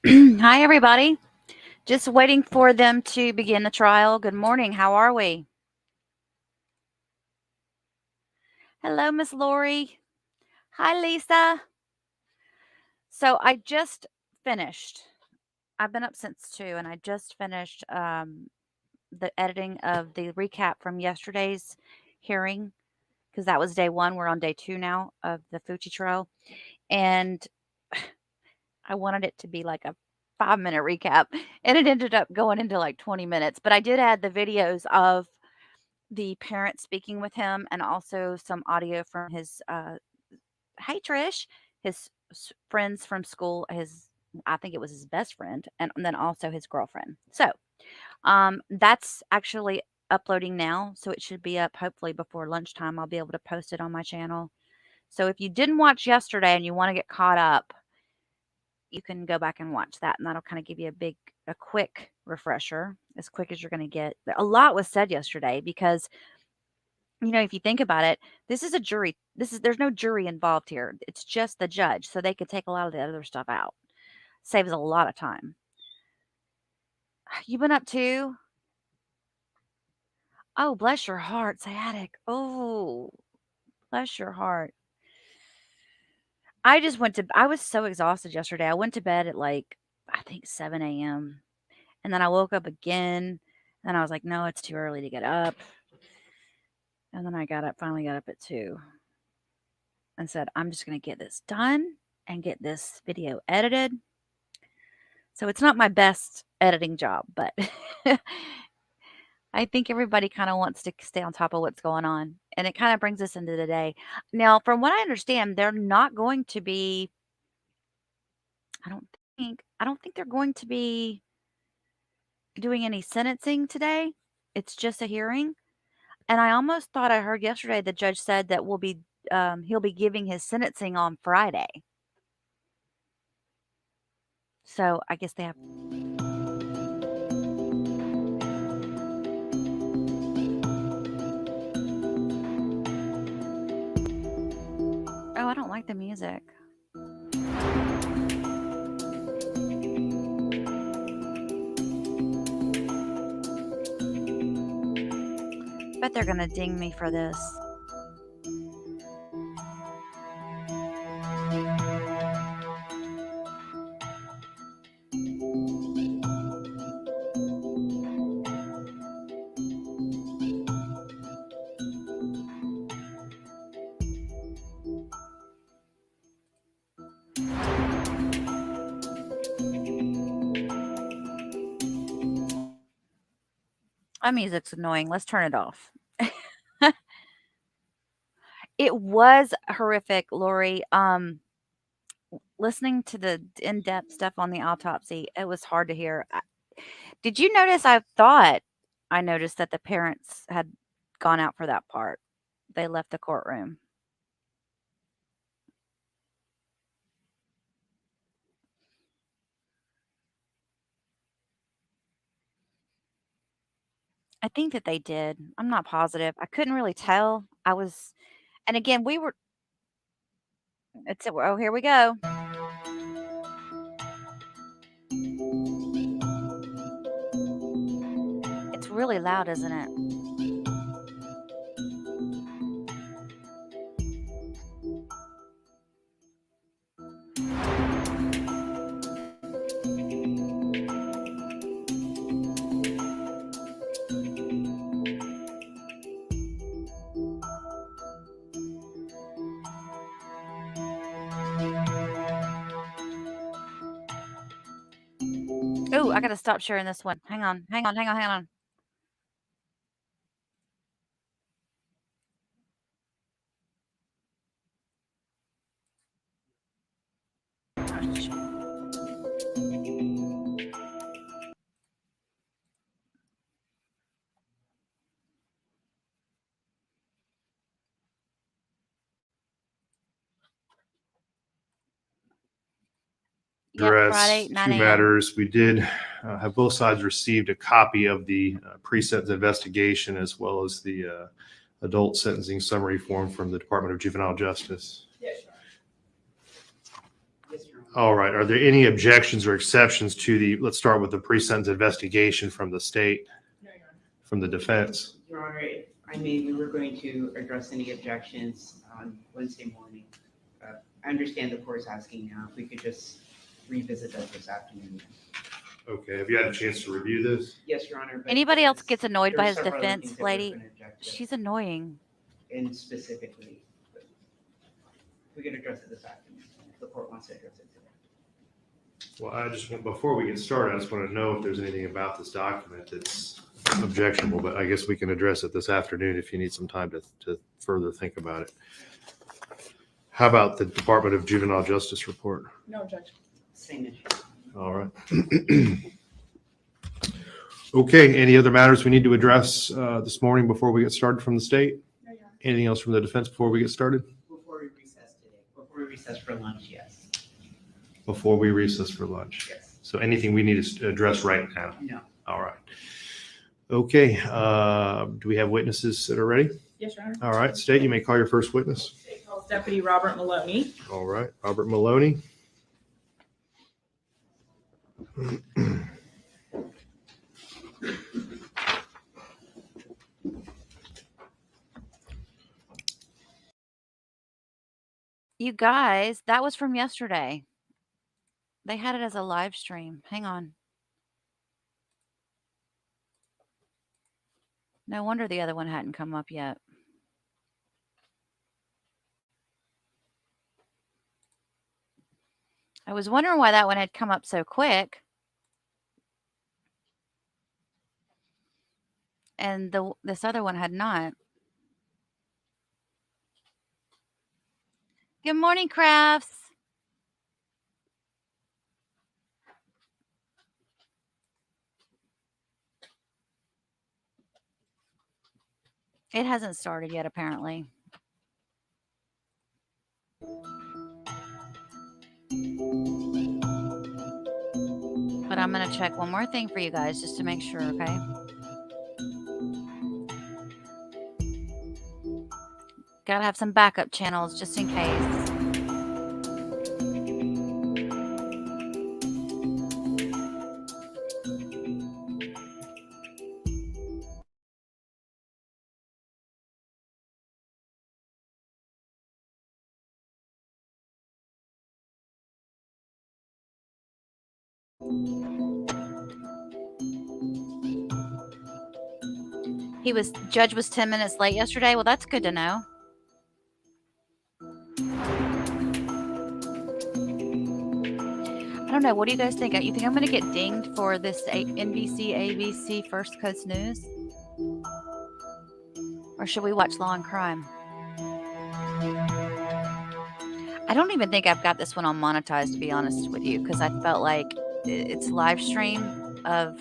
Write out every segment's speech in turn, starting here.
Hi, everybody. Just waiting for them to begin the trial. Good morning. How are we? Hello, Miss Lori. Hi, Lisa. So I just finished. I've been up since 2, and I just finished the editing of the recap from yesterday's hearing because that was day 1. We're on day 2 now of the Fucci trial. And I wanted it to be like a 5-minute recap, and it ended up going into like 20 minutes. But I did add the videos of the parent speaking with him and also some audio from his hey Trish, his friends from school, his I think it was his best friend, and then also his girlfriend. So that's actually uploading now, so it should be up hopefully before lunchtime. I'll be able to post it on my channel. So if you didn't watch yesterday and you want to get caught up, you can go back and watch that, and that'll kind of give you a quick refresher, as quick as you're going to get. A lot was said yesterday because if you think about it, this is a jury. There's no jury involved here. It's just the judge, so they could take a lot of the other stuff out. Saves a lot of time. You been up to? Oh, bless your heart, sciatic. Oh, bless your heart. I was so exhausted yesterday. I went to bed at like, I think 7 a.m. And then I woke up again. And I was like, no, it's too early to get up. And then I finally got up at 2 and said, I'm just going to get this done and get this video edited. So it's not my best editing job, but I think everybody kind of wants to stay on top of what's going on. And it kind of brings us into the day. Now, from what I understand, they're not going to be, I don't think they're going to be doing any sentencing today. It's just a hearing. And I almost thought I heard yesterday the judge said that he'll be giving his sentencing on Friday. So I guess they have. Oh, I don't like the music. Bet they're gonna ding me for this. That music's annoying. Let's turn it off. It was horrific, Lori. Listening to the in-depth stuff on the autopsy, it was hard to hear. Did you notice? I noticed that the parents had gone out for that part. They left the courtroom. I think that they did. I'm not positive. I couldn't really tell. And again, oh, here we go. It's really loud, isn't it? Oh, I gotta stop sharing this one. Hang on. Friday, 9 a.m. Two matters. We did have both sides received a copy of the pre-sentence investigation as well as the adult sentencing summary form from the Department of Juvenile Justice. Yes, sir. Yes, sir. All right. Are there any objections or exceptions to let's start with the pre-sentence investigation from the state, No, Your Honor. from the defense? Your Honor, if I may, we were going to address any objections on Wednesday morning. I understand the court's asking now if we could just revisit that this afternoon. Okay. Have you had a chance to review this? Yes, Your Honor. But Anybody else gets annoyed there by are his several other defense, things that we're lady? gonna object to, She's annoying. and specifically, but we can address it this afternoon if the court wants to address it today. Well, I just want, before we get started, I just want to know if there's anything about this document that's objectionable, but I guess we can address it this afternoon if you need some time to further think about it. How about the Department of Juvenile Justice report? No objection. Same issue. All right. Okay, any other matters we need to address this morning before we get started from the state? No, Your Honor. Anything else from the defense before we get started? Before we recess today, before we recess for lunch, yes. Before we recess for lunch? Yes. So anything we need to address right now? No. All right. Okay, do we have witnesses that are ready? Yes, Your Honor. All right, State, you may call your first witness. State calls Deputy Robert Maloney. All right, Robert Maloney. You guys, that was from yesterday. They had it as a live stream. Hang on. No wonder the other one hadn't come up yet. I was wondering why that one had come up so quick. And this other one had not. Good morning, Crafts. It hasn't started yet, apparently. But I'm going to check one more thing for you guys just to make sure, okay? Gotta have some backup channels just in case. Judge was 10 minutes late yesterday. Well, that's good to know. I don't know. What do you guys think? You think I'm going to get dinged for this NBC, ABC First Coast News? Or should we watch Law and Crime? I don't even think I've got this one on monetized, to be honest with you, because I felt like it's live stream of...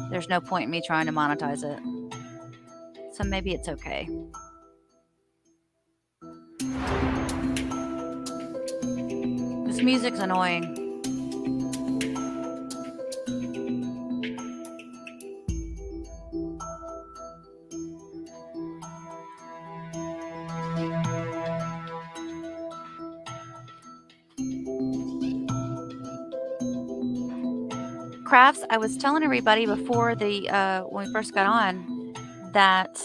There's no point in me trying to monetize it. So maybe it's okay. This music's annoying. Crafts, I was telling everybody before when we first got on that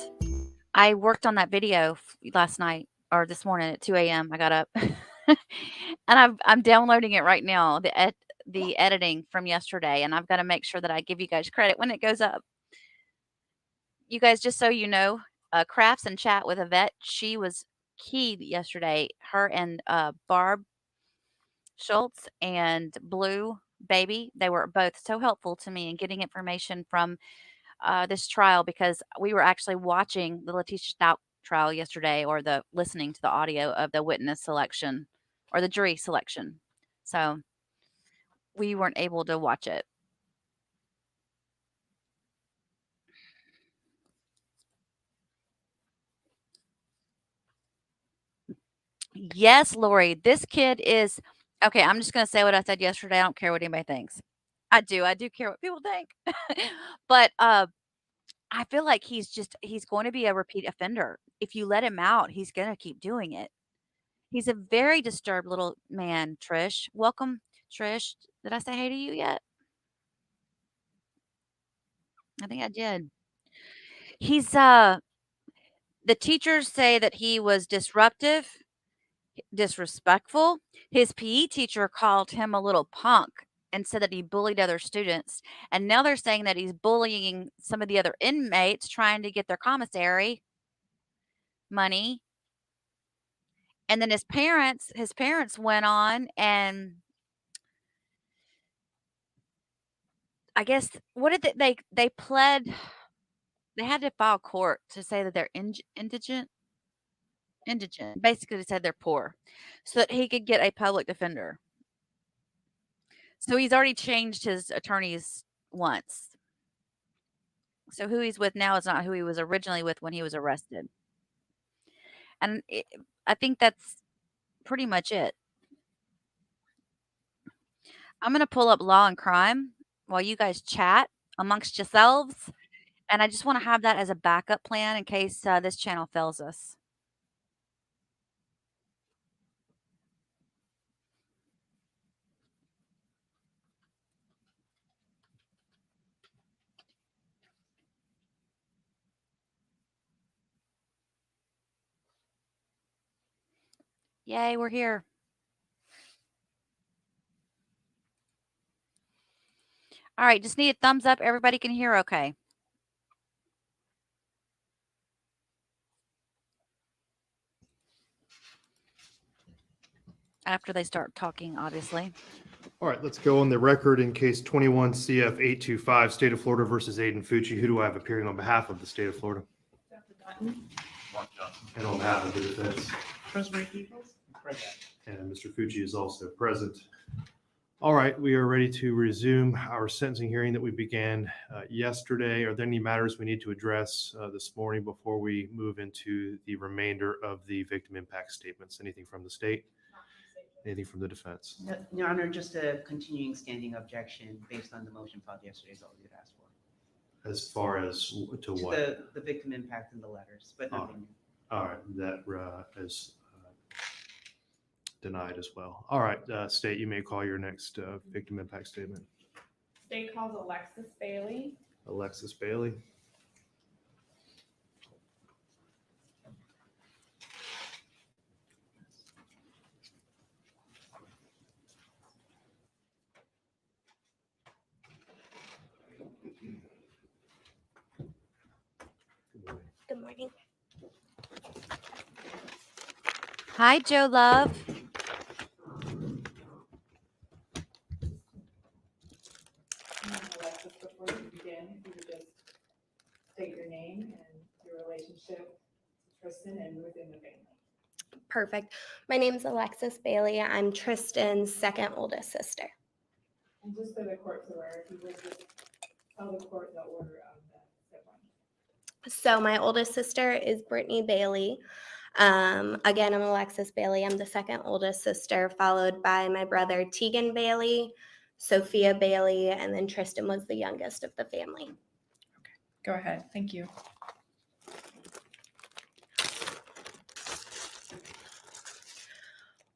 I worked on that video last night or this morning at 2 a.m. I got up and I'm downloading it right now, the editing from yesterday, and I've got to make sure that I give you guys credit when it goes up. You guys, just so you know, Crafts and Chat with Yvette, she was key yesterday. Her and Barb Schultz and Blue Baby, they were both so helpful to me in getting information from this trial, because we were actually watching the Letitia Stout trial yesterday, or listening to the audio of the witness selection or the jury selection. So we weren't able to watch it. Yes, Lori, this kid is okay. I'm just going to say what I said yesterday. I don't care what anybody thinks. I do care what people think. But I feel like he's going to be a repeat offender. If you let him out, he's going to keep doing it. He's a very disturbed little man, Trish. Welcome, Trish. Did I say hey to you yet? I think I did. He's the teachers say that he was disruptive, disrespectful. His PE teacher called him a little punk and said that he bullied other students. And now they're saying that he's bullying some of the other inmates trying to get their commissary money. And then his parents went on and I guess what did they pled they had to file court to say that they're indigent. Basically they said they're poor so that he could get a public defender. So he's already changed his attorneys once. So who he's with now is not who he was originally with when he was arrested. And I think that's pretty much it. I'm going to pull up Law and Crime while you guys chat amongst yourselves. And I just want to have that as a backup plan in case this channel fails us. Yay, we're here. All right, just need a thumbs up. Everybody can hear okay. After they start talking, obviously. All right, let's go on the record in case 21 CF 825, State of Florida versus Aiden Fucci. Who do I have appearing on behalf of the state of Florida? Dr. Dutton. And on behalf of the defense. Rosemary Peoples? And Mr. Fucci is also present. All right, we are ready to resume our sentencing hearing that we began yesterday. Are there any matters we need to address this morning before we move into the remainder of the victim impact statements? Anything from the state? Anything from the defense? No, Your Honor, just a continuing standing objection based on the motion filed yesterday is all we would ask for. As far as to what? The victim impact in the letters, but nothing new. All right, that is denied as well. All right, State, you may call your next victim impact statement. State calls Alexis Bailey. Alexis Bailey. Good morning. Hi, Joe Love. Alexis, before you begin, if you would just state your name and your relationship to Tristyn and within the family. Perfect. My name is Alexis Bailey. I'm Tristyn's second oldest sister. And just for the court's aware, if you would just tell the court the order of the siblings. So my oldest sister is Brittany Bailey. Again, I'm Alexis Bailey. I'm the second oldest sister, followed by my brother Tegan Bailey, Sophia Bailey, and then Tristyn was the youngest of the family. Go ahead. Thank you.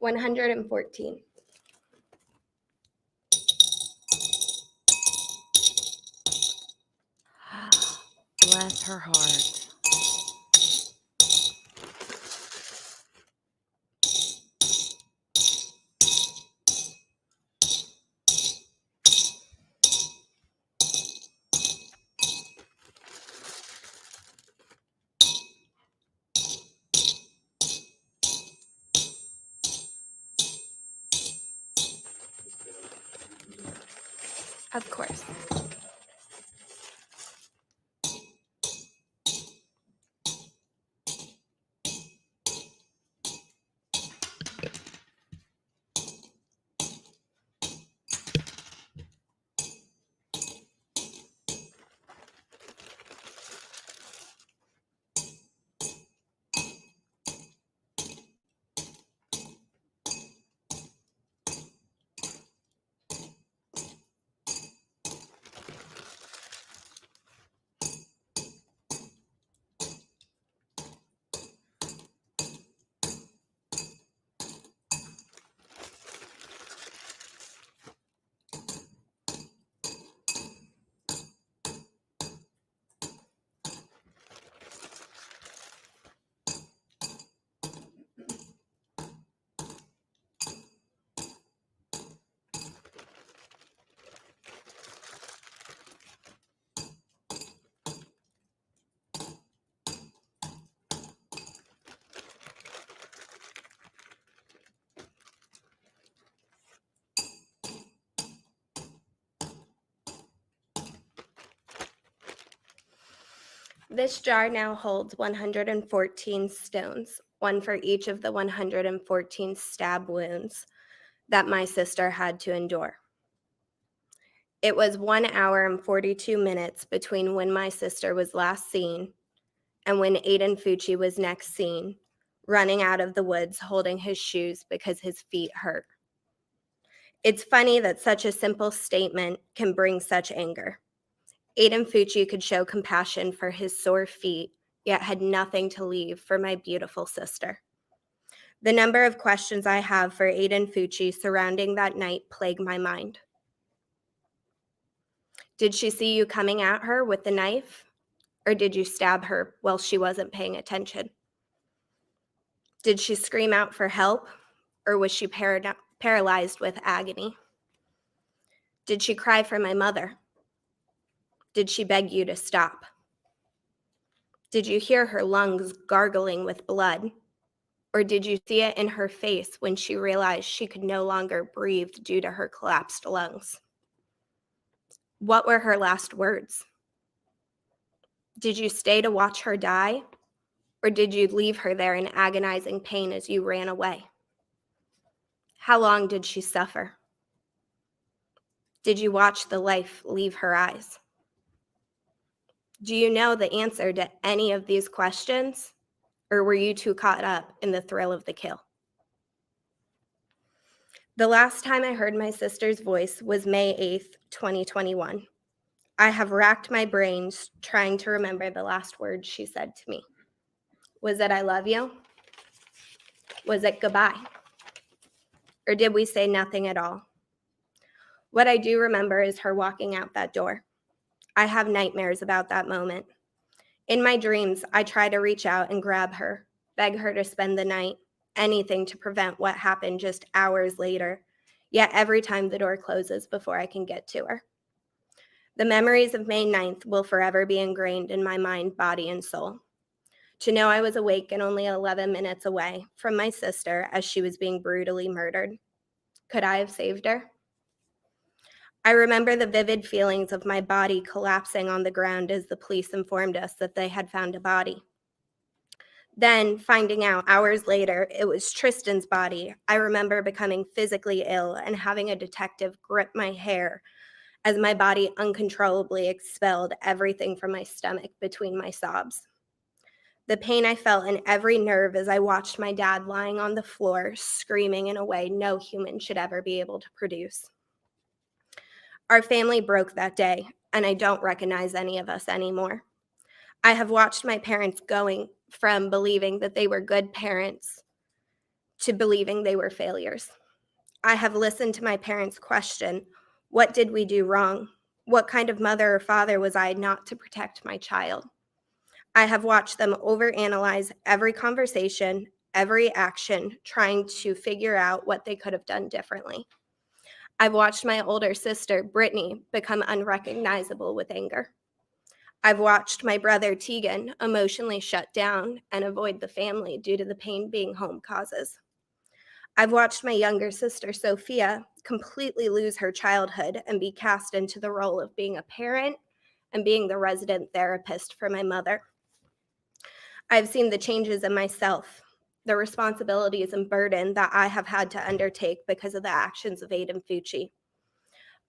$114. Bless her heart. Of course. This jar now holds 114 stones, one for each of the 114 stab wounds that my sister had to endure. It was 1 hour and 42 minutes between when my sister was last seen and when Aiden Fucci was next seen, running out of the woods holding his shoes because his feet hurt. It's funny that such a simple statement can bring such anger. Aiden Fucci could show compassion for his sore feet, yet had nothing to leave for my beautiful sister. The number of questions I have for Aiden Fucci surrounding that night plague my mind. Did she see you coming at her with the knife? Or did you stab her while she wasn't paying attention? Did she scream out for help? Or was she paralyzed with agony? Did she cry for my mother? Did she beg you to stop? Did you hear her lungs gargling with blood? Or did you see it in her face when she realized she could no longer breathe due to her collapsed lungs? What were her last words? Did you stay to watch her die? Or did you leave her there in agonizing pain as you ran away? How long did she suffer? Did you watch the life leave her eyes? Do you know the answer to any of these questions? Or were you too caught up in the thrill of the kill? The last time I heard my sister's voice was May 8th, 2021. I have racked my brains trying to remember the last words she said to me. Was it I love you? Was it goodbye? Or did we say nothing at all? What I do remember is her walking out that door. I have nightmares about that moment. In my dreams, I try to reach out and grab her, beg her to spend the night, anything to prevent what happened just hours later. Yet every time the door closes before I can get to her. The memories of May 9th will forever be ingrained in my mind, body, and soul. To know I was awake and only 11 minutes away from my sister as she was being brutally murdered. Could I have saved her? I remember the vivid feelings of my body collapsing on the ground as the police informed us that they had found a body. Then, finding out hours later it was Tristyn's body, I remember becoming physically ill and having a detective grip my hair as my body uncontrollably expelled everything from my stomach between my sobs. The pain I felt in every nerve as I watched my dad lying on the floor, screaming in a way no human should ever be able to produce. Our family broke that day, and I don't recognize any of us anymore. I have watched my parents going from believing that they were good parents to believing they were failures. I have listened to my parents question, what did we do wrong? What kind of mother or father was I not to protect my child? I have watched them overanalyze every conversation, every action, trying to figure out what they could have done differently. I've watched my older sister, Brittany, become unrecognizable with anger. I've watched my brother, Tegan, emotionally shut down and avoid the family due to the pain being home causes. I've watched my younger sister, Sophia, completely lose her childhood and be cast into the role of being a parent and being the resident therapist for my mother. I've seen the changes in myself, the responsibilities and burden that I have had to undertake because of the actions of Aiden Fucci.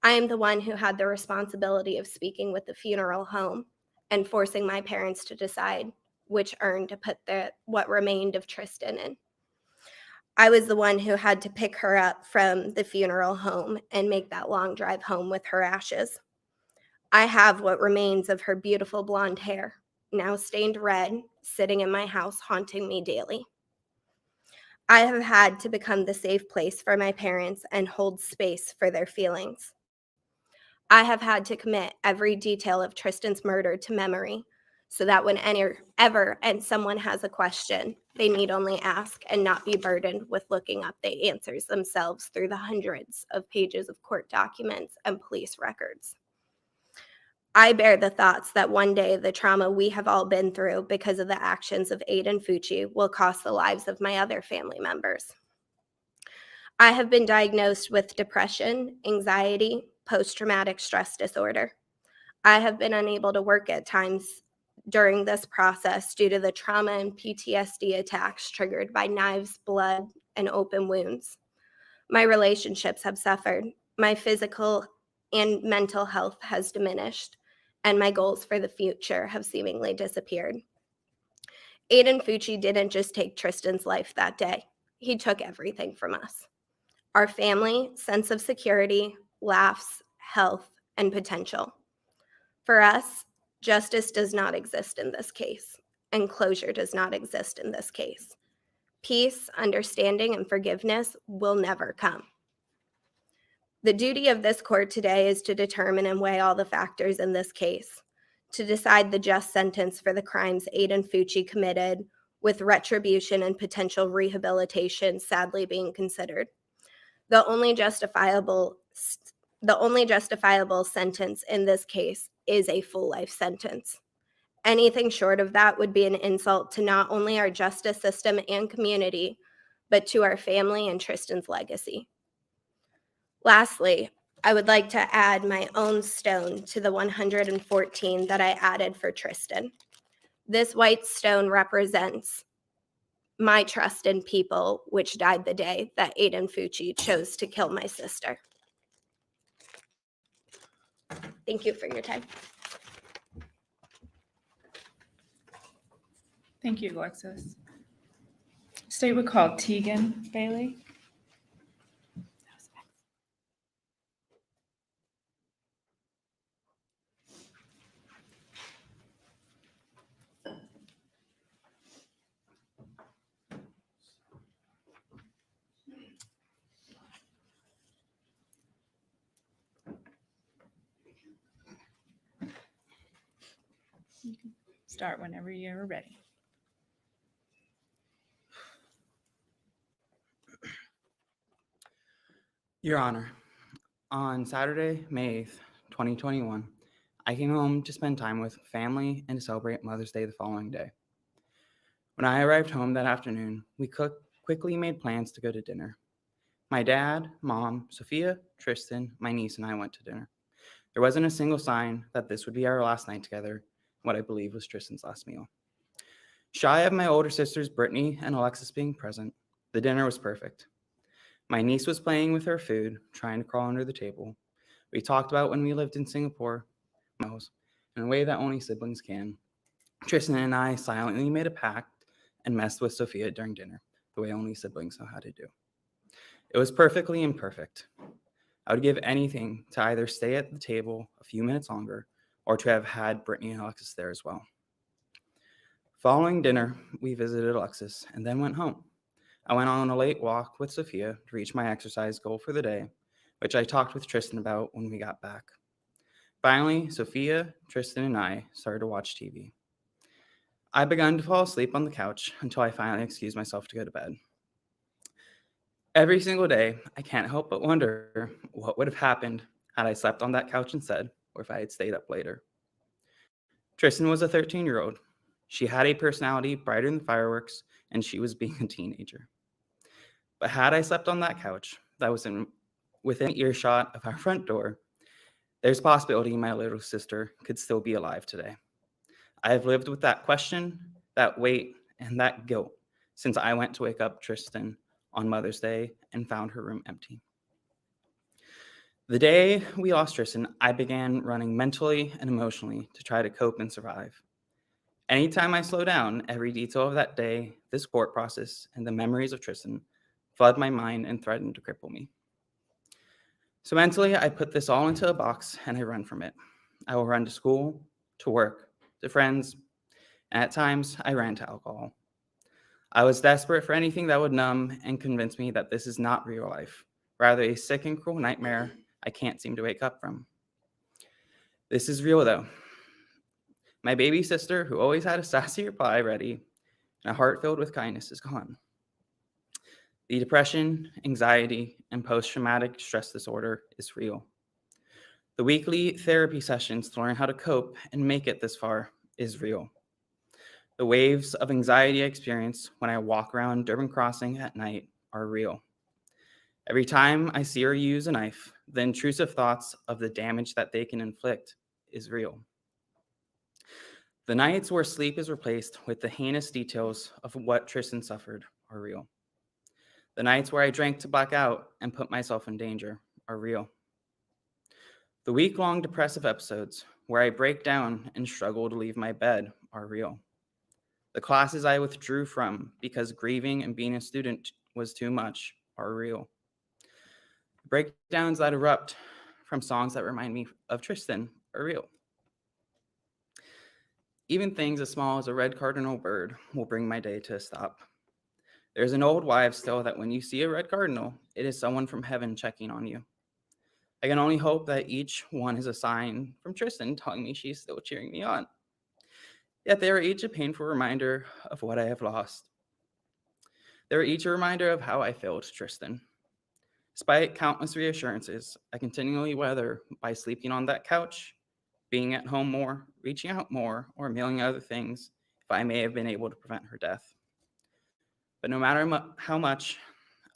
I am the one who had the responsibility of speaking with the funeral home and forcing my parents to decide which urn to put what remained of Tristyn in. I was the one who had to pick her up from the funeral home and make that long drive home with her ashes. I have what remains of her beautiful blonde hair, now stained red, sitting in my house, haunting me daily. I have had to become the safe place for my parents and hold space for their feelings. I have had to commit every detail of Tristyn's murder to memory so that whenever someone has a question, they need only ask and not be burdened with looking up the answers themselves through the hundreds of pages of court documents and police records. I bear the thoughts that one day the trauma we have all been through because of the actions of Aiden Fucci will cost the lives of my other family members. I have been diagnosed with depression, anxiety, post-traumatic stress disorder. I have been unable to work at times during this process due to the trauma and PTSD attacks triggered by knives, blood, and open wounds. My relationships have suffered. My physical and mental health has diminished, and my goals for the future have seemingly disappeared. Aiden Fucci didn't just take Tristyn's life that day. He took everything from us. Our family, sense of security, laughs, health, and potential. For us, justice does not exist in this case, and closure does not exist in this case. Peace, understanding, and forgiveness will never come. The duty of this court today is to determine and weigh all the factors in this case, to decide the just sentence for the crimes Aiden Fucci committed, with retribution and potential rehabilitation sadly being considered. The only justifiable sentence in this case is a full life sentence. Anything short of that would be an insult to not only our justice system and community, but to our family and Tristyn's legacy. Lastly, I would like to add my own stone to the 114 that I added for Tristyn. This white stone represents my trust in people, which died the day that Aiden Fucci chose to kill my sister. Thank you for your time. Thank you, Alexis. State would call Tegan Bailey. You can start whenever you're ready. Your Honor, on Saturday, May 8th, 2021, I came home to spend time with family and to celebrate Mother's Day the following day. When I arrived home that afternoon, we quickly made plans to go to dinner. My dad, mom, Sophia, Tristyn, my niece, and I went to dinner. There wasn't a single sign that this would be our last night together, what I believe was Tristyn's last meal. Shy of my older sisters, Brittany and Alexis, being present, the dinner was perfect. My niece was playing with her food, trying to crawl under the table. We talked about when we lived in Singapore, in a way that only siblings can. Tristyn and I silently made a pact and messed with Sophia during dinner, the way only siblings know how to do. It was perfectly imperfect. I would give anything to either stay at the table a few minutes longer or to have had Brittany and Alexis there as well. Following dinner, we visited Alexis and then went home. I went on a late walk with Sophia to reach my exercise goal for the day, which I talked with Tristyn about when we got back. Finally, Sophia, Tristyn, and I started to watch TV. I began to fall asleep on the couch until I finally excused myself to go to bed. Every single day, I can't help but wonder what would have happened had I slept on that couch instead, or if I had stayed up later. Tristyn was a 13-year-old. She had a personality brighter than fireworks, and she was being a teenager. But had I slept on that couch that was within earshot of our front door, there's a possibility my little sister could still be alive today. I have lived with that question, that weight, and that guilt since I went to wake up Tristyn on Mother's Day and found her room empty. The day we lost Tristyn, I began running mentally and emotionally to try to cope and survive. Anytime I slow down, every detail of that day, this court process, and the memories of Tristyn flood my mind and threaten to cripple me. So mentally, I put this all into a box and I run from it. I will run to school, to work, to friends, and at times I ran to alcohol. I was desperate for anything that would numb and convince me that this is not real life, rather a sick and cruel nightmare I can't seem to wake up from. This is real though. My baby sister, who always had a sassy reply ready and a heart filled with kindness, is gone. The depression, anxiety, and post-traumatic stress disorder is real. The weekly therapy sessions to learn how to cope and make it this far is real. The waves of anxiety I experience when I walk around Durban Crossing at night are real. Every time I see or use a knife, the intrusive thoughts of the damage that they can inflict is real. The nights where sleep is replaced with the heinous details of what Tristyn suffered are real. The nights where I drank to black out and put myself in danger are real. The week-long depressive episodes where I break down and struggle to leave my bed are real. The classes I withdrew from because grieving and being a student was too much are real. Breakdowns that erupt from songs that remind me of Tristyn are real. Even things as small as a red cardinal bird will bring my day to a stop. There's an old wives' tale that when you see a red cardinal, it is someone from heaven checking on you. I can only hope that each one is a sign from Tristyn telling me she's still cheering me on. Yet they are each a painful reminder of what I have lost. They are each a reminder of how I failed Tristyn. Despite countless reassurances, I continually weather by sleeping on that couch, being at home more, reaching out more, or a million other things if I may have been able to prevent her death. But no matter how much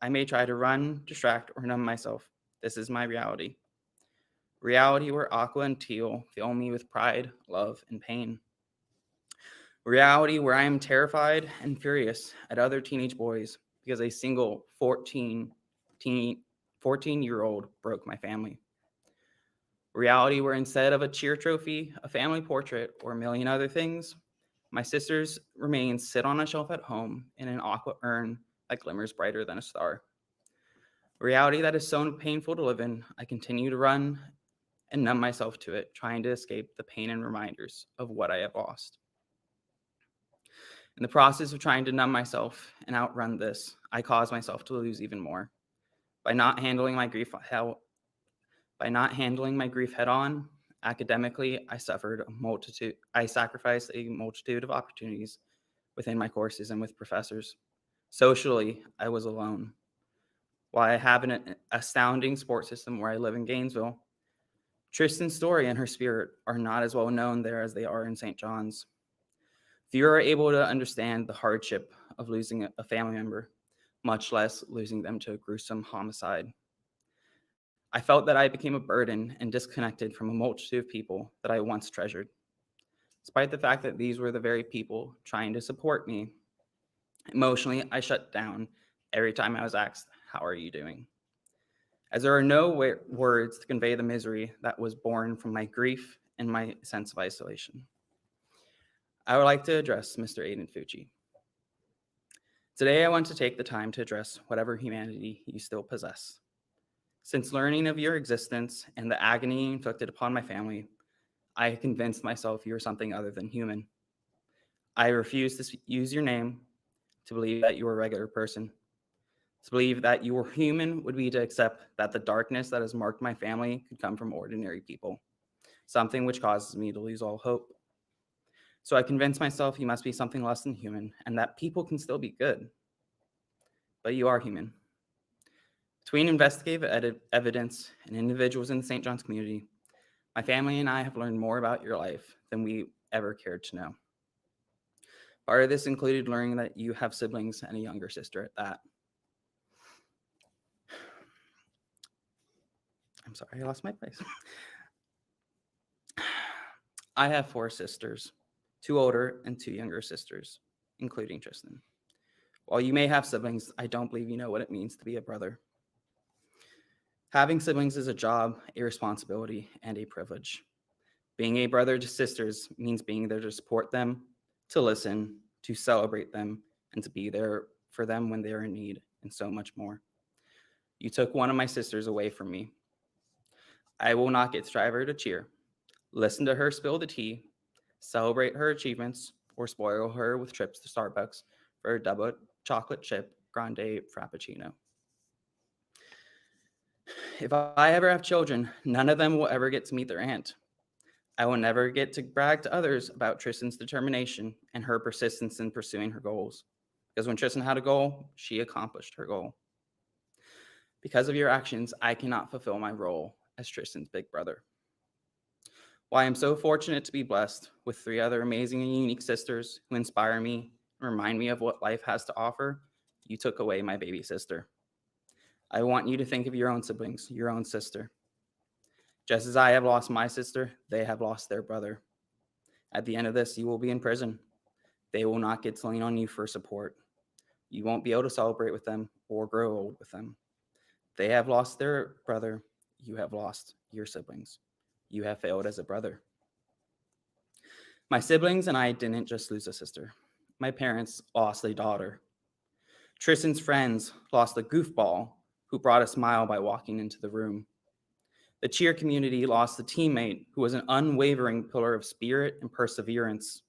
I may try to run, distract, or numb myself, this is my reality. Reality where Aqua and Teal fill me with pride, love, and pain. Reality where I am terrified and furious at other teenage boys because a single 14-year-old broke my family. Reality where instead of a cheer trophy, a family portrait, or a million other things, my sister's remains sit on a shelf at home in an aqua urn that glimmers brighter than a star. A reality that is so painful to live in, I continue to run and numb myself to it, trying to escape the pain and reminders of what I have lost. In the process of trying to numb myself and outrun this, I cause myself to lose even more. By not handling my grief head on, academically, I sacrificed a multitude of opportunities within my courses and with professors. Socially, I was alone. While I have an astounding support system where I live in Gainesville, Tristyn's story and her spirit are not as well known there as they are in St. John's. Few are able to understand the hardship of losing a family member, much less losing them to a gruesome homicide. I felt that I became a burden and disconnected from a multitude of people that I once treasured. Despite the fact that these were the very people trying to support me, emotionally, I shut down every time I was asked, "How are you doing?" As there are no words to convey the misery that was born from my grief and my sense of isolation. I would like to address Mr. Aiden Fucci. Today, I want to take the time to address whatever humanity you still possess. Since learning of your existence and the agony inflicted upon my family, I have convinced myself you are something other than human. I refuse to use your name, to believe that you are a regular person. To believe that you were human would be to accept that the darkness that has marked my family could come from ordinary people, something which causes me to lose all hope. So I convince myself you must be something less than human and that people can still be good. But you are human. Between investigative evidence and individuals in the St. John's community, my family and I have learned more about your life than we ever cared to know. Part of this included learning that you have siblings and a younger sister at that. I'm sorry, I lost my place. I have 4 sisters, 2 older and 2 younger sisters, including Tristyn. While you may have siblings, I don't believe you know what it means to be a brother. Having siblings is a job, a responsibility, and a privilege. Being a brother to sisters means being there to support them, to listen, to celebrate them, and to be there for them when they are in need, and so much more. You took one of my sisters away from me. I will not get to drive her to cheer, listen to her spill the tea, celebrate her achievements, or spoil her with trips to Starbucks for a double chocolate chip grande frappuccino. If I ever have children, none of them will ever get to meet their aunt. I will never get to brag to others about Tristyn's determination and her persistence in pursuing her goals. Because when Tristyn had a goal, she accomplished her goal. Because of your actions, I cannot fulfill my role as Tristyn's big brother. While I am so fortunate to be blessed with 3 other amazing and unique sisters who inspire me and remind me of what life has to offer, you took away my baby sister. I want you to think of your own siblings, your own sister. Just as I have lost my sister, they have lost their brother. At the end of this, you will be in prison. They will not get to lean on you for support. You won't be able to celebrate with them or grow old with them. They have lost their brother. You have lost your siblings. You have failed as a brother. My siblings and I didn't just lose a sister. My parents lost a daughter. Tristyn's friends lost a goofball who brought a smile by walking into the room. The cheer community lost a teammate who was an unwavering pillar of spirit and perseverance.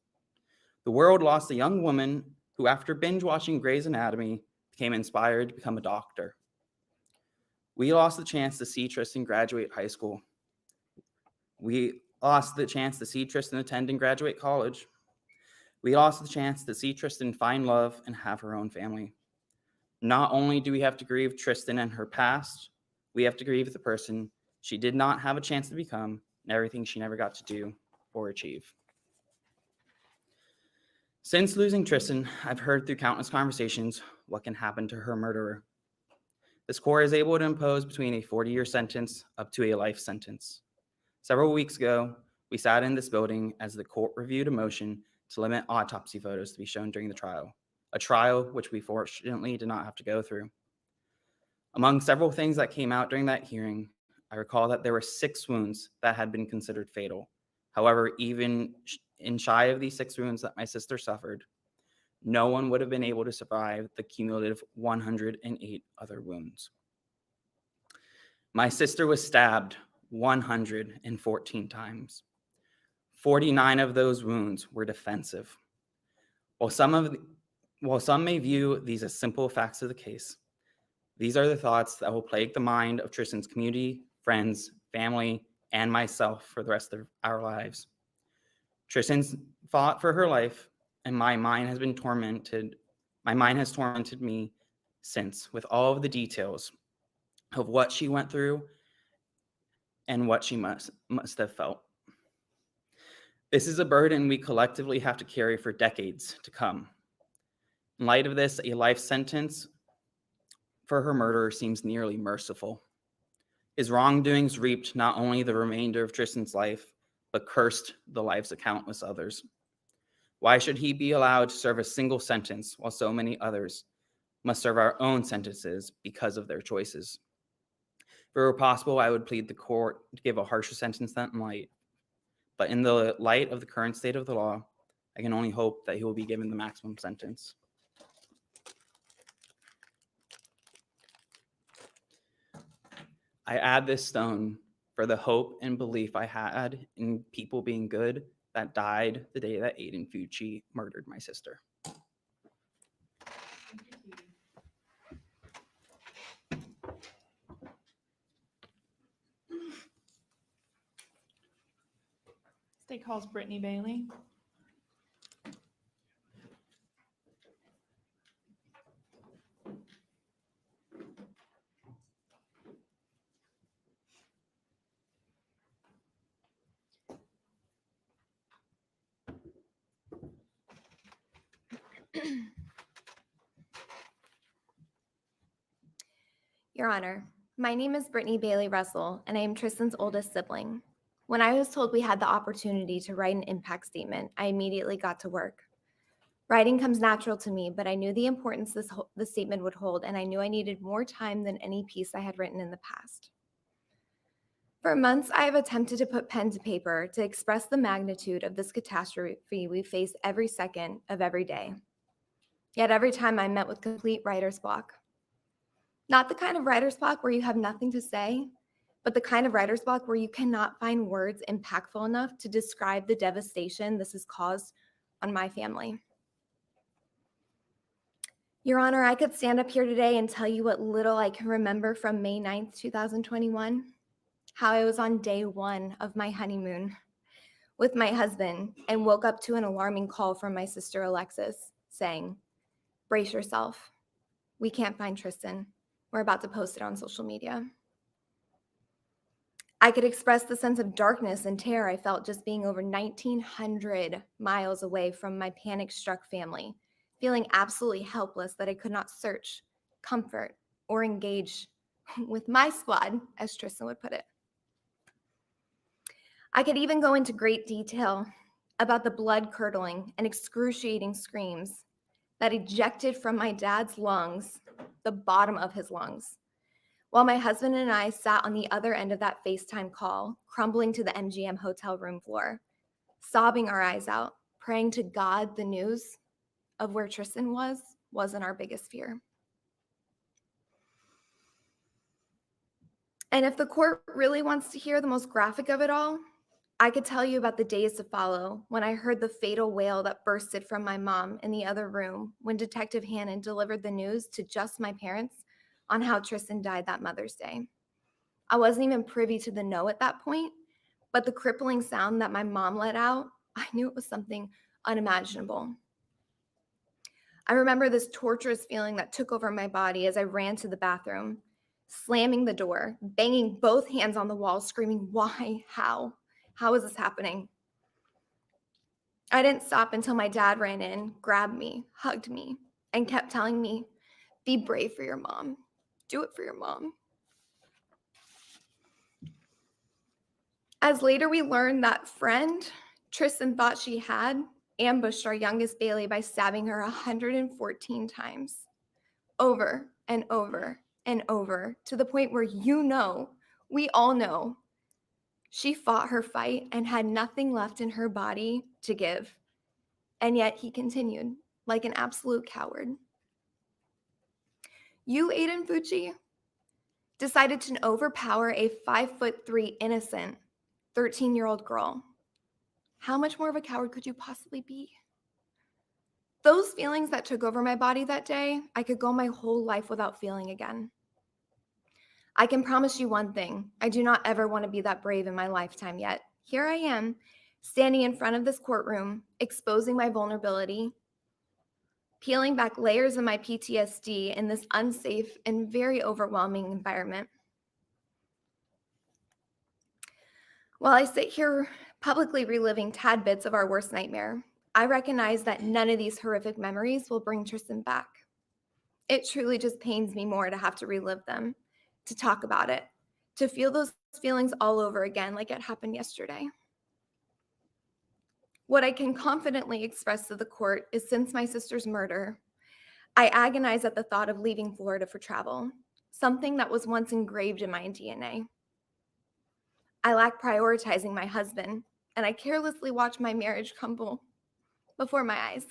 The world lost a young woman who, after binge watching Grey's Anatomy, became inspired to become a doctor. We lost the chance to see Tristyn graduate high school. We lost the chance to see Tristyn attend and graduate college. We lost the chance to see Tristyn find love and have her own family. Not only do we have to grieve Tristyn and her past, we have to grieve the person she did not have a chance to become and everything she never got to do or achieve. Since losing Tristyn, I've heard through countless conversations what can happen to her murderer. This court is able to impose between a 40-year sentence up to a life sentence. Several weeks ago, we sat in this building as the court reviewed a motion to limit autopsy photos to be shown during the trial, a trial which we fortunately did not have to go through. Among several things that came out during that hearing, I recall that there were 6 wounds that had been considered fatal. However, even in shy of these 6 wounds that my sister suffered, no one would have been able to survive the cumulative 108 other wounds. My sister was stabbed 114 times. 49 of those wounds were defensive. While some may view these as simple facts of the case, these are the thoughts that will plague the mind of Tristyn's community, friends, family, and myself for the rest of our lives. Tristyn's fought for her life, and my mind has tormented me since with all of the details of what she went through and what she must have felt. This is a burden we collectively have to carry for decades to come. In light of this, a life sentence for her murderer seems nearly merciful. His wrongdoings reaped not only the remainder of Tristyn's life, but cursed the lives of countless others. Why should he be allowed to serve a single sentence while so many others must serve our own sentences because of their choices? If it were possible, I would plead the court to give a harsher sentence than light. But in the light of the current state of the law, I can only hope that he will be given the maximum sentence. I add this stone for the hope and belief I had in people being good that died the day that Aiden Fucci murdered my sister. State calls Brittany Bailey. Your Honor, my name is Brittany Bailey Russell, and I am Tristyn's oldest sibling. When I was told we had the opportunity to write an impact statement, I immediately got to work. Writing comes natural to me, but I knew the importance this statement would hold, and I knew I needed more time than any piece I had written in the past. For months, I have attempted to put pen to paper to express the magnitude of this catastrophe we face every second of every day. Yet every time I'm met with complete writer's block. Not the kind of writer's block where you have nothing to say, but the kind of writer's block where you cannot find words impactful enough to describe the devastation this has caused on my family. Your Honor, I could stand up here today and tell you what little I can remember from May 9th, 2021, how I was on day 1 of my honeymoon with my husband and woke up to an alarming call from my sister Alexis saying, "Brace yourself. We can't find Tristyn. We're about to post it on social media." I could express the sense of darkness and terror I felt just being over 1,900 miles away from my panic-struck family, feeling absolutely helpless that I could not search, comfort, or engage with my squad, as Tristyn would put it. I could even go into great detail about the blood-curdling and excruciating screams that ejected from my dad's lungs, the bottom of his lungs, while my husband and I sat on the other end of that FaceTime call, crumbling to the MGM hotel room floor, sobbing our eyes out, praying to God the news of where Tristyn wasn't our biggest fear. And if the court really wants to hear the most graphic of it all, I could tell you about the days to follow when I heard the fatal wail that bursted from my mom in the other room when Detective Hannon delivered the news to just my parents on how Tristyn died that Mother's Day. I wasn't even privy to the no at that point, but the crippling sound that my mom let out, I knew it was something unimaginable. I remember this torturous feeling that took over my body as I ran to the bathroom, slamming the door, banging both hands on the wall, screaming, why, how is this happening? I didn't stop until my dad ran in, grabbed me, hugged me, and kept telling me, be brave for your mom. Do it for your mom. As later we learned, that friend Tristyn thought she had ambushed our youngest Bailey by stabbing her 114 times, over and over and over, to the point where we all know, she fought her fight and had nothing left in her body to give. And yet he continued like an absolute coward. You, Aiden Fucci, decided to overpower a 5'3" innocent 13-year-old girl. How much more of a coward could you possibly be? Those feelings that took over my body that day, I could go my whole life without feeling again. I can promise you one thing. I do not ever want to be that brave in my lifetime yet. Here I am, standing in front of this courtroom, exposing my vulnerability, peeling back layers of my PTSD in this unsafe and very overwhelming environment. While I sit here publicly reliving tad bits of our worst nightmare, I recognize that none of these horrific memories will bring Tristyn back. It truly just pains me more to have to relive them, to talk about it, to feel those feelings all over again like it happened yesterday. What I can confidently express to the court is, since my sister's murder, I agonize at the thought of leaving Florida for travel, something that was once engraved in my DNA. I lack prioritizing my husband, and I carelessly watch my marriage crumble before my eyes.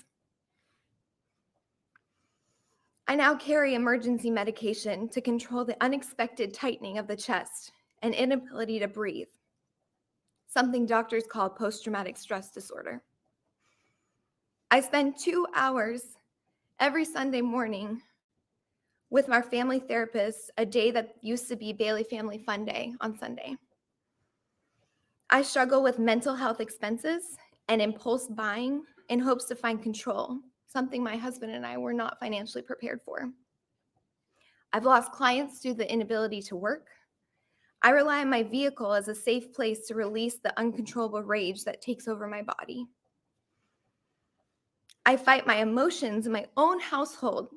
I now carry emergency medication to control the unexpected tightening of the chest and inability to breathe, something doctors call post-traumatic stress disorder. I spend 2 hours every Sunday morning with my family therapist, a day that used to be Bailey Family Fun Day on Sunday. I struggle with mental health expenses and impulse buying in hopes to find control, something my husband and I were not financially prepared for. I've lost clients due to the inability to work. I rely on my vehicle as a safe place to release the uncontrollable rage that takes over my body. I fight my emotions in my own household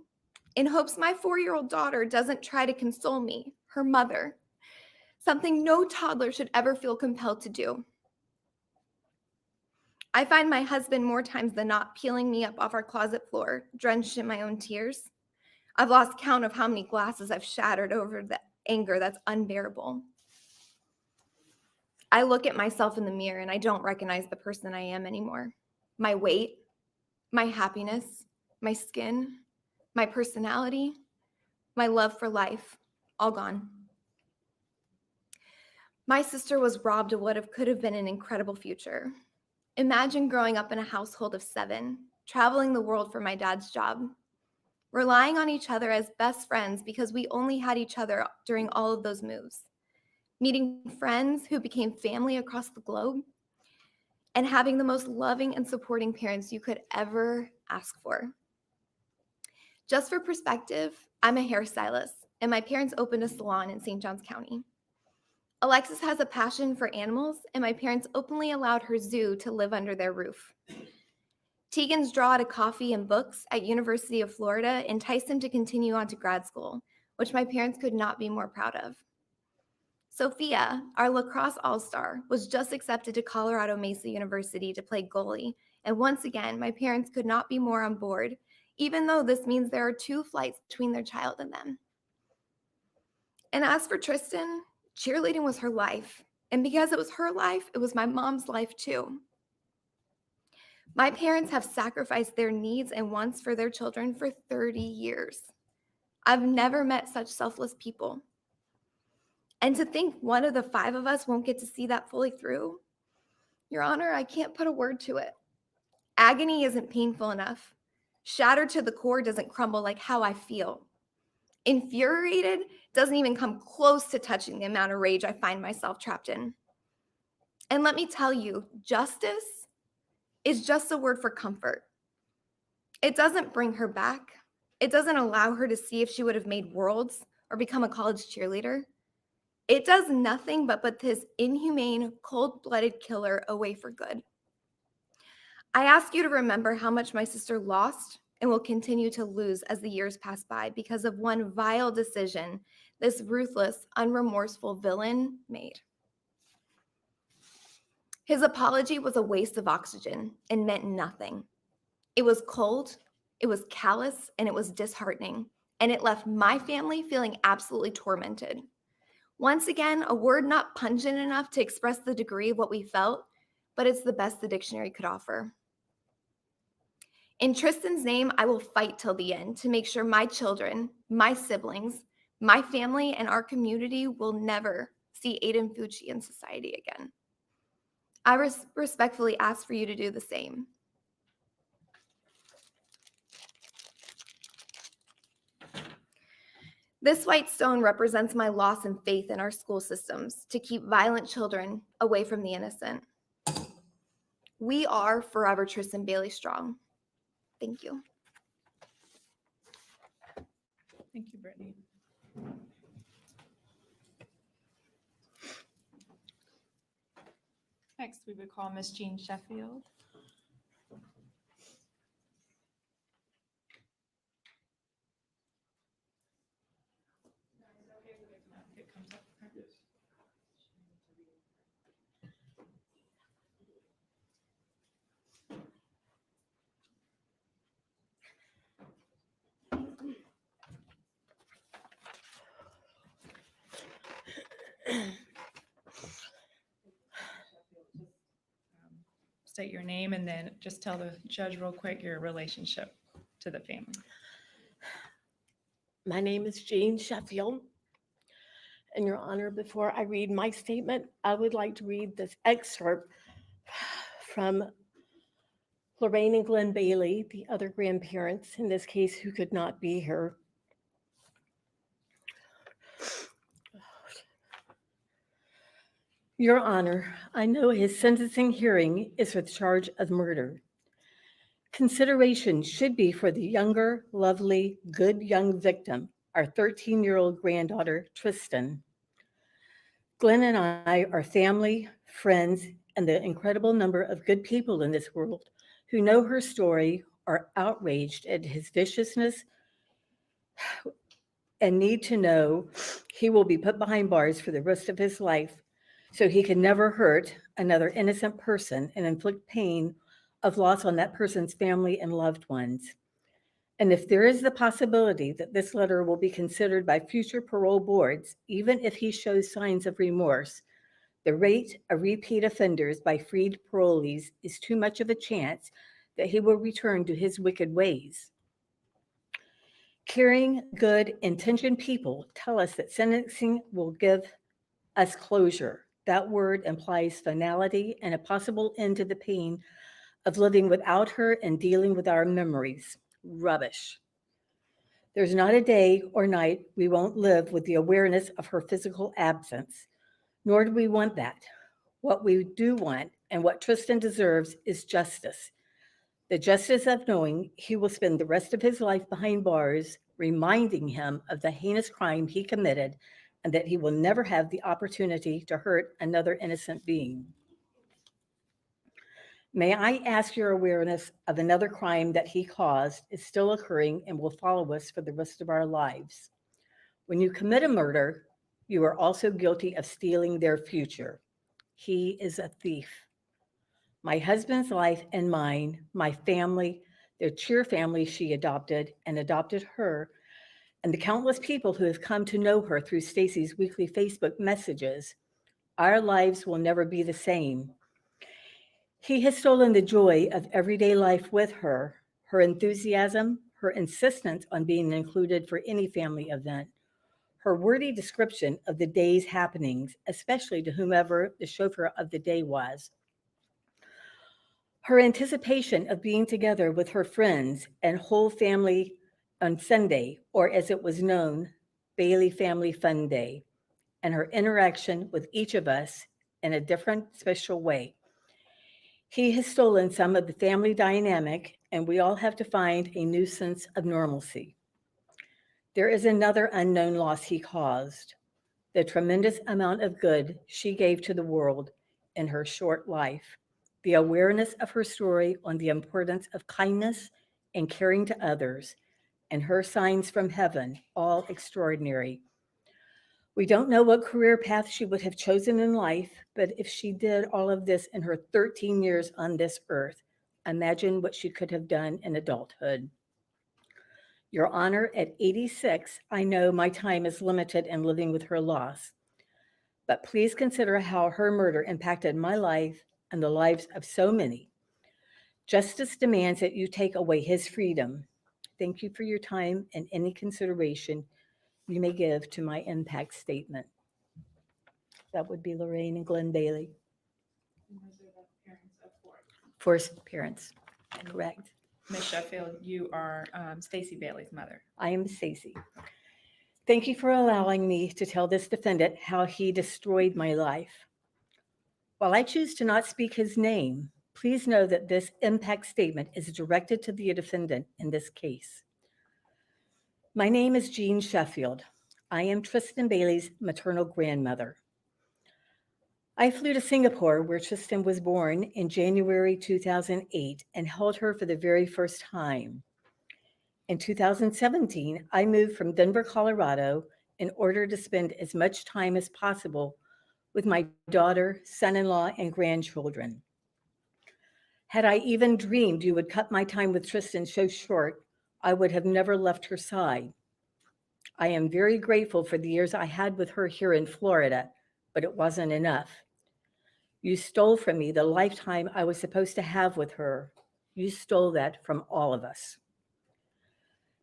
in hopes my 4-year-old daughter doesn't try to console me, her mother, something no toddler should ever feel compelled to do. I find my husband more times than not peeling me up off our closet floor, drenched in my own tears. I've lost count of how many glasses I've shattered over the anger that's unbearable. I look at myself in the mirror and I don't recognize the person I am anymore. My weight, my happiness, my skin, my personality, my love for life, all gone. My sister was robbed of what could have been an incredible future. Imagine growing up in a household of 7, traveling the world for my dad's job, relying on each other as best friends because we only had each other during all of those moves, meeting friends who became family across the globe, and having the most loving and supporting parents you could ever ask for. Just for perspective, I'm a hairstylist, and my parents opened a salon in St. Johns County. Alexis has a passion for animals, and my parents openly allowed her zoo to live under their roof. Tegan's draw to coffee and books at University of Florida enticed him to continue on to grad school, which my parents could not be more proud of. Sophia, our lacrosse all-star, was just accepted to Colorado Mesa University to play goalie. And once again, my parents could not be more on board, even though this means there are 2 flights between their child and them. And as for Tristyn, cheerleading was her life. And because it was her life, it was my mom's life too. My parents have sacrificed their needs and wants for their children for 30 years. I've never met such selfless people. And to think one of the 5 of us won't get to see that fully through, Your Honor, I can't put a word to it. Agony isn't painful enough. Shattered to the core doesn't crumble like how I feel. Infuriated doesn't even come close to touching the amount of rage I find myself trapped in. And let me tell you, justice is just a word for comfort. It doesn't bring her back. It doesn't allow her to see if she would have made worlds or become a college cheerleader. It does nothing but put this inhumane, cold-blooded killer away for good. I ask you to remember how much my sister lost and will continue to lose as the years pass by because of one vile decision this ruthless, unremorseful villain made. His apology was a waste of oxygen and meant nothing. It was cold, it was callous, and it was disheartening, and it left my family feeling absolutely tormented. Once again, a word not pungent enough to express the degree of what we felt, but it's the best the dictionary could offer. In Tristyn's name, I will fight till the end to make sure my children, my siblings, my family, and our community will never see Aiden Fucci in society again. I respectfully ask for you to do the same. This white stone represents my loss in faith in our school systems to keep violent children away from the innocent. We are forever Tristyn Bailey strong. Thank you. Thank you, Brittany. Next, we would call Miss Jean Sheffield. It comes up. State your name and then just tell the judge real quick your relationship to the family. My name is Jean Sheffield. And Your Honor, before I read my statement, I would like to read this excerpt from Lorraine and Glenn Bailey, the other grandparents in this case who could not be here. Your Honor, I know his sentencing hearing is for the charge of murder. Consideration should be for the younger, lovely, good young victim, our 13-year-old granddaughter, Tristyn. Glenn and I are family, friends, and the incredible number of good people in this world who know her story are outraged at his viciousness and need to know he will be put behind bars for the rest of his life so he can never hurt another innocent person and inflict pain of loss on that person's family and loved ones. And if there is the possibility that this letter will be considered by future parole boards, even if he shows signs of remorse, the rate of repeat offenders by freed parolees is too much of a chance that he will return to his wicked ways. Caring, good, intentioned people tell us that sentencing will give us closure. That word implies finality and a possible end to the pain of living without her and dealing with our memories. Rubbish. There's not a day or night we won't live with the awareness of her physical absence, nor do we want that. What we do want and what Tristyn deserves is justice. The justice of knowing he will spend the rest of his life behind bars, reminding him of the heinous crime he committed and that he will never have the opportunity to hurt another innocent being. May I ask your awareness of another crime that he caused is still occurring and will follow us for the rest of our lives. When you commit a murder, You are also guilty of stealing their future. He is a thief. My husband's life and mine, my family, their cheer family she adopted and adopted her, and the countless people who have come to know her through Stacy's weekly Facebook messages, our lives will never be the same. He has stolen the joy of everyday life with her, her enthusiasm, her insistence on being included for any family event, her wordy description of the day's happenings, especially to whomever the chauffeur of the day was, her anticipation of being together with her friends and whole family on Sunday, or as it was known, Bailey Family Fun Day, and her interaction with each of us in a different, special way. He has stolen some of the family dynamic, and we all have to find a new sense of normalcy. There is another unknown loss he caused, the tremendous amount of good she gave to the world in her short life, the awareness of her story on the importance of kindness and caring to others, and her signs from heaven, all extraordinary. We don't know what career path she would have chosen in life, but if she did all of this in her 13 years on this earth, imagine what she could have done in adulthood. Your Honor, at 86, I know my time is limited in living with her loss, but please consider how her murder impacted my life and the lives of so many. Justice demands that you take away his freedom. Thank you for your time and any consideration you may give to my impact statement. That would be Lorraine and Glenn Bailey. And those are the parents of four. First parents, correct. Ms. Sheffield, you are Stacy Bailey's mother. I am Stacy. Thank you for allowing me to tell this defendant how he destroyed my life. While I choose to not speak his name, please know that this impact statement is directed to the defendant in this case. My name is Jean Sheffield. I am Tristyn Bailey's maternal grandmother. I flew to Singapore, where Tristyn was born, in January 2008 and held her for the very first time. In 2017, I moved from Denver, Colorado, in order to spend as much time as possible with my daughter, son-in-law, and grandchildren. Had I even dreamed you would cut my time with Tristyn so short, I would have never left her side. I am very grateful for the years I had with her here in Florida, but it wasn't enough. You stole from me the lifetime I was supposed to have with her. You stole that from all of us.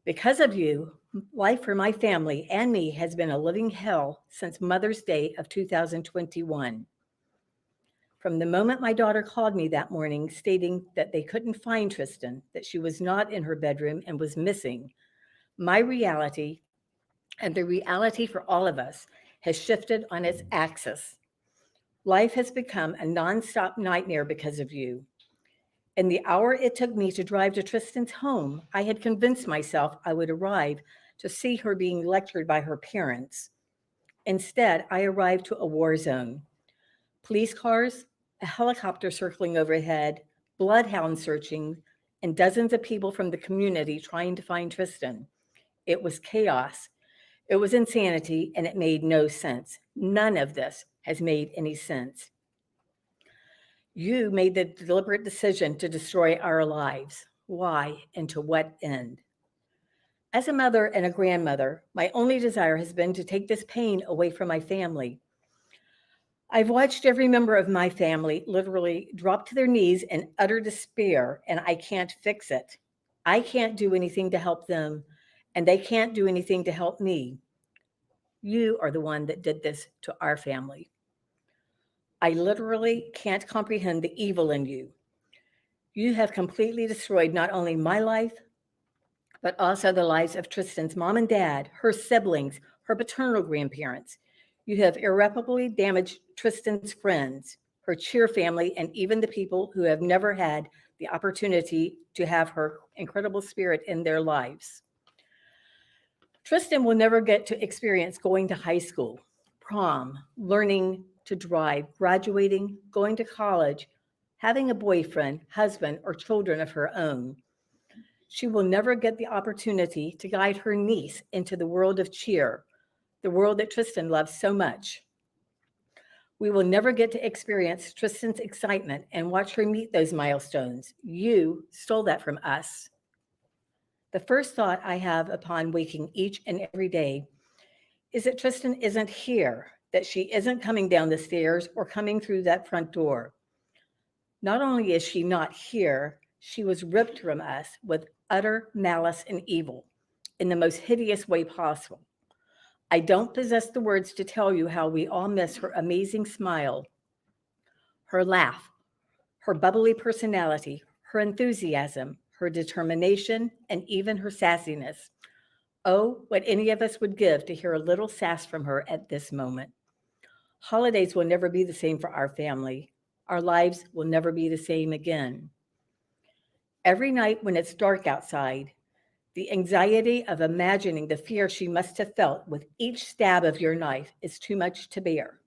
Because of you, life for my family and me has been a living hell since Mother's Day of 2021. From the moment my daughter called me that morning stating that they couldn't find Tristyn, that she was not in her bedroom and was missing, my reality and the reality for all of us has shifted on its axis. Life has become a nonstop nightmare because of you. In the hour it took me to drive to Tristyn's home, I had convinced myself I would arrive to see her being lectured by her parents. Instead, I arrived to a war zone. Police cars, a helicopter circling overhead, bloodhounds searching, and dozens of people from the community trying to find Tristyn. It was chaos. It was insanity, and it made no sense. None of this has made any sense. You made the deliberate decision to destroy our lives. Why and to what end? As a mother and a grandmother, my only desire has been to take this pain away from my family. I've watched every member of my family literally drop to their knees in utter despair, and I can't fix it. I can't do anything to help them, and they can't do anything to help me. You are the one that did this to our family. I literally can't comprehend the evil in you. You have completely destroyed not only my life, but also the lives of Tristyn's mom and dad, her siblings, her paternal grandparents. You have irreparably damaged Tristyn's friends, her cheer family, and even the people who have never had the opportunity to have her incredible spirit in their lives. Tristyn will never get to experience going to high school, prom, learning to drive, graduating, going to college, having a boyfriend, husband, or children of her own. She will never get the opportunity to guide her niece into the world of cheer, the world that Tristyn loves so much. We will never get to experience Tristyn's excitement and watch her meet those milestones. You stole that from us. The first thought I have upon waking each and every day is that Tristyn isn't here, that she isn't coming down the stairs or coming through that front door. Not only is she not here, she was ripped from us with utter malice and evil in the most hideous way possible. I don't possess the words to tell you how we all miss her amazing smile, her laugh, her bubbly personality, her enthusiasm, her determination, and even her sassiness. Oh, what any of us would give to hear a little sass from her at this moment. Holidays will never be the same for our family. Our lives will never be the same again. Every night when it's dark outside, the anxiety of imagining the fear she must have felt with each stab of your knife is too much to bear.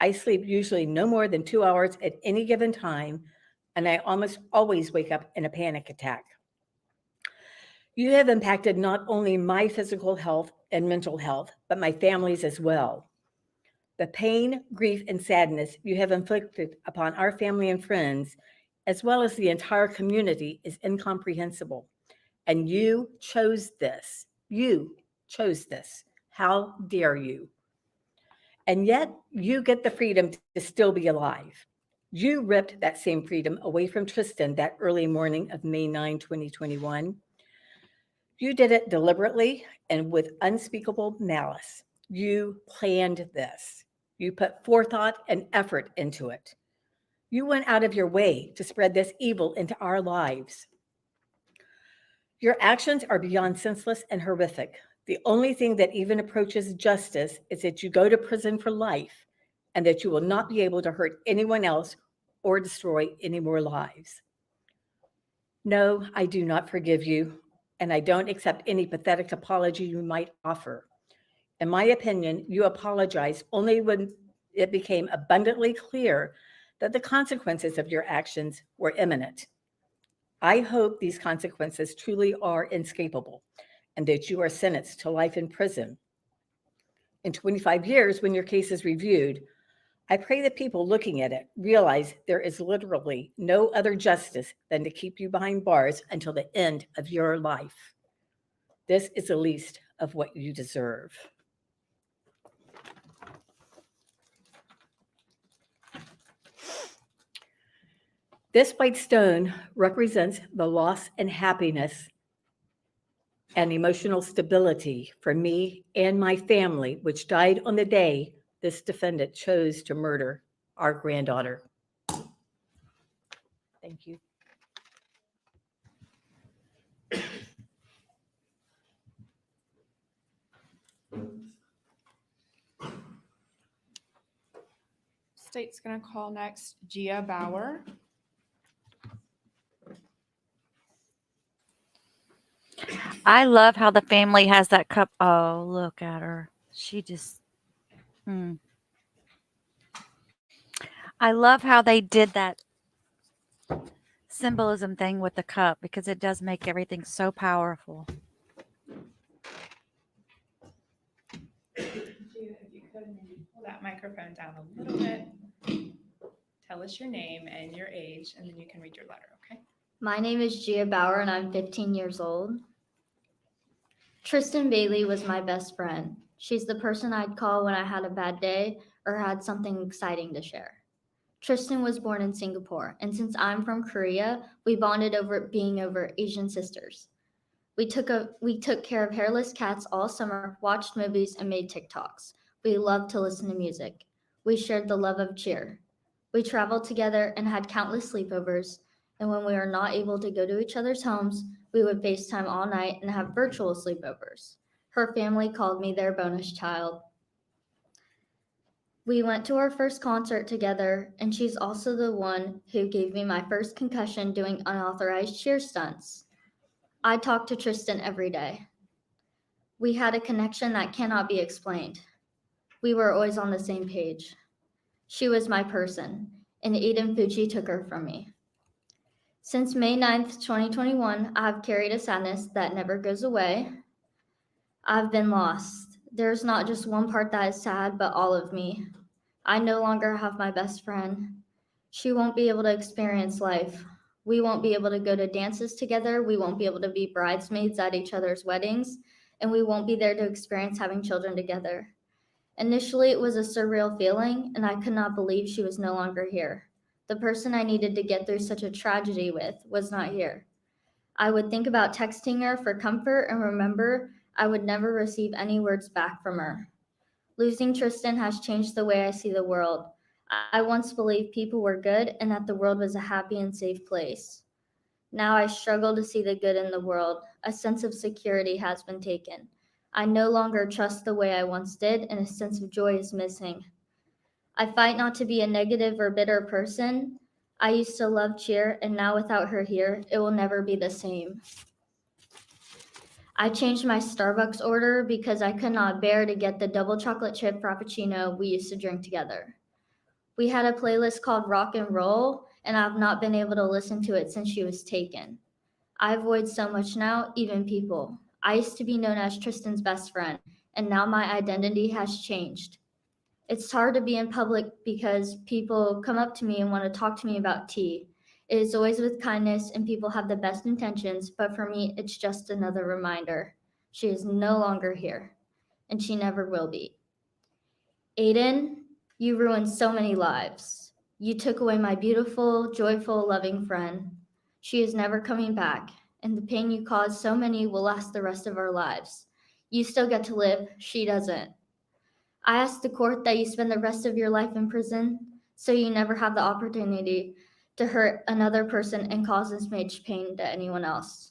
I sleep usually no more than 2 hours at any given time, and I almost always wake up in a panic attack. You have impacted not only my physical health and mental health, but my family's as well. The pain, grief, and sadness you have inflicted upon our family and friends, as well as the entire community, is incomprehensible. And you chose this. You chose this. How dare you? And yet you get the freedom to still be alive. You ripped that same freedom away from Tristyn that early morning of May 9, 2021. You did it deliberately and with unspeakable malice. You planned this. You put forethought and effort into it. You went out of your way to spread this evil into our lives. Your actions are beyond senseless and horrific. The only thing that even approaches justice is that you go to prison for life and that you will not be able to hurt anyone else or destroy any more lives. No, I do not forgive you, and I don't accept any pathetic apology you might offer. In my opinion, you apologized only when it became abundantly clear that the consequences of your actions were imminent. I hope these consequences truly are inescapable and that you are sentenced to life in prison. In 25 years, when your case is reviewed, I pray that people looking at it realize there is literally no other justice than to keep you behind bars until the end of your life. This is the least of what you deserve. This white stone represents the loss and happiness and emotional stability for me and my family, which died on the day this defendant chose to murder our granddaughter. Thank you. State's gonna call next Gia Bauer. I love how the family has that cup. Oh, look at her. She just. I love how they did that symbolism thing with the cup because it does make everything so powerful. Gia, if you could, maybe Pull that microphone down a little bit. Tell us your name and your age, and then you can read your letter, okay? My name is Gia Bauer and I'm 15 years old. Tristyn Bailey was my best friend. She's the person I'd call when I had a bad day or had something exciting to share. Tristyn was born in Singapore, and since I'm from Korea, we bonded over being over Asian sisters. We took care of hairless cats all summer, watched movies, and made TikToks. We loved to listen to music. We shared the love of cheer. We traveled together and had countless sleepovers, and when we were not able to go to each other's homes, we would FaceTime all night and have virtual sleepovers. Her family called me their bonus child. We went to our first concert together, and she's also the one who gave me my first concussion doing unauthorized cheer stunts. I talk to Tristyn every day. We had a connection that cannot be explained. We were always on the same page. She was my person, and Aiden Fucci took her from me. Since May 9th, 2021, I have carried a sadness that never goes away. I've been lost. There's not just one part that is sad, but all of me. I no longer have my best friend. She won't be able to experience life. We won't be able to go to dances together. We won't be able to be bridesmaids at each other's weddings, and we won't be there to experience having children together. Initially, it was a surreal feeling, and I could not believe she was no longer here. The person I needed to get through such a tragedy with was not here. I would think about texting her for comfort and remember I would never receive any words back from her. Losing Tristyn has changed the way I see the world. I once believed people were good and that the world was a happy and safe place. Now I struggle to see the good in the world. A sense of security has been taken. I no longer trust the way I once did, and a sense of joy is missing. I fight not to be a negative or bitter person. I used to love cheer, and now without her here, it will never be the same. I changed my Starbucks order because I could not bear to get the double chocolate chip frappuccino we used to drink together. We had a playlist called Rock and Roll, and I've not been able to listen to it since she was taken. I avoid so much now, even people. I used to be known as Tristyn's best friend, and now my identity has changed. It's hard to be in public because people come up to me and want to talk to me about tea. It is always with kindness, and people have the best intentions, but for me, it's just another reminder. She is no longer here, and she never will be. Aiden, you ruined so many lives. You took away my beautiful, joyful, loving friend. She is never coming back, and the pain you caused so many will last the rest of our lives. You still get to live, she doesn't. I ask the court that you spend the rest of your life in prison so you never have the opportunity to hurt another person and cause this much pain to anyone else.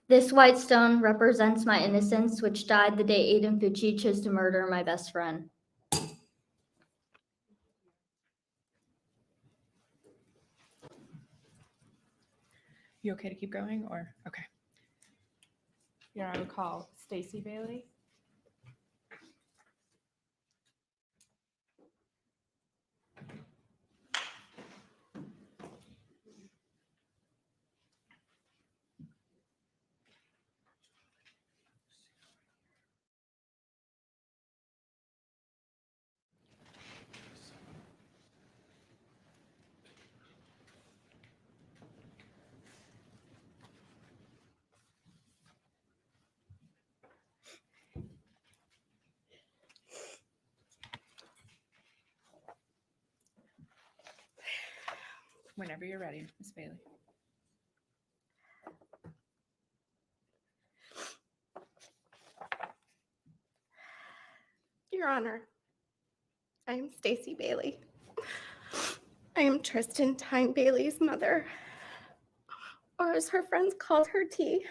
This white stone represents my innocence, which died the day Aiden Fucci chose to murder my best friend. You okay to keep going or okay? Here I would call Stacy Bailey. Whenever you're ready, Miss Bailey. Your Honor, I am Stacy Bailey. I am Tristyn Tyne Bailey's mother, or as her friends called her, T.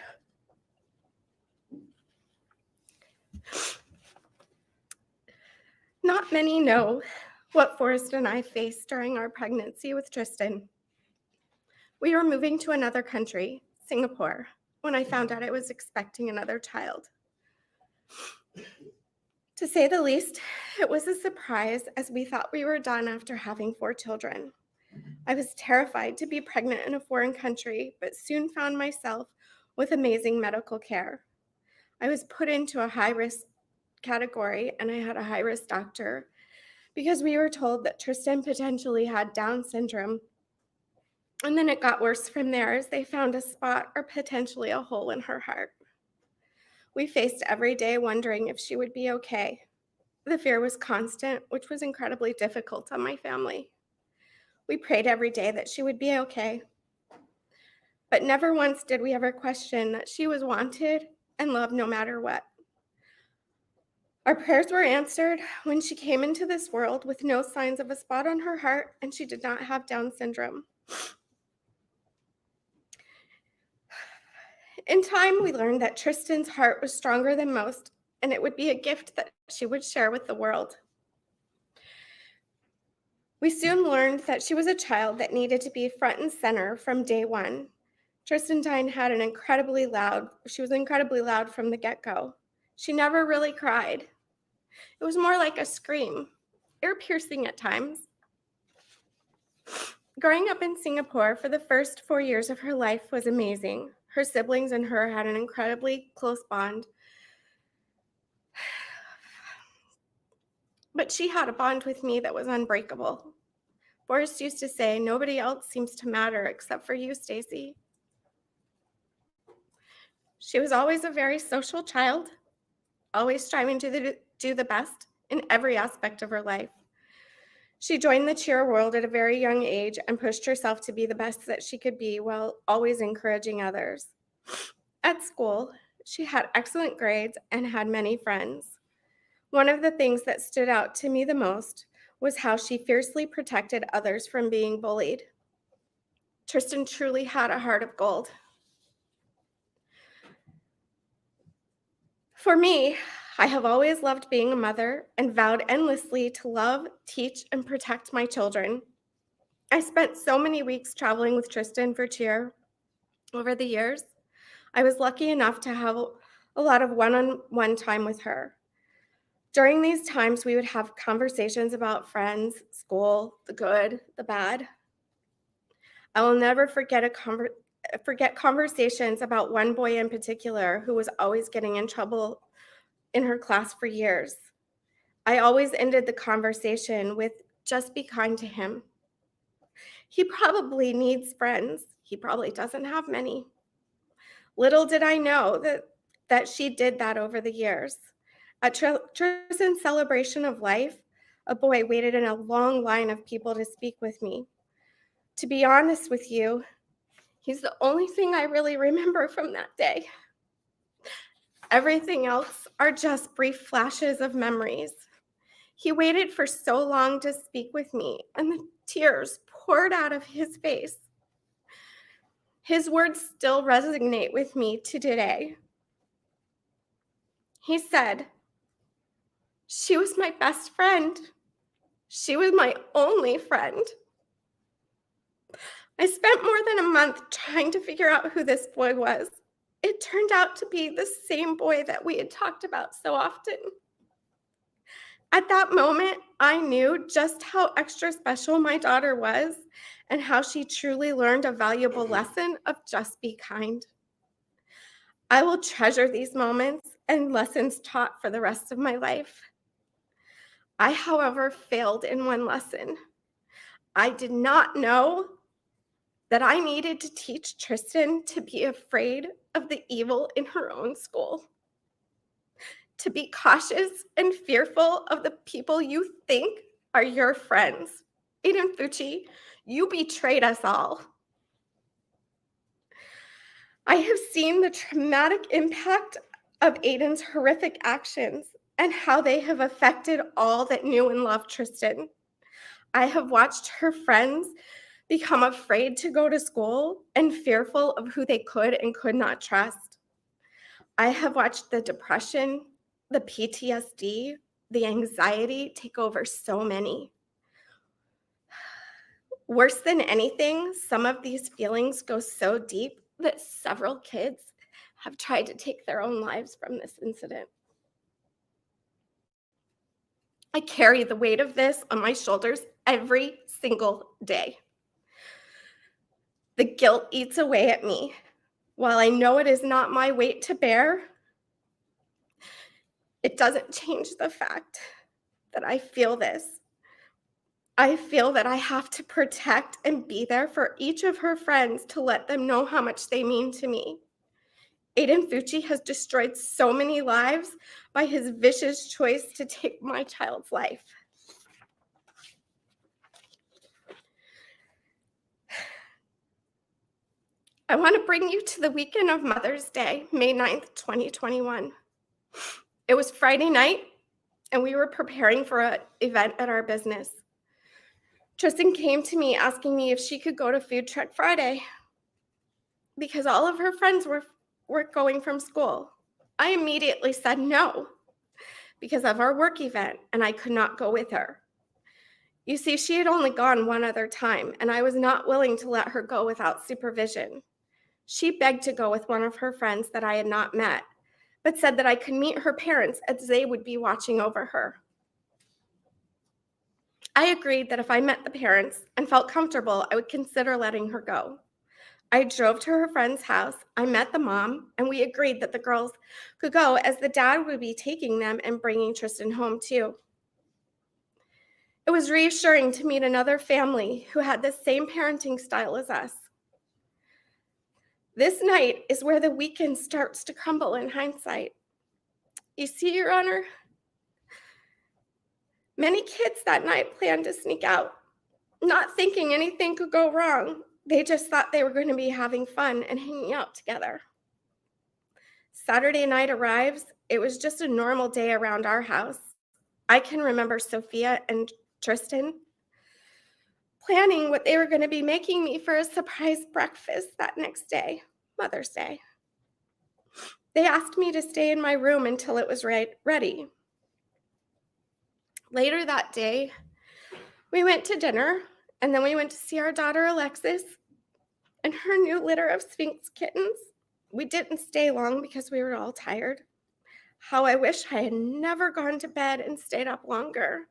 Not many know what Forrest and I faced during our pregnancy with Tristyn. We were moving to another country, Singapore, when I found out I was expecting another child. To say the least, it was a surprise as we thought we were done after having 4 children. I was terrified to be pregnant in a foreign country, but soon found myself with amazing medical care. I was put into a high-risk category, and I had a high-risk doctor because we were told that Tristyn potentially had Down syndrome. And then it got worse from there as they found a spot or potentially a hole in her heart. We faced every day wondering if she would be okay. The fear was constant, which was incredibly difficult on my family. We prayed every day that she would be okay. But never once did we ever question that she was wanted and loved no matter what. Our prayers were answered when she came into this world with no signs of a spot on her heart, and she did not have Down syndrome. In time, we learned that Tristyn's heart was stronger than most, and it would be a gift that she would share with the world. We soon learned that she was a child that needed to be front and center from day one. Tristyn Tyne had she was incredibly loud from the get-go. She never really cried. It was more like a scream, ear-piercing at times. Growing up in Singapore for the first 4 years of her life was amazing. Her siblings and her had an incredibly close bond. But she had a bond with me that was unbreakable. Forrest used to say, "Nobody else seems to matter except for you, Stacy." She was always a very social child, always striving to do the best in every aspect of her life. She joined the cheer world at a very young age and pushed herself to be the best that she could be while always encouraging others. At school, she had excellent grades and had many friends. One of the things that stood out to me the most was how she fiercely protected others from being bullied. Tristyn truly had a heart of gold. For me, I have always loved being a mother and vowed endlessly to love, teach, and protect my children. I spent so many weeks traveling with Tristyn for cheer over the years. I was lucky enough to have a lot of one-on-one time with her. During these times, we would have conversations about friends, school, the good, the bad. I will never forget conversations about one boy in particular who was always getting in trouble in her class for years. I always ended the conversation with, "Just be kind to him. He probably needs friends. He probably doesn't have many." Little did I know that she did that over the years. At Tristyn's celebration of life, a boy waited in a long line of people to speak with me. To be honest with you, he's the only thing I really remember from that day. Everything else are just brief flashes of memories. He waited for so long to speak with me, and the tears poured out of his face. His words still resonate with me to today. He said, "She was my best friend. She was my only friend." I spent more than a month trying to figure out who this boy was. It turned out to be the same boy that we had talked about so often. At that moment, I knew just how extra special my daughter was and how she truly learned a valuable lesson of just be kind. I will treasure these moments and lessons taught for the rest of my life. I, however, failed in one lesson. I did not know that I needed to teach Tristyn to be afraid of the evil in her own school, to be cautious and fearful of the people you think are your friends. Aiden Fucci, you betrayed us all. I have seen the traumatic impact of Aiden's horrific actions and how they have affected all that knew and loved Tristyn. I have watched her friends become afraid to go to school and fearful of who they could and could not trust. I have watched the depression, the PTSD, the anxiety take over so many. Worse than anything, some of these feelings go so deep that several kids have tried to take their own lives from this incident. I carry the weight of this on my shoulders every single day. The guilt eats away at me. While I know it is not my weight to bear, it doesn't change the fact that I feel this. I feel that I have to protect and be there for each of her friends to let them know how much they mean to me. Aiden Fucci has destroyed so many lives by his vicious choice to take my child's life. I want to bring you to the weekend of Mother's Day, May 9th, 2021. It was Friday night, and we were preparing for an event at our business. Tristyn came to me asking me if she could go to Food Truck Friday because all of her friends were going from school. I immediately said no because of our work event, and I could not go with her. You see, she had only gone one other time, and I was not willing to let her go without supervision. She begged to go with one of her friends that I had not met, but said that I could meet her parents as they would be watching over her. I agreed that if I met the parents and felt comfortable, I would consider letting her go. I drove to her friend's house. I met the mom, and we agreed that the girls could go as the dad would be taking them and bringing Tristyn home too. It was reassuring to meet another family who had the same parenting style as us. This night is where the weekend starts to crumble in hindsight. You see, Your Honor, many kids that night planned to sneak out, not thinking anything could go wrong. They just thought they were going to be having fun and hanging out together. Saturday night arrives. It was just a normal day around our house. I can remember Sophia and Tristyn planning what they were going to be making me for a surprise breakfast that next day, Mother's Day. They asked me to stay in my room until it was ready. Later that day, we went to dinner, and then we went to see our daughter Alexis and her new litter of Sphinx kittens. We didn't stay long because we were all tired. How I wish I had never gone to bed and stayed up longer.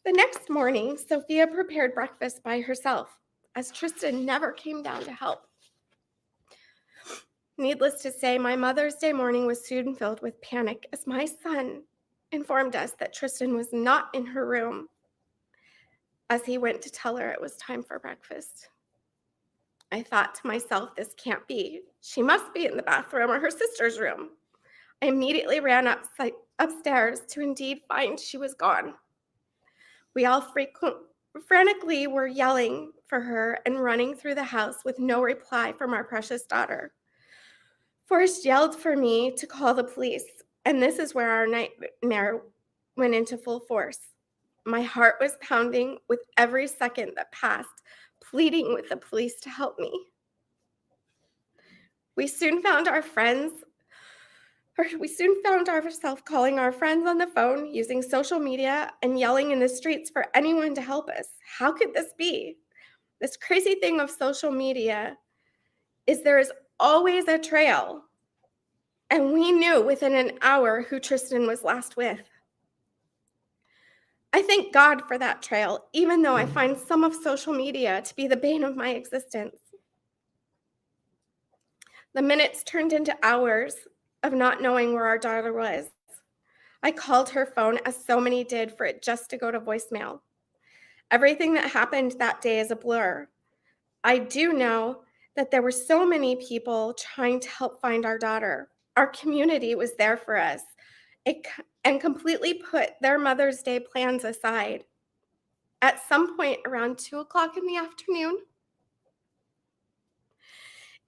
The next morning, Sophia prepared breakfast by herself, as Tristyn never came down to help. Needless to say, my Mother's Day morning was soon filled with panic as my son informed us that Tristyn was not in her room as he went to tell her it was time for breakfast. I thought to myself, this can't be. She must be in the bathroom or her sister's room. I immediately ran upstairs to indeed find she was gone. We all frantically were yelling for her and running through the house with no reply from our precious daughter. Forrest yelled for me to call the police, and this is where our nightmare went into full force. My heart was pounding with every second that passed, pleading with the police to help me. We soon found ourselves calling our friends on the phone, using social media, and yelling in the streets for anyone to help us. How could this be? This crazy thing of social media is there is always a trail, and we knew within an hour who Tristyn was last with. I thank God for that trail, even though I find some of social media to be the bane of my existence. The minutes turned into hours of not knowing where our daughter was. I called her phone, as so many did, for it just to go to voicemail. Everything that happened that day is a blur. I do know that there were so many people trying to help find our daughter. Our community was there for us and completely put their Mother's Day plans aside. At some point around 2:00 in the afternoon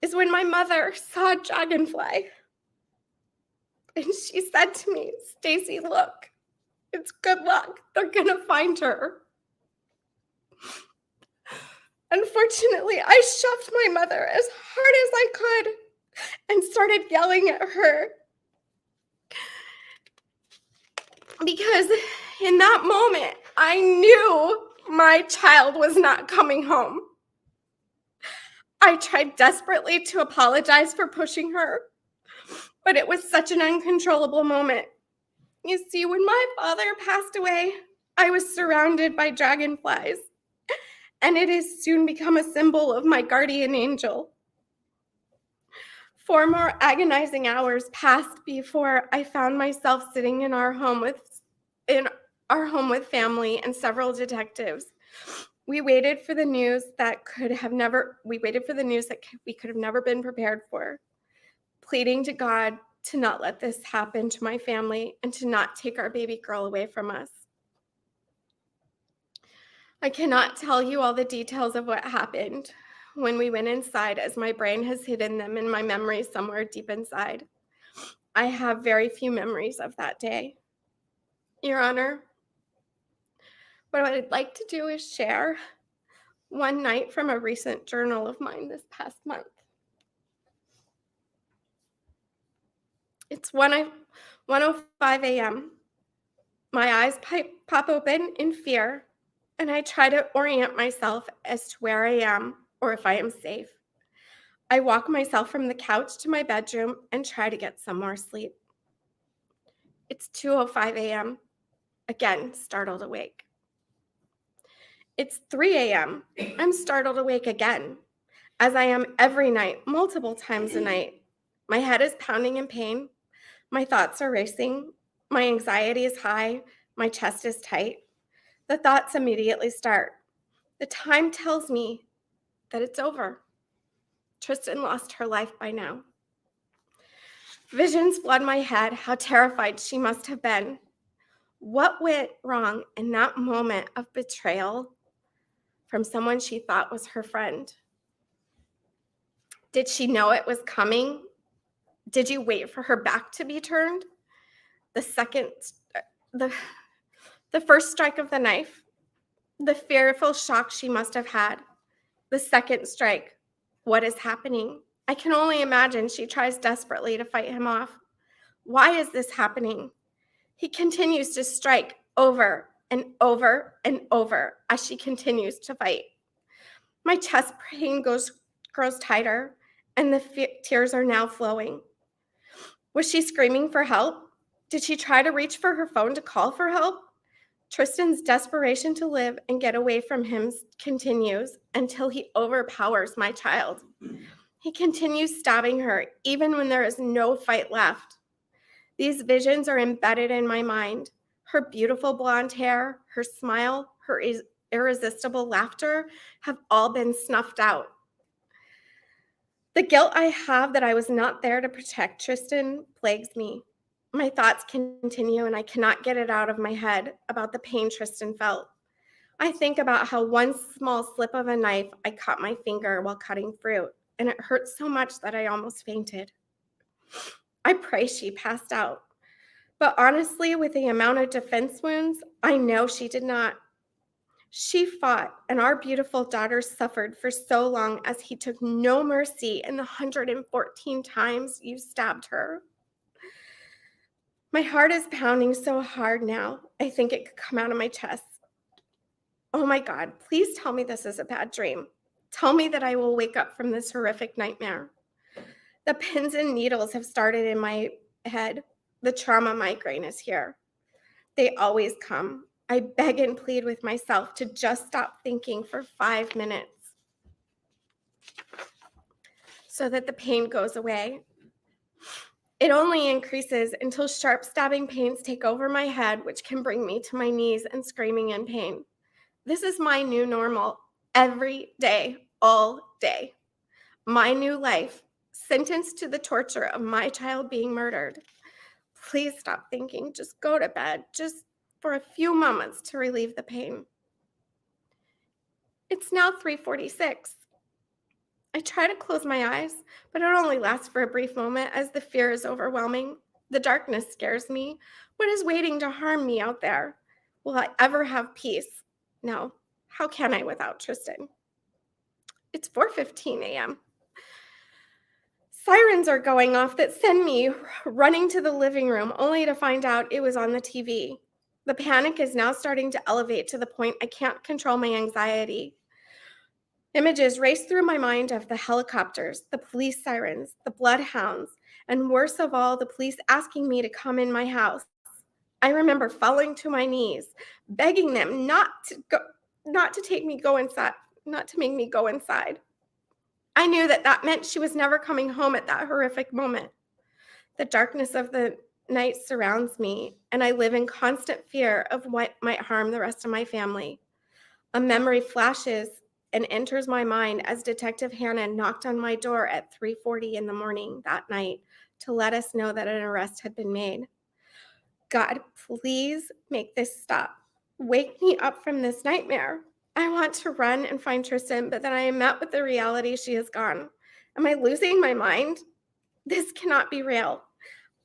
is when my mother saw a dragonfly. And she said to me, "Stacy, look, it's good luck. They're gonna find her." Unfortunately, I shoved my mother as hard as I could and started yelling at her. Because in that moment, I knew my child was not coming home. I tried desperately to apologize for pushing her, but it was such an uncontrollable moment. You see, when my father passed away, I was surrounded by dragonflies, and it has soon become a symbol of my guardian angel. 4 more agonizing hours passed before I found myself sitting in our home with family and several detectives. We waited for the news that we could have never been prepared for, pleading to God to not let this happen to my family and to not take our baby girl away from us. I cannot tell you all the details of what happened when we went inside, as my brain has hidden them in my memory somewhere deep inside. I have very few memories of that day. Your Honor, what I'd like to do is share one night from a recent journal of mine this past month. It's 1:05 a.m. My eyes pop open in fear, and I try to orient myself as to where I am or if I am safe. I walk myself from the couch to my bedroom and try to get some more sleep. It's 2:05 a.m. Again, startled awake. It's 3 a.m. I'm startled awake again, as I am every night, multiple times a night. My head is pounding in pain. My thoughts are racing. My anxiety is high. My chest is tight. The thoughts immediately start. The time tells me that it's over. Tristyn lost her life by now. Visions flood my head, how terrified she must have been. What went wrong in that moment of betrayal from someone she thought was her friend? Did she know it was coming? Did you wait for her back to be turned? The first strike of the knife, the fearful shock she must have had. The second strike, what is happening? I can only imagine she tries desperately to fight him off. Why is this happening? He continues to strike over and over and over as she continues to fight. My chest pain grows tighter, and the tears are now flowing. Was she screaming for help? Did she try to reach for her phone to call for help? Tristyn's desperation to live and get away from him continues until he overpowers my child. He continues stabbing her even when there is no fight left. These visions are embedded in my mind. Her beautiful blonde hair, her smile, her irresistible laughter have all been snuffed out. The guilt I have that I was not there to protect Tristyn plagues me. My thoughts continue and I cannot get it out of my head about the pain Tristyn felt. I think about how one small slip of a knife, I cut my finger while cutting fruit, and it hurt so much that I almost fainted. I pray she passed out. But honestly, with the amount of defense wounds, I know she did not. She fought, and our beautiful daughter suffered for so long as he took no mercy in the 114 times you stabbed her. My heart is pounding so hard now, I think it could come out of my chest. Oh my God, please tell me this is a bad dream. Tell me that I will wake up from this horrific nightmare. The pins and needles have started in my head. The trauma migraine is here. They always come. I beg and plead with myself to just stop thinking for 5 minutes so that the pain goes away. It only increases until sharp stabbing pains take over my head, which can bring me to my knees and screaming in pain. This is my new normal, every day, all day. My new life, sentenced to the torture of my child being murdered. Please stop thinking, just go to bed, just for a few moments to relieve the pain. It's now 3:46. I try to close my eyes, but it only lasts for a brief moment as the fear is overwhelming. The darkness scares me. What is waiting to harm me out there? Will I ever have peace? No. How can I without Tristyn? It's 4:15 a.m. Sirens are going off that send me running to the living room only to find out it was on the TV. The panic is now starting to elevate to the point I can't control my anxiety. Images race through my mind of the helicopters, the police sirens, the bloodhounds, and worst of all, the police asking me to come in my house. I remember falling to my knees, begging them not to make me go inside. I knew that meant she was never coming home at that horrific moment. The darkness of the night surrounds me, and I live in constant fear of what might harm the rest of my family. A memory flashes and enters my mind as Detective Hannah knocked on my door at 3:40 in the morning that night to let us know that an arrest had been made. God, please make this stop. Wake me up from this nightmare. I want to run and find Tristyn, but then I am met with the reality she is gone. Am I losing my mind? This cannot be real.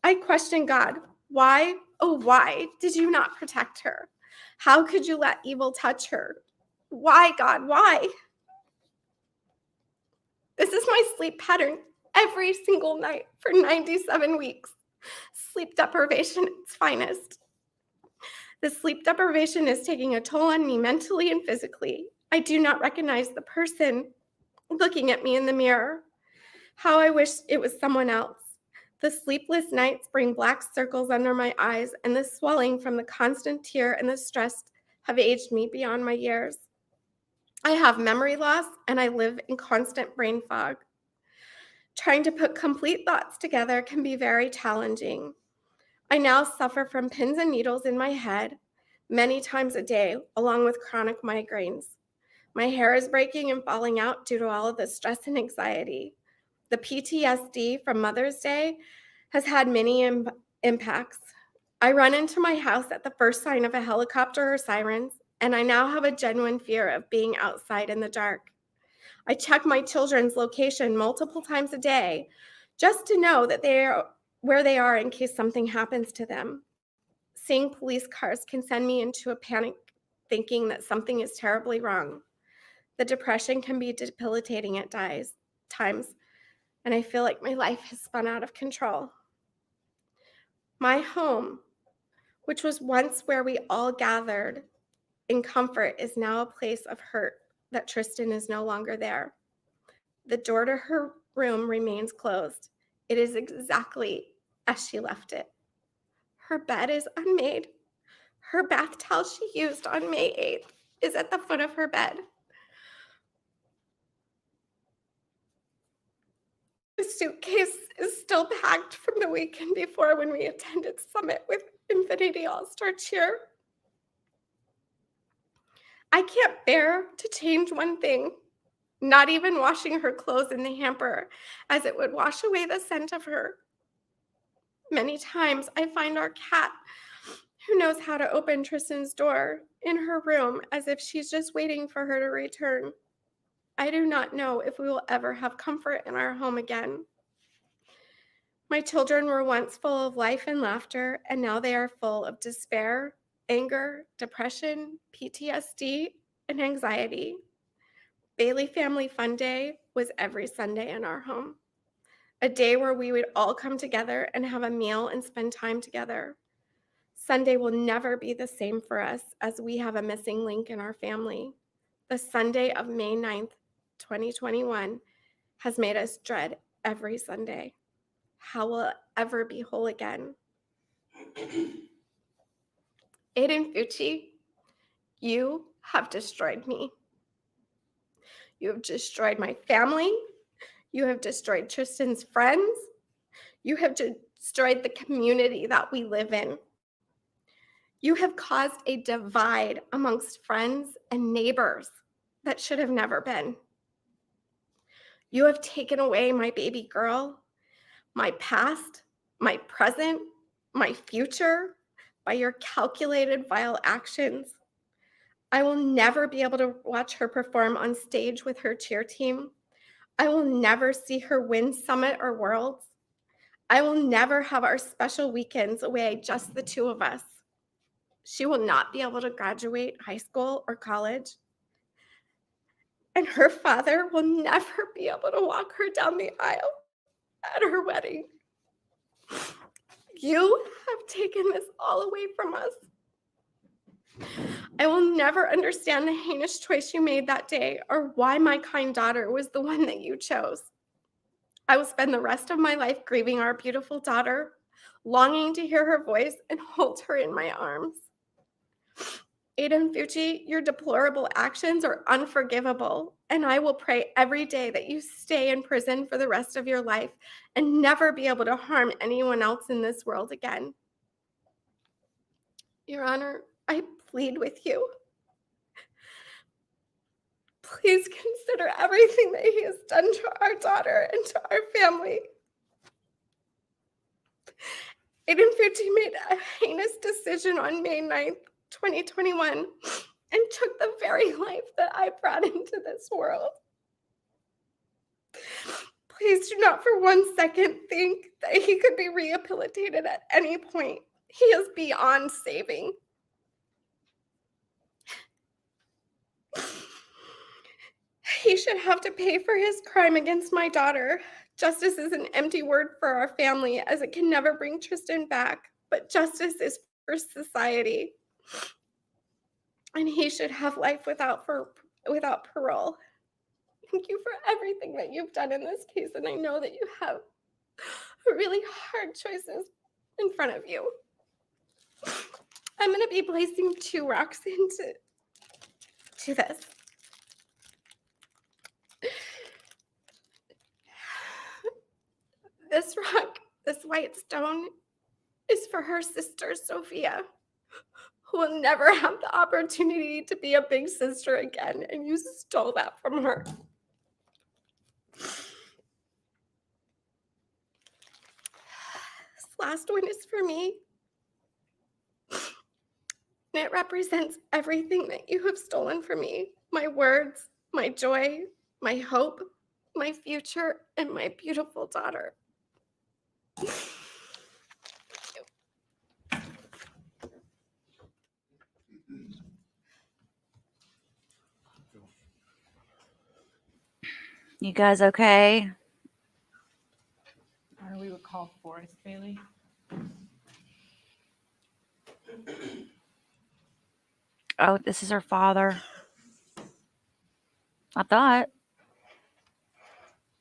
I question God. Why, oh why, did you not protect her? How could you let evil touch her? Why, God, why? This is my sleep pattern every single night for 97 weeks. Sleep deprivation at its finest. The sleep deprivation is taking a toll on me mentally and physically. I do not recognize the person looking at me in the mirror. How I wish it was someone else. The sleepless nights bring black circles under my eyes, and the swelling from the constant tear and the stress have aged me beyond my years. I have memory loss and I live in constant brain fog. Trying to put complete thoughts together can be very challenging. I now suffer from pins and needles in my head many times a day, along with chronic migraines. My hair is breaking and falling out due to all of the stress and anxiety. The PTSD from Mother's Day has had many impacts. I run into my house at the first sign of a helicopter or sirens, and I now have a genuine fear of being outside in the dark. I check my children's location multiple times a day just to know that they are where they are in case something happens to them. Seeing police cars can send me into a panic, thinking that something is terribly wrong. The depression can be debilitating at times, and I feel like my life has spun out of control. My home, which was once where we all gathered in comfort, is now a place of hurt that Tristyn is no longer there. The door to her room remains closed. It is exactly as she left it. Her bed is unmade. Her bath towel she used on May 8th is at the foot of her bed. The suitcase is still packed from the weekend before when we attended Summit with Infinity All-Star Cheer. I can't bear to change one thing, not even washing her clothes in the hamper, as it would wash away the scent of her. Many times I find our cat, who knows how to open Tristyn's door, in her room as if she's just waiting for her to return. I do not know if we will ever have comfort in our home again. My children were once full of life and laughter, and now they are full of despair, anger, depression, PTSD, and anxiety. Bailey Family Fun Day was every Sunday in our home, a day where we would all come together and have a meal and spend time together. Sunday will never be the same for us as we have a missing link in our family. The Sunday of May 9th, 2021 has made us dread every Sunday. How will it ever be whole again? Aiden Fucci, you have destroyed me. You have destroyed my family. You have destroyed Tristyn's friends. You have destroyed the community that we live in. You have caused a divide amongst friends and neighbors that should have never been. You have taken away my baby girl, my past, my present, my future by your calculated, vile actions. I will never be able to watch her perform on stage with her cheer team. I will never see her win Summit or Worlds. I will never have our special weekends away, just the two of us. She will not be able to graduate high school or college. And her father will never be able to walk her down the aisle at her wedding. You have taken this all away from us. I will never understand the heinous choice you made that day or why my kind daughter was the one that you chose. I will spend the rest of my life grieving our beautiful daughter, longing to hear her voice and hold her in my arms. Aiden Fucci, your deplorable actions are unforgivable, and I will pray every day that you stay in prison for the rest of your life and never be able to harm anyone else in this world again. Your Honor, I plead with you. Please consider everything that he has done to our daughter and to our family. Aiden Fucci made a heinous decision on May 9th, 2021, and took the very life that I brought into this world. Please do not for 1 second think that he could be rehabilitated at any point. He is beyond saving. He should have to pay for his crime against my daughter. Justice is an empty word for our family, as it can never bring Tristyn back, but justice is for society. And he should have life without parole. Thank you for everything that you've done in this case, and I know that you have really hard choices in front of you. I'm going to be placing 2 rocks into this. This rock, this white stone, is for her sister, Sophia, who will never have the opportunity to be a big sister again, and you stole that from her. This last one is for me. And it represents everything that you have stolen from me: my words, my joy, my hope, my future, and my beautiful daughter. You guys okay? Or we would call Forrest Bailey. Oh, this is her father. I thought.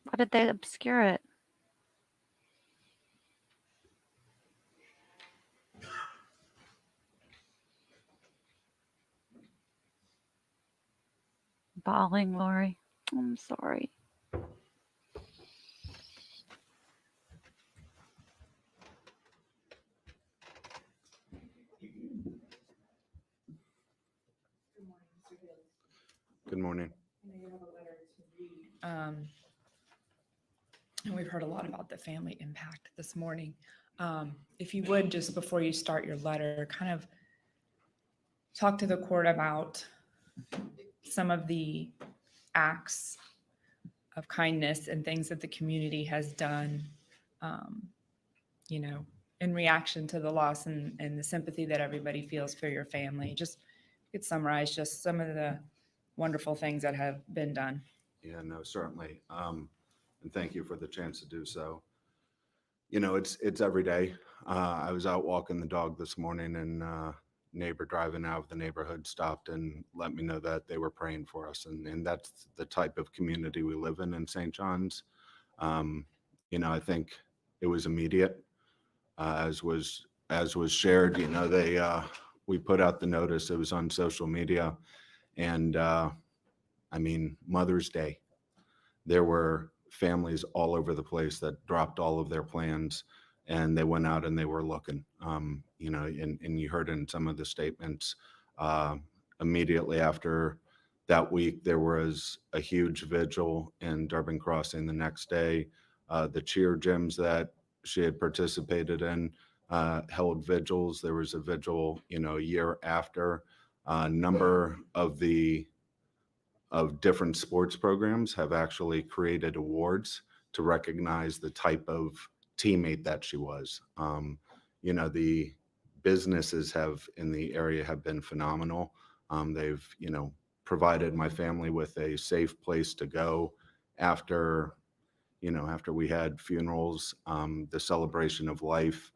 Why did they obscure it? Bawling, Lori. I'm sorry. Good morning. And we've heard a lot about the family impact this morning. If you would, just before you start your letter, kind of talk to the court about some of the acts of kindness and things that the community has done, you know, in reaction to the loss and the sympathy that everybody feels for your family. Just you could summarize just some of the wonderful things that have been done. Yeah, no, certainly. And thank you for the chance to do so. You know, it's every day. I was out walking the dog this morning, and neighbor driving out of the neighborhood stopped and let me know that they were praying for us. And that's the type of community we live in St. John's. You know, I think it was immediate, as was shared. You know, we put out the notice. It was on social media, and I mean, Mother's Day. There were families all over the place that dropped all of their plans, and they went out and they were looking. You know, and you heard in some of the statements, immediately after that week, there was a huge vigil in Durban Crossing the next day. The cheer gyms that she had participated in held vigils. There was a vigil, you know, a year after. A number of different sports programs have actually created awards to recognize the type of teammate that she was. You know, the businesses in the area have been phenomenal. They've, you know, provided my family with a safe place to go after, you know, after we had funerals, the celebration of life,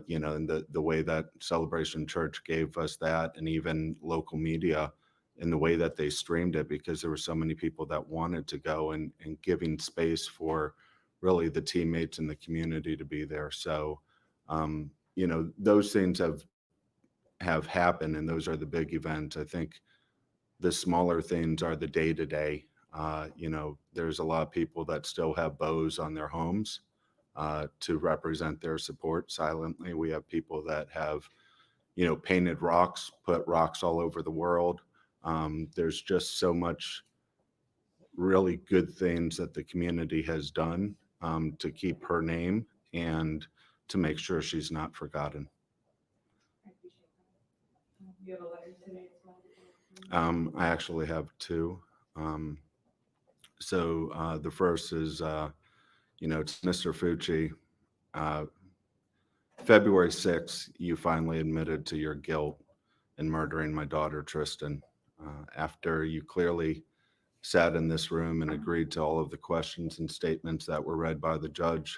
you know, and the way that Celebration Church gave us that, and even local media in the way that they streamed it, because there were so many people that wanted to go, and giving space for really the teammates in the community to be there. So, you know, those things have happened, and those are the big events. I think the smaller things are the day-to-day. You know, there's a lot of people that still have bows on their homes to represent their support silently. We have people that have, you know, painted rocks, put rocks all over the world. There's just so much really good things that the community has done to keep her name and to make sure she's not forgotten. I appreciate that. You have a letter today as well? I actually have two. So the first is, you know, it's Mr. Fucci. February 6th, you finally admitted to your guilt in murdering my daughter, Tristyn, after you clearly sat in this room and agreed to all of the questions and statements that were read by the judge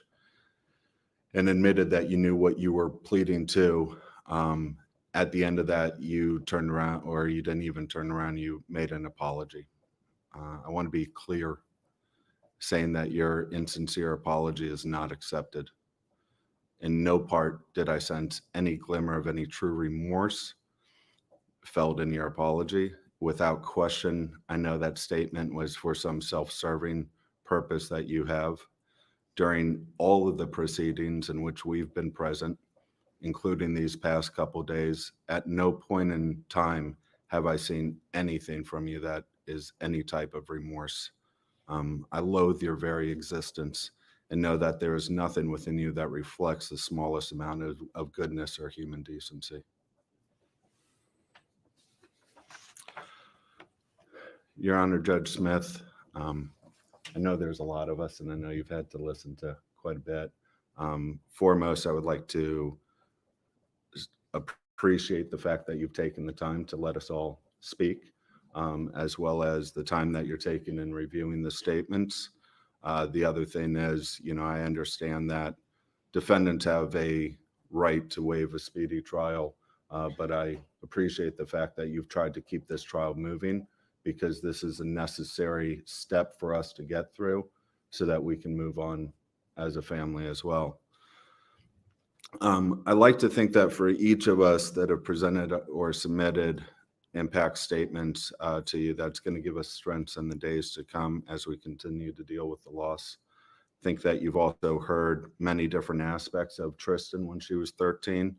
and admitted that you knew what you were pleading to. At the end of that, you turned around, or you didn't even turn around, you made an apology. I want to be clear, saying that your insincere apology is not accepted. In no part did I sense any glimmer of any true remorse felt in your apology. Without question, I know that statement was for some self-serving purpose that you have. during all of the proceedings in which we've been present, including these past couple days. At no point in time have I seen anything from you that is any type of remorse. I loathe your very existence and know that there is nothing within you that reflects the smallest amount of goodness or human decency. Your Honor, Judge Smith, I know there's a lot of us, and I know you've had to listen to quite a bit. Foremost, I would like to appreciate the fact that you've taken the time to let us all speak, as well as the time that you're taking in reviewing the statements. The other thing is, I understand that defendants have a right to waive a speedy trial, but I appreciate the fact that you've tried to keep this trial moving, because this is a necessary step for us to get through so that we can move on as a family as well. I like to think that for each of us that have presented or submitted impact statements to you, that's going to give us strength in the days to come as we continue to deal with the loss. I think that you've also heard many different aspects of Tristyn when she was 13.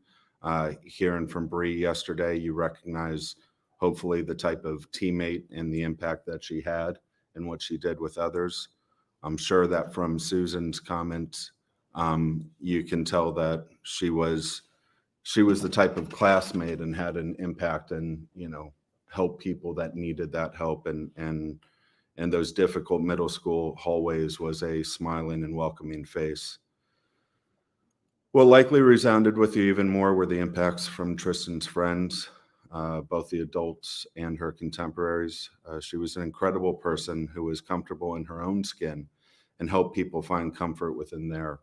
Hearing from Bree yesterday, you recognize hopefully the type of teammate and the impact that she had and what she did with others. I'm sure that from Susan's comments, you can tell that she was the type of classmate and had an impact and, help people that needed that help. And those difficult middle school hallways was a smiling and welcoming face. What likely resounded with you even more were the impacts from Tristyn's friends, both the adults and her contemporaries. She was an incredible person who was comfortable in her own skin and helped people find comfort within their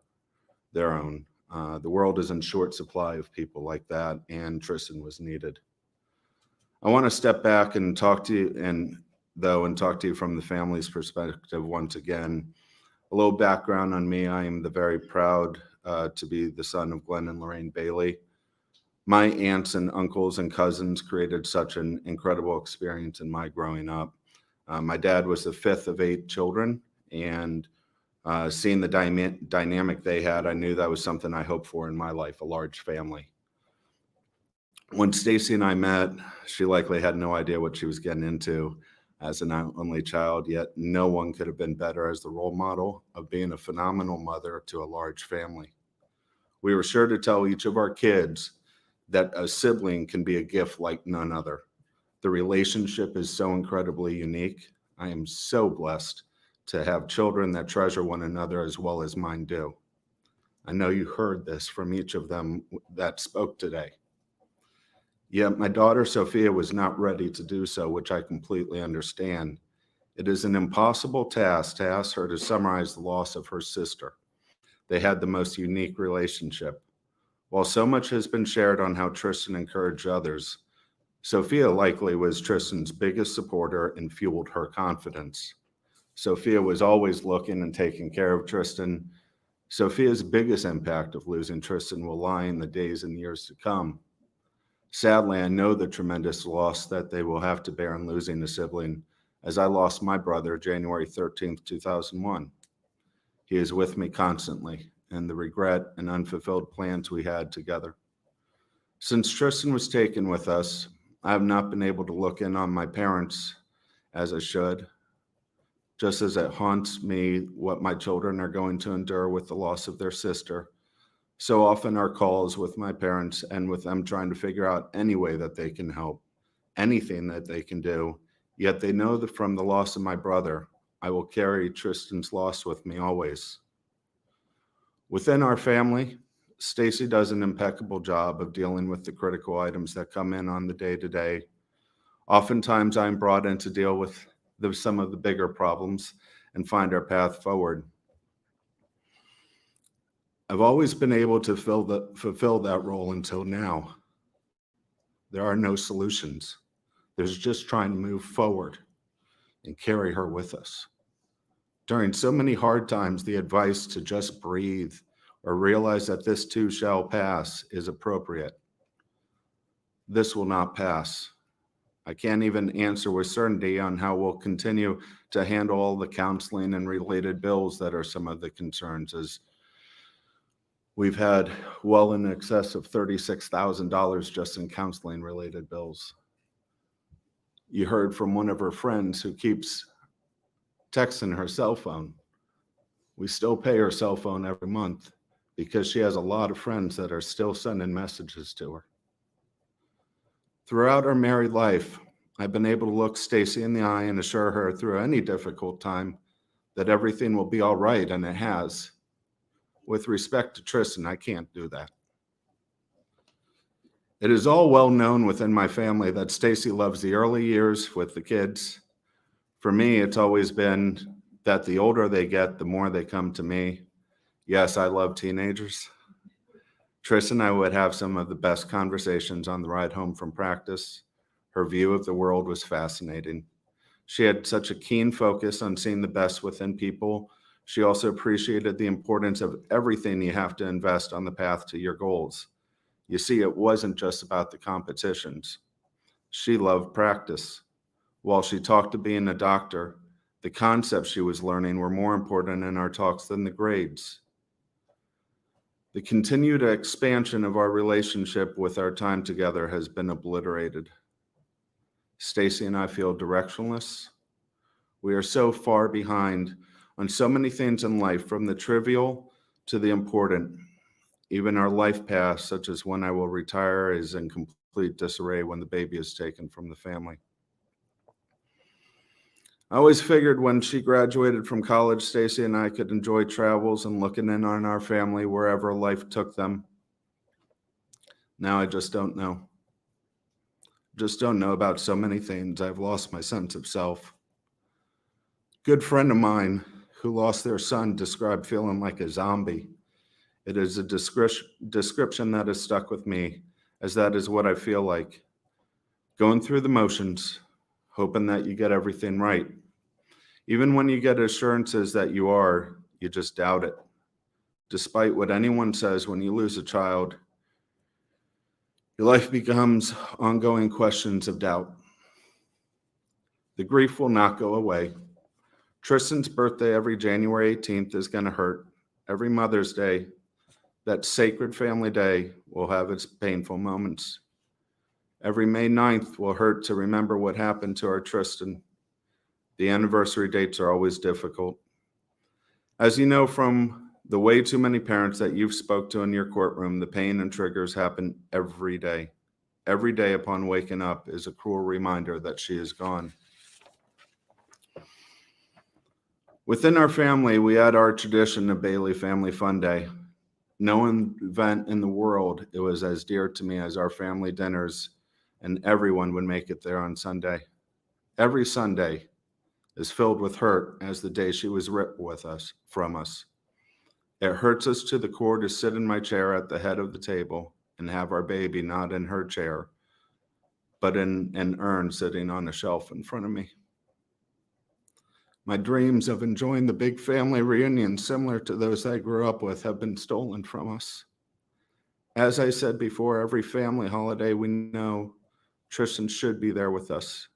own. The world is in short supply of people like that, and Tristyn was needed. I want to step back and talk to you from the family's perspective once again. A little background on me: I am very proud to be the son of Glenn and Lorraine Bailey. My aunts and uncles and cousins created such an incredible experience in my growing up. My dad was the fifth of 8 children, and seeing the dynamic they had, I knew that was something I hoped for in my life, a large family. When Stacy and I met, she likely had no idea what she was getting into as an only child, yet no one could have been better as the role model of being a phenomenal mother to a large family. We were sure to tell each of our kids that a sibling can be a gift like none other. The relationship is so incredibly unique. I am so blessed to have children that treasure one another as well as mine do. I know you heard this from each of them that spoke today. Yet my daughter Sophia was not ready to do so, which I completely understand. It is an impossible task to ask her to summarize the loss of her sister. They had the most unique relationship. While so much has been shared on how Tristyn encouraged others, Sophia likely was Tristyn's biggest supporter and fueled her confidence. Sophia was always looking and taking care of Tristyn. Sophia's biggest impact of losing Tristyn will lie in the days and years to come. Sadly, I know the tremendous loss that they will have to bear in losing a sibling, as I lost my brother January 13th, 2001. He is with me constantly, and the regret and unfulfilled plans we had together. Since Tristyn was taken with us, I have not been able to look in on my parents as I should, just as it haunts me what my children are going to endure with the loss of their sister. So often our calls with my parents end with them trying to figure out any way that they can help, anything that they can do, yet they know that from the loss of my brother, I will carry Tristyn's loss with me always. Within our family, Stacy does an impeccable job of dealing with the critical items that come in on the day-to-day. Oftentimes I'm brought in to deal with some of the bigger problems and find our path forward. I've always been able to fulfill that role until now. There are no solutions. There's just trying to move forward and carry her with us. During so many hard times, the advice to just breathe or realize that this too shall pass is appropriate. This will not pass. I can't even answer with certainty on how we'll continue to handle all the counseling and related bills that are some of the concerns, as we've had well in excess of $36,000 just in counseling related bills. You heard from one of her friends who keeps texting her cell phone. We still pay her cell phone every month because she has a lot of friends that are still sending messages to her. Throughout our married life, I've been able to look Stacy in the eye and assure her through any difficult time that everything will be all right, and it has. With respect to Tristyn, I can't do that. It is all well known within my family that Stacy loves the early years with the kids. For me, it's always been that the older they get, the more they come to me. Yes, I love teenagers. Tristyn and I would have some of the best conversations on the ride home from practice. Her view of the world was fascinating. She had such a keen focus on seeing the best within people. She also appreciated the importance of everything you have to invest on the path to your goals. You see, it wasn't just about the competitions. She loved practice. While she talked to being a doctor, the concepts she was learning were more important in our talks than the grades. The continued expansion of our relationship with our time together has been obliterated. Stacy and I feel directionless. We are so far behind on so many things in life, from the trivial to the important. Even our life path, such as when I will retire, is in complete disarray when the baby is taken from the family. I always figured when she graduated from college, Stacy and I could enjoy travels and looking in on our family wherever life took them. Now I just don't know. Just don't know about so many things. I've lost my sense of self. Good friend of mine who lost their son described feeling like a zombie. It is a description that has stuck with me, as that is what I feel like. Going through the motions, hoping that you get everything right. Even when you get assurances that you are, you just doubt it. Despite what anyone says, when you lose a child, your life becomes ongoing questions of doubt. The grief will not go away. Tristyn's birthday every January 18th is going to hurt. Every Mother's Day, that sacred family day, will have its painful moments. Every May 9th will hurt to remember what happened to our Tristyn. The anniversary dates are always difficult. As you know from the way too many parents that you've spoke to in your courtroom, the pain and triggers happen every day. Every day upon waking up is a cruel reminder that she is gone. Within our family, we had our tradition of Bailey Family Fun Day. No event in the world, it was as dear to me as our family dinners, and everyone would make it there on Sunday. Every Sunday is filled with hurt as the day she was ripped from us. It hurts us to the core to sit in my chair at the head of the table and have our baby not in her chair, but in an urn sitting on a shelf in front of me. My dreams of enjoying the big family reunions similar to those I grew up with have been stolen from us. As I said before, every family holiday we know Tristyn should be there with us.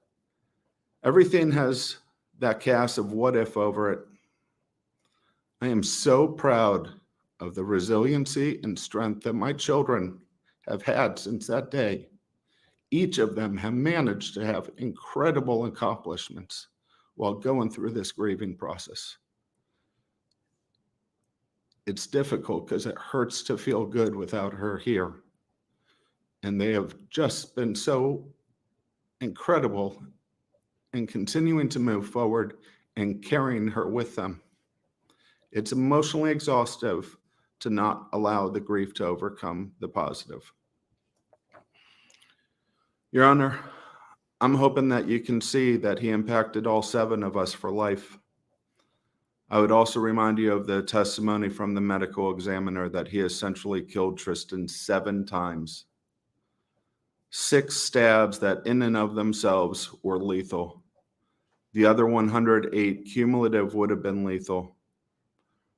Everything has that cast of what if over it. I am so proud of the resiliency and strength that my children have had since that day. Each of them have managed to have incredible accomplishments while going through this grieving process. It's difficult because it hurts to feel good without her here. And they have just been so incredible in continuing to move forward and carrying her with them. It's emotionally exhaustive to not allow the grief to overcome the positive. Your Honor, I'm hoping that you can see that he impacted all 7 of us for life. I would also remind you of the testimony from the medical examiner that he essentially killed Tristyn 7 times. 6 stabs that in and of themselves were lethal. The other 108 cumulative would have been lethal.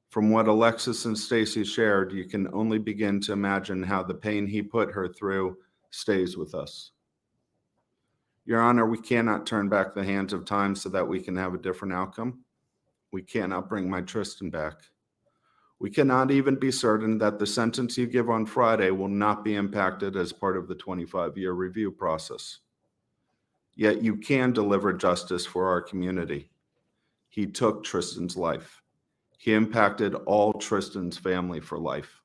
From what Alexis and Stacy shared, you can only begin to imagine how the pain he put her through stays with us. Your Honor, we cannot turn back the hands of time so that we can have a different outcome. We cannot bring my Tristyn back. We cannot even be certain that the sentence you give on Friday will not be impacted as part of the 25-year review process. Yet you can deliver justice for our community. He took Tristyn's life. He impacted all Tristyn's family for life.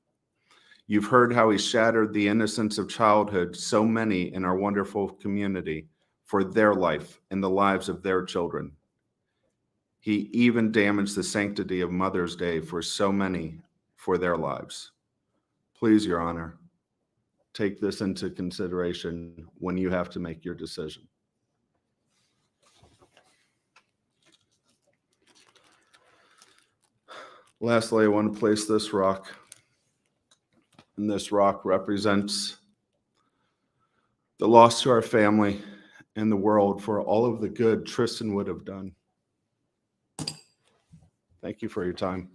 You've heard how he shattered the innocence of childhood so many in our wonderful community for their life and the lives of their children. He even damaged the sanctity of Mother's Day for so many for their lives. Please, Your Honor, take this into consideration when you have to make your decision. Lastly, I want to place this rock. And this rock represents the loss to our family and the world for all of the good Tristyn would have done. Thank you for your time.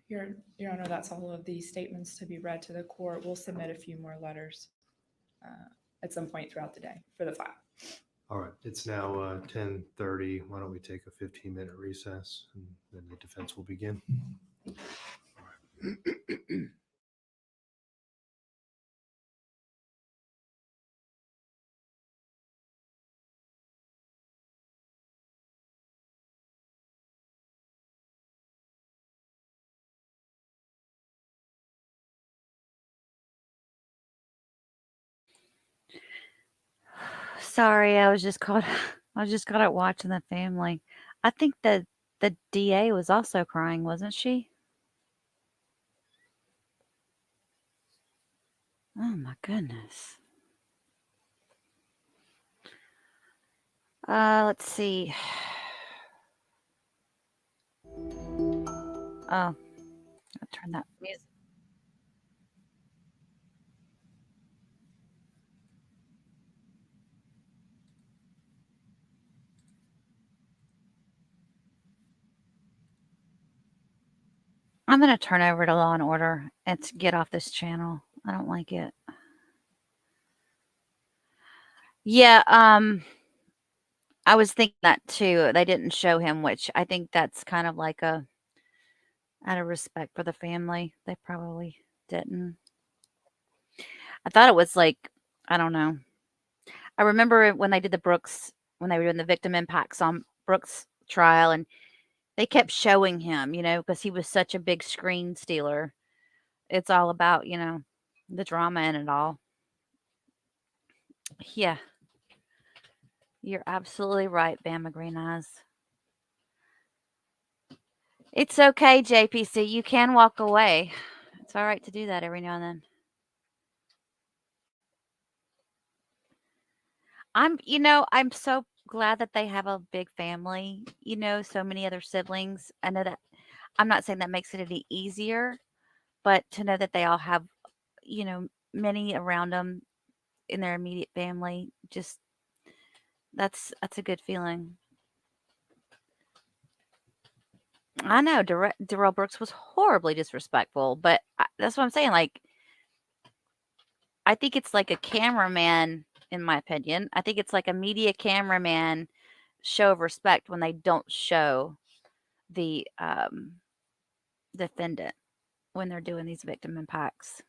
Your Honor, that's all of the statements to be read to the court. We'll submit a few more letters at some point throughout the day for the file. All right, it's now 10:30. Why don't we take a 15-minute recess and then the defense will begin. All right. Sorry, I was just caught up watching the family. I think the DA was also crying, wasn't she? Oh my goodness. Let's see. Oh, I'll turn that music. I'm gonna turn over to Law and Order and get off this channel. I don't like it. Yeah, I was thinking that too. They didn't show him, which I think that's kind of like a out of respect for the family. They probably didn't. I thought it was like, I don't know. I remember when they did when they were doing the victim impacts on Brooks trial, and they kept showing him, because he was such a big screen stealer. It's all about, the drama in it all. Yeah, you're absolutely right, Bama Green Eyes. It's okay, JPC. You can walk away. It's all right to do that every now and then. I'm so glad that they have a big family, so many other siblings. I know that I'm not saying that makes it any easier, but to know that they all have, many around them in their immediate family, just that's a good feeling. I know Darrell Brooks was horribly disrespectful, but that's what I'm saying. Like, I think it's like a cameraman, in my opinion. I think it's like a media cameraman show of respect when they don't show the defendant when they're doing these victim impacts.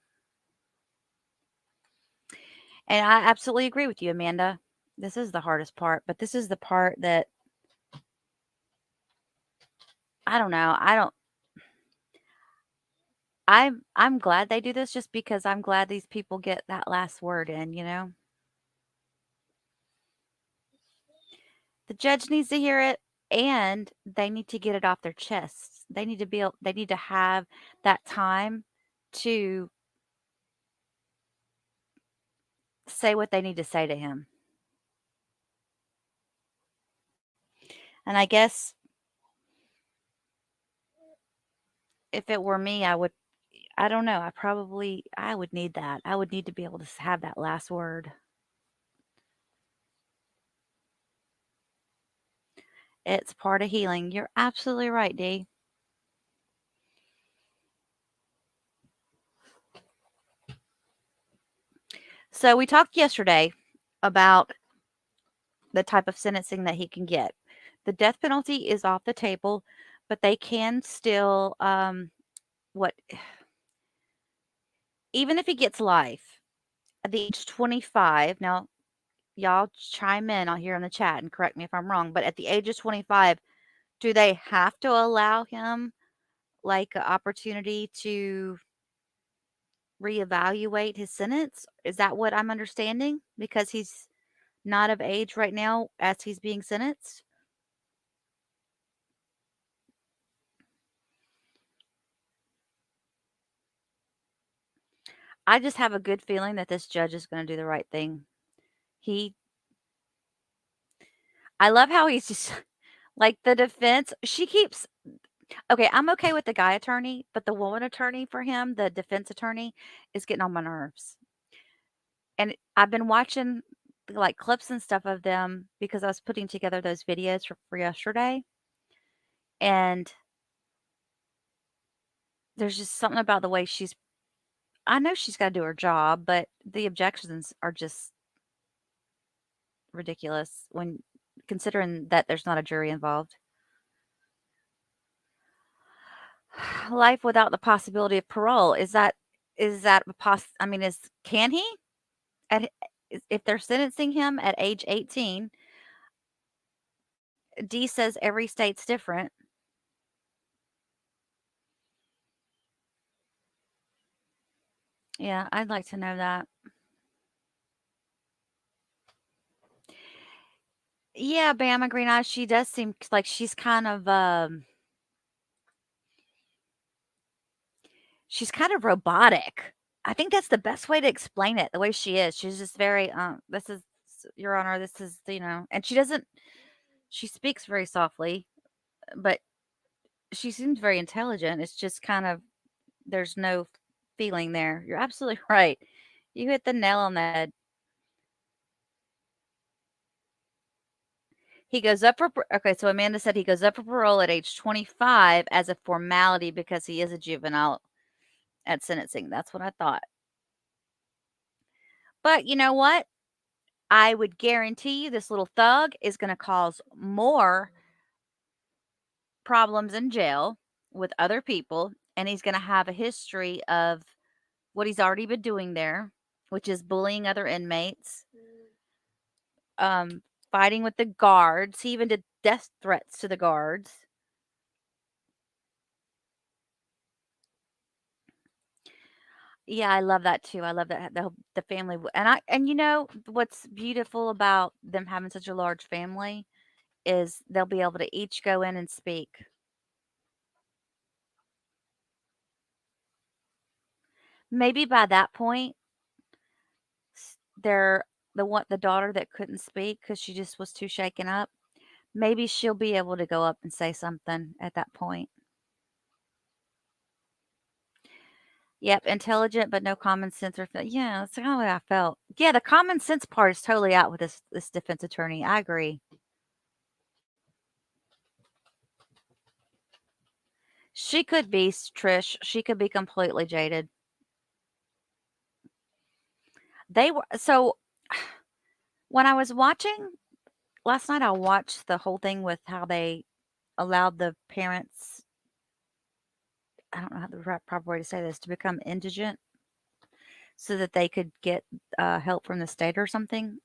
And I absolutely agree with you, Amanda. This is the hardest part, but this is the part that I don't know. I'm glad they do this just because I'm glad these people get that last word in. The judge needs to hear it and they need to get it off their chests. They need to have that time to say what they need to say to him. And I guess if it were me, I don't know, I would need that. I would need to be able to have that last word. It's part of healing. You're absolutely right, Dee. So we talked yesterday about the type of sentencing that he can get. The death penalty is off the table, but they can still what even if he gets life at the age 25. Now, y'all chime in on here in the chat and correct me if I'm wrong, but at the age of 25, do they have to allow him like an opportunity to reevaluate his sentence? Is that what I'm understanding? Because he's not of age right now as he's being sentenced? I just have a good feeling that this judge is going to do the right thing. He I love how he's just like the defense, she keeps okay, I'm okay with the guy attorney, but the woman attorney for him, the defense attorney, is getting on my nerves. And I've been watching like clips and stuff of them because I was putting together those videos for yesterday. And there's just something about the way I know she's got to do her job, but the objections are just ridiculous when considering that there's not a jury involved. Life without the possibility of parole, is that I mean, can he? At if they're sentencing him at age 18, D says every state's different. Yeah, I'd like to know that. Yeah, Bama Green Eyes, she does seem like she's kind of robotic. I think that's the best way to explain it, the way she is. She's just very, this is, Your Honor, this is, and she speaks very softly, but she seems very intelligent. It's just kind of, there's no feeling there. You're absolutely right. You hit the nail on the head. He goes up for, okay, so Amanda said he goes up for parole at age 25 as a formality because he is a juvenile at sentencing. That's what I thought. But you know what? I would guarantee you this little thug is going to cause more problems in jail with other people, and he's going to have a history of what he's already been doing there, which is bullying other inmates, um, fighting with the guards. He even did death threats to the guards. Yeah, I love that too. I love that the family and what's beautiful about them having such a large family is they'll be able to each go in and speak. Maybe by that point, they're the daughter that couldn't speak because she just was too shaken up. Maybe she'll be able to go up and say something at that point. Yep, intelligent but no common sense yeah, that's kind of what I felt. Yeah, the common sense part is totally out with this defense attorney. I agree. She could be, Trish. She could be completely jaded. They were so when I was watching last night, I watched the whole thing with how they allowed the parents, I don't know how the proper way to say this, to become indigent so that they could get help from the state or something.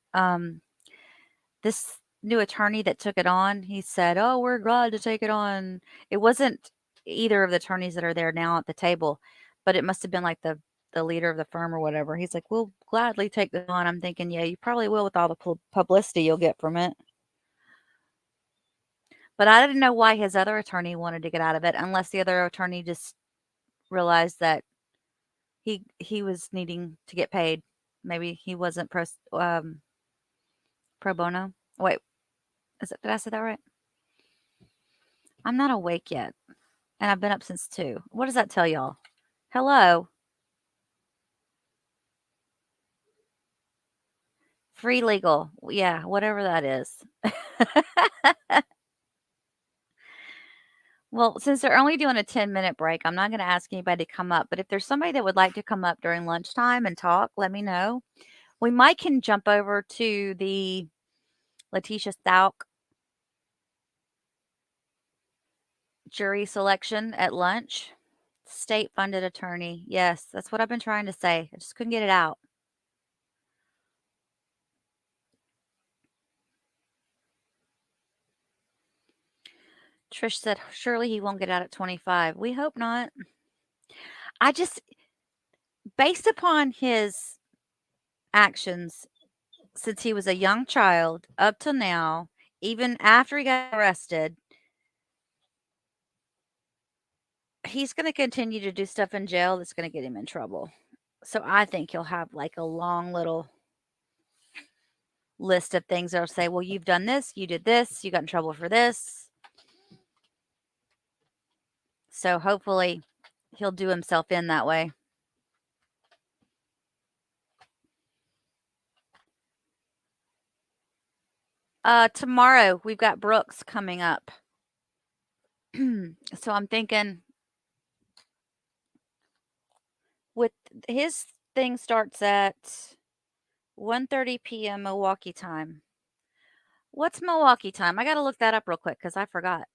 This new attorney that took it on, he said, "Oh, we're glad to take it on." It wasn't either of the attorneys that are there now at the table, but it must have been like the leader of the firm or whatever. He's like, "We'll gladly take this on." I'm thinking, yeah, you probably will with all the publicity you'll get from it. But I didn't know why his other attorney wanted to get out of it, unless the other attorney just realized that he was needing to get paid. Maybe he wasn't pro bono. Wait, did I say that right? I'm not awake yet, and I've been up since 2. What does that tell y'all? Hello? Free legal. Yeah, whatever that is. Well, since they're only doing a 10-minute break, I'm not going to ask anybody to come up. But if there's somebody that would like to come up during lunchtime and talk, let me know. We might can jump over to the Letitia Stauch jury selection at lunch. State funded attorney. Yes, that's what I've been trying to say. I just couldn't get it out. Trish said, surely he won't get out at 25. We hope not. I just, based upon his actions since he was a young child up till now, even after he got arrested, he's going to continue to do stuff in jail that's going to get him in trouble. So I think he'll have like a long little list of things that'll say, well, you've done this, you did this, you got in trouble for this. So hopefully he'll do himself in that way. Tomorrow we've got Brooks coming up. So I'm thinking with his thing starts at 1:30 p.m. Milwaukee time. What's Milwaukee time? I got to look that up real quick because I forgot.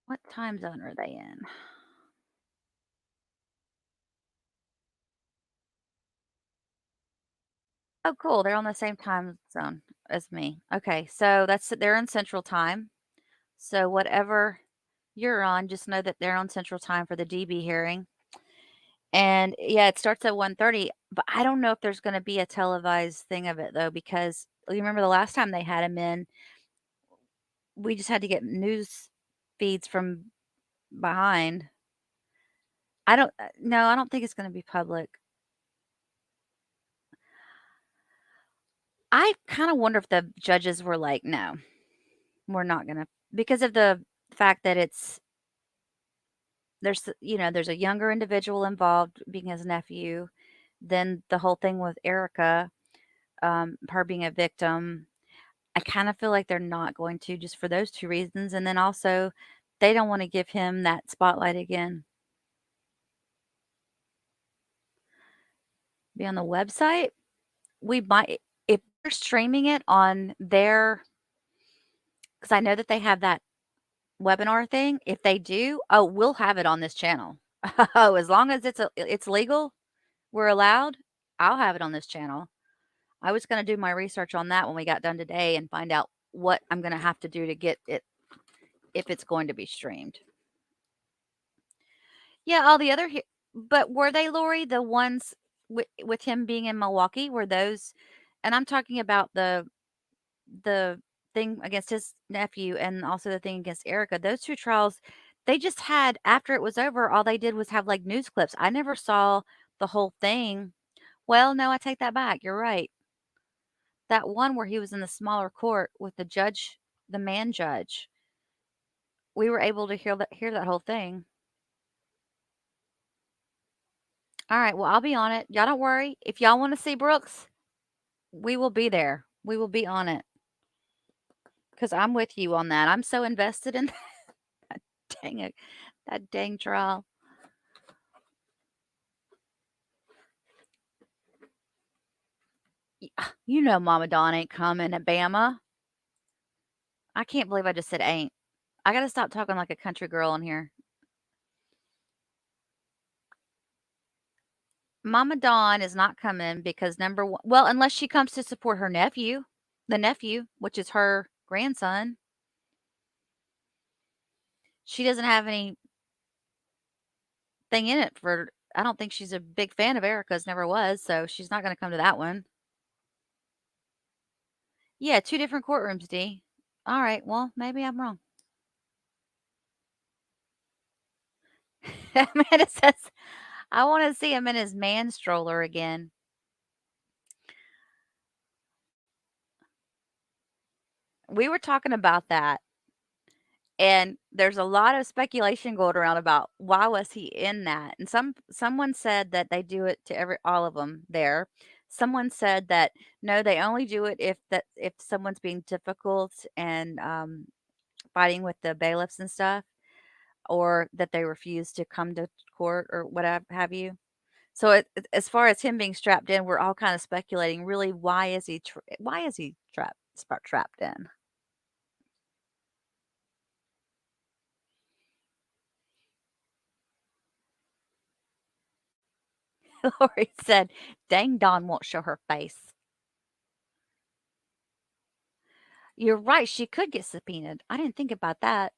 What time zone are they in? Oh, cool. They're on the same time zone as me. Okay, so they're in Central Time. So whatever you're on, just know that they're on Central Time for the DB hearing. And yeah, it starts at 1:30, but I don't know if there's going to be a televised thing of it though, because you remember the last time they had him in, we just had to get news feeds from behind. I don't no, I don't think it's going to be public. I kind of wonder if the judges were like, no, we're not going to, because of the fact that there's a younger individual involved being his nephew, then the whole thing with Erica, her being a victim. I kind of feel like they're not going to, just for those two reasons. And then also, they don't want to give him that spotlight again. Be on the website. We might, if they're streaming it on their, because I know that they have that webinar thing. If they do, oh, we'll have it on this channel. Oh, as long as it's legal, we're allowed. I'll have it on this channel. I was going to do my research on that when we got done today and find out what I'm going to have to do to get it, if it's going to be streamed. Yeah, all the other, but were they, Lori, the ones with him being in Milwaukee? Were those, and I'm talking about the thing against his nephew and also the thing against Erica. Those two trials, they just had, after it was over, all they did was have like news clips. I never saw the whole thing. Well, no, I take that back. You're right. That one where he was in the smaller court with the judge, the man judge, we were able to hear that whole thing. All right, well, I'll be on it. Y'all don't worry. If y'all want to see Brooks, we will be there. We will be on it. Because I'm with you on that. I'm so invested in that. Dang it. That dang trial. You know Mama Dawn ain't coming at Bama. I can't believe I just said ain't. I got to stop talking like a country girl in here. Mama Dawn is not coming because number one, well, unless she comes to support her nephew, which is her grandson. She doesn't have anything in it for, I don't think she's a big fan of Erica's, never was, so she's not going to come to that one. Yeah, 2 different courtrooms, D. All right, well, maybe I'm wrong. Amanda says, I want to see him in his man stroller again. We were talking about that. And there's a lot of speculation going around about why was he in that. And someone said that they do it to all of them there. Someone said that no, they only do it if someone's being difficult and fighting with the bailiffs and stuff, or that they refuse to come to court or whatever have you. So as far as him being strapped in, we're all kind of speculating. Really, why is he trapped in? Lori said, "Dang, Dawn won't show her face." You're right. She could get subpoenaed. I didn't think about that.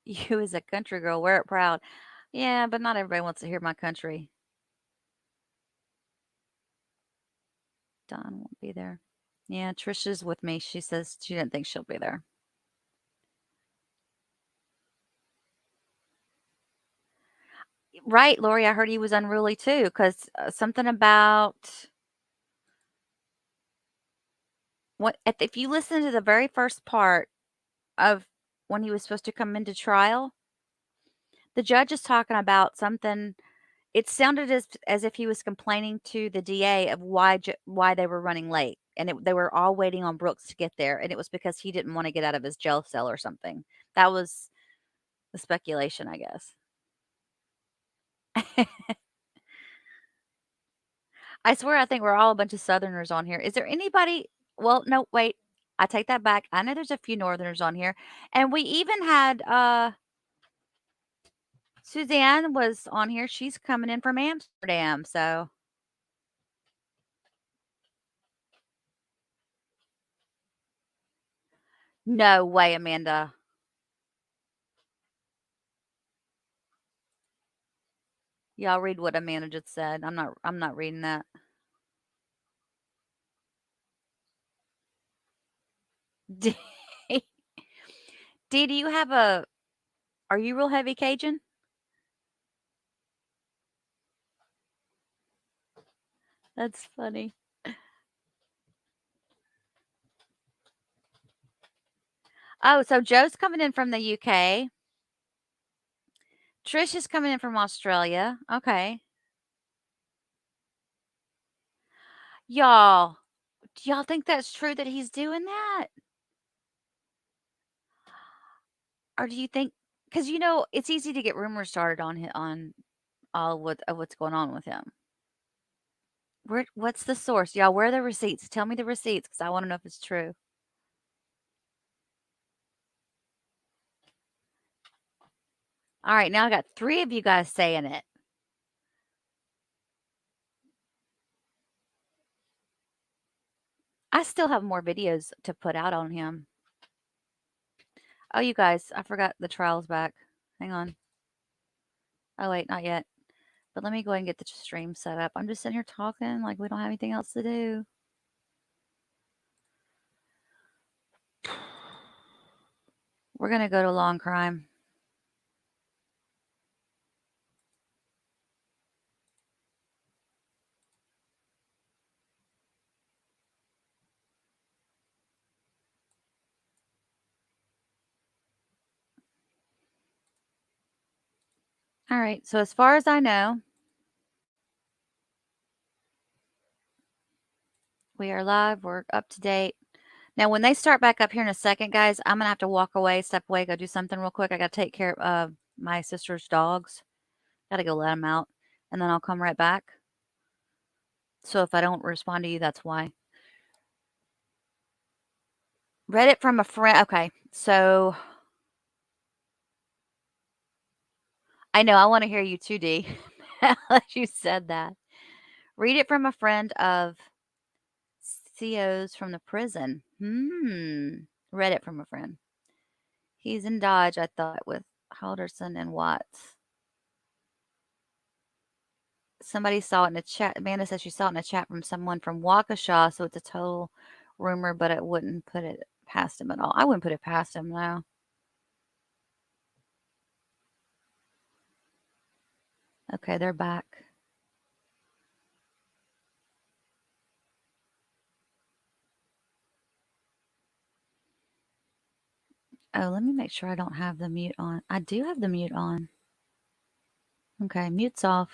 You as a country girl, wear it proud. Yeah, but not everybody wants to hear my country. Dawn won't be there. Yeah, Trisha's with me. She says she didn't think she'll be there. Right, Lori. I heard he was unruly too, because something about if you listen to the very first part of when he was supposed to come into trial, the judge is talking about something. It sounded as if he was complaining to the DA of why they were running late, and they were all waiting on Brooks to get there, and it was because he didn't want to get out of his jail cell or something. That was the speculation, I guess. I swear, I think we're all a bunch of Southerners on here. Is there anybody? Well, no, wait. I take that back. I know there's a few Northerners on here, and we even had Suzanne was on here. She's coming in from Amsterdam, so no way, Amanda. Y'all read what Amanda just said. I'm not reading that. D, do you have a are you real heavy Cajun? That's funny. Oh, so Joe's coming in from the UK. Trish is coming in from Australia. Okay. Y'all, do y'all think that's true that he's doing that? Or do you think cuz it's easy to get rumors started on all what's going on with him. What's the source? Y'all, where are the receipts? Tell me the receipts cuz I want to know if it's true. All right, now I got 3 of you guys saying it. I still have more videos to put out on him. Oh, you guys, I forgot the trial's back. Hang on. Oh, wait, not yet. But let me go ahead and get the stream set up. I'm just sitting here talking like we don't have anything else to do. We're going to go to long crime. All right, so as far as I know, we are live. We're up to date. Now, when they start back up here in a second, guys, I'm going to have to walk away, step away, go do something real quick. I got to take care of my sister's dogs. Got to go let them out, and then I'll come right back. So if I don't respond to you, that's why. Read it from a friend. Okay, so I know I want to hear you too, D. You said that. Read it from a friend of COs from the prison. Read it from a friend. He's in Dodge, I thought, with Halderson and Watts. Somebody saw it in a chat. Amanda says she saw it in a chat from someone from Waukesha, so it's a total rumor, but it wouldn't put it past him at all. I wouldn't put it past him, though. Okay, they're back. Oh, let me make sure I don't have the mute on. I do have the mute on. Okay, mute's off.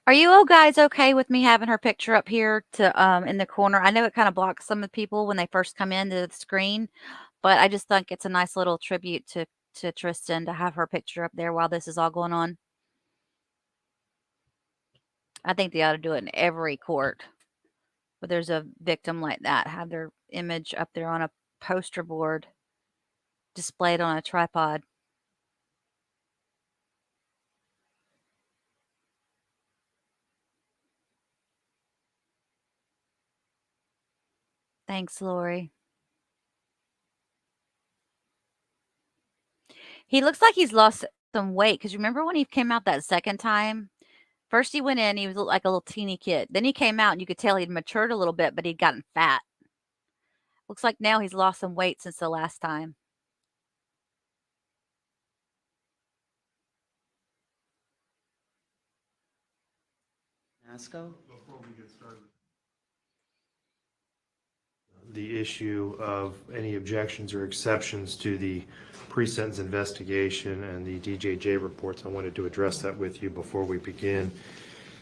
Are you all guys okay with me having her picture up here to in the corner? I know it kind of blocks some of the people when they first come into the screen, but I just think it's a nice little tribute to Tristyn to have her picture up there while this is all going on. I think they ought to do it in every court where there's a victim like that, have their image up there on a poster board displayed on a tripod. Thanks, Lori. He looks like he's lost some weight because remember when he came out that second time? First he went in, he was like a little teeny kid. Then he came out and you could tell he'd matured a little bit, but he'd gotten fat. Looks like now he's lost some weight since the last time. Masco? Before we get started, the issue of any objections or exceptions to the pre-sentence investigation and the DJJ reports, I wanted to address that with you before we begin.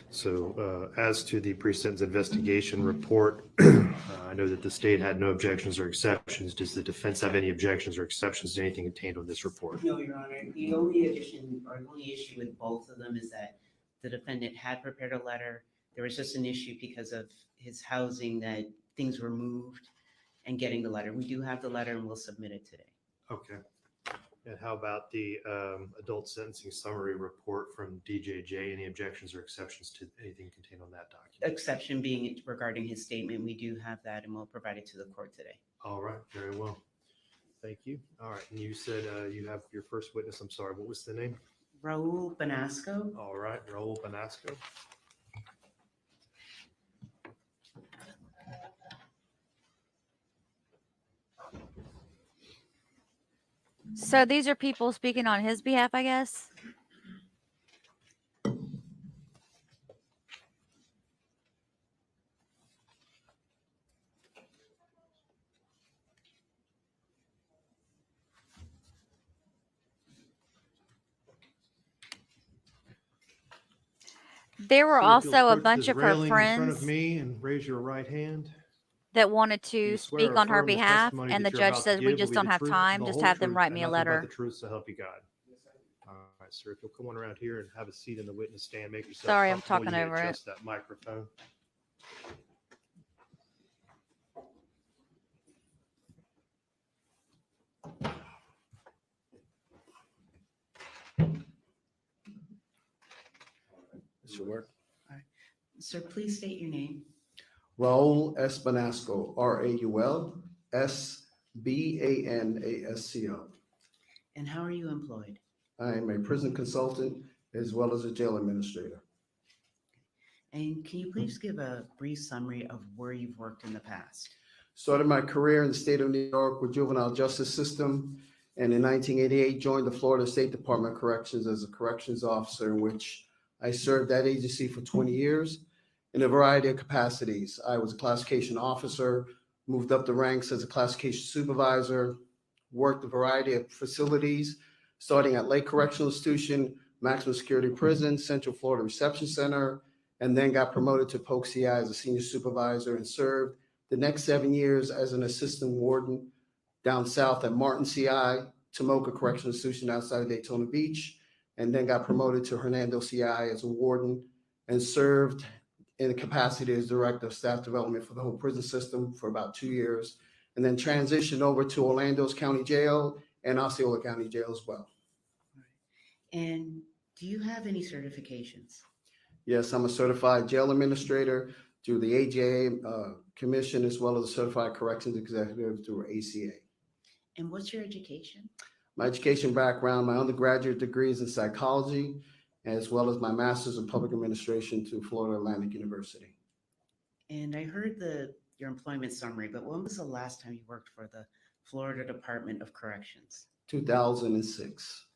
So as to the pre-sentence investigation report, I know that the state had no objections or exceptions. Does the defense have any objections or exceptions to anything contained on this report? No, Your Honor. The only addition or the only issue with both of them is that the defendant had prepared a letter. There was just an issue because of his housing that things were moved and getting the letter. We do have the letter and we'll submit it today. Okay. And how about the adult sentencing summary report from DJJ? Any objections or exceptions to anything contained on that document? Exception being regarding his statement, we do have that and we'll provide it to the court today. All right, very well. Thank you. All right, and you said you have your first witness. I'm sorry, what was the name? Raul Benasco. All right, Raul Benasco. So these are people speaking on his behalf, I guess? There were Sir, if you'll also a approach bunch this of her railing in front of friends me and raise your right hand. that wanted Do to you swear speak or on her affirm the behalf, testimony and that the you're judge about to says we give will just be don't the have truth, time. the Just whole have them truth, write and me a nothing but letter. the truth, so help you God? All right, sir, if you'll come on around here and have a seat in the witness stand, make yourself Sorry, I'm comfortable. talking You may over it. adjust that microphone. This should work. Sir, please state your name. Raul S. Benasco, Raul SBANASCO. And how are you employed? I am a prison consultant as well as a jail administrator. And can you please give a brief summary of where you've worked in the past? Started my career in the state of New York with juvenile justice system, and in 1988 joined the Florida State Department of Corrections as a corrections officer, in which I served that agency for 20 years in a variety of capacities. I was a classification officer, moved up the ranks as a classification supervisor, worked a variety of facilities, starting at Lake Correctional Institution, Maximum Security Prison, Central Florida Reception Center, and then got promoted to Polk CI as a senior supervisor and served the next 7 years as an assistant warden down south at Martin CI, Tomoka Correctional Institution outside of Daytona Beach, and then got promoted to Hernando CI as a warden and served in the capacity as director of staff development for the whole prison system for about 2 years, and then transitioned over to Orlando's County Jail and Osceola County Jail as well. And do you have any certifications? Yes, I'm a certified jail administrator through the AJA Commission, as well as a certified corrections executive through ACA. And what's your education? My education background, my undergraduate degrees in psychology, as well as my master's in public administration through Florida Atlantic University. And I heard your employment summary, but when was the last time you worked for the Florida Department of Corrections? 2006.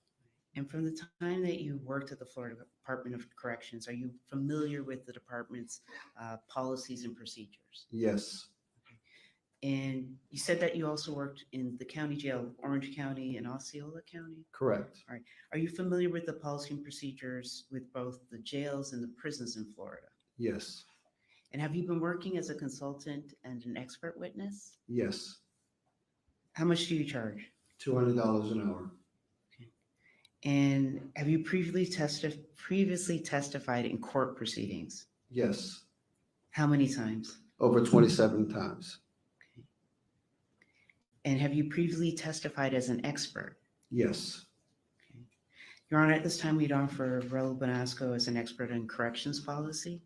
And from the time that you worked at the Florida Department of Corrections, are you familiar with the department's policies and procedures? Yes. And you said that you also worked in the county jail, Orange County and Osceola County. Correct. All right. Are you familiar with the policy and procedures with both the jails and the prisons in Florida? Yes. And have you been working as a consultant and an expert witness? Yes. How much do you charge? $200 an hour. And have you previously testified in court proceedings? Yes. How many times? Over 27 times. And have you previously testified as an expert? Yes. Your Honor, at this time, we'd offer Raul Bonasco as an expert in corrections policy.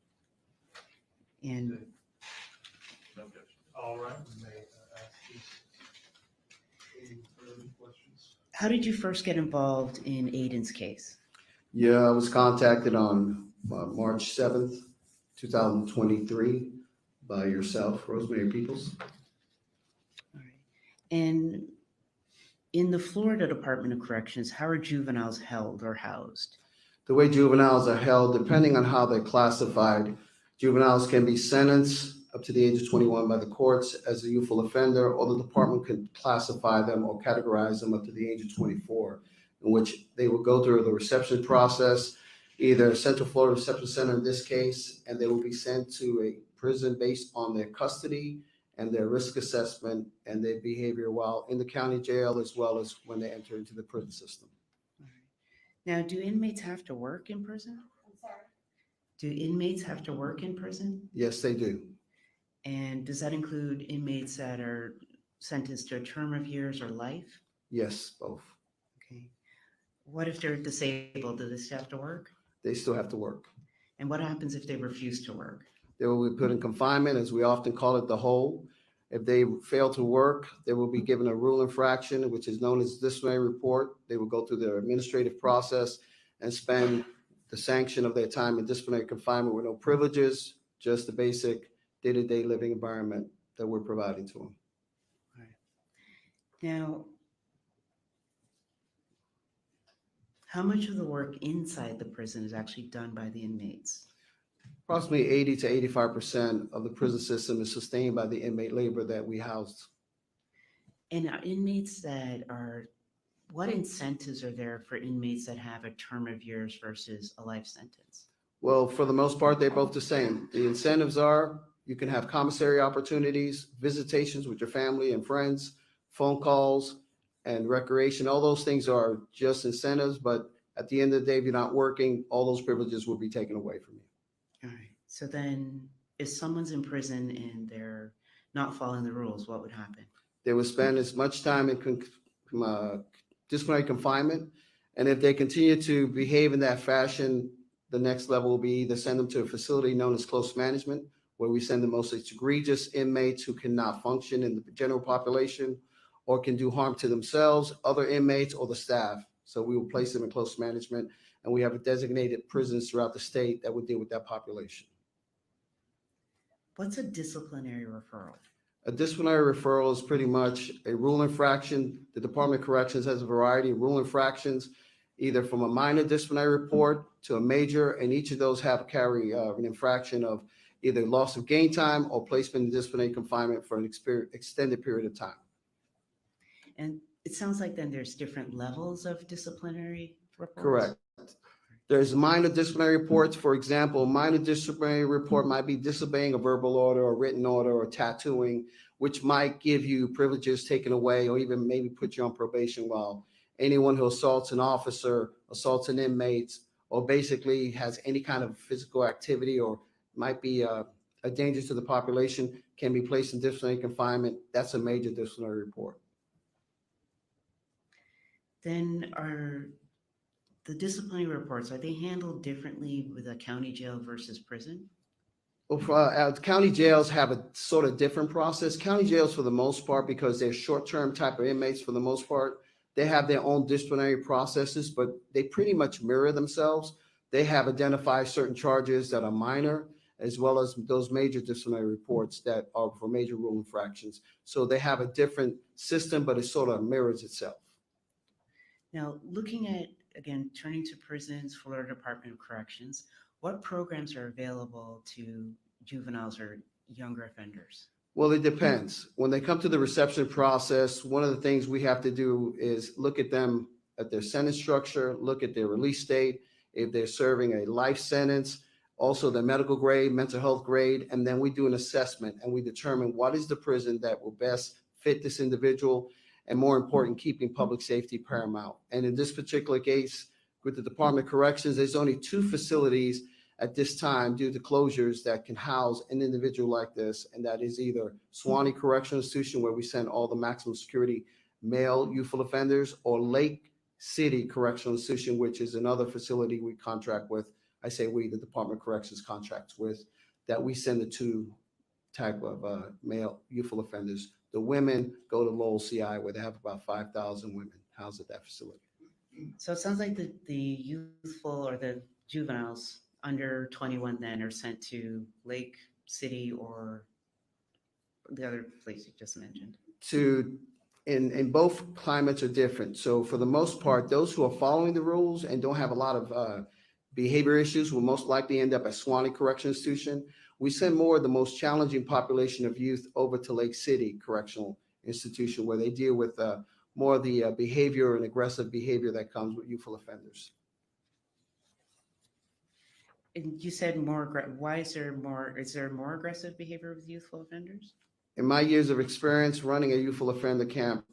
And All right. We may ask you any further questions. how did you first get involved in Aiden's case? Yeah, I was contacted on March 7th, 2023 by yourself, Rosemary Peoples. All right. And in the Florida Department of Corrections, how are juveniles held or housed? The way juveniles are held, depending on how they're classified, juveniles can be sentenced up to the age of 21 by the courts as a youthful offender, or the department could classify them or categorize them up to the age of 24, in which they will go through the reception process, either Central Florida Reception Center in this case, and they will be sent to a prison based on their custody and their risk assessment and their behavior while in the county jail, as well as when they enter into the prison system. Now, do inmates have to work in prison? I'm sorry. Do inmates have to work in prison? Yes, they do. And does that include inmates that are sentenced to a term of years or life? Yes, both. Okay. What if they're disabled? Do they still have to work? They still have to work. And what happens if they refuse to work? They will be put in confinement, as we often call it, the hold. If they fail to work, they will be given a rule infraction, which is known as disciplinary report. They will go through their administrative process and spend the sanction of their time in disciplinary confinement with no privileges, just the basic day-to-day living environment that we're providing to them. All right. Now, how much of the work inside the prison is actually done by the inmates? Approximately 80 to 85% of the prison system is sustained by the inmate labor that we house. And are inmates that are, what incentives are there for inmates that have a term of years versus a life sentence? Well, for the most part, they're both the same. The incentives are you can have commissary opportunities, visitations with your family and friends, phone calls, and recreation. All those things are just incentives, but at the end of the day, if you're not working, all those privileges will be taken away from you. All right. So then if someone's in prison and they're not following the rules, what would happen? They will spend as much time in disciplinary confinement. And if they continue to behave in that fashion, the next level will be either send them to a facility known as close management, where we send the most egregious inmates who cannot function in the general population or can do harm to themselves, other inmates, or the staff. So we will place them in close management, and we have designated prisons throughout the state that would deal with that population. What's a disciplinary referral? A disciplinary referral is pretty much a rule infraction. The Department of Corrections has a variety of rule infractions, either from a minor disciplinary report to a major, and each of those carry an infraction of either loss of gain time or placement in disciplinary confinement for an extended period of time. And it sounds like then there's different levels of disciplinary reports. Correct. There's minor disciplinary reports. For example, a minor disciplinary report might be disobeying a verbal order or written order or tattooing, which might give you privileges taken away or even maybe put you on probation, while anyone who assaults an officer, assaults an inmate, or basically has any kind of physical activity or might be a danger to the population can be placed in disciplinary confinement. That's a major disciplinary report. Then are the disciplinary reports, are they handled differently with a county jail versus prison? Well, county jails have a sort of different process. County jails, for the most part, because they're short-term type of inmates, for the most part, they have their own disciplinary processes, but they pretty much mirror themselves. They have identified certain charges that are minor, as well as those major disciplinary reports that are for major rule infractions. So they have a different system, but it sort of mirrors itself. Now, looking at, again, turning to prisons, Florida Department of Corrections, what programs are available to juveniles or younger offenders? Well, it depends. When they come to the reception process, one of the things we have to do is look at them at their sentence structure, look at their release date, if they're serving a life sentence, also the medical grade, mental health grade, and then we do an assessment and we determine what is the prison that will best fit this individual, and more important, keeping public safety paramount. And in this particular case, with the Department of Corrections, there's only 2 facilities at this time due to closures that can house an individual like this, and that is either Suwannee Correctional Institution, where we send all the maximum security male youthful offenders, or Lake City Correctional Institution, which is another facility we contract with. I say we, the Department of Corrections contracts with, that we send the 2 type of male youthful offenders. The women go to Lowell CI, where they have about 5,000 women housed at that facility. So it sounds like the youthful or the juveniles under 21 then are sent to Lake City or the other place you just mentioned. In both climates are different. So for the most part, those who are following the rules and don't have a lot of behavior issues will most likely end up at Suwannee Correctional Institution. We send more of the most challenging population of youth over to Lake City Correctional Institution, where they deal with more of the behavior and aggressive behavior that comes with youthful offenders. And you said more, why is there more aggressive behavior with youthful offenders? In my years of experience running a youthful offender camp,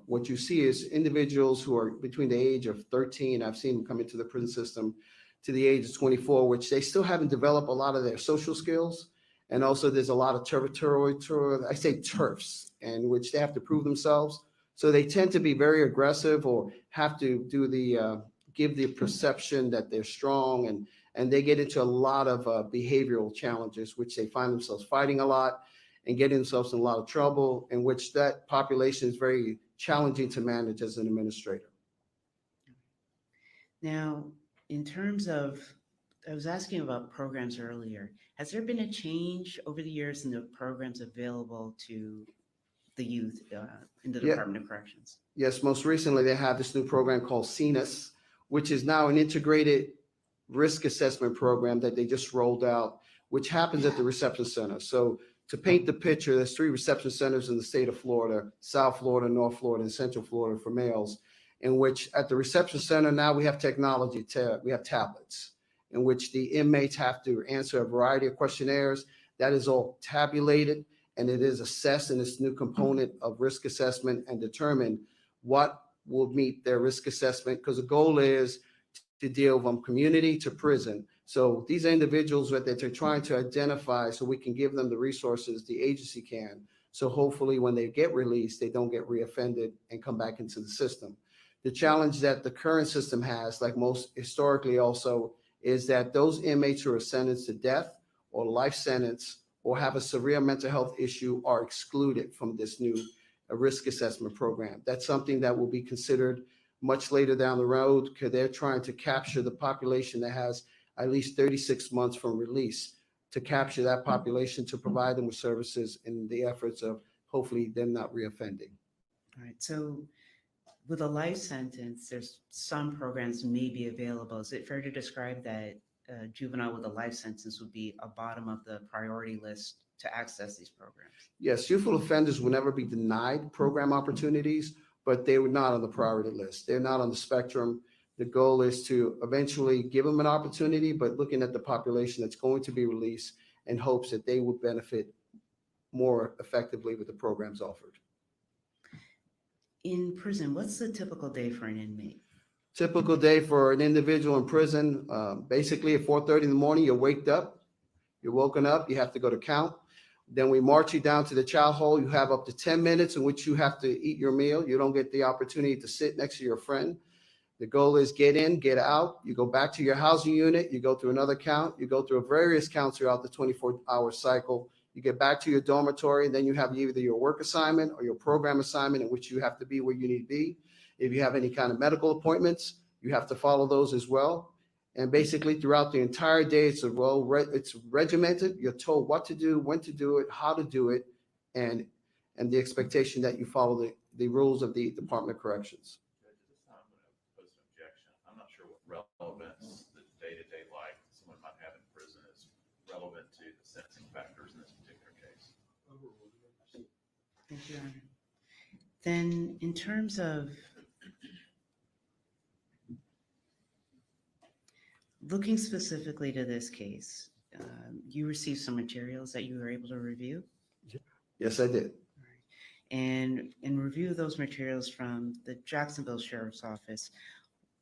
what you see is individuals who are between the age of 13, I've seen them come into the prison system, to the age of 24, which they still haven't developed a lot of their social skills. And also there's a lot of I say turfs, in which they have to prove themselves. So they tend to be very aggressive, or have to do give the perception that they're strong, and they get into a lot of behavioral challenges, which they find themselves fighting a lot and getting themselves in a lot of trouble, in which that population is very challenging to manage as an administrator. Now, in terms of, I was asking about programs earlier. Has there been a change over the years in the programs available to the youth in the Department of Corrections? Yes, most recently they have this new program called CNAS, which is now an integrated risk assessment program that they just rolled out, which happens at the reception center. So to paint the picture, there's 3 reception centers in the state of Florida: South Florida, North Florida, and Central Florida for males, in which at the reception center now we have technology, we have tablets, in which the inmates have to answer a variety of questionnaires. That is all tabulated, and it is assessed in this new component of risk assessment and determine what will meet their risk assessment, because the goal is to deal from community to prison. So these are individuals that they're trying to identify, so we can give them the resources the agency can. So hopefully when they get released, they don't get reoffended and come back into the system. The challenge that the current system has, like most historically also, is that those inmates who are sentenced to death or life sentence or have a severe mental health issue are excluded from this new risk assessment program. That's something that will be considered much later down the road, because they're trying to capture the population that has at least 36 months from release, to capture that population, to provide them with services in the efforts of hopefully them not reoffending. All right, so with a life sentence, there's some programs may be available. Is it fair to describe that a juvenile with a life sentence would be a bottom of the priority list to access these programs? Yes, youthful offenders will never be denied program opportunities, but they were not on the priority list. They're not on the spectrum. The goal is to eventually give them an opportunity, but looking at the population that's going to be released in hopes that they will benefit more effectively with the programs offered. In prison, what's the typical day for an inmate? Typical day for an individual in prison, basically at 4:30 in the morning, you're woken up, you have to go to count. Then we march you down to the chow hall. You have up to 10 minutes in which you have to eat your meal. You don't get the opportunity to sit next to your friend. The goal is get in, get out. You go back to your housing unit. You go through another count. You go through various counts throughout the 24-hour cycle. You get back to your dormitory, and then you have either your work assignment or your program assignment, in which you have to be where you need to be. If you have any kind of medical appointments, you have to follow those as well. And basically throughout the entire day, it's regimented. You're told what to do, when to do it, how to do it, and the expectation that you follow the rules of the Department of Corrections. At this time, I'm going to post an objection. I'm not sure what relevance the day-to-day life someone might have in prison is relevant to the sentencing factors in this particular case. Thank you, Your Honor. Then in terms of looking specifically to this case, you received some materials that you were able to review? Yes, I did. And in review of those materials from the Jacksonville Sheriff's Office,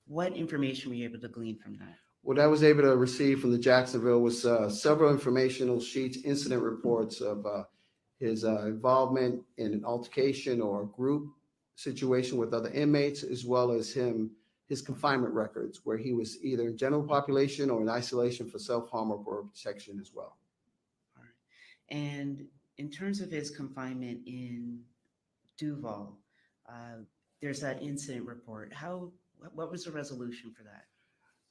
what information were you able to glean from that? What I was able to receive from the Jacksonville was several informational sheets, incident reports of his involvement in an altercation or a group situation with other inmates, as well as his confinement records, where he was either in general population or in isolation for self-harm or for protection as well. All right. And in terms of his confinement in Duval, there's that incident report. What was the resolution for that?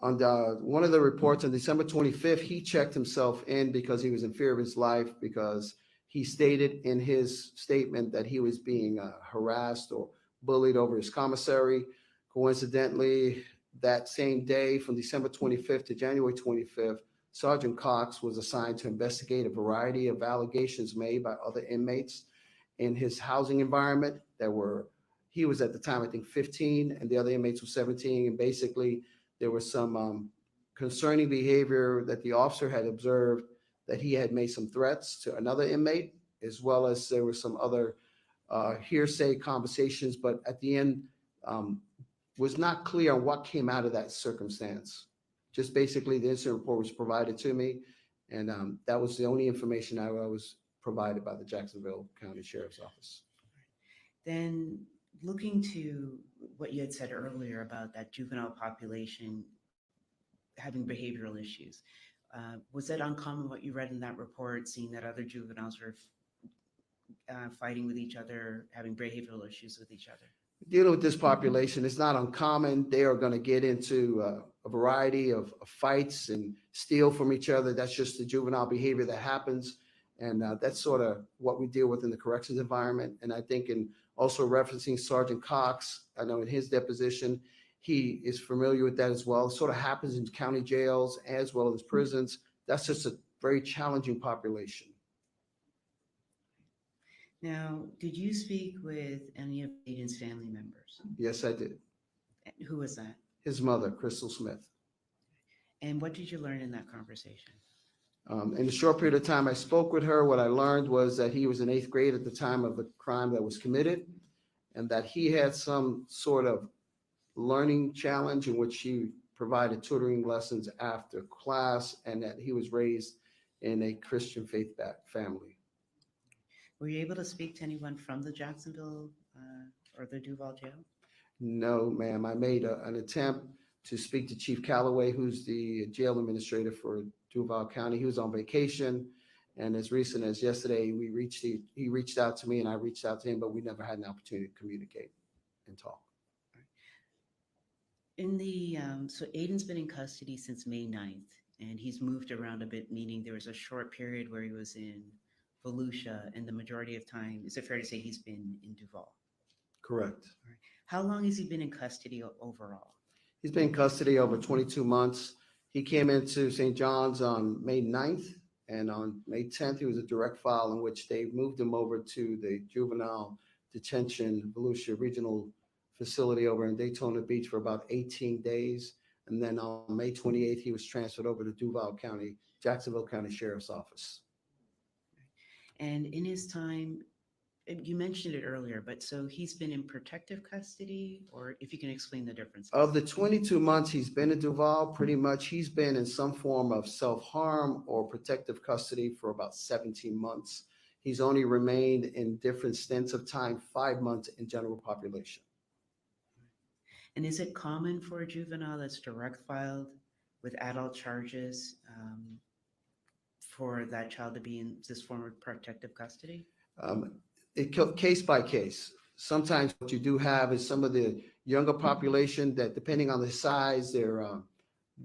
On one of the reports on December 25th, he checked himself in because he was in fear of his life, because he stated in his statement that he was being harassed or bullied over his commissary. Coincidentally, that same day from December 25th to January 25th, Sergeant Cox was assigned to investigate a variety of allegations made by other inmates in his housing environment he was at the time, I think 15, and the other inmates were 17. And basically there was some concerning behavior that the officer had observed, that he had made some threats to another inmate, as well as there were some other hearsay conversations, but at the end was not clear on what came out of that circumstance. Just basically the incident report was provided to me, and that was the only information I was provided by the Jacksonville County Sheriff's Office. Then looking to what you had said earlier about that juvenile population having behavioral issues, was that uncommon what you read in that report, seeing that other juveniles were fighting with each other, having behavioral issues with each other? Dealing with this population, it's not uncommon. They are going to get into a variety of fights and steal from each other. That's just the juvenile behavior that happens. And that's sort of what we deal with in the corrections environment. And I think in also referencing Sergeant Cox, I know in his deposition, he is familiar with that as well. It sort of happens in county jails as well as prisons. That's just a very challenging population. Now, did you speak with any of Aiden's family members? Yes, I did. Who was that? His mother, Crystal Smith. And what did you learn in that conversation? In the short period of time I spoke with her, what I learned was that he was in 8th grade at the time of the crime that was committed, and that he had some sort of learning challenge in which he provided tutoring lessons after class, and that he was raised in a Christian faith family. Were you able to speak to anyone from the Jacksonville or the Duval jail? No, ma'am. I made an attempt to speak to Chief Calloway, who's the jail administrator for Duval County. He was on vacation, and as recent as yesterday, he reached out to me and I reached out to him, but we never had an opportunity to communicate and talk. So Aiden's been in custody since May 9th, and he's moved around a bit, meaning there was a short period where he was in Volusia, and the majority of time, is it fair to say he's been in Duval? Correct. How long has he been in custody overall? He's been in custody over 22 months. He came into St. John's on May 9th, and on May 10th, he was a direct file in which they moved him over to the juvenile detention Volusia Regional Facility over in Daytona Beach for about 18 days. And then on May 28th, he was transferred over to Duval County, Jacksonville County Sheriff's Office. And in his time, you mentioned it earlier, but so he's been in protective custody, or if you can explain the difference. Of the 22 months he's been in Duval, pretty much he's been in some form of self-harm or protective custody for about 17 months. He's only remained in different stints of time, 5 months in general population. And is it common for a juvenile that's direct filed with adult charges for that child to be in this form of protective custody? Case by case. Sometimes what you do have is some of the younger population that, depending on the size,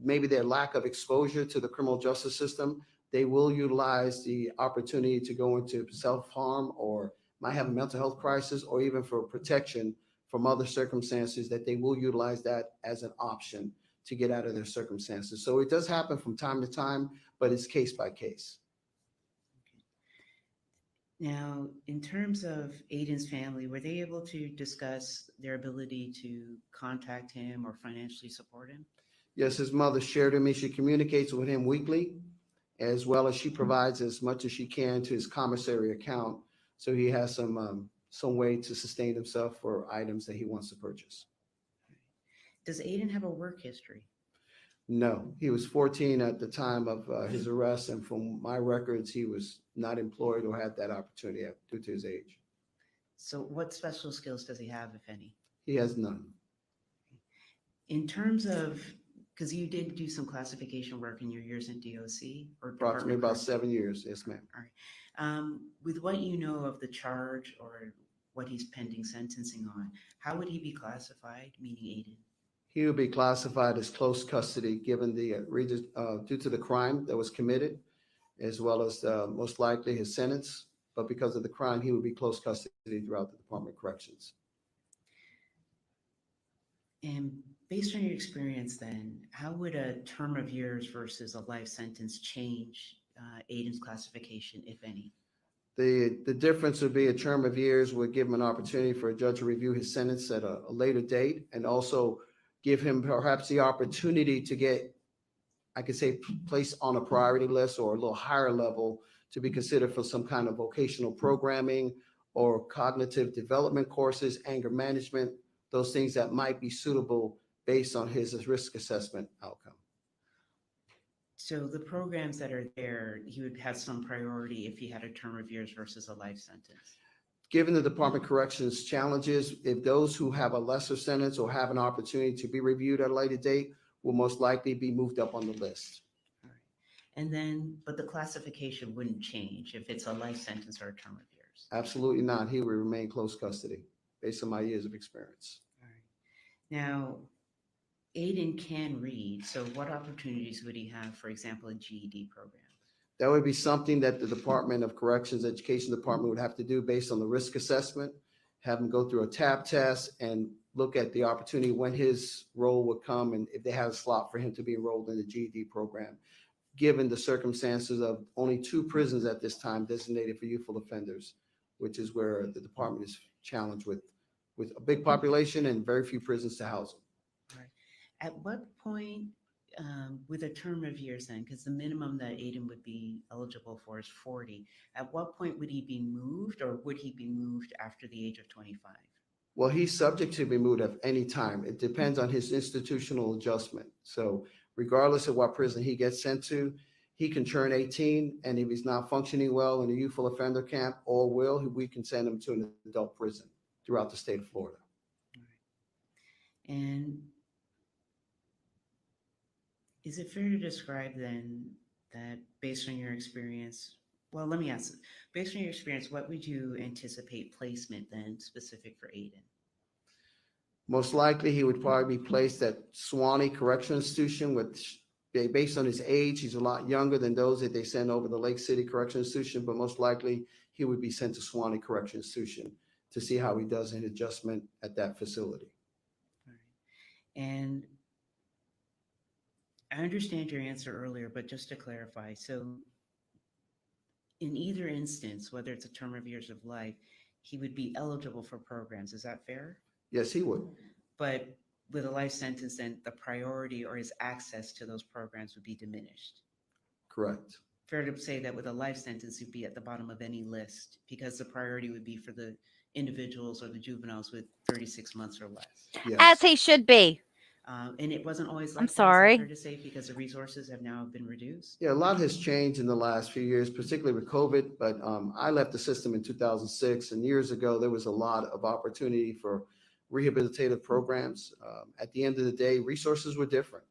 maybe their lack of exposure to the criminal justice system, they will utilize the opportunity to go into self-harm or might have a mental health crisis, or even for protection from other circumstances, that they will utilize that as an option to get out of their circumstances. So it does happen from time to time, but it's case by case. Now, in terms of Aiden's family, were they able to discuss their ability to contact him or financially support him? Yes, his mother shared with me. She communicates with him weekly, as well as she provides as much as she can to his commissary account. So he has some way to sustain himself for items that he wants to purchase. Does Aiden have a work history? No, he was 14 at the time of his arrest, and from my records, he was not employed or had that opportunity due to his age. So what special skills does he have, if any? He has none. In terms of, because you did do some classification work in your years in DOC or Approximately Department about of Corrections? 7 years, yes, ma'am. All right. With what you know of the charge or what he's pending sentencing on, how would he be classified, meaning Aiden? He will be classified as close custody given the due to the crime that was committed, as well as most likely his sentence. But because of the crime, he would be close custody throughout the Department of Corrections. And based on your experience then, how would a term of years versus a life sentence change Aiden's classification, if any? The difference would be a term of years would give him an opportunity for a judge to review his sentence at a later date, and also give him perhaps the opportunity to get, I could say, placed on a priority list or a little higher level to be considered for some kind of vocational programming or cognitive development courses, anger management, those things that might be suitable based on his risk assessment outcome. So the programs that are there, he would have some priority if he had a term of years versus a life sentence. Given the Department of Corrections challenges, if those who have a lesser sentence or have an opportunity to be reviewed at a later date will most likely be moved up on the list. All right. And then, but the classification wouldn't change if it's a life sentence or a term of years. Absolutely not. He will remain close custody based on my years of experience. All right. Now, Aiden can read, so what opportunities would he have, for example, a GED program? That would be something that the Department of Corrections Education Department would have to do based on the risk assessment, have him go through a TAP test and look at the opportunity when his role would come and if they have a slot for him to be enrolled in the GED program, given the circumstances of only 2 prisons at this time designated for youthful offenders, which is where the department is challenged with a big population and very few prisons to house them. All right. At what point, with a term of years then, because the minimum that Aiden would be eligible for is 40, at what point would he be moved, or would he be moved after the age of 25? Well, he's subject to be moved at any time. It depends on his institutional adjustment. So regardless of what prison he gets sent to, he can turn 18, and if he's not functioning well in a youthful offender camp, or we can send him to an adult prison throughout the state of Florida. All right. And is it fair to describe then that based on your experience, well, let me ask, based on your experience, what would you anticipate placement then specific for Aiden? Most likely, he would probably be placed at Suwannee Correctional Institution, which, based on his age, he's a lot younger than those that they send over the Lake City Correctional Institution, but most likely he would be sent to Suwannee Correctional Institution to see how he does in adjustment at that facility. All right. And I understand your answer earlier, but just to clarify, so in either instance, whether it's a term of years of life, he would be eligible for programs. Is that fair? Yes, he would. But with a life sentence, then the priority or his access to those programs would be diminished. Correct. Fair to say that with a life sentence, he'd be at the bottom of any list because the priority would be for the individuals or the juveniles with 36 months or less. Yes. As he should be. And it wasn't always like I'm that, is that sorry. fair to say, because the resources have now been reduced? Yeah, a lot has changed in the last few years, particularly with COVID, but I left the system in 2006, and years ago, there was a lot of opportunity for rehabilitative programs. At the end of the day, resources were different.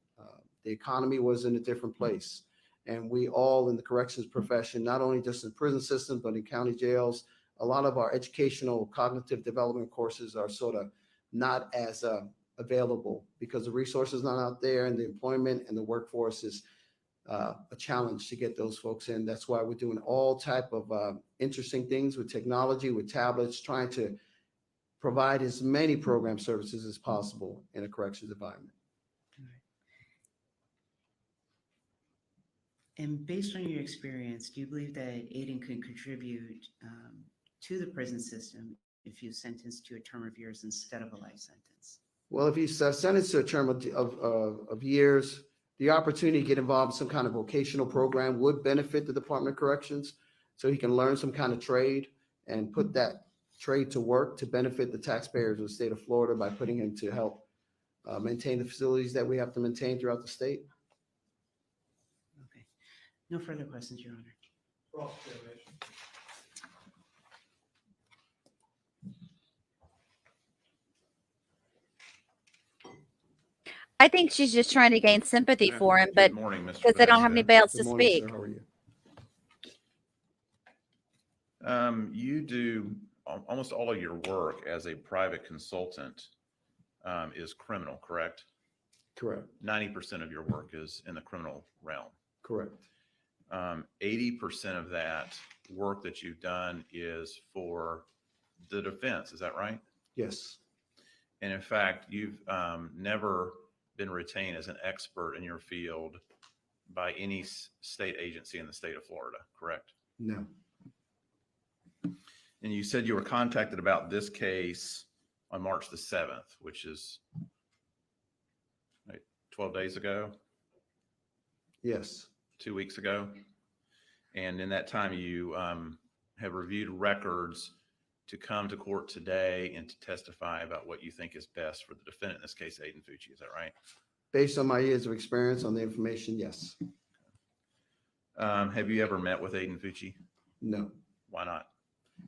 The economy was in a different place. And we all in the corrections profession, not only just in prison systems, but in county jails, a lot of our educational cognitive development courses are sort of not as available because the resources not out there, and the employment and the workforce is a challenge to get those folks in. That's why we're doing all type of interesting things with technology, with tablets, trying to provide as many program services as possible in a corrections environment. And based on your experience, do you believe that Aiden could contribute to the prison system if he was sentenced to a term of years instead of a life sentence? Well, if he's sentenced to a term of years, the opportunity to get involved in some kind of vocational program would benefit the Department of Corrections. So he can learn some kind of trade and put that trade to work to benefit the taxpayers of the state of Florida by putting him to help maintain the facilities that we have to maintain throughout the state. Okay. No further questions, Your Honor. I think she's just trying to gain sympathy Good for him, but morning, Mr. because they don't have Vanessa. anybody else Good to morning, speak. sir. How are you? You do almost all of your work as a private consultant is criminal, correct? Correct. 90% of your work is in the criminal realm. Correct. 80% of that work that you've done is for the defense. Is that right? Yes. And in fact, you've never been retained as an expert in your field by any state agency in the state of Florida, correct? No. And you said you were contacted about this case on March the 7th, which is 12 days ago, Yes. 2 weeks ago. And in that time, you have reviewed records to come to court today and to testify about what you think is best for the defendant, in this case, Aiden Fucci. Is that right? Based on my years of experience on the information, yes. Have you ever met with Aiden Fucci? No. Why not?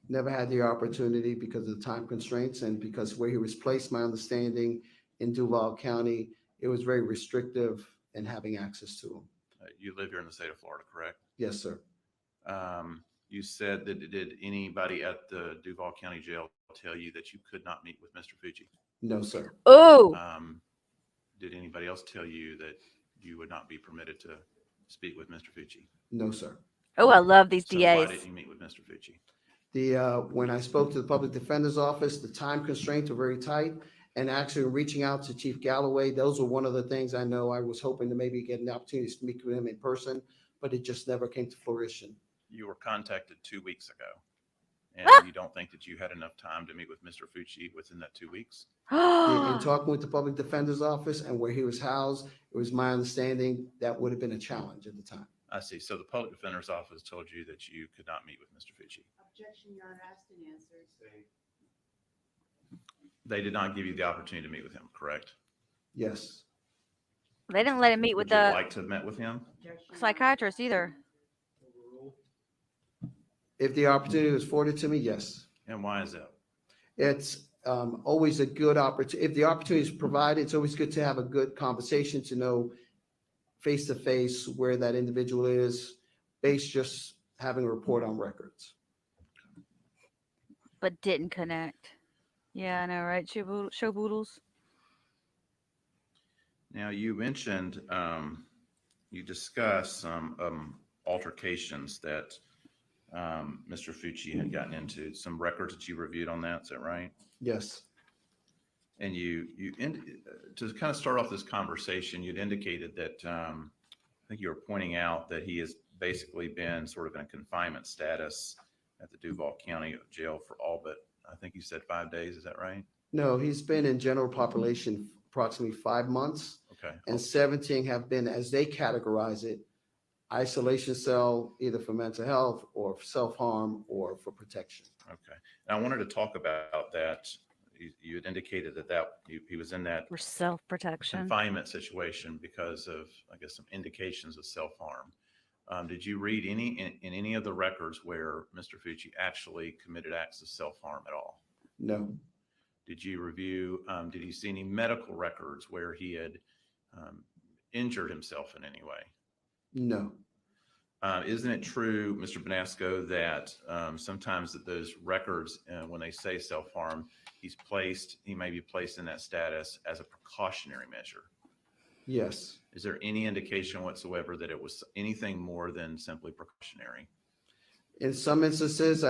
Never had the opportunity because of the time constraints and because where he was placed, my understanding in Duval County, it was very restrictive in having access to him. You live here in the state of Florida, correct? Yes, sir. You said that did anybody at the Duval County Jail tell you that you could not meet with Mr. Fucci? No, sir. Oh, Did anybody else tell you that you would not be permitted to speak with Mr. Fucci? No, sir. oh, I love these So why DAs. didn't you meet with Mr. Fucci? When I spoke to the public defender's office, the time constraints were very tight. And actually reaching out to Chief Galloway, those were one of the things I know I was hoping to maybe get an opportunity to speak with him in person, but it just never came to fruition. You were contacted 2 weeks ago, and you don't think that you had enough time to meet with Mr. Fucci within that 2 weeks? In talking with the public defender's office and where he was housed, it was my understanding that would have been a challenge at the time. I see. So the public defender's office told you that you could not meet with Mr. Fucci. Objection, Your Honor, asked and answered. They did not give you the opportunity to meet with him, correct? Yes. They didn't let him meet with Would you the like to have met with him? psychiatrist either. If the opportunity was afforded to me, yes. And why is that? It's always a good opportunity. If the opportunity is provided, it's always good to have a good conversation to know face to face where that individual is, based just having a report on records. But didn't connect. Yeah, I know, right? Show boodles. Now, you mentioned, you discussed some altercations that Mr. Fucci had gotten into, some records that you reviewed on that. Is that right? Yes. And to kind of start off this conversation, you'd indicated that I think you were pointing out that he has basically been sort of in a confinement status at the Duval County Jail for all but, I think you said 5 days. Is that right? No, he's been in general population approximately 5 months. Okay. And 17 have been, as they categorize it, isolation cell, either for mental health or for self-harm or for protection. Okay. And I wanted to talk about that. You had indicated that he was in that For self-protection. confinement situation because of, I guess, some indications of self-harm. Did you read in any of the records where Mr. Fucci actually committed acts of self-harm at all? No. Did you review, did you see any medical records where he had injured himself in any way? No. Isn't it true, Mr. Benasco, that sometimes that those records, when they say self-harm, he may be placed in that status as a precautionary measure? Yes. Is there any indication whatsoever that it was anything more than simply precautionary? In some instances,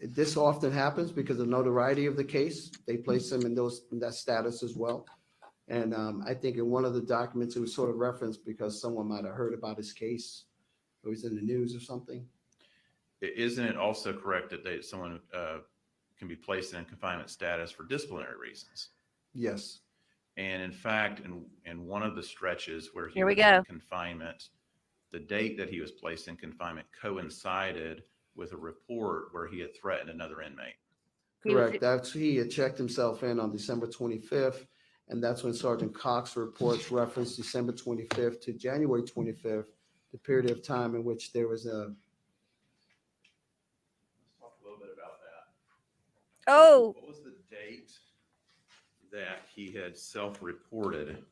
this often happens because of notoriety of the case. They place them in that status as well. And I think in one of the documents, it was sort of referenced because someone might have heard about his case It was in the news or something. Isn't it also correct that someone can be placed in confinement status for disciplinary reasons? Yes. And in fact, in one of the stretches where he Here we was in go. confinement, the date that he was placed in confinement coincided with a report where he had threatened another inmate. Correct. That's he had checked himself in on December 25th, and that's when Sergeant Cox reports reference December 25th to January 25th, the period of time in which there was a. Let's talk a little bit about that. Oh, What was the date that he had self-reported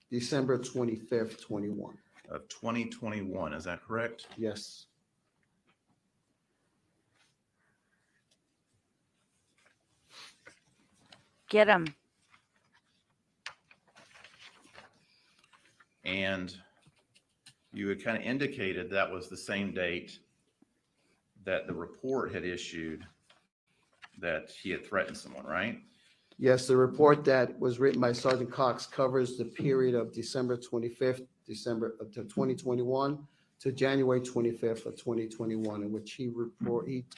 December 25th, 21. of 2021? Is that correct? Yes. get him. And you had kind of indicated that was the same date that the report had issued that he had threatened someone, right? Yes, the report that was written by Sergeant Cox covers the period of December 25th, December of 2021 to January 25th of 2021, in which he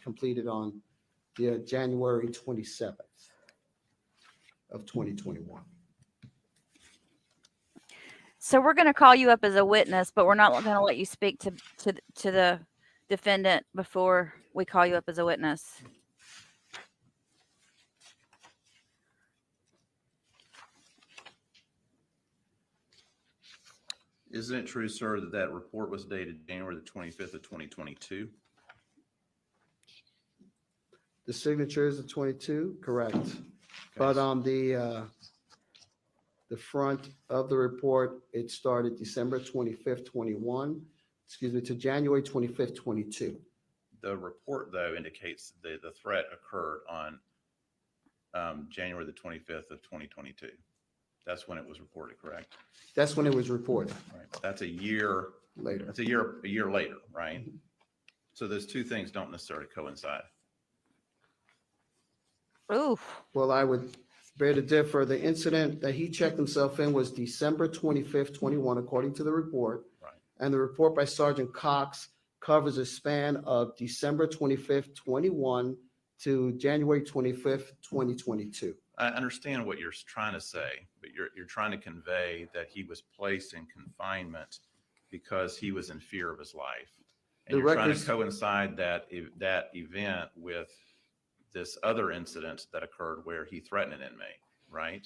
completed on the January 27th of 2021. So we're going to call you up as a witness, but we're not going to let you speak to the defendant before we call you up as a witness. Isn't it true, sir, that that report was dated January the 25th of 2022? The signature is the 22, correct. But on the front of the report, it started December 25th, 21, to January 25th, 22. The report, though, indicates that the threat occurred on January the 25th of 2022. That's when it was reported, correct? That's when it was reported. Right. That's a year later. That's a year later, right? So those two things don't necessarily coincide. Ooh. Well, I would bear to differ. The incident that he checked himself in was December 25th, 21, according to the report. Right. And the report by Sergeant Cox covers a span of December 25th, 21 to January 25th, 2022. I understand what you're trying to say, but you're trying to convey that he was placed in confinement because he was in fear of his life. And you're trying to coincide that event with this other incident that occurred where he threatened an inmate, right?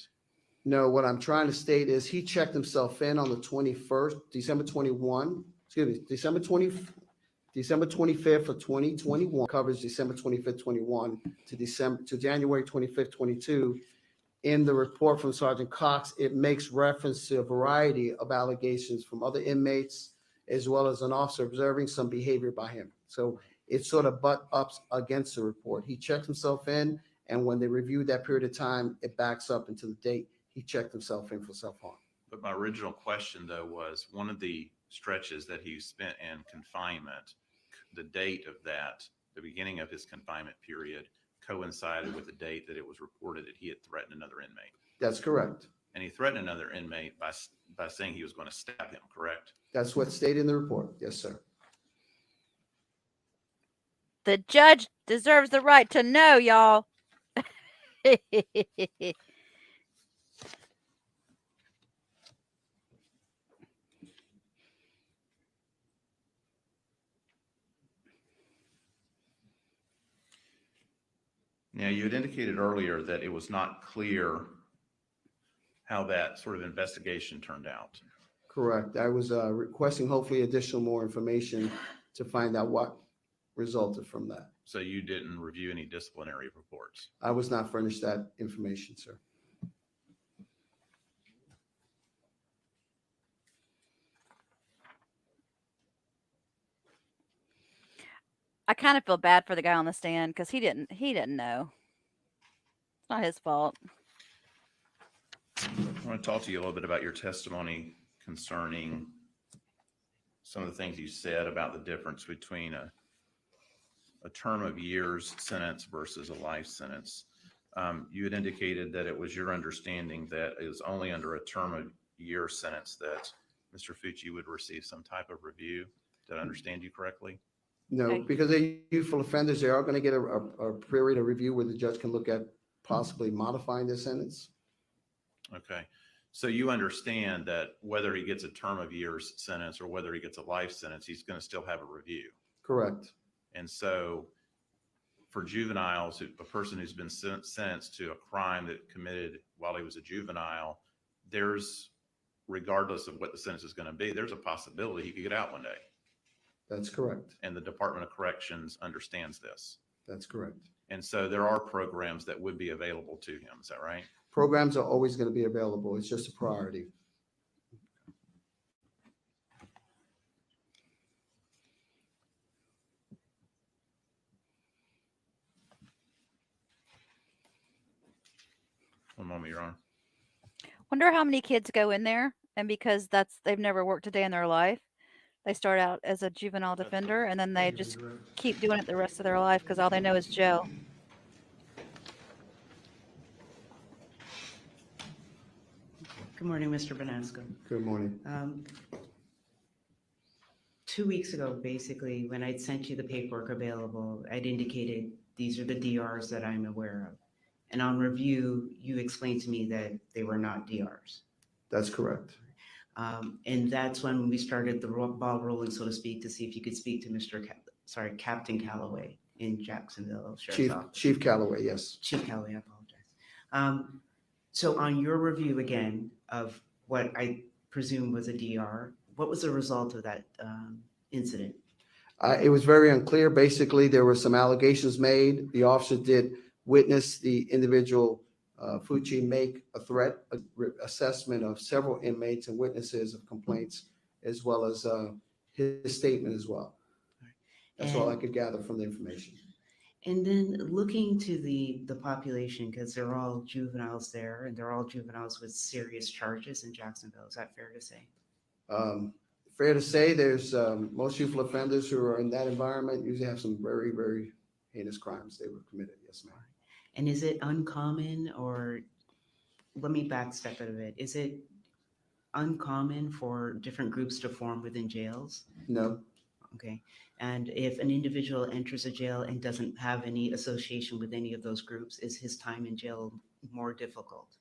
No, what I'm trying to state is he checked himself in on the 21st, December 25th of 2021, covers December 25th, 21 to January 25th, 22. In the report from Sergeant Cox, it makes reference to a variety of allegations from other inmates, as well as an officer observing some behavior by him. So it sort of butt ups against the report. He checked himself in, and when they reviewed that period of time, it backs up into the date he checked himself in for self-harm. But my original question, though, was one of the stretches that he spent in confinement, the date of that, the beginning of his confinement period, coincided with the date that it was reported that he had threatened another inmate. That's correct. And he threatened another inmate by saying he was going to stab him, correct? That's what's stated in the report. Yes, sir. The judge deserves the right to know, y'all. Now, you had indicated earlier that it was not clear how that sort of investigation turned out. Correct. I was requesting hopefully additional more information to find out what resulted from that. So you didn't review any disciplinary reports? I was not furnished that information, sir. I kind of feel bad for the guy on the stand because he didn't know. It's not his fault. I want to talk to you a little bit about your testimony concerning some of the things you said about the difference between a term of years sentence versus a life sentence. You had indicated that it was your understanding that it was only under a term of year sentence that Mr. Fucci would receive some type of review. Did I understand you correctly? No, Okay. because they're youthful offenders, they are going to get a period of review where the judge can look at possibly modifying their sentence. Okay. So you understand that whether he gets a term of years sentence or whether he gets a life sentence, he's going to still have a review. Correct. And so for juveniles, a person who's been sentenced to a crime that committed while he was a juvenile, there's, regardless of what the sentence is going to be, there's a possibility he could get out one day. That's correct. And the Department of Corrections understands this. That's correct. And so there are programs that would be available to him. Is that right? Programs are always going to be available. It's just a priority. One moment, Your Honor. Wonder how many kids go in there, and because they've never worked a day in their life, they start out as a juvenile defender, and then they just keep doing it the rest of their life because all they know is jail. Good morning, Mr. Bonasco. Good morning. 2 weeks ago, basically, when I'd sent you the paperwork available, I'd indicated these are the DRs that I'm aware of. And on review, you explained to me that they were not DRs. That's correct. And that's when we started the ball rolling, so to speak, to see if you could speak to Captain Calloway in Jacksonville Sheriff's Office. Chief Calloway, yes. Chief Calloway, I apologize. So on your review again of what I presume was a DR, what was the result of that incident? It was very unclear. Basically, there were some allegations made. The officer did witness the individual Fucci make a threat assessment of several inmates and witnesses of complaints, as well as his statement as well. That's all I could gather from the information. And then looking to the population, because they're all juveniles there, and they're all juveniles with serious charges in Jacksonville. Is that fair to say? Fair to say, there's most youthful offenders who are in that environment usually have some very, very heinous crimes they were committed. Yes, ma'am. And is it uncommon, or let me backstep it a bit. Is it uncommon for different groups to form within jails? No. Okay. And if an individual enters a jail and doesn't have any association with any of those groups, is his time in jail more difficult?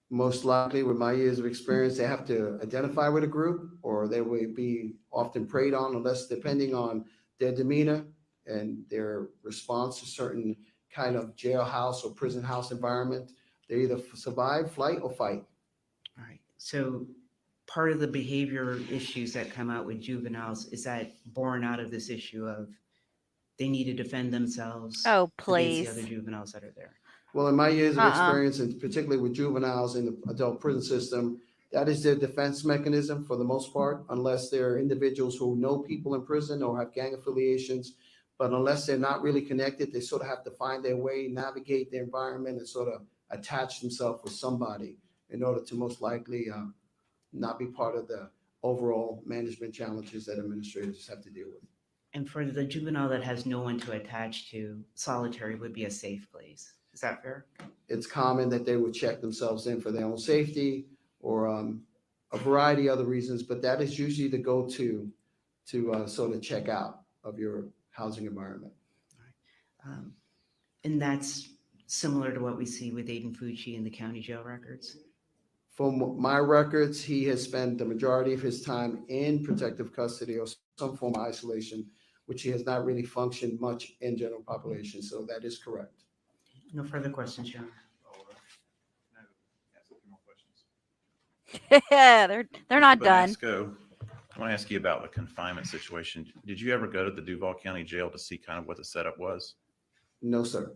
Most likely, with my years of experience, they have to identify with a group, or they will be often preyed on, unless depending on their demeanor and their response to certain kind of jailhouse or prison house environment, they either survive, flight, or fight. All right. So part of the behavior issues that come out with juveniles, is that born out of this issue of they need to defend themselves Oh, against the please. other juveniles that are there? Well, in my years of experience, and particularly with juveniles in the adult prison system, that is their defense mechanism for the most part, unless they're individuals who know people in prison or have gang affiliations. But unless they're not really connected, they sort of have to find their way, navigate their environment, and sort of attach themselves with somebody in order to most likely not be part of the overall management challenges that administrators have to deal with. And for the juvenile that has no one to attach to, solitary would be a safe place. Is that fair? It's common that they would check themselves in for their own safety or a variety of other reasons, but that is usually the go-to to sort of check out of your housing environment. And that's similar to what we see with Aiden Fucci in the county jail records? From my records, he has spent the majority of his time in protective custody or some form of isolation, which he has not really functioned much in general population. So that is correct. No further questions, Your Honor. Yeah, they're not done. Bonasco, I want to ask you about the confinement situation. Did you ever go to the Duval County Jail to see kind of what the setup was? No, sir.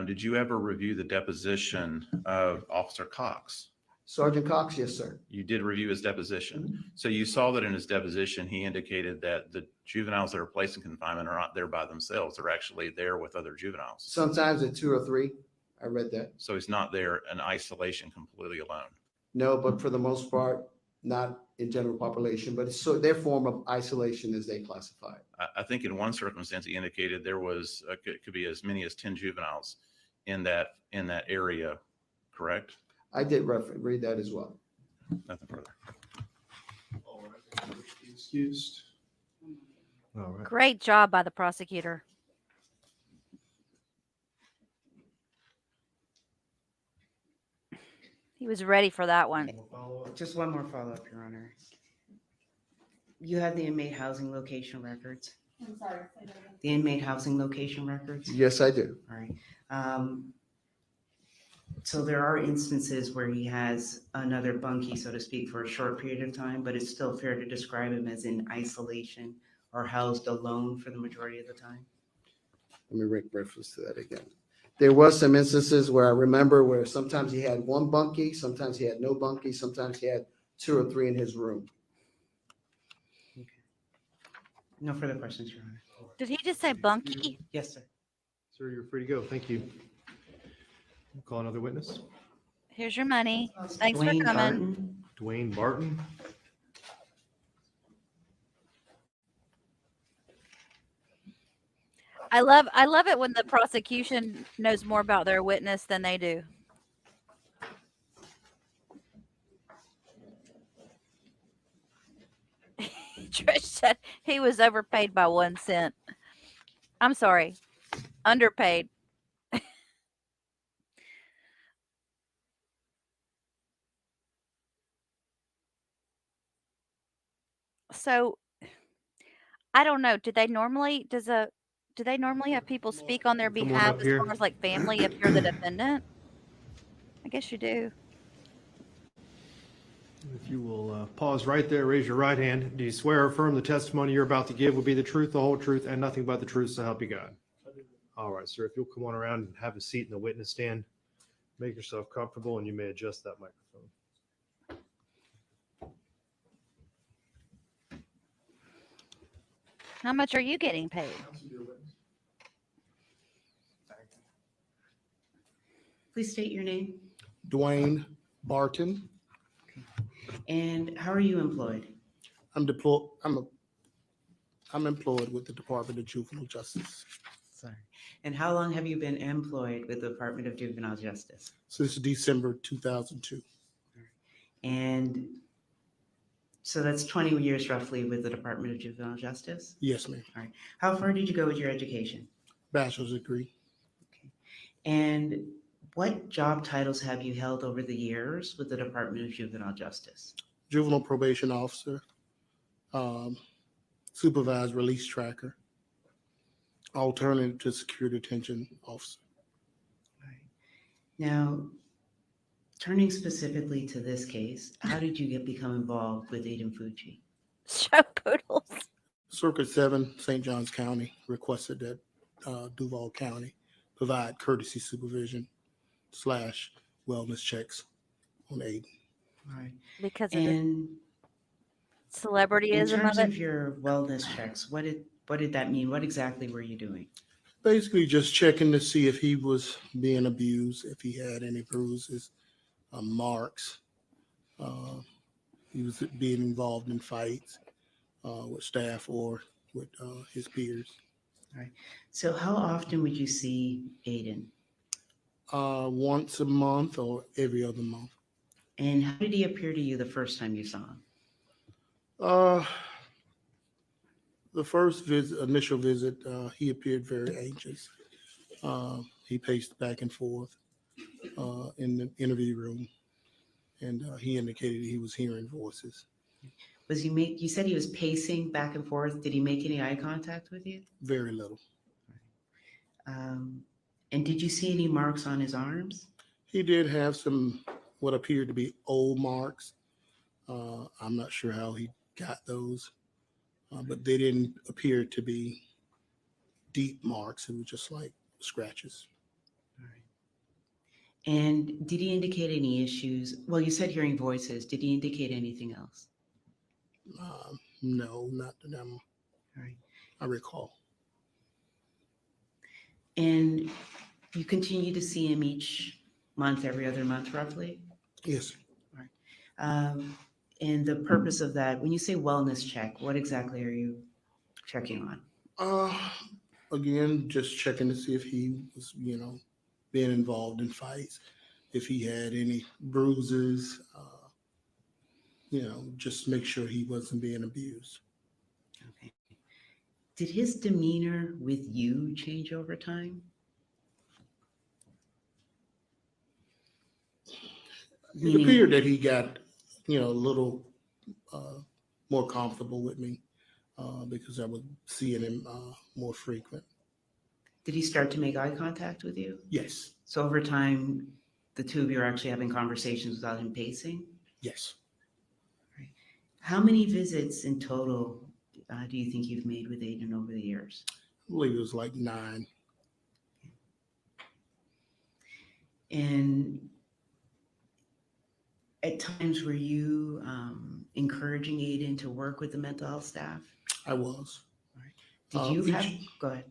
Did you ever review the deposition of Officer Cox? Sergeant Cox, yes, sir. You did review his deposition. So you saw that in his deposition, he indicated that the juveniles that are placed in confinement are not there by themselves. They're actually there with other juveniles. Sometimes at 2 or 3. I read that. So he's not there in isolation completely alone. No, but for the most part, not in general population, but it's so their form of isolation as they classify it. I think in one circumstance, he indicated there was, could be as many as 10 juveniles in that area, correct? I did read that as well. Nothing further. Excused. All right. Great job by the prosecutor. He was ready for that one. Just one more follow-up, Your Honor. You have the inmate housing location records? I'm sorry. The inmate housing location records? Yes, I do. All right. So there are instances where he has another bunkie, so to speak, for a short period of time, but it's still fair to describe him as in isolation or housed alone for the majority of the time? Let me make reference to that again. There was some instances where I remember where sometimes he had one bunkie, sometimes he had no bunkie, sometimes he had 2 or 3 in his room. No further questions, Your Honor. Did he just say bunkie? Yes, sir. Sir, you're free to go. Thank you. We'll call another witness. Here's your money. Thanks for Dwayne coming. Barton. Dwayne Barton. I love it when the prosecution knows more about their witness than they do. Trish said he was overpaid by 1 cent. I'm sorry, underpaid. So I don't know. Do they normally have people speak on their Come on behalf up as here. far as like family if you're the defendant? I guess you do. If you will pause right there, raise your right hand. Do you swear or affirm the testimony you're about to give will be the truth, the whole truth, and nothing but the truth, so help you God? All right, sir. If you'll come on around and have a seat in the witness stand, make yourself comfortable, and you may adjust that microphone. How much are you getting paid? Please state your name. Dwayne Barton. And how are you employed? I'm employed with the Department of Juvenile Justice Sorry. And how long have you been employed with the Department of Juvenile Justice? since December 2002. And so that's 20 years roughly with the Department of Juvenile Justice? Yes, ma'am. All right. How far did you go with your education? Bachelor's degree. And what job titles have you held over the years with the Department of Juvenile Justice? Juvenile probation officer, supervised release tracker, alternative to secure detention officer. Now, turning specifically to this case, how did you become involved with Aiden Fucci? Show poodles. Circuit 7, St. Johns County requested that Duval County provide courtesy supervision / wellness checks on Aiden. All right. Because of And the in celebrityism terms of of it. your wellness checks, what did that mean? What exactly were you doing? Basically just checking to see if he was being abused, if he had any bruises, marks. He was being involved in fights with staff or with his peers. All right. So how often would you see Aiden? Once a month or every other month. And how did he appear to you the first time you saw him? The first initial visit, he appeared very anxious. He paced back and forth in the interview room, and he indicated he was hearing voices. You said he was pacing back and forth. Did he make any eye contact with you? Very little. And did you see any marks on his arms? He did have some what appeared to be old marks. I'm not sure how he got those, but they didn't appear to be deep marks. It was just like scratches. All right. And did he indicate any issues? Well, you said hearing voices. Did he indicate anything else? No, not that All right. I recall. And you continue to see him each month, every other month, roughly? Yes. All right. And the purpose of that, when you say wellness check, what exactly are you checking on? Again, just checking to see if he was, being involved in fights, if he had any bruises, just make sure he wasn't being abused. Okay. Did his demeanor with you change over time? It appeared that he got, a little more comfortable with me because I was seeing him more frequent. Did he start to make eye contact with you? Yes, So over time, the two of you are actually having conversations without him pacing? yes. How many visits in total do you think you've made with Aiden over the years? I believe it was like 9. And at times, were you encouraging Aiden to work with the mental health staff? I was. Did you have, go ahead.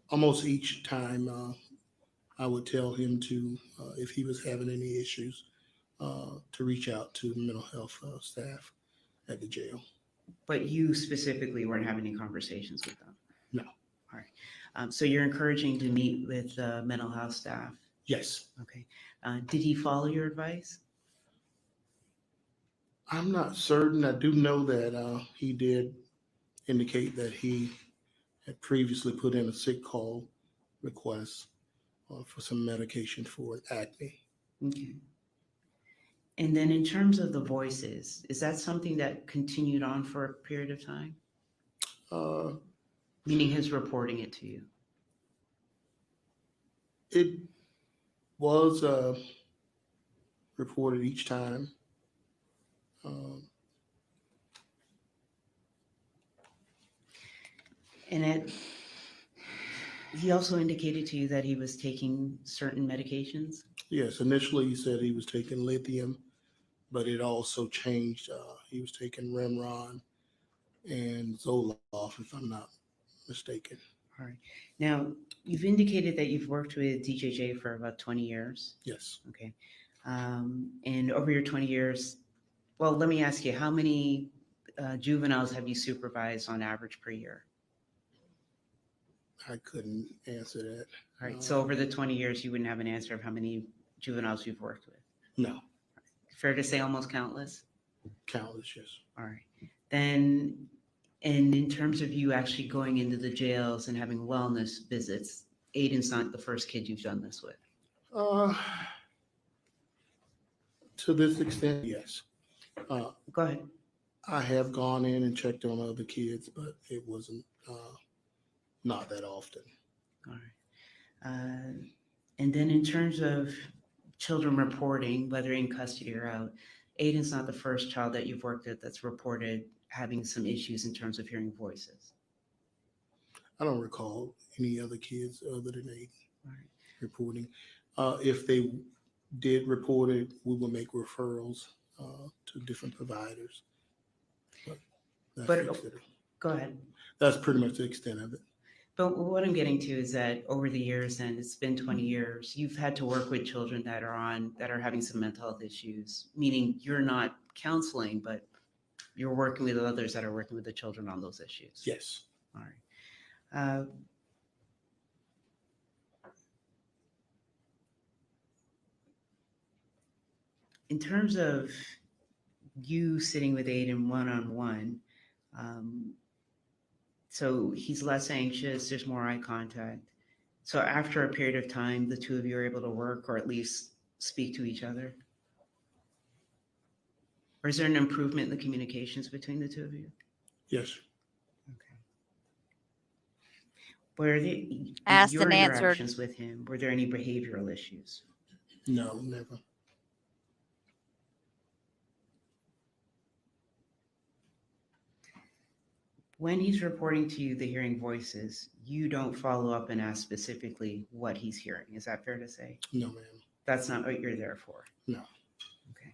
Almost each time I would tell him to, if he was having any issues, to reach out to the mental health staff at the jail. But you specifically weren't having any conversations with them? No. All right. So you're encouraging to meet with mental health staff? Yes. Okay. Did he follow your advice? I'm not certain. I do know that he did indicate that he had previously put in a sick call request for some medication for acne. Okay. And then in terms of the voices, is that something that continued on for a period of time? Meaning his reporting it to you? It was reported each time. And he also indicated to you that he was taking certain medications? Yes, initially he said he was taking lithium, but it also changed. He was taking Remron and Zoloft, if I'm not mistaken. All right. Now, you've indicated that you've worked with DJJ for about 20 years. Yes. Okay. And over your 20 years, well, let me ask you, how many juveniles have you supervised on average per year? I couldn't answer that. All right. So over the 20 years, you wouldn't have an answer of how many juveniles you've worked with? No. Fair to say almost countless? Countless, yes. All right. Then, and in terms of you actually going into the jails and having wellness visits, Aiden's not the first kid you've done this with? To this extent, yes. Go ahead. I have gone in and checked on other kids, but it wasn't not that often. All right. And then in terms of children reporting, whether in custody or out, Aiden's not the first child that you've worked with that's reported having some issues in terms of hearing voices. I don't recall any other kids other than Aiden Right. reporting. If they did report it, we will make referrals to different providers. But Go ahead. That's pretty much the extent of it. But what I'm getting to is that over the years, and it's been 20 years, you've had to work with children that are having some mental health issues, meaning you're not counseling, but you're working with others that are working with the children on those issues. Yes. All right. In terms of you sitting with Aiden one-on-one, so he's less anxious, there's more eye contact. So after a period of time, the two of you are able to work or at least speak to each other? Or is there an improvement in the communications between the two of you? Yes. Okay. Were the Asked your and answered. interactions with him, were there any behavioral issues? No, never. When he's reporting to you the hearing voices, you don't follow up and ask specifically what he's hearing. Is that fair to say? No, ma'am. That's not what you're there for. No. Okay.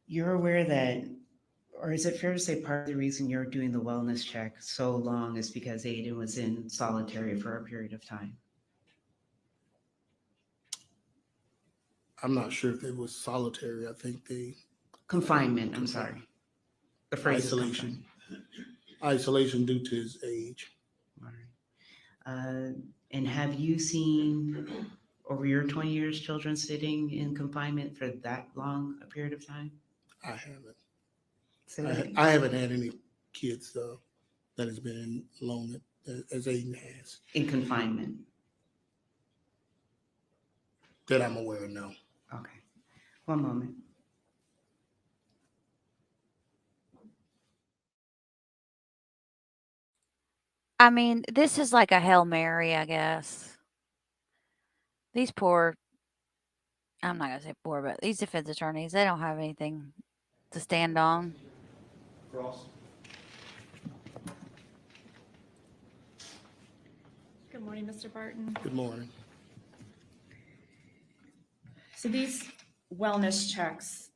You're aware that, or is it fair to say part of the reason you're doing the wellness check so long is because Aiden was in solitary for a period of time? I'm not sure if it was solitary. I think they Confinement, I'm sorry. The phrase is isolation. isolation due to his age. All right. And have you seen over your 20 years children sitting in confinement for that long a period of time? I haven't. Say that again. I haven't had any kids that has been long as Aiden has. In confinement. That I'm aware of, no. Okay. One moment. I mean, this is like a Hail Mary, I guess. These poor, I'm not going to say poor, but these defense attorneys, they don't have anything to stand on. Cross. Good morning, Mr. Barton. Good morning. So these wellness checks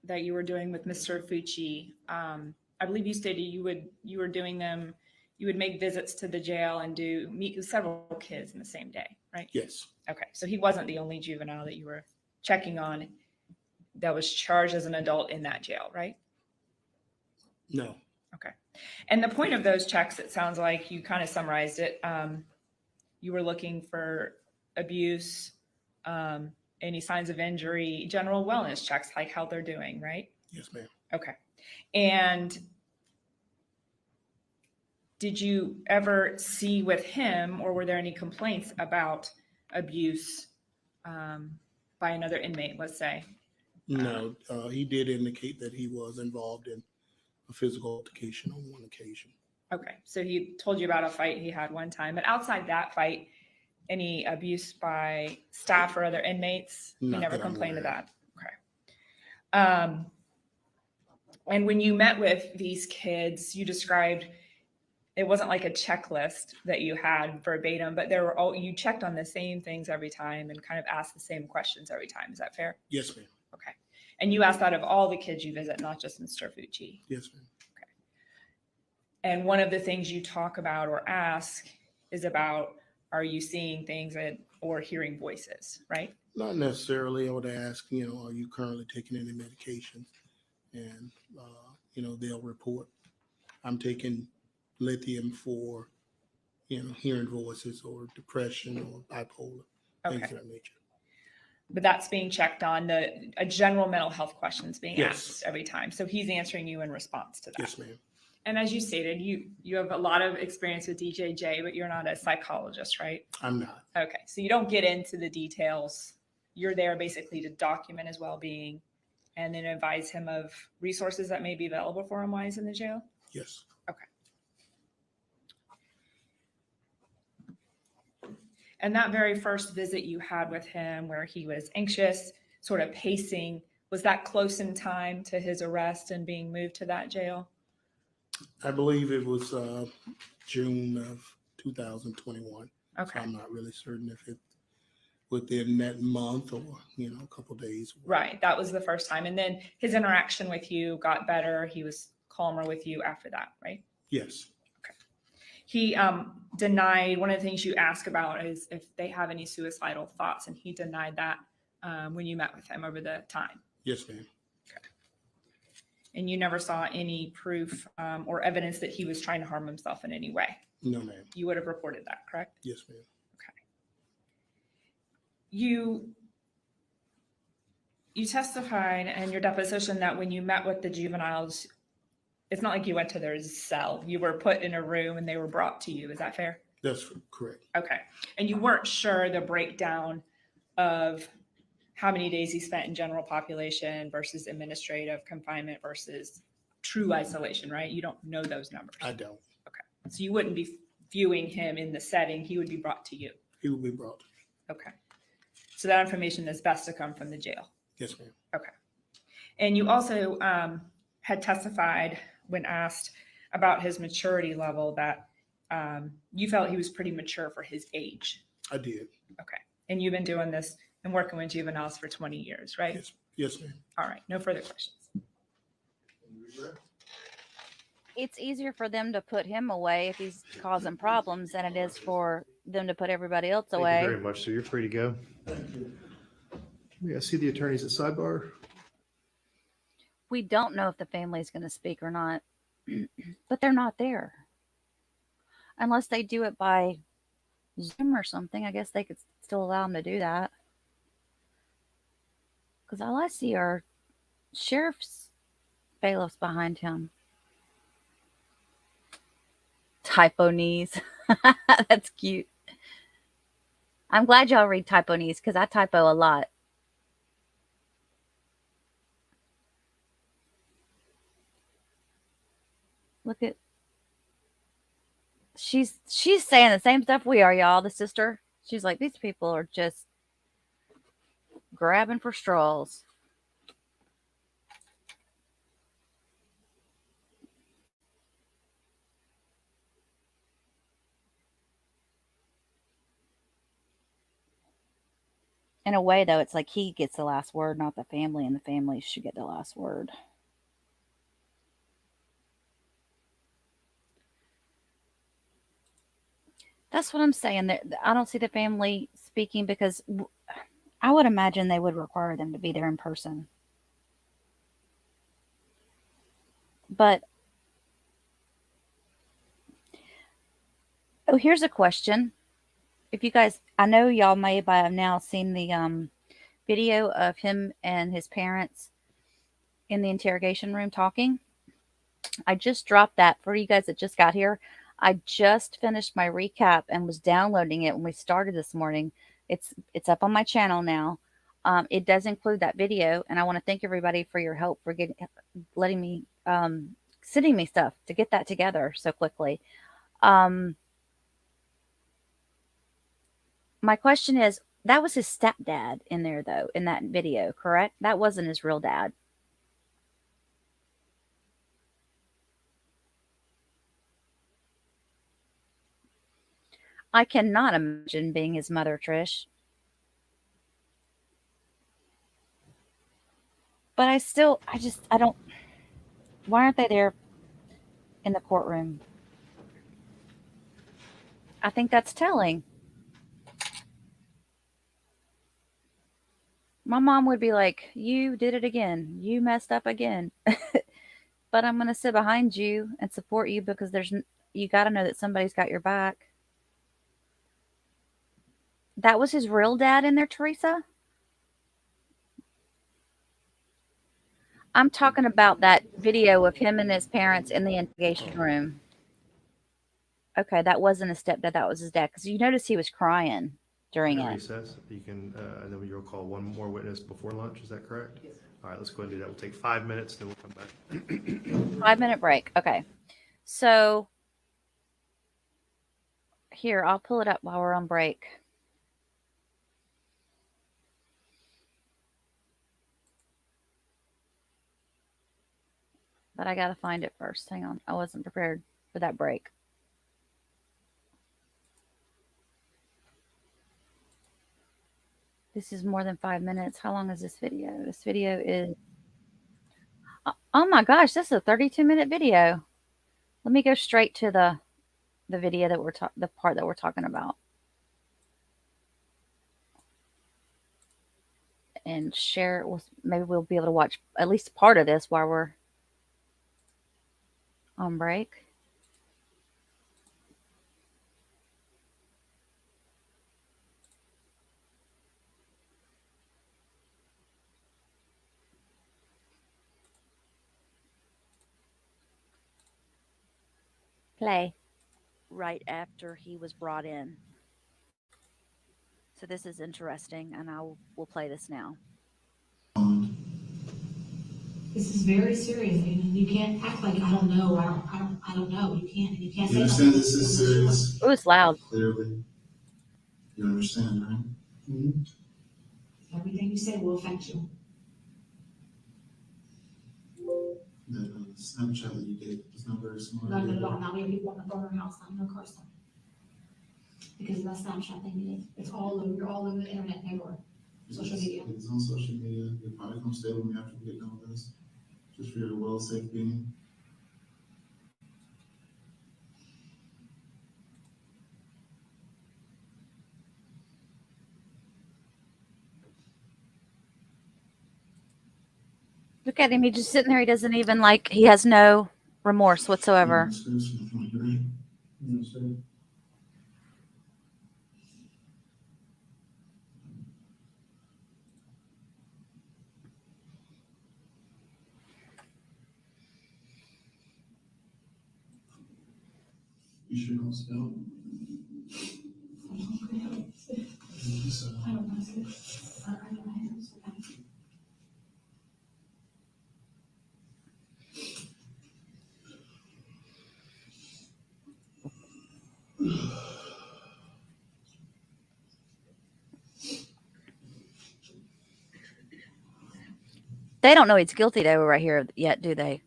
that you were doing with Mr. Fucci, I believe you stated you were doing them, you would make visits to the jail and meet with several kids in the same day, right? Yes. Okay, so he wasn't the only juvenile that you were checking on that was charged as an adult in that jail, right? No. Okay. And the point of those checks, it sounds like you kind of summarized it. You were looking for abuse, any signs of injury, general wellness checks, like how they're doing, right? Yes, ma'am. Okay. And did you ever see with him, or were there any complaints about abuse by another inmate, let's say? No, he did indicate that he was involved in a physical altercation on one occasion. Okay, so he told you about a fight he had one time, but outside that fight, any abuse by staff or other inmates? He Not never that I'm complained of aware that. Okay. And when you met with these kids, you described it wasn't like a checklist that you had verbatim, but you checked on the same things every time and kind of asked the same questions every time. Is that fair? Yes, ma'am. Okay. And you asked that of all the kids you visit, not just Mr. Fucci. Yes, ma'am. Okay. And one of the things you talk about or ask is about, are you seeing things or hearing voices, right? Not necessarily. I would ask, are you currently taking any medication? And, they'll report. I'm taking lithium for, hearing voices or depression or bipolar, things of that nature. But that's being checked on, a general mental health questions being Yes. asked every time. So he's answering you in response to that. Yes, ma'am. And as you stated, you have a lot of experience with DJJ, but you're not a psychologist, right? I'm not. Okay. So you don't get into the details. You're there basically to document his well-being and then advise him of resources that may be available for him while he's in the jail? Yes. Okay. And that very first visit you had with him where he was anxious, sort of pacing, was that close in time to his arrest and being moved to that jail? I believe it was June of 2021. Okay. So I'm not really certain if it within that month or, a couple of days. Right. That was the first time. And then his interaction with you got better. He was calmer with you after that, right? Yes. Okay. He denied, one of the things you ask about is if they have any suicidal thoughts, and he denied that when you met with him over the time. Yes, ma'am. Okay. And you never saw any proof or evidence that he was trying to harm himself in any way? No, ma'am. You would have reported that, correct? Yes, ma'am. You testified in your deposition that when you met with the juveniles, it's not like you went to their cell. You were put in a room and they were brought to you. Is that fair? That's correct. Okay. And you weren't sure the breakdown of how many days he spent in general population versus administrative confinement versus true isolation, right? You don't know those numbers. I don't. Okay. So you wouldn't be viewing him in the setting. He would be brought to you. He will be brought. Okay. So that information is best to come from the jail. Yes, ma'am. Okay. And you also had testified when asked about his maturity level that you felt he was pretty mature for his age. I did. Okay. And you've been doing this and working with juveniles for 20 years, right? Yes. Yes, ma'am. All right. No further questions. It's easier for them to put him away if he's causing problems than it is for them to put everybody else away. Thank you very much. So you're free to go. Thank you. Yeah, see the attorneys at sidebar. We don't know if the family's going to speak or not. but they're not there. Unless they do it by Zoom or something, I guess they could still allow them to do that. Because all I see are sheriff's bailiffs behind him. Typo knees. That's cute. I'm glad y'all read typo knees because I typo a lot. Look at she's saying the same stuff we are, y'all. The sister. She's like, these people are just grabbing for straws. In a way, though, it's like he gets the last word, not the family, and the family should get the last word. That's what I'm saying. I don't see the family speaking because I would imagine they would require them to be there in person. But, oh, here's a question. If you guys, I know y'all may by have now seen the video of him and his parents in the interrogation room talking. I just dropped that for you guys that just got here. I just finished my recap and was downloading it when we started this morning. It's up on my channel now. It does include that video, and I want to thank everybody for your help for letting me sending me stuff to get that together so quickly. My question is, that was his stepdad in there, though, in that video, correct? That wasn't his real dad. I cannot imagine being his mother, Trish. But I don't. Why aren't they there in the courtroom? I think that's telling. My mom would be like, you did it again. You messed up again. But I'm going to sit behind you and support you because you got to know that somebody's got your back. That was his real dad in there, Teresa? I'm talking about that video of him and his parents in the interrogation room. Okay, that wasn't his stepdad. That was his dad. Because you notice he was crying during it. Recess, you can, and then you'll call one more witness before lunch, is that correct? Yes. All right, let's go ahead and do that. We'll take 5 minutes, then we'll come back. 5-minute break, okay. So, here, I'll pull it up while we're on break. But I gotta find it first. Hang on, I wasn't prepared for that break. This is more than 5 minutes. How long is this video? This video is, oh my gosh, this is a 32-minute video. Let me go straight to the video that the part that we're talking about. And share, maybe we'll be able to watch at least part of this while we're on break. Play. Right after he was brought in. So this is interesting, and we'll play this now. This is very serious, and you can't act like I don't know. I don't know. You can't. And you can't. You understand this is serious? Oh, it's loud. Clearly, you understand, right? Mm-hmm. Everything you say will affect you. The Snapchat that you did was not very smart. No, now we have people on the burner house. I'm no Carson. Because of that Snapchat thing you did. It's all over. You're all over the internet and everywhere. Social media. It's on social media. You're probably gonna stay with me after we get done with this. Just for your well-safe being. Look at him. He's just sitting there. He doesn't even he has no remorse whatsoever. You sure don't spell? I don't want to. I don't know. They don't know he's guilty though right here yet, do they?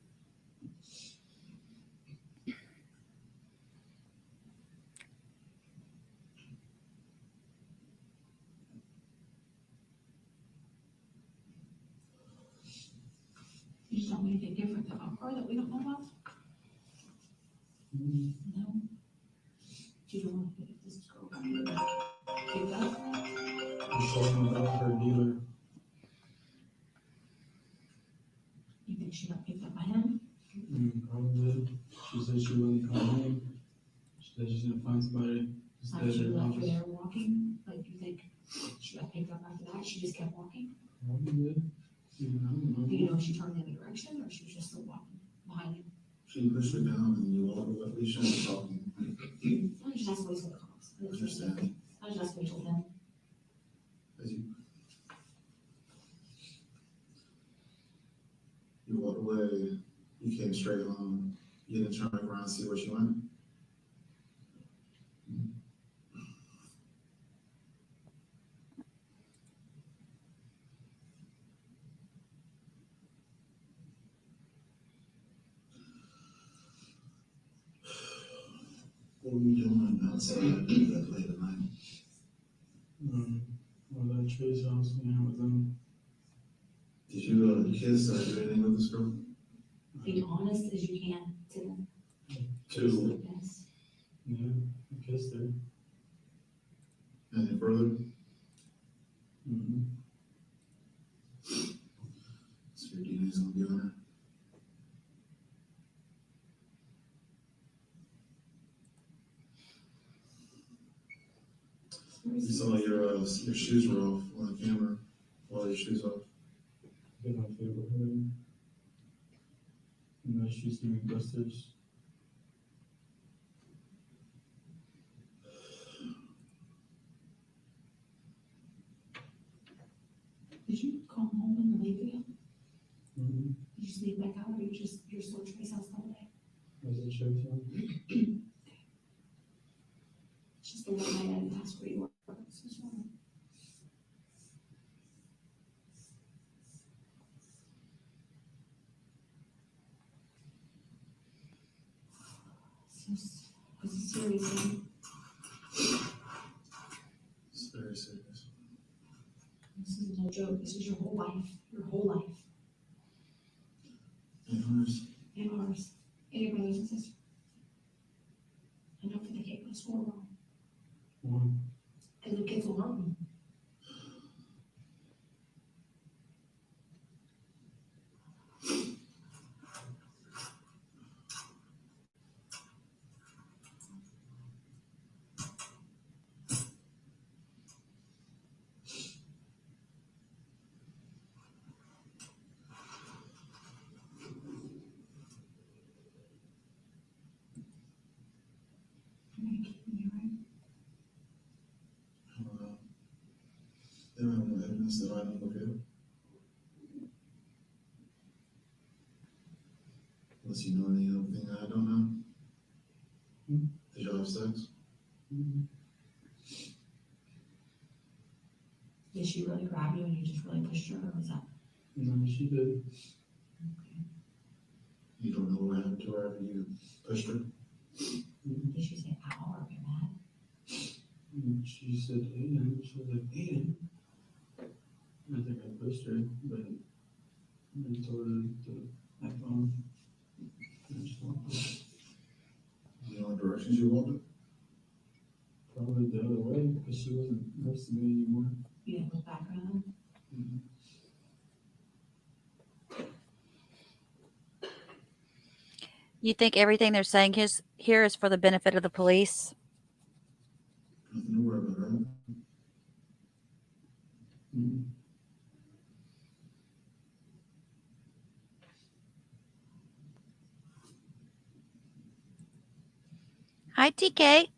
You just don't want anything different about her that we don't know about? No. You don't want to get this girl picked up? I'm talking about her dealer. You think she got picked up by him? Probably. She said she wouldn't come home. She said she's gonna find somebody to stay Like at she her left her house. there walking? Like you think she got picked up after that? She just kept walking? Probably. I don't know. Do you know if she turned the other direction or she was just still walking behind him? She pushed her down and you walked away. We shouldn't be talking. I just asked what he told the cops. I just asked what he told them. You walked away, you came straight home. You didn't turn around and see where she went. What were you doing outside that late at night? I was at Trey's house when I was in. Did you kiss or do anything with this girl? Be honest as you can to them. Two. Yes. Yeah, I kissed her. Any further? Mm-hmm. So your DNA's gonna be on her? You saw your shoes were off on the camera. All your shoes off. I think my favorite hood. And my shoes giving blisters. Did you come home and leave again? Mm-hmm. Did you just leave back out or you're still at Trey's house all day? Was it Trey's house? It's just the one night I didn't ask where you were. So it's wrong. This is serious. Isn't it? It's very serious. This is no joke. This is your whole life. Your whole life. And ours. And ours. And your brothers and sisters. And don't think they can't go to school wrong. Why? Because the kids will learn them. You're gonna keep me, right? I don't know. They don't have no evidence that I don't look at. Unless you know anything I don't know. Did y'all have sex? Did she really grab you and you just really pushed her, or was that? No, she did. Okay. You don't know what happened to her after you pushed her? Did she say ow or get mad? She said, Aiden. She was like, Aiden. I think I pushed her, but I told her to act on. And she walked away. You know what direction she walked in? Probably the other way, because she wasn't next to me anymore. You didn't look back around? Mm-hmm. You think everything they're saying here is for the benefit of the police? Nothing to worry about, right? Mhm. Hi, TK.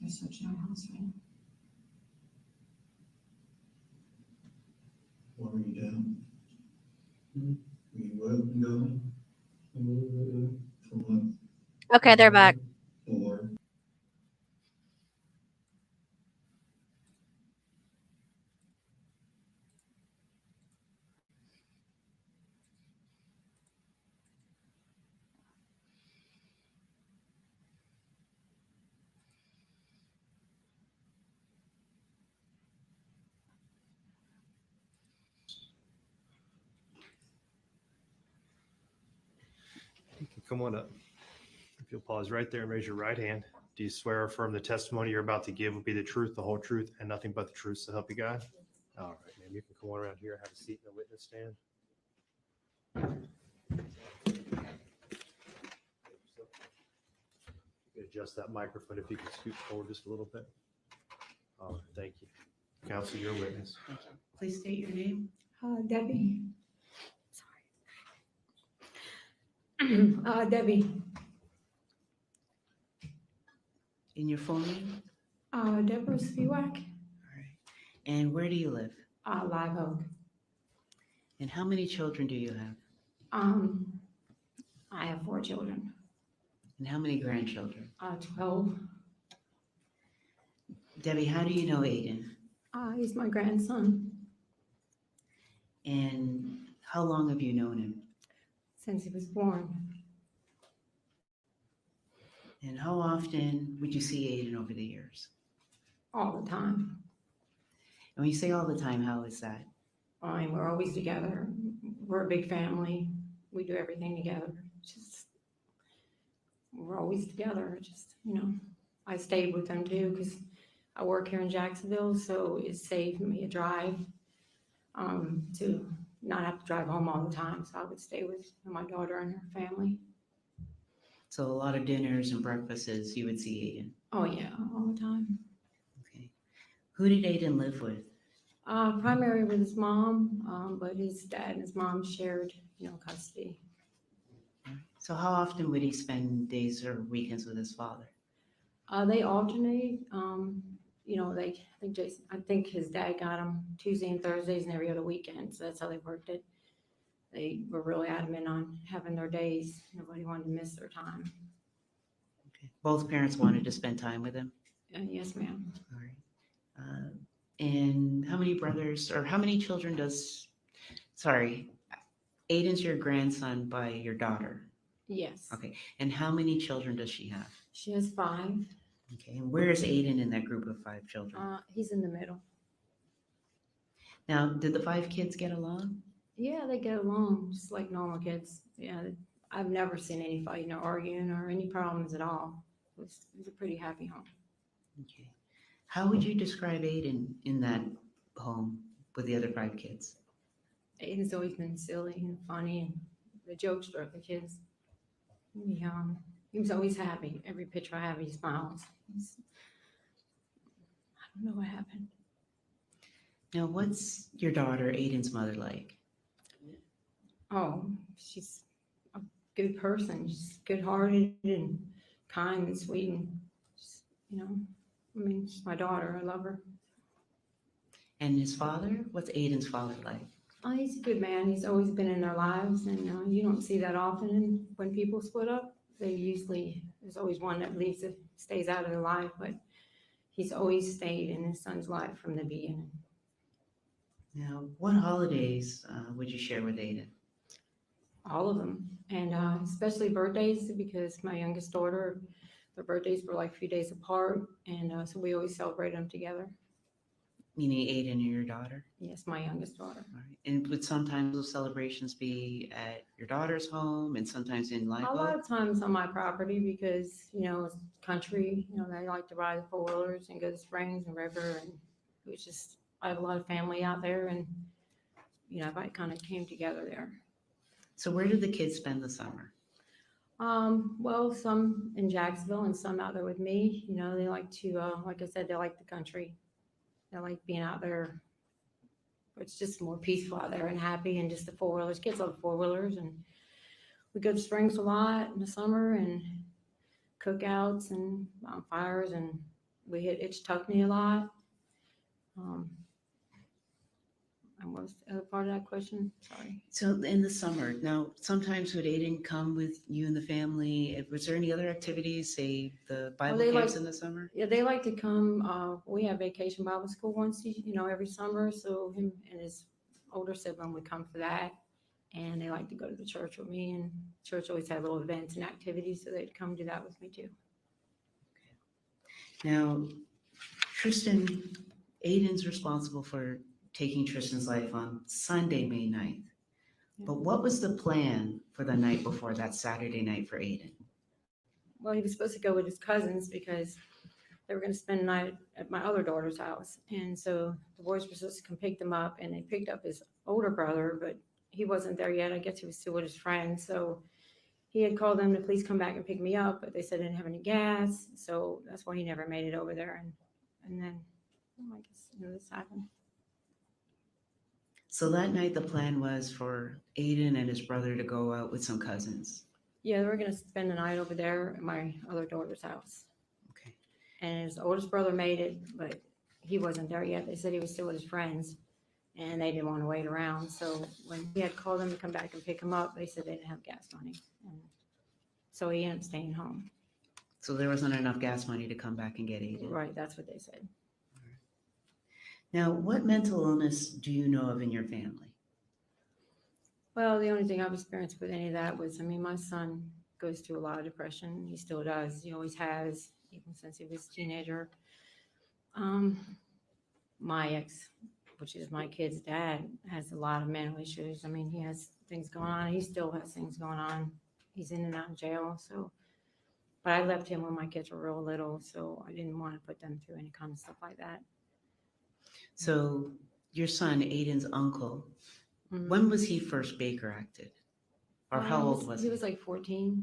They're searching our house right now. Why were you down? Were you up and down? From what? Okay, they're back. Or You can come on up. If you'll pause right there and raise your right hand. Do you swear or affirm the testimony you're about to give will be the truth, the whole truth, and nothing but the truth, so help you God? All right, ma'am. You can come on around here, have a seat in the witness stand. You can adjust that microphone if you can scoot forward just a little bit. All right, thank you. Counsel, your witness. Thank you. Please state your name. Debbie. Debbie. In your full name? Deborah Spiewak. And where do you live? Live Oak. And how many children do you have? I have 4 children. And how many grandchildren? 12. Debbie, how do you know Aiden? He's my grandson. And how long have you known him? Since he was born. And how often would you see Aiden over the years? All the time. And when you say all the time, how is that? I mean, we're always together. We're a big family. We do everything together. We're always together. I stayed with them too because I work here in Jacksonville, so it saved me a drive to not have to drive home all the time. So I would stay with my daughter and her family. So a lot of dinners and breakfasts, you would see Aiden. Oh yeah, all the time. Okay. Who did Aiden live with? Primary with his mom, but his dad and his mom shared, custody. So how often would he spend days or weekends with his father? They alternate. I think his dad got him Tuesday and Thursdays and every other weekend. So that's how they worked it. They were really adamant on having their days. Nobody wanted to miss their time. Okay. Both parents wanted to spend time with him? Yes, ma'am. All right. And how many brothers or how many children Aiden's your grandson by your daughter? Yes. Okay. And how many children does she have? She has 5. Okay. And where is Aiden in that group of 5 children? He's in the middle. Now, did the 5 kids get along? Yeah, they get along just like normal kids. Yeah, I've never seen any fighting or arguing or any problems at all. It was a pretty happy home. Okay. How would you describe Aiden in that home with the other 5 kids? Aiden's always been silly and funny and the jokester of the kids. He was always happy. Every picture I have, he smiles. I don't know what happened. Now, what's your daughter Aiden's mother like? Oh, she's a good person. She's good-hearted and kind and sweet and, she's my daughter. I love her. And his father? What's Aiden's father like? Oh, he's a good man. He's always been in their lives, and you don't see that often. And when people split up, there's always one that stays out of their life, but he's always stayed in his son's life from the beginning. Now, what holidays would you share with Aiden? All of them, and especially birthdays, because my youngest daughter, their birthdays were like a few days apart, and so we always celebrate them together. Meaning Aiden and your daughter? Yes, my youngest daughter. All right. And would sometimes those celebrations be at your daughter's home and sometimes in Live A lot Oak? of times on my property because, it's country, they like to ride the 4-wheelers and go to springs and river, and it was just, I have a lot of family out there, and everybody kind of came together there. So where did the kids spend the summer? Well, some in Jacksonville and some out there with me. They like to, like I said, they like the country. They like being out there. It's just more peaceful out there and happy, and just the four-wheelers. Kids love four-wheelers, and we go to Springs a lot in the summer and cookouts and bonfires, and we hit Itchtuckney a lot. And what's the other part of that question? Sorry. So in the summer, now sometimes would Aiden come with you and the family? Was there any other activities, say the Bible they camps like- in the summer? Yeah, they like to come. We have vacation Bible school once, every summer. So him and his older sibling would come for that. And they like to go to the church with me, and church always had little events and activities, so they'd come do that with me too. Now, Tristyn, Aiden's responsible for taking Tristyn's life on Sunday, May 9th. But what was the plan for the night before, that Saturday night for Aiden? Well, he was supposed to go with his cousins because they were going to spend the night at my other daughter's house. And so the boys were supposed to come pick them up, and they picked up his older brother, but he wasn't there yet. I guess he was still with his friend. So he had called them to please come back and pick me up, but they said they didn't have any gas. So that's why he never made it over there. And then I guess this happened. So that night, the plan was for Aiden and his brother to go out with some cousins. Yeah, they were going to spend the night over there at my other daughter's house. Okay. And his oldest brother made it, but he wasn't there yet. They said he was still with his friends, and they didn't want to wait around. So when he had called them to come back and pick him up, they said they didn't have gas money. And so he ended up staying home. So there wasn't enough gas money to come back and get Aiden. Right, that's what they said. Now, what mental illness do you know of in your family? Well, the only thing I've experienced with any of that was, my son goes through a lot of depression. He still does. He always has, even since he was a teenager. My ex, which is my kid's dad, has a lot of mental issues. He has things going on. He still has things going on. He's in and out of jail. So, but I left him when my kids were real little, so I didn't want to put them through any kind of stuff like that. So your son, Aiden's uncle, when was he first Baker acted? Or how old was he? He was like 14.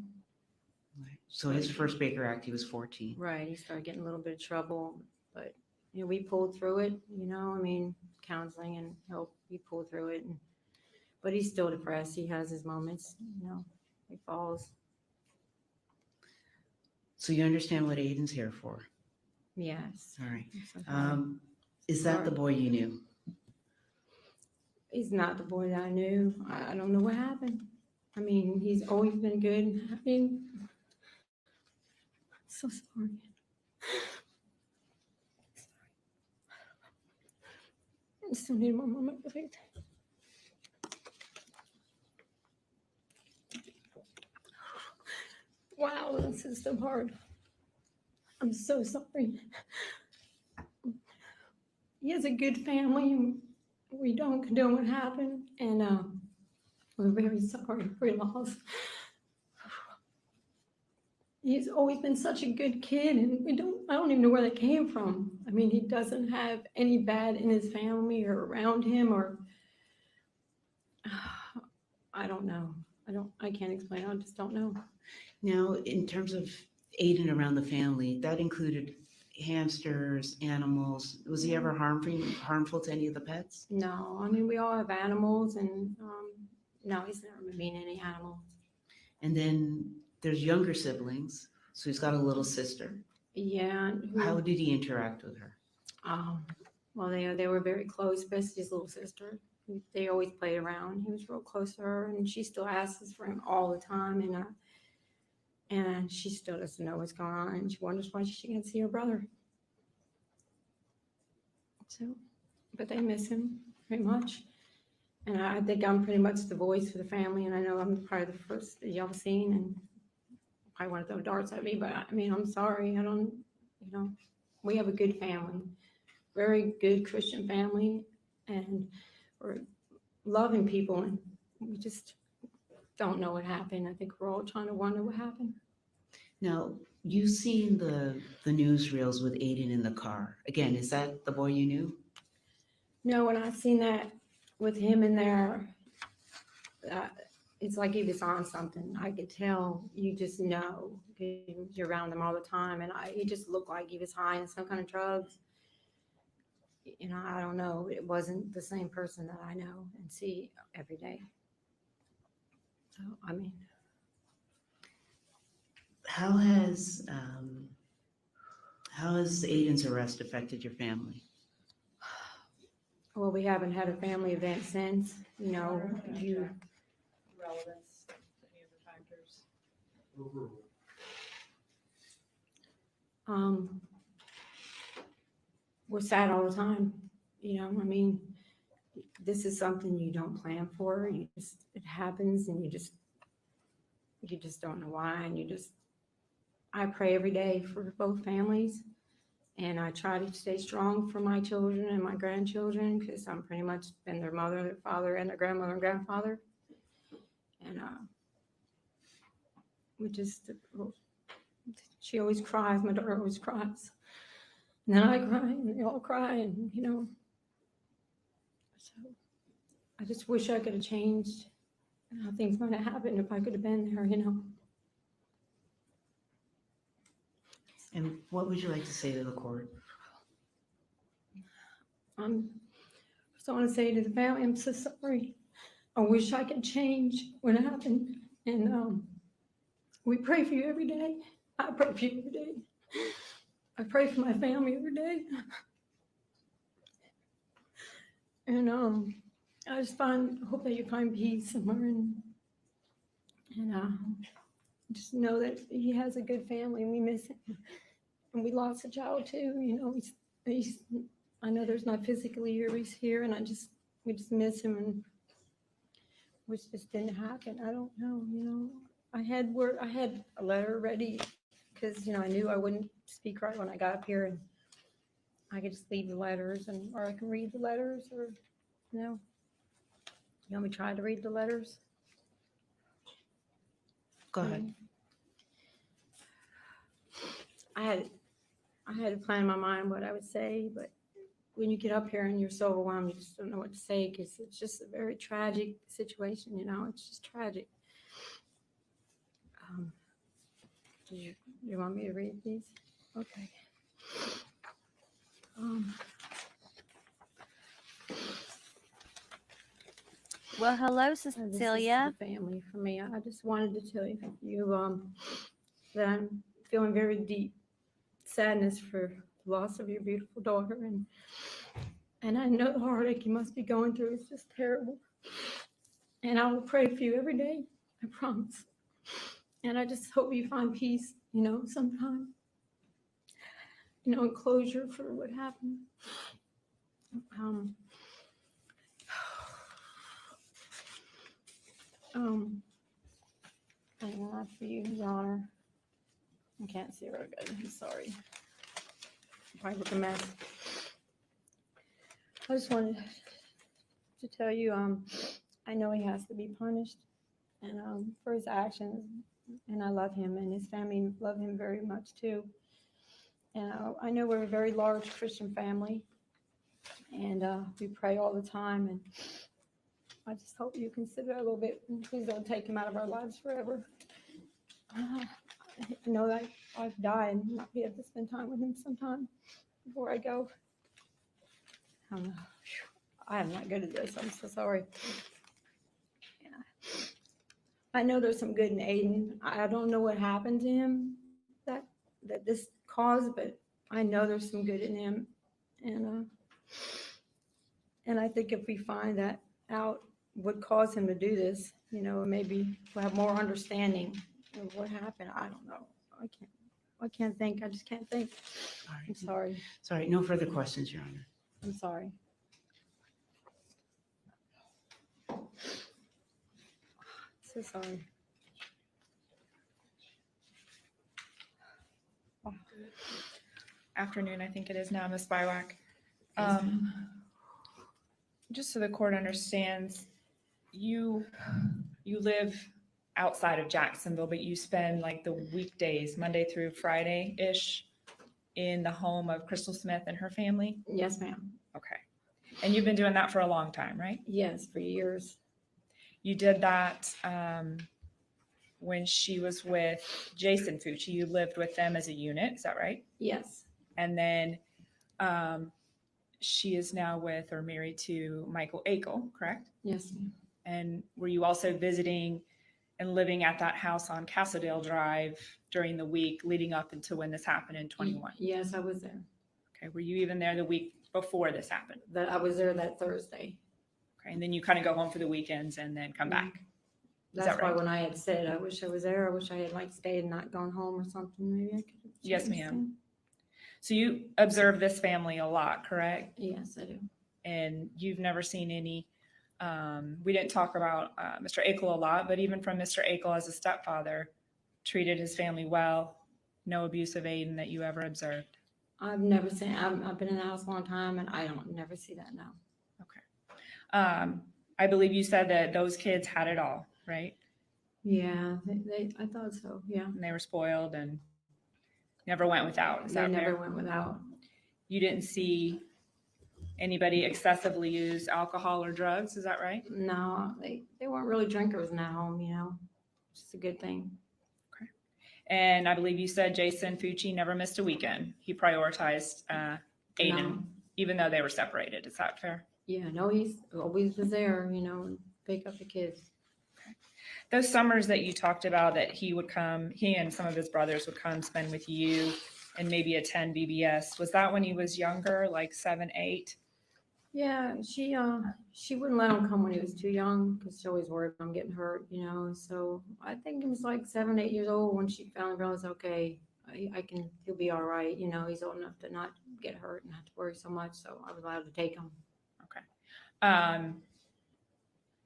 Right. So his first Baker Act, he was 14. Right. He started getting a little bit of trouble, but we pulled through it. Counseling and help. We pulled through it, but he's still depressed. He has his moments. He falls. So you understand what Aiden's here for? Yes. All right. So sorry. Is that the boy you knew? He's not the boy that I knew. I don't know what happened. He's always been good. So sorry. I still need my moment, please. Wow, this is so hard. I'm so sorry. He has a good family, and we don't condone what happened, and we're very sorry for your loss. He's always been such a good kid, and I don't even know where that came from. He doesn't have any bad in his family or around him, or I don't know. I can't explain. I just don't know. Now, in terms of Aiden around the family, that included hamsters, animals. Was he ever harmful to any of the pets? No, we all have animals, and no, he's never mean any animals. And then there's younger siblings. So he's got a little sister. Yeah. How did he interact with her? Well, they were very close, especially his little sister. They always played around. He was real close to her, and she still asks for him all the time, and she still doesn't know what's going on, and she wonders why she can't see her brother. So, but they miss him very much, and I think I'm pretty much the voice for the family, and I know I'm probably the first that y'all seen, and probably want to throw darts at me, but I'm sorry. We have a good family, very good Christian family, and we're loving people, and we just don't know what happened. I think we're all trying to wonder what happened. Now, you've seen the newsreels with Aiden in the car. Again, is that the boy you knew? No, when I seen that with him in there, it's like he was on something. I could tell, you just know, 'cause you're around him all the time. And he just looked like he was high on some kind of drugs. You know, I don't know. It wasn't the same person that I know and see every day. So, I mean, How has Aiden's arrest affected your family? well, we haven't had a family event since, you know, you, Relevance, any other factors? we're sad all the time. You know, I mean, this is something you don't plan for. It happens and you just don't know why. And I pray every day for both families. And I try to stay strong for my children and my grandchildren because I'm pretty much been their mother, their father, and their grandmother and grandfather. And she always cries. My daughter always cries. And then I cry and they all cry and, you know. So I just wish I could have changed how things might have happened if I could have been there, you know. And what would you like to say to the court? Just I want to say to the family, I'm so sorry. I wish I could change what happened. And we pray for you every day. I pray for you every day. I pray for my family every day. And I just hope that you find peace somewhere and just know that he has a good family and we miss him. And we lost a child too, you know, he's I know there's not physically here, he's here, and we just miss him, and which just didn't happen. I don't know, you know. I had a letter ready because, you know, I knew I wouldn't speak right when I got up here, and I could just leave the letters or I can read the letters, or, you know. You want me to try to read the letters? Go ahead. I had a plan in my mind what I would say, but when you get up here and you're so overwhelmed, you just don't know what to say because it's just a very tragic situation, you know. It's just tragic. Do you want me to read these? Okay. Well, hello, This is Cecilia. the family for me. I just wanted to tell you that I'm feeling very deep sadness for the loss of your beautiful daughter, and I know the heartache you must be going through is just terrible. And I will pray for you every day, I promise. And I just hope you find peace, you know, sometime, you know, and closure for what happened. Thank God for you, Your Honor. I can't see real good. I'm sorry. I look a mess. I just wanted to tell you, I know he has to be punished, and for his actions, and I love him, and his family love him very much too. And I know we're a very large Christian family, and we pray all the time, and I just hope you consider it a little bit, and please don't take him out of our lives forever. I know that I've died and not be able to spend time with him sometime before I go. I don't know. I am not good at this. I'm so sorry. Yeah. I know there's some good in Aiden. I don't know what happened to him that this caused, but I know there's some good in him. And I think if we find that out, what caused him to do this, you know, maybe we'll have more understanding of what happened. I don't know. I can't think. I just can't think. All right. I'm sorry. Sorry, no further questions, Your Honor. I'm sorry. So sorry. Afternoon, I think it is now, Ms. Bywak. Just so the court understands, you live outside of Jacksonville, but you spend like the weekdays, Monday through Friday-ish, in the home of Crystal Smith and her family? Yes, ma'am. Okay. And you've been doing that for a long time, right? Yes, for years. You did that when she was with Jason Fucci. You lived with them as a unit, is that right? Yes. And then she is now with or married to Michael Akel, correct? Yes, ma'am. And were you also visiting and living at that house on Castledale Drive during the week leading up into when this happened in 21? Yes, I was there. Okay. Were you even there the week before this happened? I was there that Thursday. Okay. And then you kind of go home for the weekends and then come back. Is That's that why right? when I had said I wish I was there, I wish I had like stayed and not gone home or something. Maybe I could have. Yes, changed ma'am. things. So you observe this family a lot, correct? Yes, I do. And you've never seen any, we didn't talk about Mr. Akel a lot, but even from Mr. Akel as a stepfather, treated his family well, no abuse of Aiden that you ever observed. I've never seen. I've been in the house a long time, and I don't never see that now. I believe you said that those kids had it all, right? Yeah, I thought so. Yeah, And they were spoiled and never went without. Is they that never fair? went without. You didn't see anybody excessively use alcohol or drugs, is that right? No, they weren't really drinkers in that home. You know, which is a good thing. And I believe you said Jason Fucci never missed a weekend. He prioritized Aiden, No. even though they were separated. Is that fair? Yeah, no, he's always was there. You know, and pick up the kids. Those summers that you talked about that he would come, he and some of his brothers would come spend with you and maybe attend VBS. Was that when he was younger, like 7, 8? Yeah, she wouldn't let him come when he was too young because she always worried about him getting hurt, you know. So I think he was like 7, 8 years old when she finally realized, okay, he'll be all right. You know, he's old enough to not get hurt and not have to worry so much. So I was allowed to take him. Okay.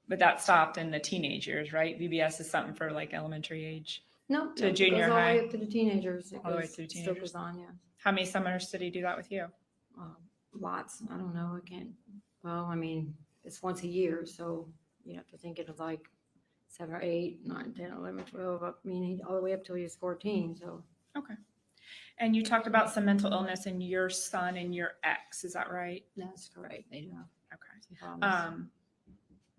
But that stopped in the teenage years, right? VBS is something for like elementary age. No, To it junior goes all the high. way up to the teenagers. All the way through Still teenagers. goes on, yeah. How many summers did he do that with you? Lots. I don't know. I can't. Well, I mean, it's once a year, so you have to think it was like 7 or 8, 9, 10, 11, 12. I mean, all the way up till he was 14. So Okay. And you talked about some mental illness in your son and your ex. Is that right? that's correct. They do have Okay. some problems.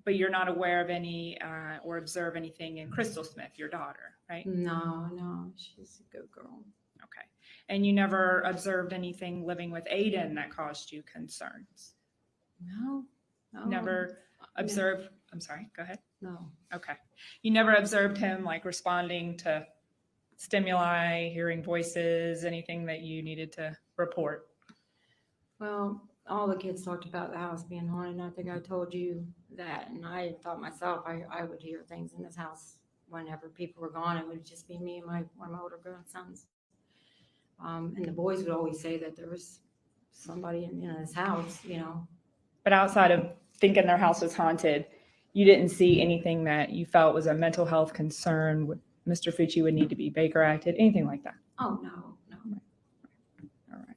But you're not aware of any or observe anything in Crystal Smith, your daughter, right? No, she's a good girl. Okay. And you never observed anything living with Aiden that caused you concerns? No. Never observed, I'm sorry, go ahead. No. Okay. You never observed him like responding to stimuli, hearing voices, anything that you needed to report? Well, all the kids talked about the house being haunted, and I think I told you that. And I thought myself, I would hear things in this house whenever people were gone. It would just be me and one of my older grandsons. And the boys would always say that there was somebody in this house, you know. But outside of thinking their house was haunted, you didn't see anything that you felt was a mental health concern, Mr. Fucci would need to be Baker acted, anything like that? Oh, no. All right.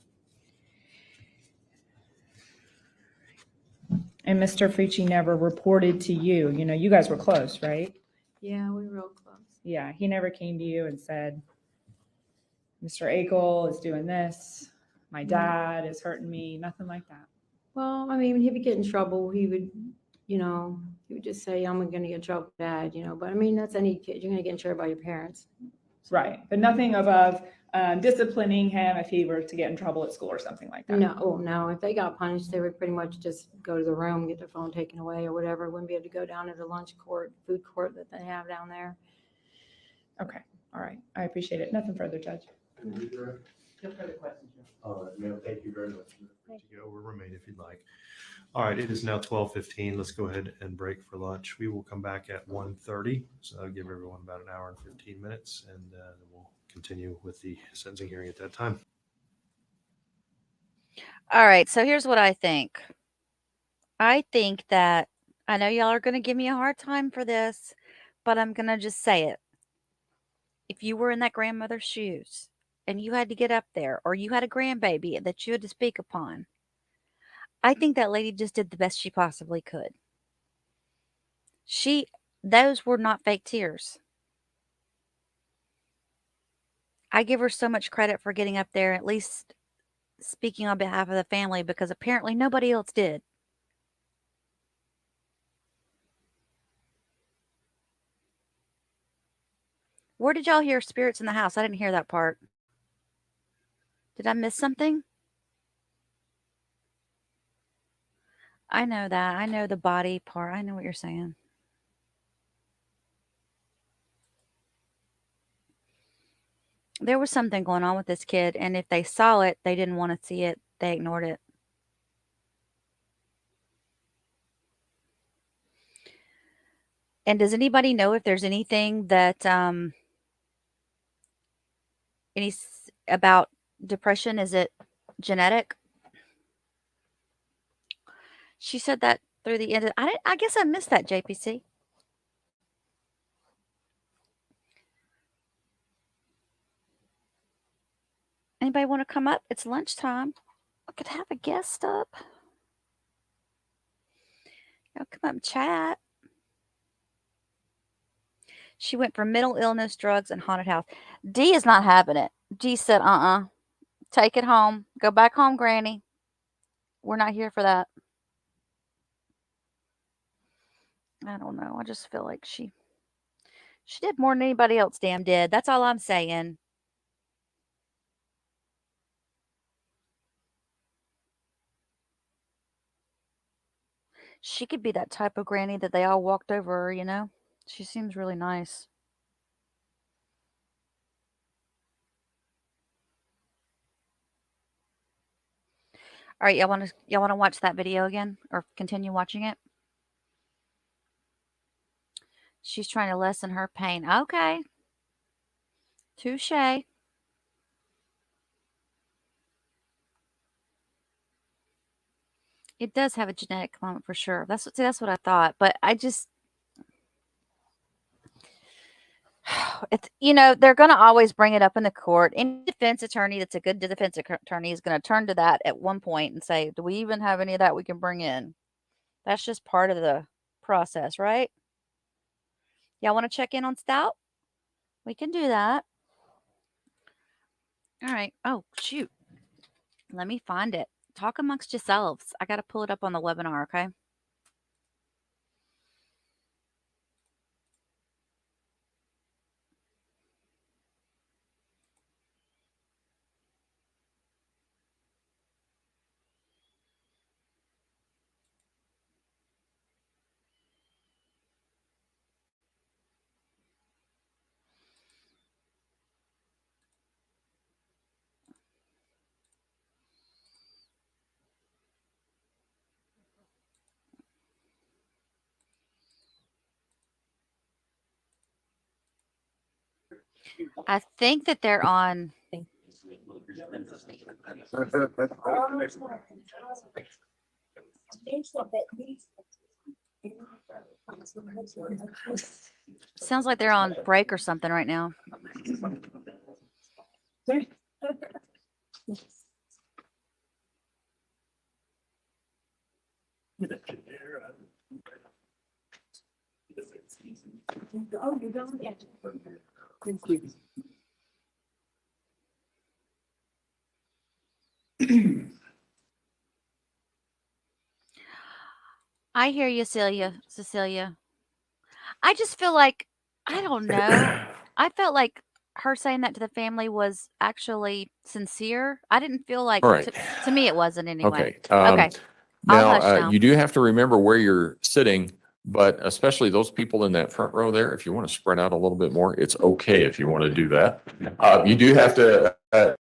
And Mr. Fucci never reported to you. You know, you guys were close, right? Yeah, we were real close. Yeah, he never came to you and said, Mr. Akel is doing this. My dad is hurting me. Nothing like that. Well, I mean, when he would get in trouble, he would, you know, he would just say, I'm going to get in trouble with Dad, you know. But I mean, that's any kid. You're going to get in trouble by your parents. Right. But nothing above disciplining him if he were to get in trouble at school or something like that. No. If they got punished, they would pretty much just go to the room, get their phone taken away or whatever. Wouldn't be able to go down to the lunch court, food court that they have down there. Okay. All right. I appreciate it. Nothing further, Judge. No further questions. All right, ma'am, thank you very much. Good to go. We'll remain if you'd like. All right, it is now 12:15. Let's go ahead and break for lunch. We will come back at 1:30. So I'll give everyone about an hour and 15 minutes, and then we'll continue with the sentencing hearing at that time. All right, so here's what I think. I think that I know y'all are going to give me a hard time for this, but I'm going to just say it. If you were in that grandmother's shoes and you had to get up there, or you had a grandbaby that you had to speak upon, I think that lady just did the best she possibly could. Those were not fake tears. I give her so much credit for getting up there, at least speaking on behalf of the family, because apparently nobody else did. Where did y'all hear spirits in the house? I didn't hear that part. Did I miss something? I know that. I know the body part. I know what you're saying. There was something going on with this kid, and if they saw it, they didn't want to see it. They ignored it. And does anybody know if there's anything that about depression? Is it genetic? She said that through the end. I guess I missed that, JPC. Anybody want to come up? It's lunchtime. I could have a guest up. Y'all come up and chat. She went for mental illness, drugs, and haunted house. D is not having it. D said, take it home. Go back home, Granny. We're not here for that. I don't know. I just feel like she did more than anybody else damn did. That's all I'm saying. She could be that type of granny that they all walked over her, you know? She seems really nice. All right, y'all want to watch that video again or continue watching it? She's trying to lessen her pain. Okay. Touche. It does have a genetic component for sure. That's what I thought. But I just, it's, they're going to always bring it up in the court. Any defense attorney that's a good defense attorney is going to turn to that at one point and say, do we even have any of that we can bring in? That's just part of the process, right? Y'all want to check in on Stout? We can do that. All right. Oh, shoot. Let me find it. Talk amongst yourselves. I got to pull it up on the webinar, okay? I think that they're on. Sounds like they're on break or something right now. I hear you, Cecilia. I just feel like, I don't know. I felt like her saying that to the family was actually sincere. I didn't feel like, All right. to me, it wasn't anyway. Okay. Okay. I'll Now, hush now. you do have to remember where you're sitting, but especially those people in that front row there, if you want to spread out a little bit more, it's okay if you want to do that. You do have to,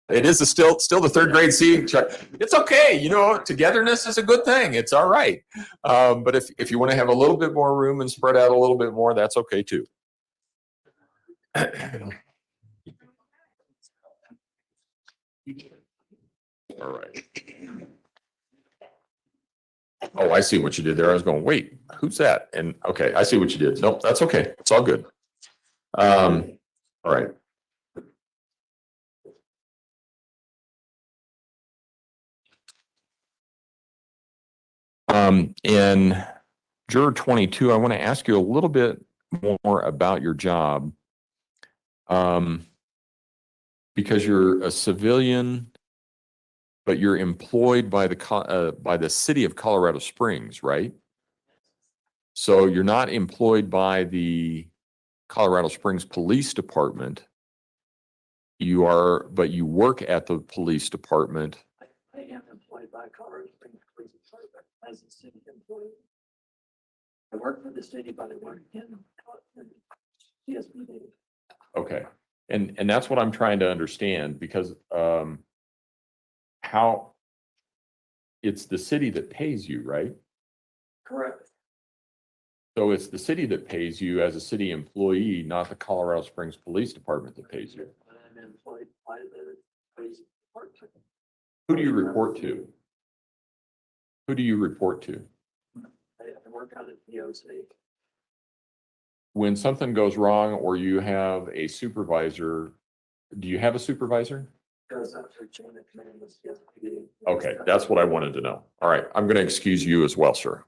it is still the third grade C. It's okay. Togetherness is a good thing. It's all right. But if you want to have a little bit more room and spread out a little bit more, that's okay too. All right. Oh, I see what you did there. I was going, wait, who's that? And okay, I see what you did. Nope, that's okay. It's all good. All right. In Juror 22, I want to ask you a little bit more about your job. Because you're a civilian, but you're employed by the city of Colorado Springs, right? So you're not employed by the Colorado Springs Police Department. But you work at the police department. I am employed by Colorado Springs Police Department as a city employee. I work for the city, but I work in CSPD. Okay. And that's what I'm trying to understand because, how it's the city that pays you, right? Correct. So it's the city that pays you as a city employee, not the Colorado Springs Police Department that pays you. I'm employed by the police department. Who do you report to? Who do you report to? I work on a POC. When something goes wrong or you have a supervisor, do you have a supervisor? Goes up to chain of command with CSPD. Okay, that's what I wanted to know. All right, I'm going to excuse you as well, sir.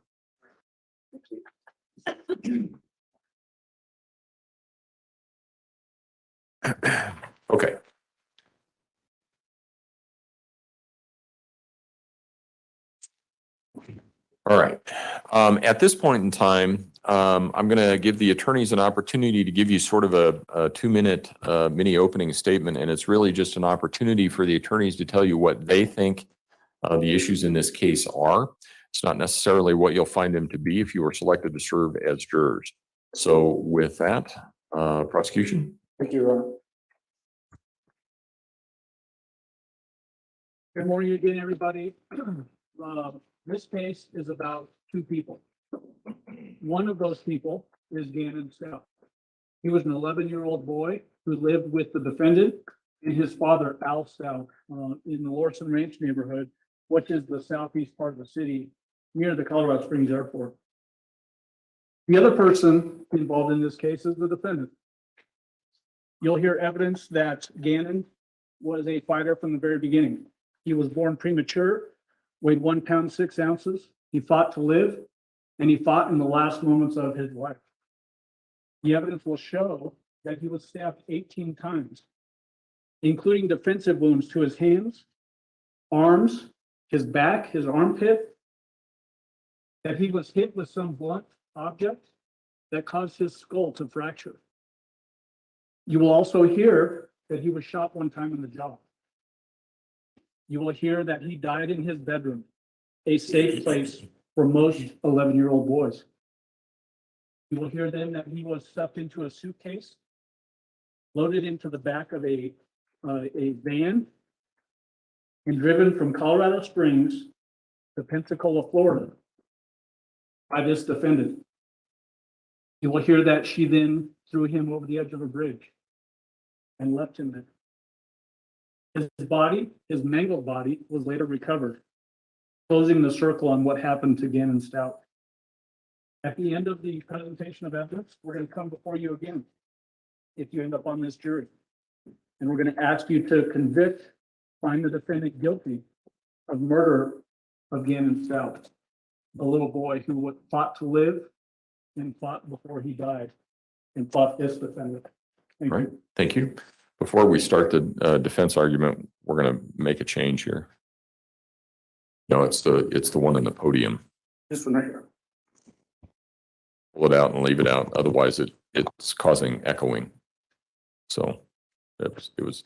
Okay. All right. At this point in time, I'm going to give the attorneys an opportunity to give you sort of a 2-minute mini opening statement, and it's really just an opportunity for the attorneys to tell you what they think the issues in this case are. It's not necessarily what you'll find them to be if you are selected to serve as jurors. So with that, prosecution. Thank you, Ron. Good morning again, everybody. This case is about two people. One of those people is Gannon Stauch. He was an 11-year-old boy who lived with the defendant and his father, Al Stauch, in the Lorson Ranch neighborhood, which is the southeast part of the city near the Colorado Springs Airport. The other person involved in this case is the defendant. You'll hear evidence that Gannon was a fighter from the very beginning. He was born premature, weighed 1 pound 6 ounces. He fought to live, and he fought in the last moments of his life. The evidence will show that he was stabbed 18 times, including defensive wounds to his hands, arms, his back, his armpit, that he was hit with some blunt object that caused his skull to fracture. You will also hear that he was shot 1 time in the jaw. You will hear that he died in his bedroom, a safe place for most 11-year-old boys. You will hear then that he was stuffed into a suitcase, loaded into the back of a van, and driven from Colorado Springs to Pensacola, Florida, by this defendant. You will hear that she then threw him over the edge of a bridge and left him there. His body, his mangled body, was later recovered, closing the circle on what happened to Gannon Stauch. At the end of the presentation of evidence, we're going to come before you again, if you end up on this jury. And we're going to ask you to convict, find the defendant guilty of murder of Gannon Stauch, a little boy who fought to live and fought before he died and fought this defendant. Thank Right. you. Thank you. Before we start the defense argument, we're going to make a change here. No, it's the one in the podium. This one right here. Pull it out and leave it out. Otherwise, it's causing echoing. So it was.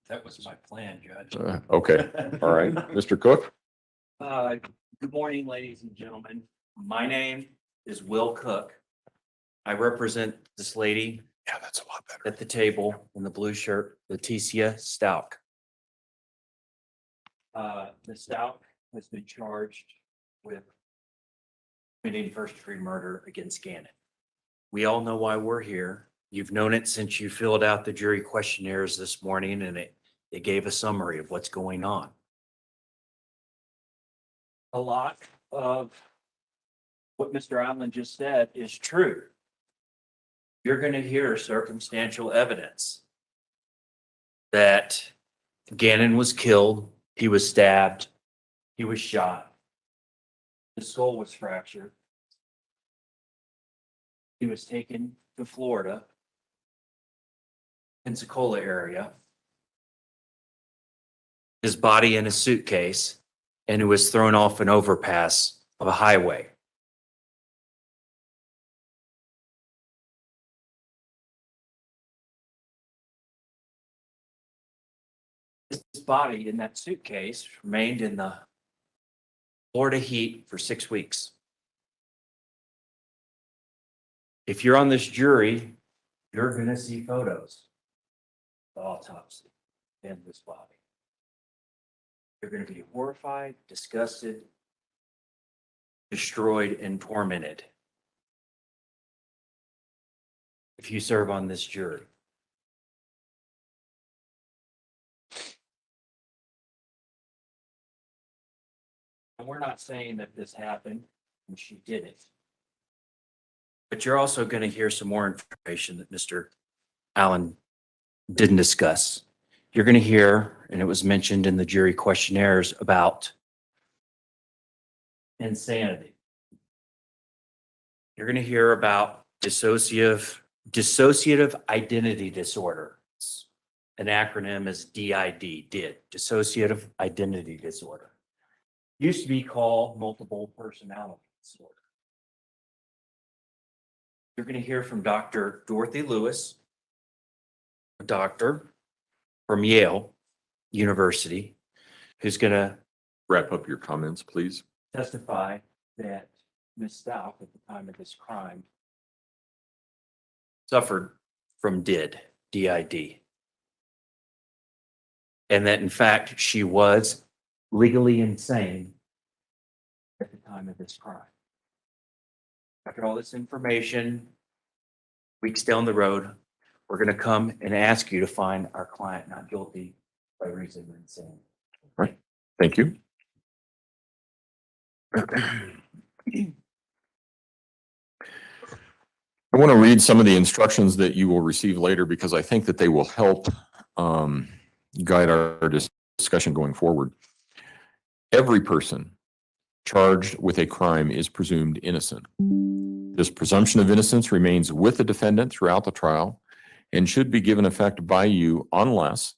That was my plan, Judge. Okay. All right. Mr. Cook. Good morning, ladies and gentlemen. My name is Will Cook. I represent this lady. Yeah, that's a lot better. At the table in the blue shirt, Leticia Stauch. Ms. Stauch has been charged with committing first-degree murder against Gannon. We all know why we're here. You've known it since you filled out the jury questionnaires this morning, and it gave a summary of what's going on. A lot of what Mr. Allen just said is true. You're going to hear circumstantial evidence that Gannon was killed, he was stabbed, he was shot, his skull was fractured, he was taken to Florida, Pensacola area, his body in a suitcase, and it was thrown off an overpass of a highway. body in that suitcase remained in the Florida heat for 6 weeks. If you're on this jury, you're going to see photos of the autopsy and this body. You're going to be horrified, disgusted, destroyed, and tormented if you serve on this jury. And we're not saying that this happened and she did it. But you're also going to hear some more information that Mr. Allen didn't discuss. You're going to hear, and it was mentioned in the jury questionnaires, about insanity. You're going to hear about dissociative identity disorder. An acronym is DID, dissociative identity disorder. Used to be called multiple personality disorder. You're going to hear from Dr. Dorothy Lewis, a doctor from Yale University, who's going to Wrap up your comments, please. testify that Ms. Stauch, at the time of this crime, suffered from DID, and that in fact she was legally insane at the time of this crime. After all this information, weeks down the road, we're going to come and ask you to find our client not guilty by reason of insanity. Right. Thank you. I want to read some of the instructions that you will receive later because I think that they will help guide our discussion going forward. Every person charged with a crime is presumed innocent. This presumption of innocence remains with the defendant throughout the trial and should be given effect by you unless,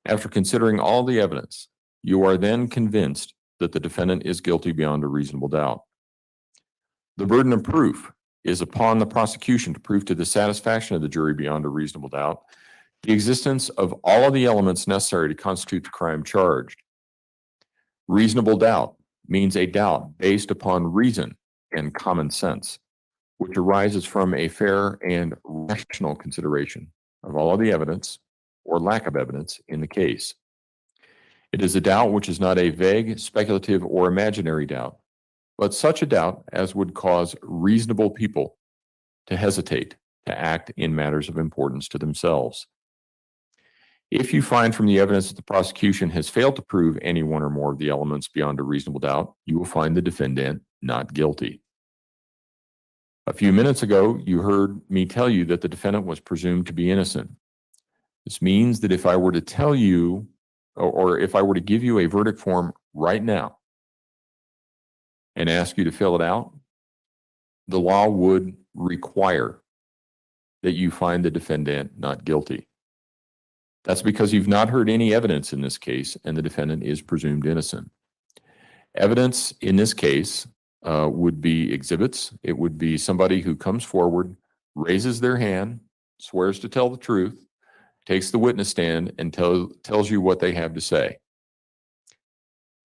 after considering all the evidence, you are then convinced that the defendant is guilty beyond a reasonable doubt. The burden of proof is upon the prosecution to prove to the satisfaction of the jury beyond a reasonable doubt the existence of all of the elements necessary to constitute the crime charged. Reasonable doubt means a doubt based upon reason and common sense, which arises from a fair and rational consideration of all of the evidence or lack of evidence in the case. It is a doubt which is not a vague, speculative, or imaginary doubt, but such a doubt as would cause reasonable people to hesitate to act in matters of importance to themselves. If you find from the evidence that the prosecution has failed to prove any one or more of the elements beyond a reasonable doubt, you will find the defendant not guilty. A few minutes ago, you heard me tell you that the defendant was presumed to be innocent. This means that if I were to tell you, or if I were to give you a verdict form right now and ask you to fill it out, the law would require that you find the defendant not guilty. That's because you've not heard any evidence in this case, and the defendant is presumed innocent. Evidence in this case would be exhibits. It would be somebody who comes forward, raises their hand, swears to tell the truth, takes the witness stand, and tells you what they have to say.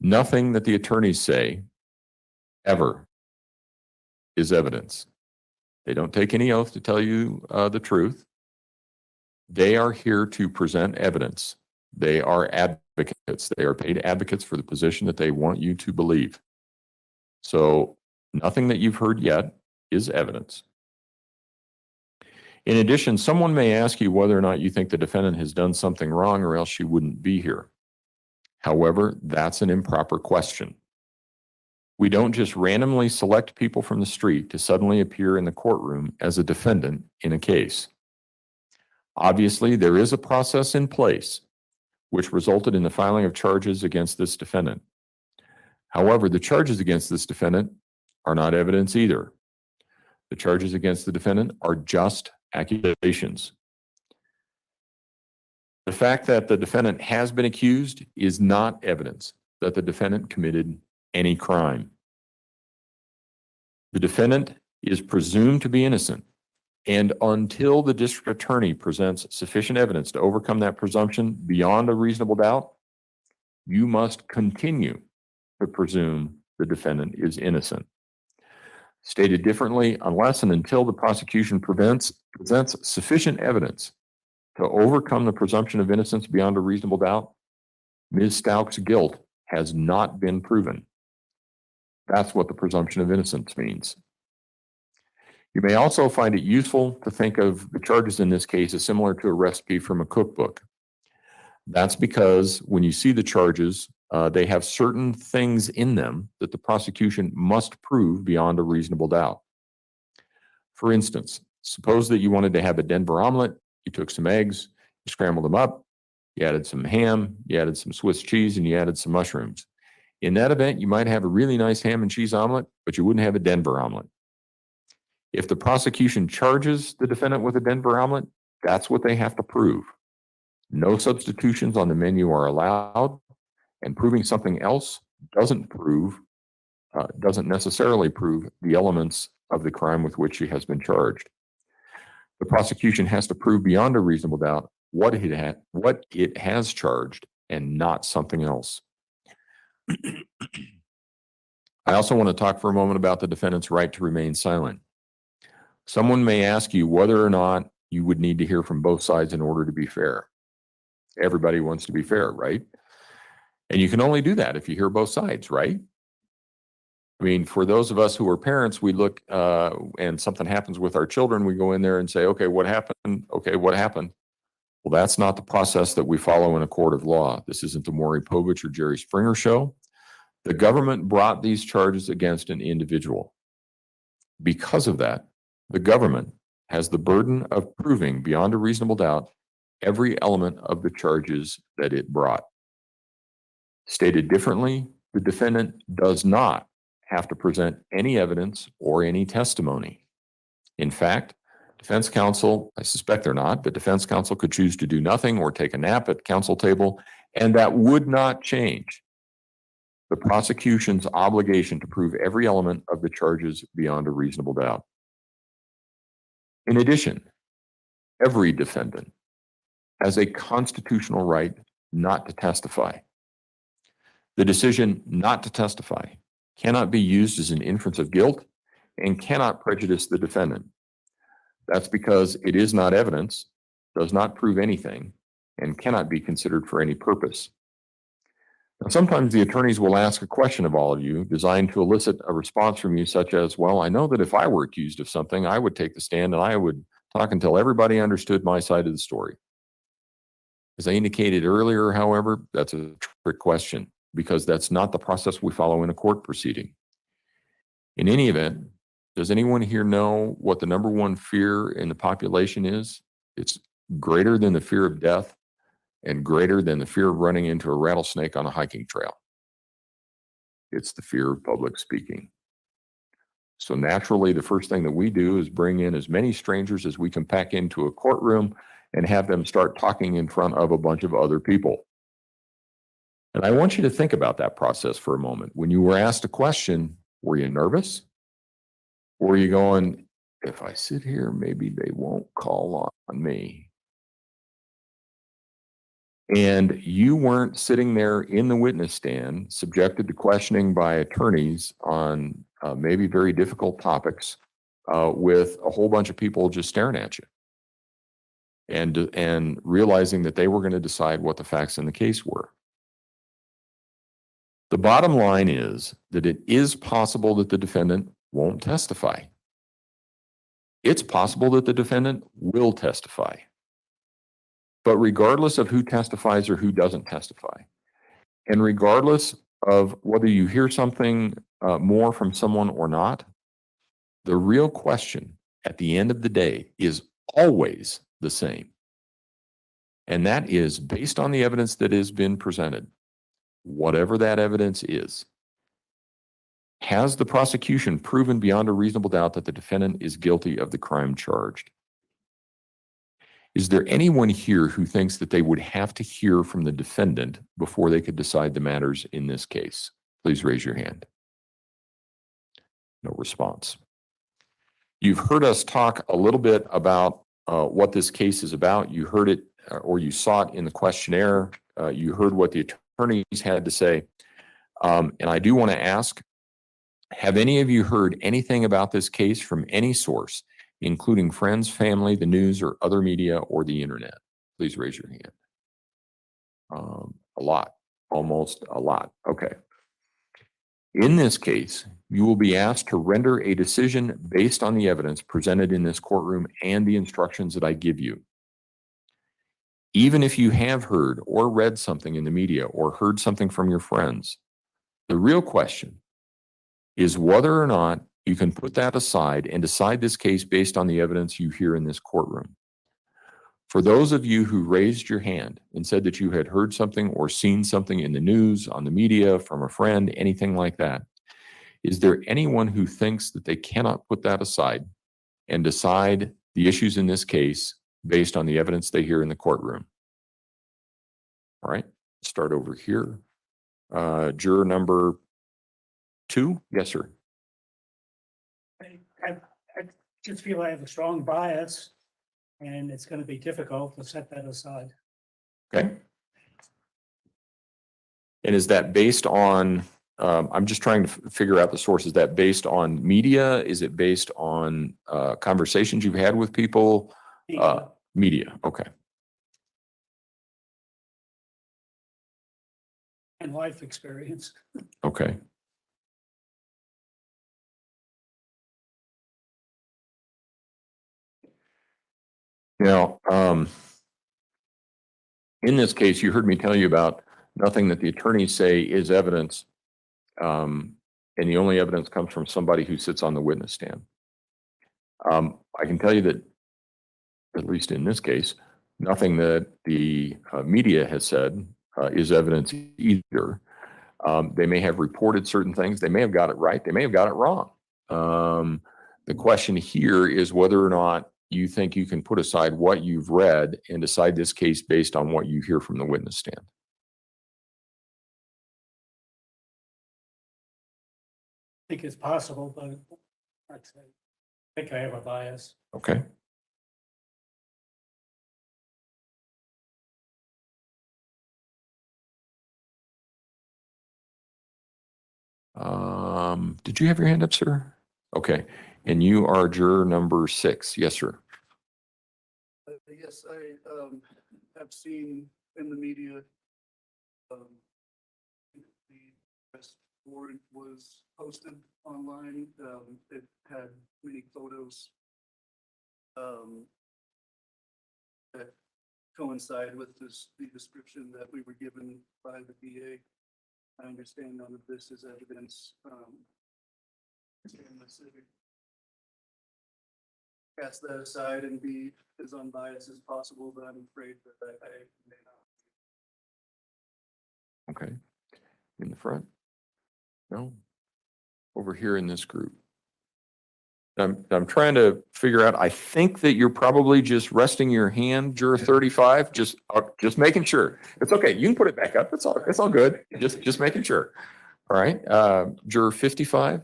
Nothing that the attorneys say ever is evidence. They don't take any oath to tell you the truth. They are here to present evidence. They are advocates. They are paid advocates for the position that they want you to believe. So nothing that you've heard yet is evidence. In addition, someone may ask you whether or not you think the defendant has done something wrong or else she wouldn't be here. However, that's an improper question. We don't just randomly select people from the street to suddenly appear in the courtroom as a defendant in a case. Obviously, there is a process in place which resulted in the filing of charges against this defendant. However, the charges against this defendant are not evidence either. The charges against the defendant are just accusations. The fact that the defendant has been accused is not evidence that the defendant committed any crime. The defendant is presumed to be innocent, and until the district attorney presents sufficient evidence to overcome that presumption beyond a reasonable doubt, you must continue to presume the defendant is innocent. Stated differently, unless and until the prosecution presents sufficient evidence to overcome the presumption of innocence beyond a reasonable doubt, Ms. Stauch's guilt has not been proven. That's what the presumption of innocence means. You may also find it useful to think of the charges in this case as similar to a recipe from a cookbook. That's because when you see the charges, they have certain things in them that the prosecution must prove beyond a reasonable doubt. For instance, suppose that you wanted to have a Denver omelet, you took some eggs, you scrambled them up, you added some ham, you added some Swiss cheese, and you added some mushrooms. In that event, you might have a really nice ham and cheese omelet, but you wouldn't have a Denver omelet. If the prosecution charges the defendant with a Denver omelet, that's what they have to prove. No substitutions on the menu are allowed, and proving something else doesn't necessarily prove the elements of the crime with which she has been charged. The prosecution has to prove beyond a reasonable doubt what it has charged and not something else. I also want to talk for a moment about the defendant's right to remain silent. Someone may ask you whether or not you would need to hear from both sides in order to be fair. Everybody wants to be fair, right? And you can only do that if you hear both sides, right? I mean, for those of us who are parents, we look and something happens with our children, we go in there and say, okay, what happened? Okay, what happened? Well, that's not the process that we follow in a court of law. This isn't the Maury Povich or Jerry Springer show. The government brought these charges against an individual. Because of that, the government has the burden of proving beyond a reasonable doubt every element of the charges that it brought. Stated differently, the defendant does not have to present any evidence or any testimony. In fact, defense counsel, I suspect they're not, but defense counsel could choose to do nothing or take a nap at counsel table, and that would not change the prosecution's obligation to prove every element of the charges beyond a reasonable doubt. In addition, every defendant has a constitutional right not to testify. The decision not to testify cannot be used as an inference of guilt and cannot prejudice the defendant. That's because it is not evidence, does not prove anything, and cannot be considered for any purpose. Now, sometimes the attorneys will ask a question of all of you designed to elicit a response from you such as, well, I know that if I were accused of something, I would take the stand and I would talk until everybody understood my side of the story. As I indicated earlier, however, that's a trick question because that's not the process we follow in a court proceeding. In any event, does anyone here know what the number one fear in the population is? It's greater than the fear of death and greater than the fear of running into a rattlesnake on a hiking trail. It's the fear of public speaking. So naturally, the first thing that we do is bring in as many strangers as we can pack into a courtroom and have them start talking in front of a bunch of other people. And I want you to think about that process for a moment. When you were asked a question, were you nervous? Or were you going, if I sit here, maybe they won't call on me? And you weren't sitting there in the witness stand, subjected to questioning by attorneys on maybe very difficult topics with a whole bunch of people just staring at you and realizing that they were going to decide what the facts in the case were. The bottom line is that it is possible that the defendant won't testify. It's possible that the defendant will testify. But regardless of who testifies or who doesn't testify, and regardless of whether you hear something more from someone or not, the real question at the end of the day is always the same. And that is based on the evidence that has been presented, whatever that evidence is. Has the prosecution proven beyond a reasonable doubt that the defendant is guilty of the crime charged? Is there anyone here who thinks that they would have to hear from the defendant before they could decide the matters in this case? Please raise your hand. No response. You've heard us talk a little bit about what this case is about. You heard it or you saw it in the questionnaire. You heard what the attorneys had to say. And I do want to ask, have any of you heard anything about this case from any source, including friends, family, the news, or other media, or the internet? Please raise your hand. A lot, almost a lot. Okay. In this case, you will be asked to render a decision based on the evidence presented in this courtroom and the instructions that I give you. Even if you have heard or read something in the media or heard something from your friends, the real question is whether or not you can put that aside and decide this case based on the evidence you hear in this courtroom. For those of you who raised your hand and said that you had heard something or seen something in the news, on the media, from a friend, anything like that, is there anyone who thinks that they cannot put that aside and decide the issues in this case based on the evidence they hear in the courtroom? All right, start over here. Juror number 2. Yes, sir. I just feel I have a strong bias, and it's going to be difficult to set that aside. Okay. And is that based on, I'm just trying to figure out the source. Is that based on media? Is it based on conversations you've had with people? Media. Okay. And life experience. Okay. Now, in this case, you heard me tell you about nothing that the attorneys say is evidence, and the only evidence comes from somebody who sits on the witness stand. I can tell you that, at least in this case, nothing that the media has said is evidence either. They may have reported certain things. They may have got it right. They may have got it wrong. The question here is whether or not you think you can put aside what you've read and decide this case based on what you hear from the witness stand. I think it's possible, but I think I have a bias. Okay. Did you have your hand up, sir? Okay. And you are juror number 6. Yes, sir. Yes, I have seen in the media the arrest warrant was posted online. It had many photos that coincide with the description that we were given by the DA. I understand none of this is evidence. Cast that aside and be as unbiased as possible, but I'm afraid that I may not. Okay. In the front? No. Over here in this group. I'm trying to figure out, I think that you're probably just resting your hand, juror 35, just making sure. It's okay. You can put it back up. It's all good. Just making sure. All right. Juror 55.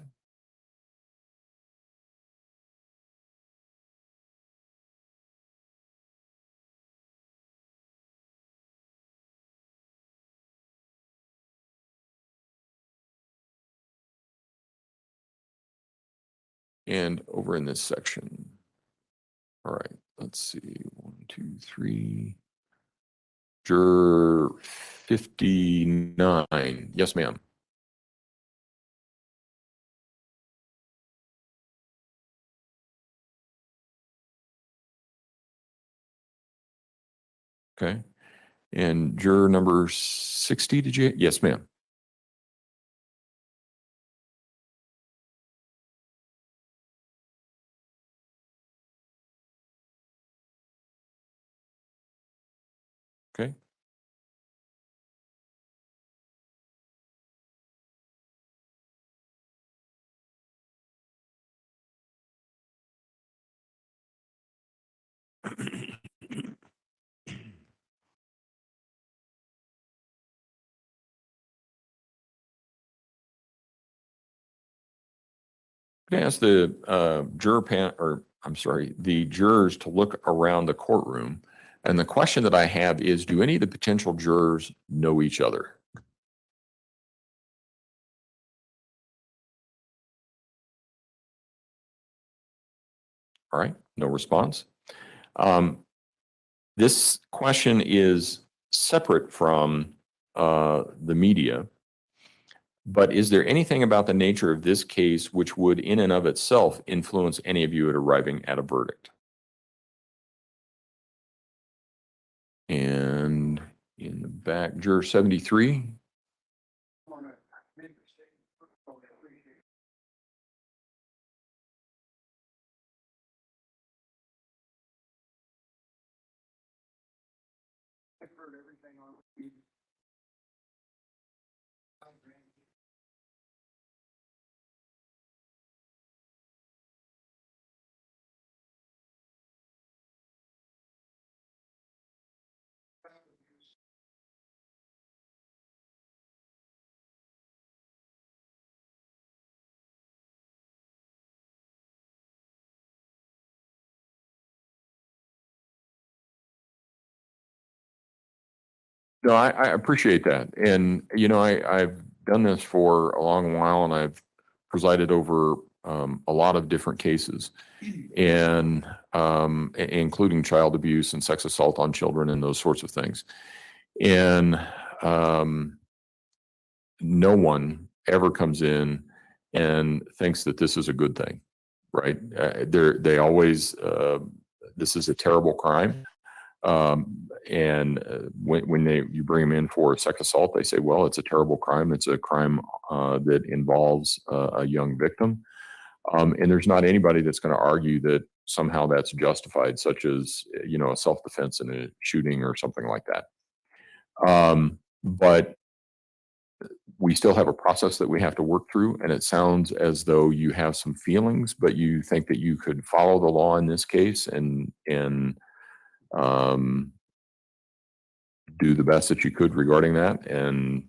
And over in this section. All right, let's see. 1, 2, 3. Juror 59. Yes, ma'am. Okay. And juror number 60, did you? Yes, ma'am. Okay. I'm gonna ask the the jurors to look around the courtroom. And the question that I have is, do any of the potential jurors know each other? All right, no response. This question is separate from the media, but is there anything about the nature of this case which would in and of itself influence any of you at arriving at a verdict? And in the back, juror 73. No, I appreciate that. And, you know, I've done this for a long while and I've presided over a lot of different cases and including child abuse and sex assault on children and those sorts of things. And no one ever comes in and thinks that this is a good thing, right? They always, this is a terrible crime. And when you bring them in for sex assault, they say, well, it's a terrible crime. It's a crime that involves a young victim. And there's not anybody that's going to argue that somehow that's justified, such as, you know, a self-defense in a shooting or something like that. But we still have a process that we have to work through. And it sounds as though you have some feelings, but you think that you could follow the law in this case and do the best that you could regarding that. And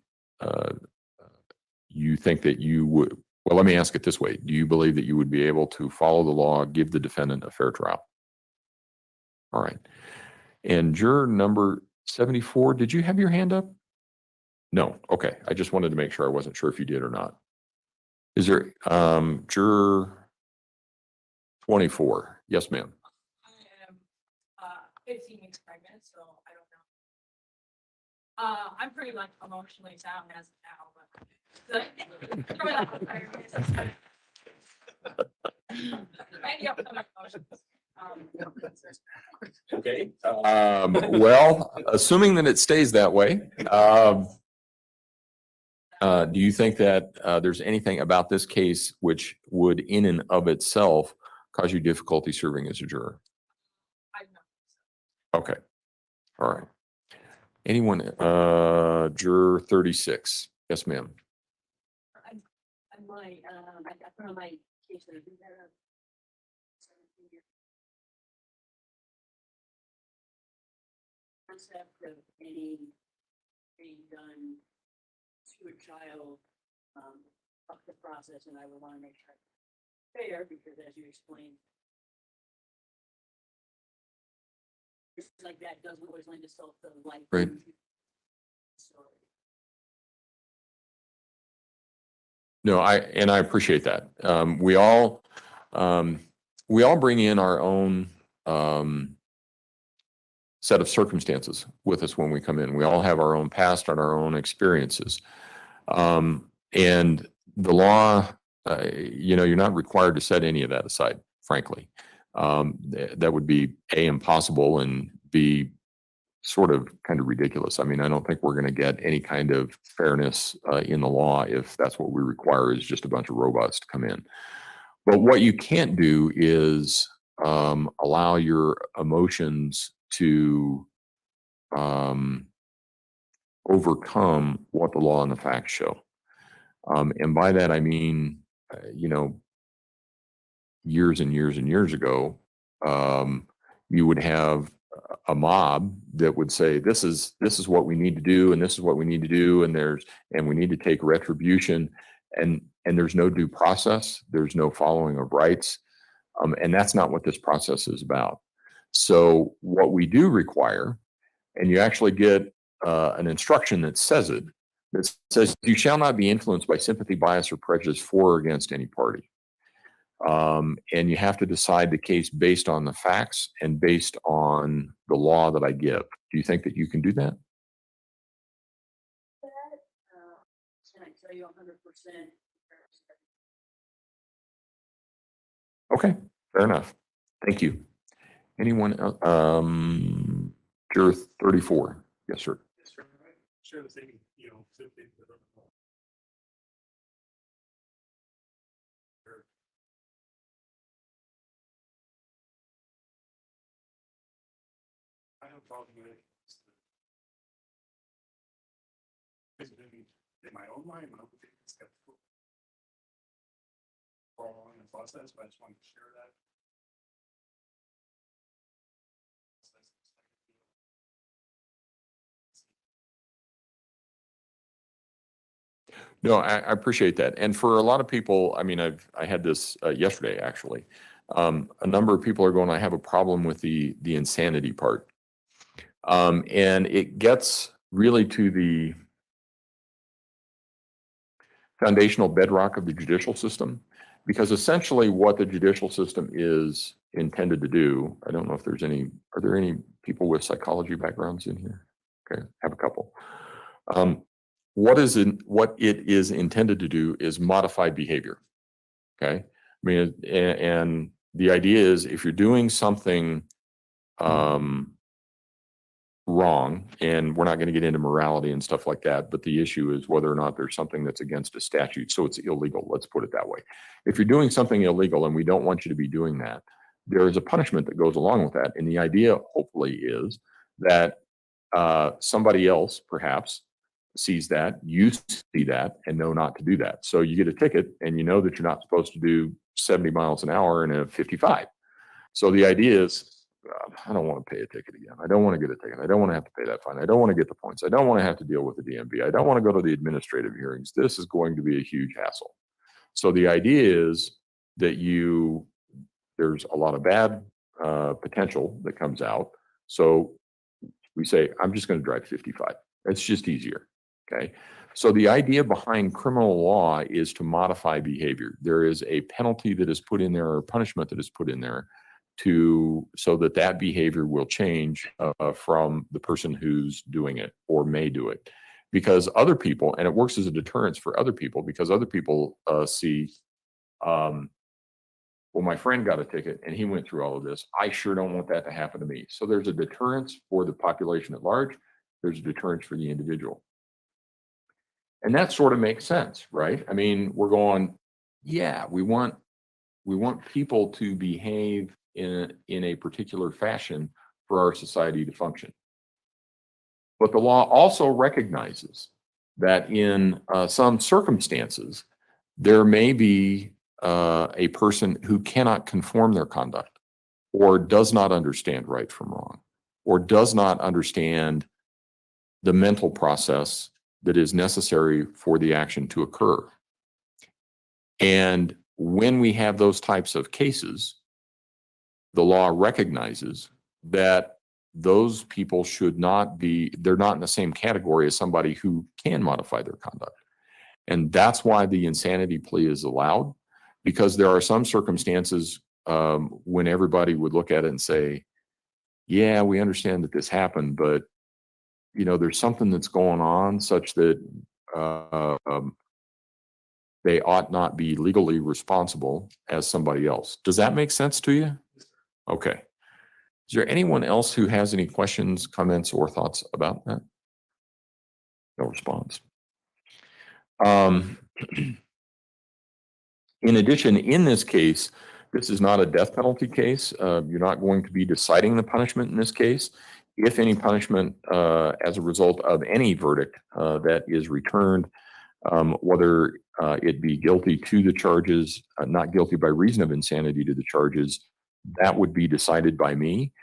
you think that you would, well, let me ask it this way. Do you believe that you would be able to follow the law, give the defendant a fair trial? All right. And juror number 74, did you have your hand up? No. Okay. I just wanted to make sure. I wasn't sure if you did or not. Is there juror 24? Yes, ma'am. I am 15 weeks pregnant, so I don't know. I'm pretty much emotionally sound as of now, but Okay. Well, assuming that it stays that way, do you think that there's anything about this case which would in and of itself cause you difficulty serving as a juror? Okay. All right. Anyone, juror 36. Yes, ma'am. I put on my case that I've been there 17 years. Concept of any being done to a child up the process, and I would want to make sure it's fair because, as you explained, just like that doesn't always lend itself to life. Right. No, I appreciate that. We all bring in our own set of circumstances with us when we come in. We all have our own past and our own experiences. And the law, you know, you're not required to set any of that aside, frankly. That would be A, impossible, and B, sort of kind of ridiculous. I mean, I don't think we're going to get any kind of fairness in the law if that's what we require is just a bunch of robots to come in. But what you can't do is allow your emotions to overcome what the law and the facts show. And by that, I mean, you know, years and years and years ago, you would have a mob that would say, this is what we need to do, and this is what we need to do, and we need to take retribution, and there's no due process, there's no following of rights, and that's not what this process is about. So what we do require, and you actually get an instruction that says it, that says you shall not be influenced by sympathy, bias, or prejudice for or against any party. And you have to decide the case based on the facts and based on the law that I give. Do you think that you can do that? Can I tell you 100%? Okay, fair enough. Thank you. Anyone else? Juror 34. Yes, sir. Share the same, sympathy. I have a problem with it. In my own mind, I'm skeptical in the process, but I just wanted to share that. No, I appreciate that. And for a lot of people, I mean, I had this yesterday, actually. A number of people are going, I have a problem with the insanity part. And it gets really to the foundational bedrock of the judicial system, because essentially what the judicial system is intended to do, I don't know if there's any, are there any people with psychology backgrounds in here? Okay, have a couple. What it is intended to do is modify behavior. Okay, I mean, and the idea is if you're doing something wrong, and we're not going to get into morality and stuff like that, but the issue is whether or not there's something that's against a statute, so it's illegal. Let's put it that way. If you're doing something illegal and we don't want you to be doing that, there is a punishment that goes along with that, and the idea hopefully is that somebody else perhaps sees that, you see that, and know not to do that. So you get a ticket and you know that you're not supposed to do 70 miles an hour in a 55. So the idea is, I don't want to pay a ticket again. I don't want to get a ticket. I don't want to have to pay that fine. I don't want to get the points. I don't want to have to deal with the DMV. I don't want to go to the administrative hearings. This is going to be a huge hassle. So the idea is that there's a lot of bad potential that comes out. So we say, I'm just going to drive 55. It's just easier. Okay. So the idea behind criminal law is to modify behavior. There is a penalty that is put in there, or punishment that is put in there so that behavior will change from the person who's doing it or may do it. Because other people, and it works as a deterrence for other people, because other people see, well, my friend got a ticket and he went through all of this. I sure don't want that to happen to me. So there's a deterrence for the population at large. There's a deterrence for the individual. And that sort of makes sense, right? I mean, we're going, yeah, we want people to behave in a particular fashion for our society to function. But the law also recognizes that in some circumstances, there may be a person who cannot conform their conduct, or does not understand right from wrong, or does not understand the mental process that is necessary for the action to occur. And when we have those types of cases, the law recognizes that those people they're not in the same category as somebody who can modify their conduct. And that's why the insanity plea is allowed, because there are some circumstances when everybody would look at it and say, yeah, we understand that this happened, but there's something that's going on such that they ought not be legally responsible as somebody else. Does that make sense to you? Okay. Is there anyone else who has any questions, comments, or thoughts about that? No response. In addition, in this case, this is not a death penalty case. You're not going to be deciding the punishment in this case. If any punishment as a result of any verdict that is returned, whether it be guilty to the charges, not guilty by reason of insanity to the charges, that would be decided by me.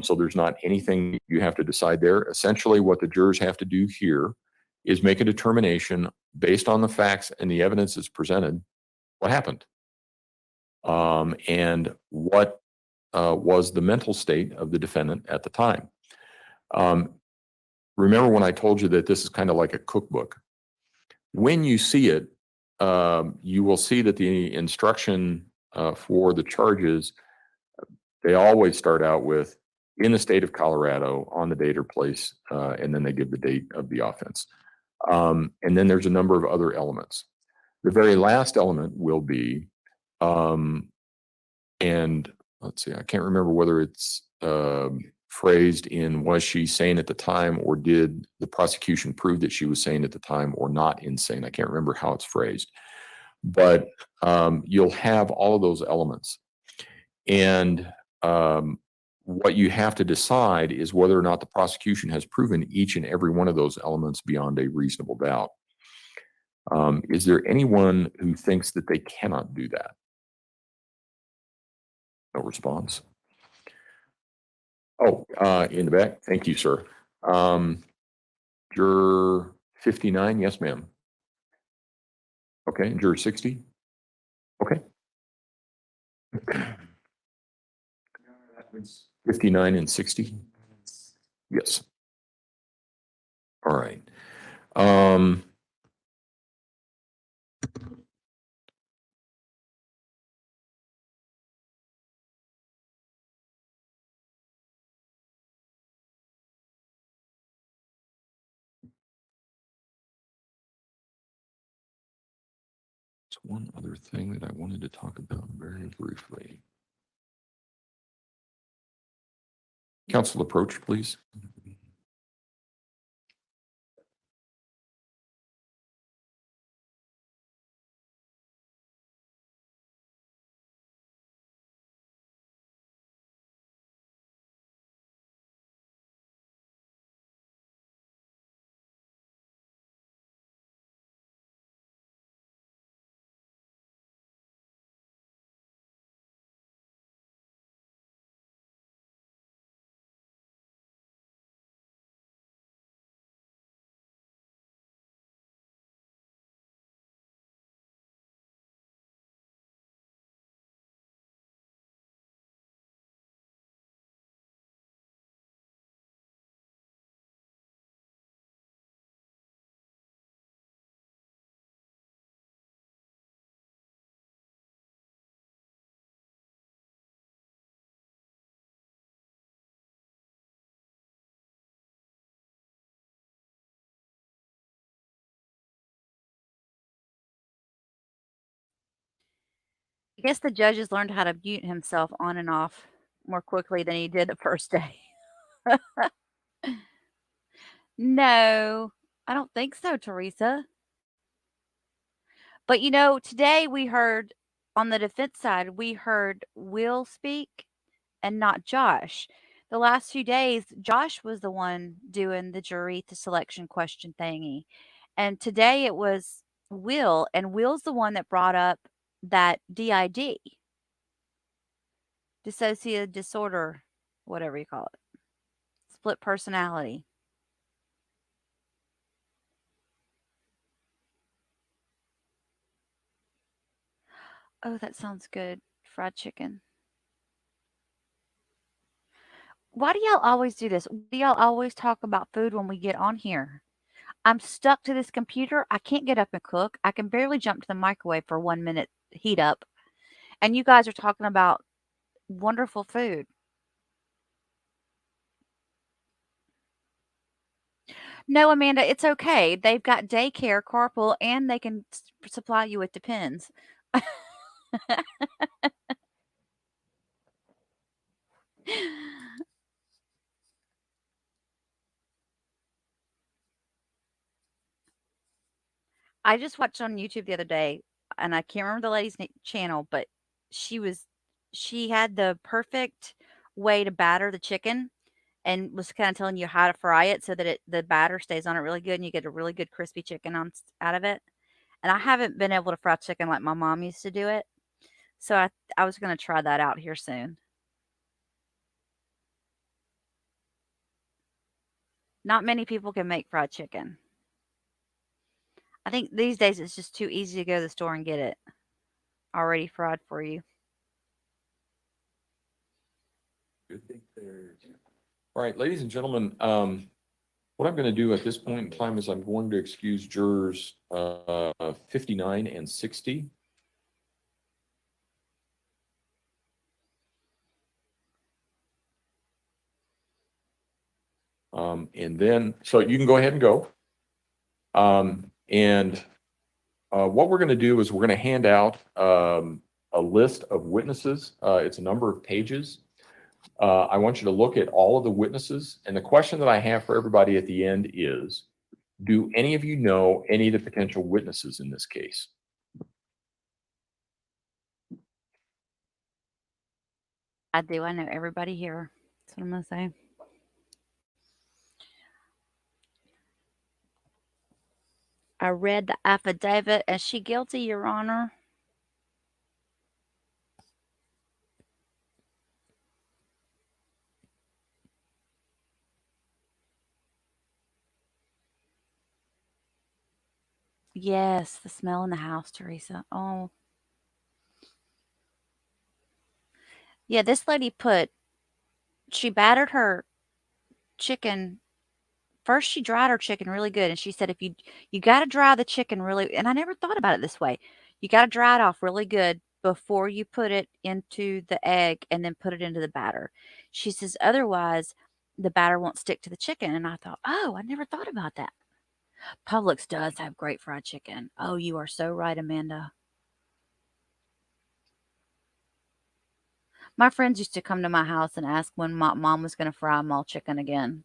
So there's not anything you have to decide there. Essentially, what the jurors have to do here is make a determination based on the facts and the evidence that's presented, what happened, and what was the mental state of the defendant at the time. Remember when I told you that this is kind of like a cookbook? When you see it, you will see that the instruction for the charges, they always start out with in the state of Colorado on the date or place, and then they give the date of the offense. And then there's a number of other elements. The very last element will be, and let's see, I can't remember whether it's phrased in was she sane at the time, or did the prosecution prove that she was sane at the time or not insane? I can't remember how it's phrased, but you'll have all of those elements. And what you have to decide is whether or not the prosecution has proven each and every one of those elements beyond a reasonable doubt. Is there anyone who thinks that they cannot do that? No response. Oh, in the back. Thank you, sir. Juror 59, yes, ma'am. Okay, juror 60. Okay. 59 and 60. Yes. All right. There's one other thing that I wanted to talk about very briefly. Council approach, please. I guess the judges learned how to mute himself on and off more quickly than he did the first day. No, I don't think so, Teresa. But today we heard on the defense side, we heard Will speak and not Josh. The last few days, Josh was the one doing the jury to selection question thingy. And today it was Will, and Will's the one that brought up that DID, dissociative disorder, whatever you call it, split personality. Oh, that sounds good. Fried chicken. Why do y'all always do this? Why do y'all always talk about food when we get on here? I'm stuck to this computer. I can't get up and cook. I can barely jump to the microwave for 1 minute heat up. And you guys are talking about wonderful food. No, Amanda, it's okay. They've got daycare, carpool, and they can supply you with Depends. I just watched on YouTube the other day, and I can't remember the lady's channel, but she had the perfect way to batter the chicken, and was kind of telling you how to fry it so that the batter stays on it really good, and you get a really good crispy chicken out of it. And I haven't been able to fry chicken like my mom used to do it, so I was going to try that out here soon. Not many people can make fried chicken. I think these days it's just too easy to go to the store and get it already fried for you. All right, ladies and gentlemen, what I'm going to do at this point in time is I'm going to excuse jurors 59 and 60. And then, so you can go ahead and go. What we're going to do is we're going to hand out a list of witnesses. It's a number of pages. I want you to look at all of the witnesses. And the question that I have for everybody at the end is, do any of you know any of the potential witnesses in this case? I do. I know everybody here. That's what I'm going to say. I read the affidavit. Is she guilty, Your Honor? Yes, the smell in the house, Teresa. Oh. Yeah, this lady she battered her chicken. First, she dried her chicken really good, and she said if you got to dry the chicken really, and I never thought about it this way. You got to dry it off really good before you put it into the egg and then put it into the batter. She says otherwise the batter won't stick to the chicken, and I thought, oh, I never thought about that. Publix does have great fried chicken. Oh, you are so right, Amanda. My friends used to come to my house and ask when my mom was going to fry mall chicken again.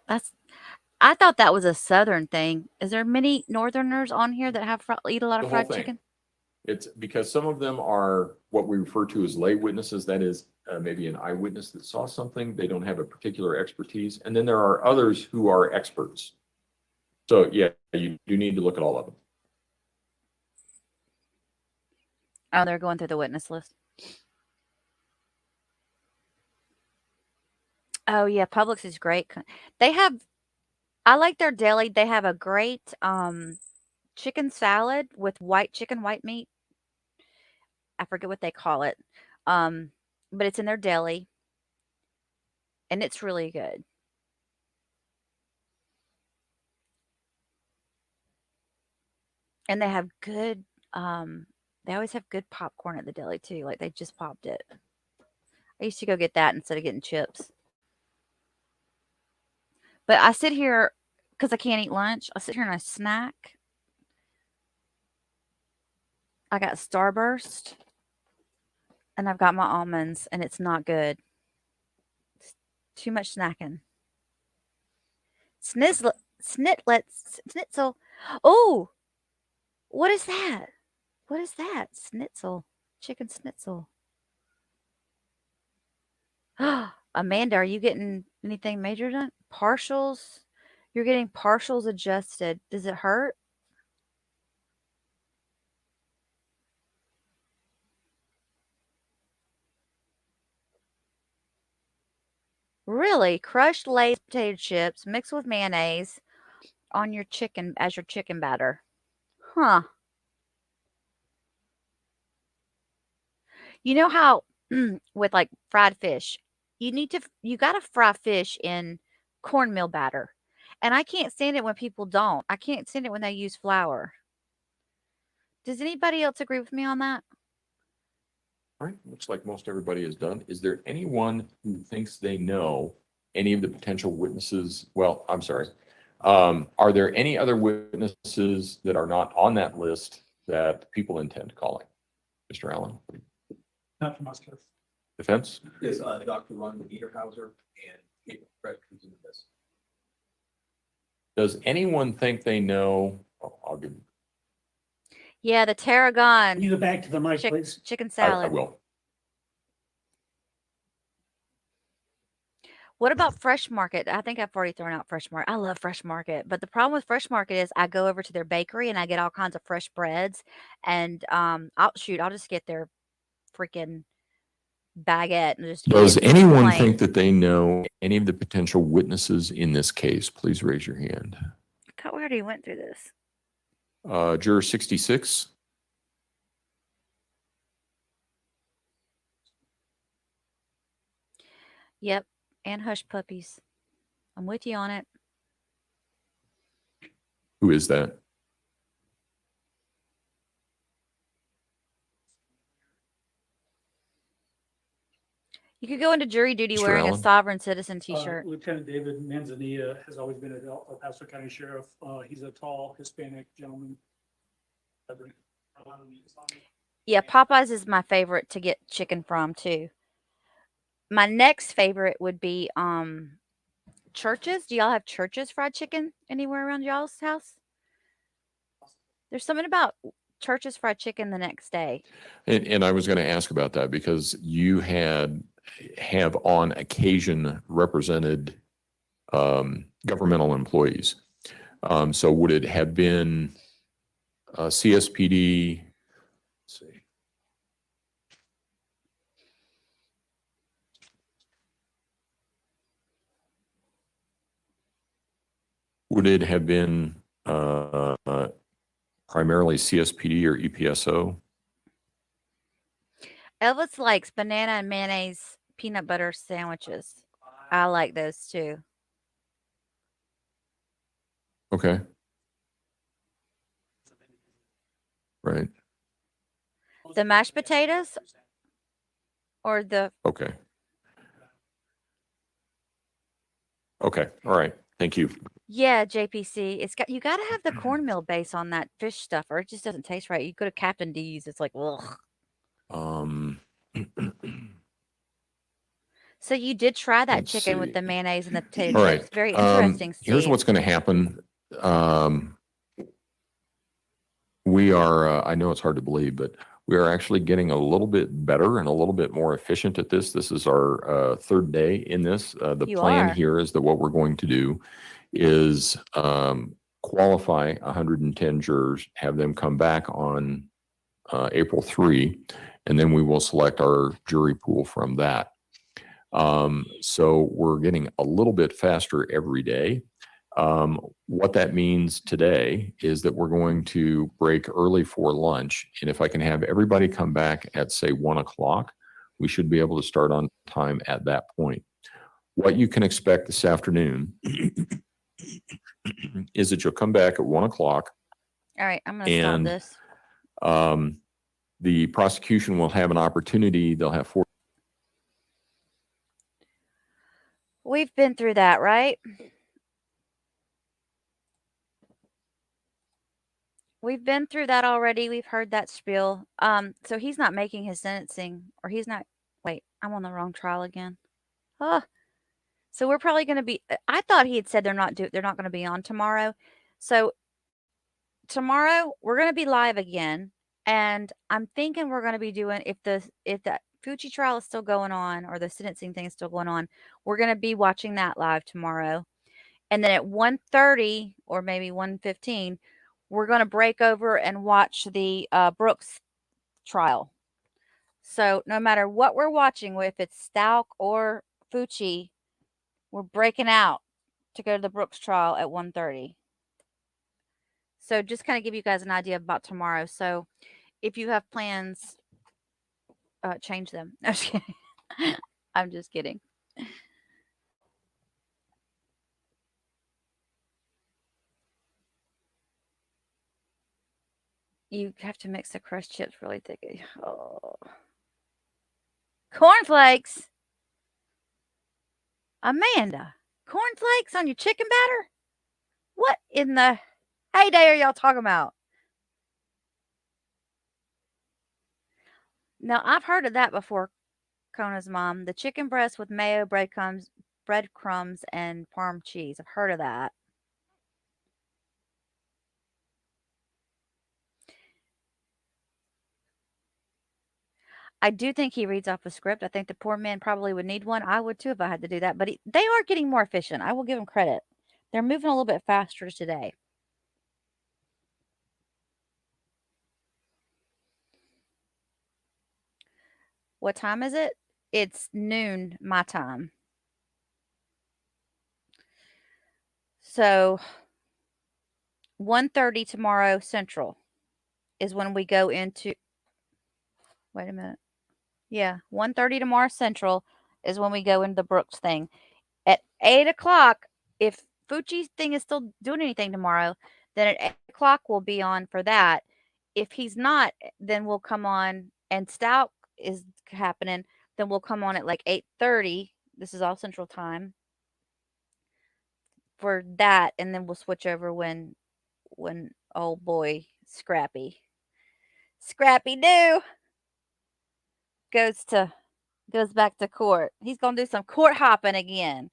I thought that was a Southern thing. Is there many Northerners on here that eat a lot The of whole fried thing. chicken? It's because some of them are what we refer to as lay witnesses. That is maybe an eyewitness that saw something. They don't have a particular expertise. And then there are others who are experts. So yeah, you do need to look at all of them. Oh, they're going through the witness list. Oh yeah, Publix is great. I like their deli. They have a great chicken salad with white chicken, white meat. I forget what they call it. Um, but it's in their deli and it's really good. And they have good they always have good popcorn at the deli too. Like they just popped it. I used to go get that instead of getting chips. But I sit here because I can't eat lunch. I sit here and I snack. I got Starburst and I've got my almonds and it's not good. It's too much snacking. Schnitzel. Oh, what is that? What is that? Schnitzel. Chicken schnitzel. Amanda, are you getting anything major done? Partials? You're getting partials adjusted. Does it hurt? Really? Crushed Lay's potato chips mixed with mayonnaise on your chicken as your chicken batter. Huh. You know how with like fried fish, you got to fry fish in cornmeal batter. And I can't stand it when people don't. I can't stand it when they use flour. Does anybody else agree with me on that? All right, looks like most everybody is done. Is there anyone who thinks they know any of the potential witnesses? Well, I'm sorry. Are there any other witnesses that are not on that list that people intend calling? Mr. Allen? Not from us, sir. Defense? Yes, Dr. Ron Niederhauser and Kate Fred in this. Does anyone think they know? I'll give. Yeah, the tarragon. Can you go back to the mic, please? Chicken I salad. will. What about Fresh Market? I think I've already thrown out Fresh Market. I love Fresh Market, but the problem with Fresh Market is I go over to their bakery and I get all kinds of fresh breads, and I'll just get their freaking baguette and just eat Does it anyone plain. think that they know any of the potential witnesses in this case? Please raise your hand. I thought we already went through this. Juror 66. Yep, and hush puppies. I'm with you on it. Who is that? You could go into jury duty Mr. wearing a Allen? sovereign citizen T-shirt. Lieutenant David Manzanilla has always been a El Paso County Sheriff. He's a tall Hispanic gentleman. Yeah, Popeyes is my favorite to get chicken from too. My next favorite would be Churches. Do y'all have Churches fried chicken anywhere around y'all's house? There's something about Churches fried chicken the next day. And I was going to ask about that because you have on occasion represented governmental employees. So would it have been CSPD? Let's see. Would it have been primarily CSPD or EPSO? Elvis likes banana and mayonnaise peanut butter sandwiches. I like those too. Okay. Right. The mashed potatoes or the Okay. Okay. All right. Thank you. yeah, JPC. You got to have the cornmeal base on that fish stuff, or it just doesn't taste right. You go to Captain D's, it's like ugh. So you did try that Let's chicken with see. the mayonnaise and the potato All chips. right. Very interesting, Here's Steve. what's going to happen. We are, I know it's hard to believe, but we are actually getting a little bit better and a little bit more efficient at this. This is our third day in this. The You plan are. here is that what we're going to do is qualify 110 jurors, have them come back on April 3, and then we will select our jury pool from that. So we're getting a little bit faster every day. What that means today is that we're going to break early for lunch. And if I can have everybody come back at say 1 o'clock, we should be able to start on time at that point. What you can expect this afternoon is that you'll come back at 1 o'clock. All right, I'm going to stop And this. the prosecution will have an opportunity. They'll have 4. We've been through that, right? We've been through that already. We've heard that spiel. So he's not making his sentencing, or he's not. Wait, I'm on the wrong trial again. Oh, so we're probably going to be. I thought he had said they're not going to be on tomorrow. So tomorrow we're going to be live again, and I'm thinking we're going to be doing if the Fucci trial is still going on or the sentencing thing is still going on, we're going to be watching that live tomorrow. And then at 1:30 or maybe 1:15, we're going to break over and watch the Brooks trial. So no matter what we're watching, if it's Stauch or Fucci, we're breaking out to go to the Brooks trial at 1:30. So just kind of give you guys an idea about tomorrow. So if you have plans, change them. I'm just kidding. I'm just kidding. You have to mix the crushed chips really thick. Oh. Cornflakes? Amanda, cornflakes on your chicken batter? What in the heyday are y'all talking about? Now, I've heard of that before, Kona's mom. The chicken breast with mayo, breadcrumbs, and Parm cheese. I've heard of that. I do think he reads off a script. I think the poor man probably would need one. I would too if I had to do that. But they are getting more efficient. I will give them credit. They're moving a little bit faster today. What time is it? It's noon my time. So 1:30 tomorrow Central is when we go into. Wait a minute. Yeah, 1:30 tomorrow Central is when we go into the Brooks thing. At 8 o'clock, if Fucci's thing is still doing anything tomorrow, then at 8 o'clock we'll be on for that. If he's not, then we'll come on and Stauch is happening. Then Then we'll come on at like 8:30. This is all Central Time for that, and then we'll switch over when old boy Scrappy Doo goes to goes back to court. He's gonna do some court hopping again.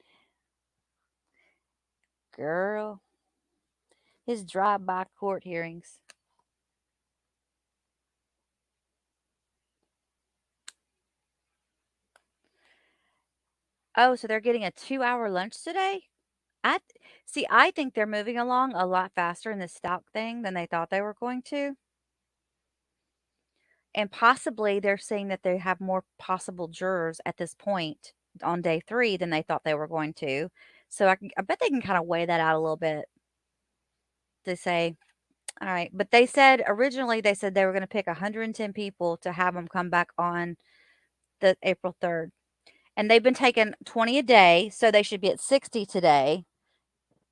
Girl, his drive-by court hearings. Oh, so they're getting a 2-hour lunch today? I see. I think they're moving along a lot faster in the Stout thing than they thought they were going to, and possibly they're saying that they have more possible jurors at this point on day 3 than they thought they were going to. So I bet they can kind of weigh that out a little bit to say, all right. But they said originally they said they were going to pick 110 people to have them come back on the April 3rd, and they've been taking 20 a day, so they should be at 60 today.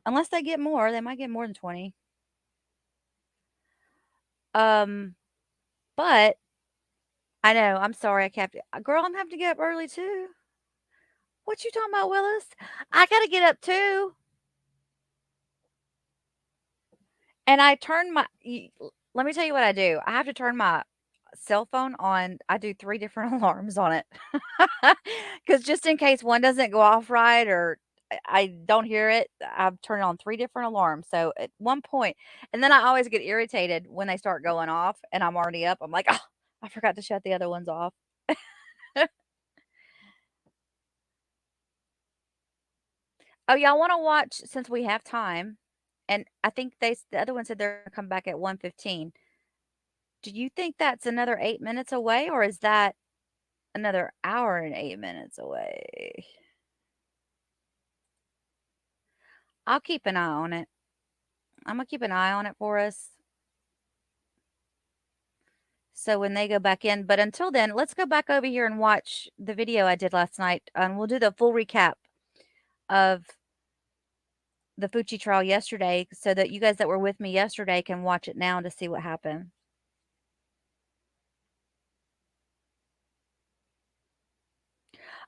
Unless they get more, they might get more than 20. Um, but I know, I'm sorry I kept girl, I'm having to get up early too. What you talking about, Willis? I gotta get up too. And I turn my let me tell you what I do. I have to turn my cell phone on. I do 3 different alarms on it. Cuz just in case one doesn't go off right or I don't hear it, I've turned on 3 different alarms. So at one point, and then I always get irritated when they start going off and I'm already up. I'm like, "Oh, I forgot to shut the other ones off." Oh, y'all wanna watch since we have time, and I think the other one said they're gonna come back at 1:15. Do you think that's another 8 minutes away, or is that another hour and 8 minutes away? I'll keep an eye on it. Imma keep an eye on it for us. So when they go back in, but until then, let's go back over here and watch the video I did last night, and we'll do the full recap of the Fucci trial yesterday so that you guys that were with me yesterday can watch it now to see what happened.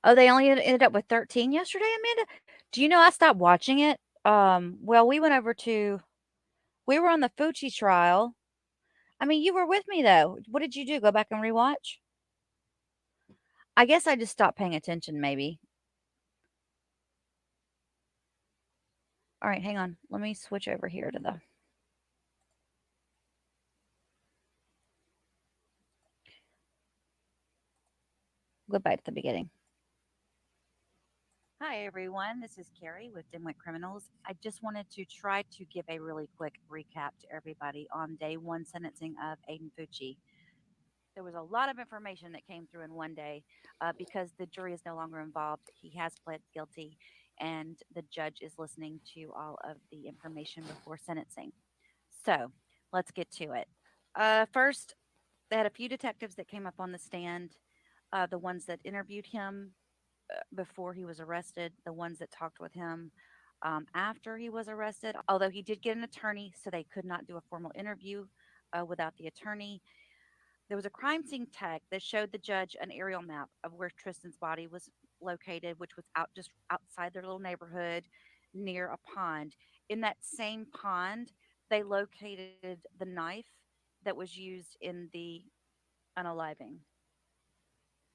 Oh, they only ended up with 13 yesterday, Amanda? Do you know I stopped watching it? Well, we were on the Fucci trial. I mean, you were with me though. What did you do? Go back and rewatch? I guess I just stopped paying attention maybe. All right, hang on. Let me switch over here to the go back to the beginning. Hi, everyone. This is Carrie with Dimwit Criminals. I just wanted to try to give a really quick recap to everybody on day 1 sentencing of Aiden Fucci. There was a lot of information that came through in one day because the jury is no longer involved. He has pled guilty, and the judge is listening to all of the information before sentencing. So let's get to it. First, they had a few detectives that came up on the stand, the ones that interviewed him before he was arrested, the ones that talked with him after he was arrested. Although he did get an attorney, so they could not do a formal interview without the attorney. There was a crime scene tech that showed the judge an aerial map of where Tristyn's body was located, which was out just outside their little neighborhood near a pond. In that same pond, they located the knife that was used in the unaliving.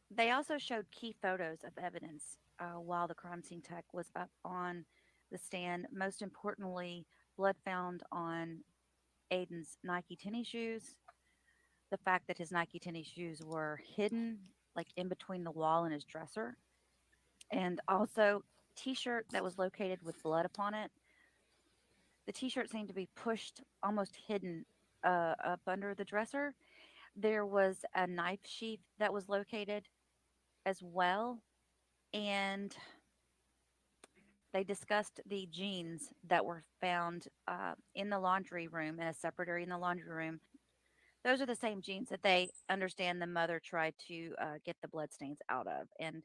They also showed key photos of evidence while the crime scene tech was up on the stand. Most importantly, blood found on Aiden's Nike tennis shoes, the fact that his Nike tennis shoes were hidden, like in between the wall and his dresser, and also t-shirt that was located with blood upon it. The t-shirt seemed to be pushed, almost hidden up under the dresser. There was a knife sheath that was located as well, and they discussed the jeans that were found in the laundry room in a separate area in the laundry room. Those are the same jeans that they understand the mother tried to get the bloodstains out of. And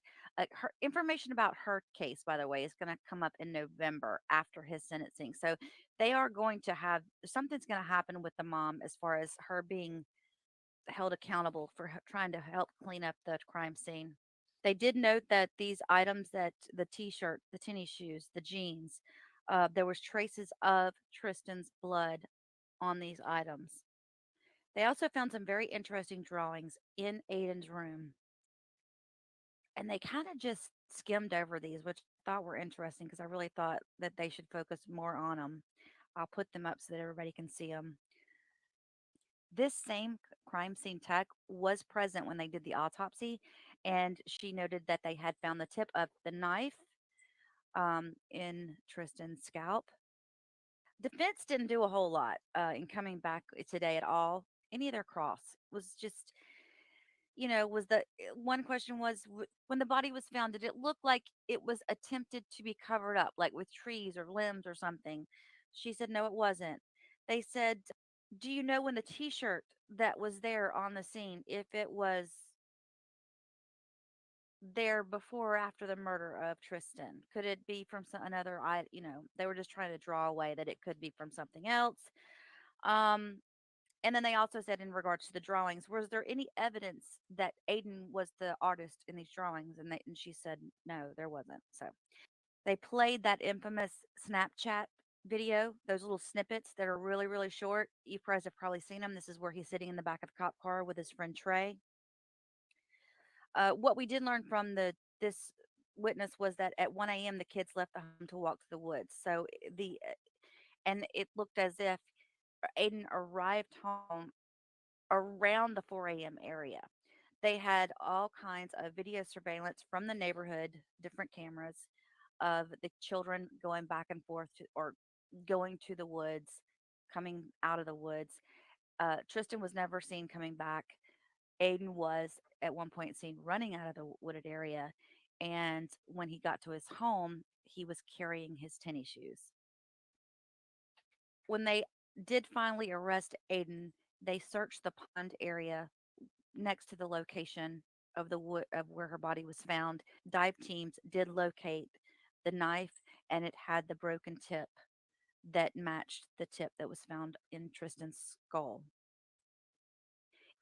her information about her case, by the way, is going to come up in November after his sentencing. So they are going to have something's going to happen with the mom as far as her being held accountable for trying to help clean up the crime scene. They did note that these items, that the t-shirt, the tennis shoes, the jeans, there was traces of Tristyn's blood on these items. They also found some very interesting drawings in Aiden's room, and they kind of just skimmed over these, which I thought were interesting because I really thought that they should focus more on them. I'll put them up so that everybody can see them. This same crime scene tech was present when they did the autopsy, and she noted that they had found the tip of the knife in Tristyn's scalp. Defense didn't do a whole lot in coming back today at all. Any of their cross was just, was the one question was, when the body was found, did it look like it was attempted to be covered up, like with trees or limbs or something? She said, no, it wasn't. They said, do you know when the t shirt that was there on the scene, if it was there before or after the murder of Tristyn? Could it be from another? They were just trying to draw away that it could be from something else. Um, and then they also said, in regards to the drawings, was there any evidence that Aiden was the artist in these drawings? And she said, no, there wasn't. So they played that infamous Snapchat video, those little snippets that are really, really short. You guys have probably seen them. This is where he's sitting in the back of the cop car with his friend Trey. What we did learn from this witness was that at 1 a.m. the kids left the home to walk to the woods. So and it looked as if Aiden arrived home around the 4 a.m. area. They had all kinds of video surveillance from the neighborhood, different cameras of the children going back and forth or going to the woods, coming out of the woods. Tristyn was never seen coming back. Aiden was at one point seen running out of the wooded area. And when he got to his home, he was carrying his tennis shoes. When they did finally arrest Aiden, they searched the pond area next to the location of the wood of where her body was found. Dive teams did locate the knife, and it had the broken tip that matched the tip that was found in Tristyn's skull.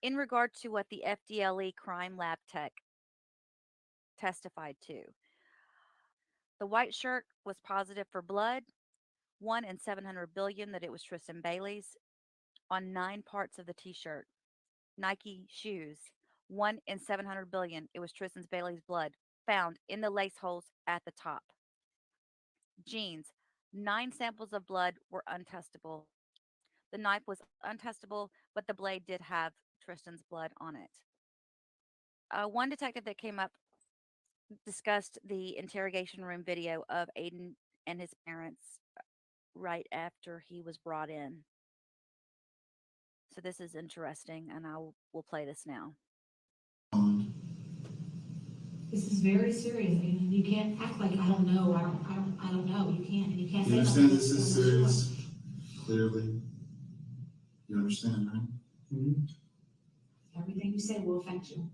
In regard to what the FDLE crime lab tech testified to, the white shirt was positive for blood, 1 in 700 billion that it was Tristyn Bailey's, on 9 parts of the t-shirt. Nike shoes, 1 in 700 billion, it was Tristyn Bailey's blood found in the lace holes at the top. Jeans, 9 samples of blood were untestable. The knife was untestable, but the blade did have Tristyn's blood on it. One detective that came up discussed the interrogation room video of Aiden and his parents right after he was brought in. So this is interesting, and we'll play this now. This is very serious, and you can't act like I don't know. I don't know. You can't, and you can't say You something understand this that's is so serious? Clearly. You understand, right? Mm-hmm. Everything you say will affect you.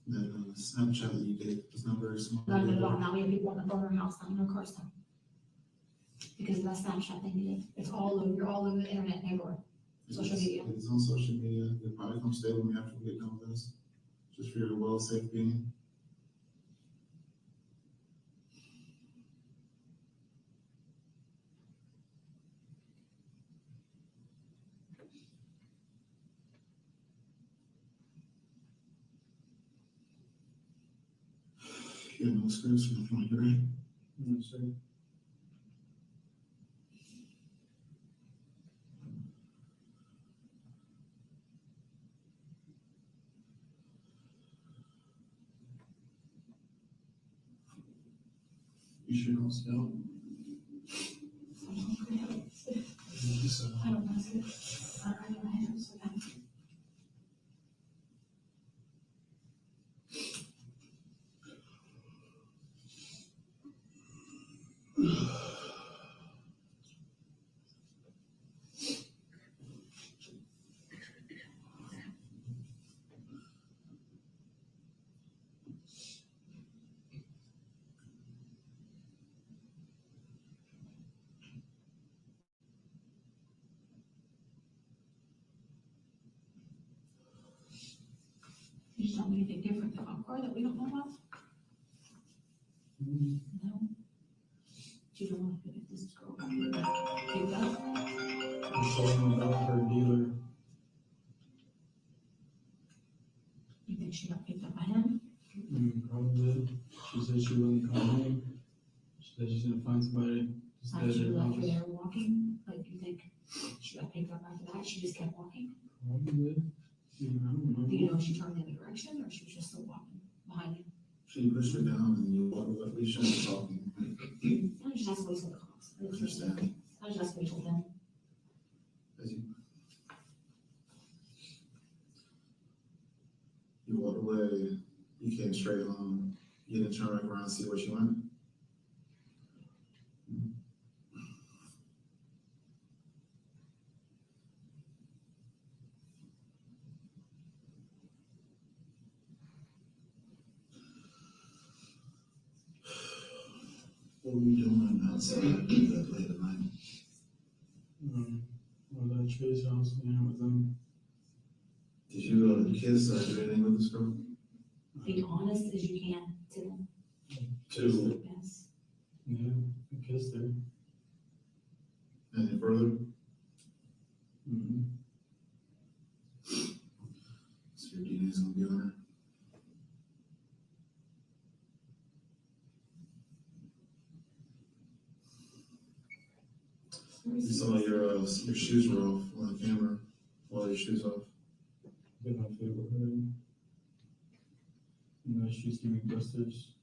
That Snapchat that you did was not very smart. No, now we have people on the phone in our house, not in our car stuff. Because of that Snapchat thing you did. It's all over, you're all over the internet and everywhere. Social media. It's on social media. You'll probably come stay with me after we get done with this. Just for your well safe being. Yeah, no scripts from the point, right? No, sir. You sure don't smell? I don't know. I don't have so that. anything different than a car that we don't know about? No. Do you know if this girl got picked up? I told him about her dealer. You think she got picked up by him? Probably. She said she wasn't coming home. She said she's gonna find somebody to stay Like at she her left her house. there walking? Like you think she got picked up after that? She just kept walking? Probably. I don't know. Do you know if she turned the other direction or she was just still walking behind him? She pushed her down and you walk away. We shouldn't be talking. I just asked what he told the cops. Understand. I just asked what he told them. You walked away, you came straight home, you didn't turn back around and see where she went? What were you doing outside that late at night? I was at Trey's house, hanging with them. Did you kiss or do anything with this girl? Be honest as you can to them. Two. Yes. Yeah, I kissed her. Any further? Mm-hmm. So your DNA's gonna be on her? You saw your shoes were off on the camera. While your shoes off. Get my favorite hood. And my shoes give me blisters.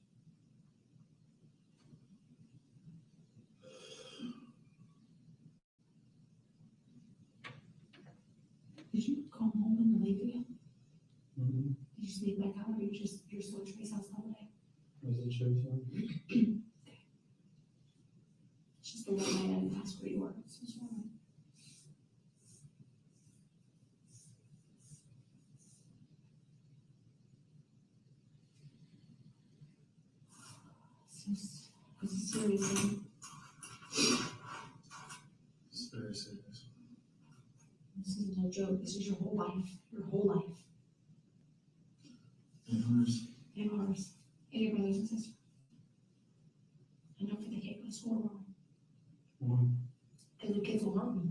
Did you come home and leave again? Mm-hmm. Did you sneak back out or you're still at Trey's house all day? Was it Trey's house? It's just the one night I didn't ask where you were. So it's all right. This is serious. Thing. It's very serious. This is no joke. This is your whole life. Your whole life. And hers. And ours. And your brothers and sisters. And don't forget to go to school tomorrow. Why? Because the kids will hurt me.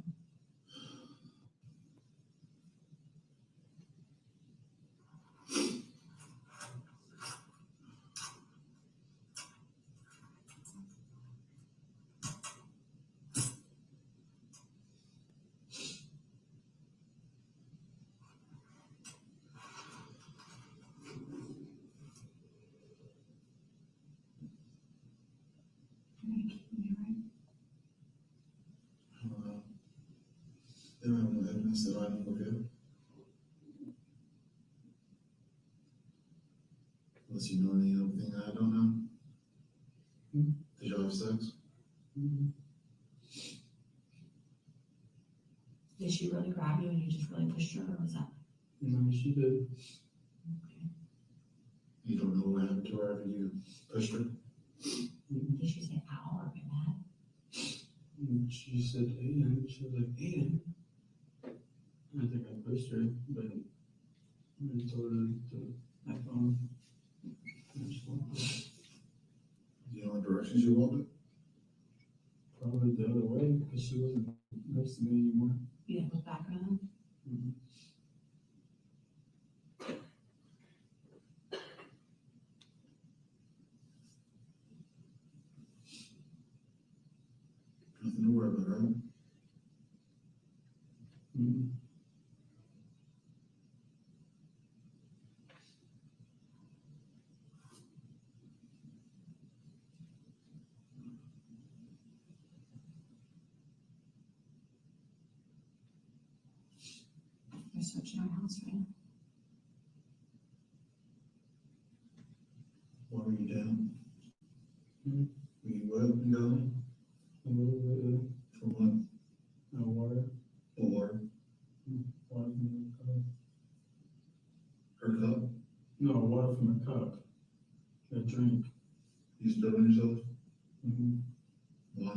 They don't have no evidence that I know of yet. Unless you know anything I don't know. Did y'all have sex? Did she really grab you and you just really pushed her, or was that? No, she did. You don't know what happened to her after you pushed her? Did she say ow or get mad? She said Aiden. She was like, Aiden. I think I pushed her, but I told her to act on. And she walked away. Do you know what direction she walked? Probably the other way, because she wasn't next to me anymore. You didn't look back at them? Nothing to worry about, right? They're searching our house right now. Why were you down? Were you wet and down? A little bit, yeah. For what? No water. What water? Water from the cup. Her cup? No, water from a cup. A drink. You spilled on yourself? Mm-hmm. Why?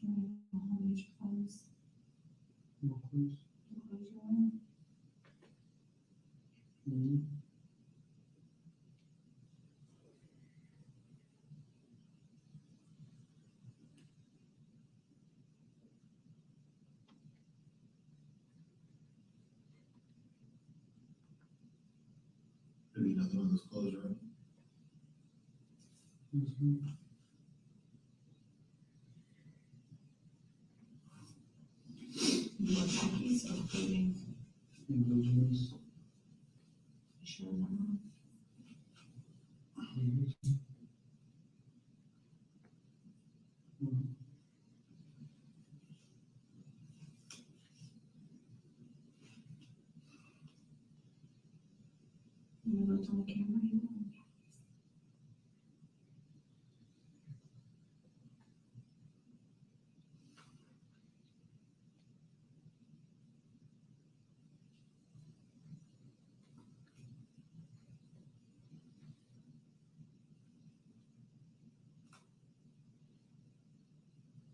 Can you go home and use your phones? No clues. You close your room? Mhm. There be nothing on those clothes, right? Mhm. You wear khakis or clothing? And blue jeans. You sure of that, Mom? Mhm. Mhm. You looked on the camera, you know?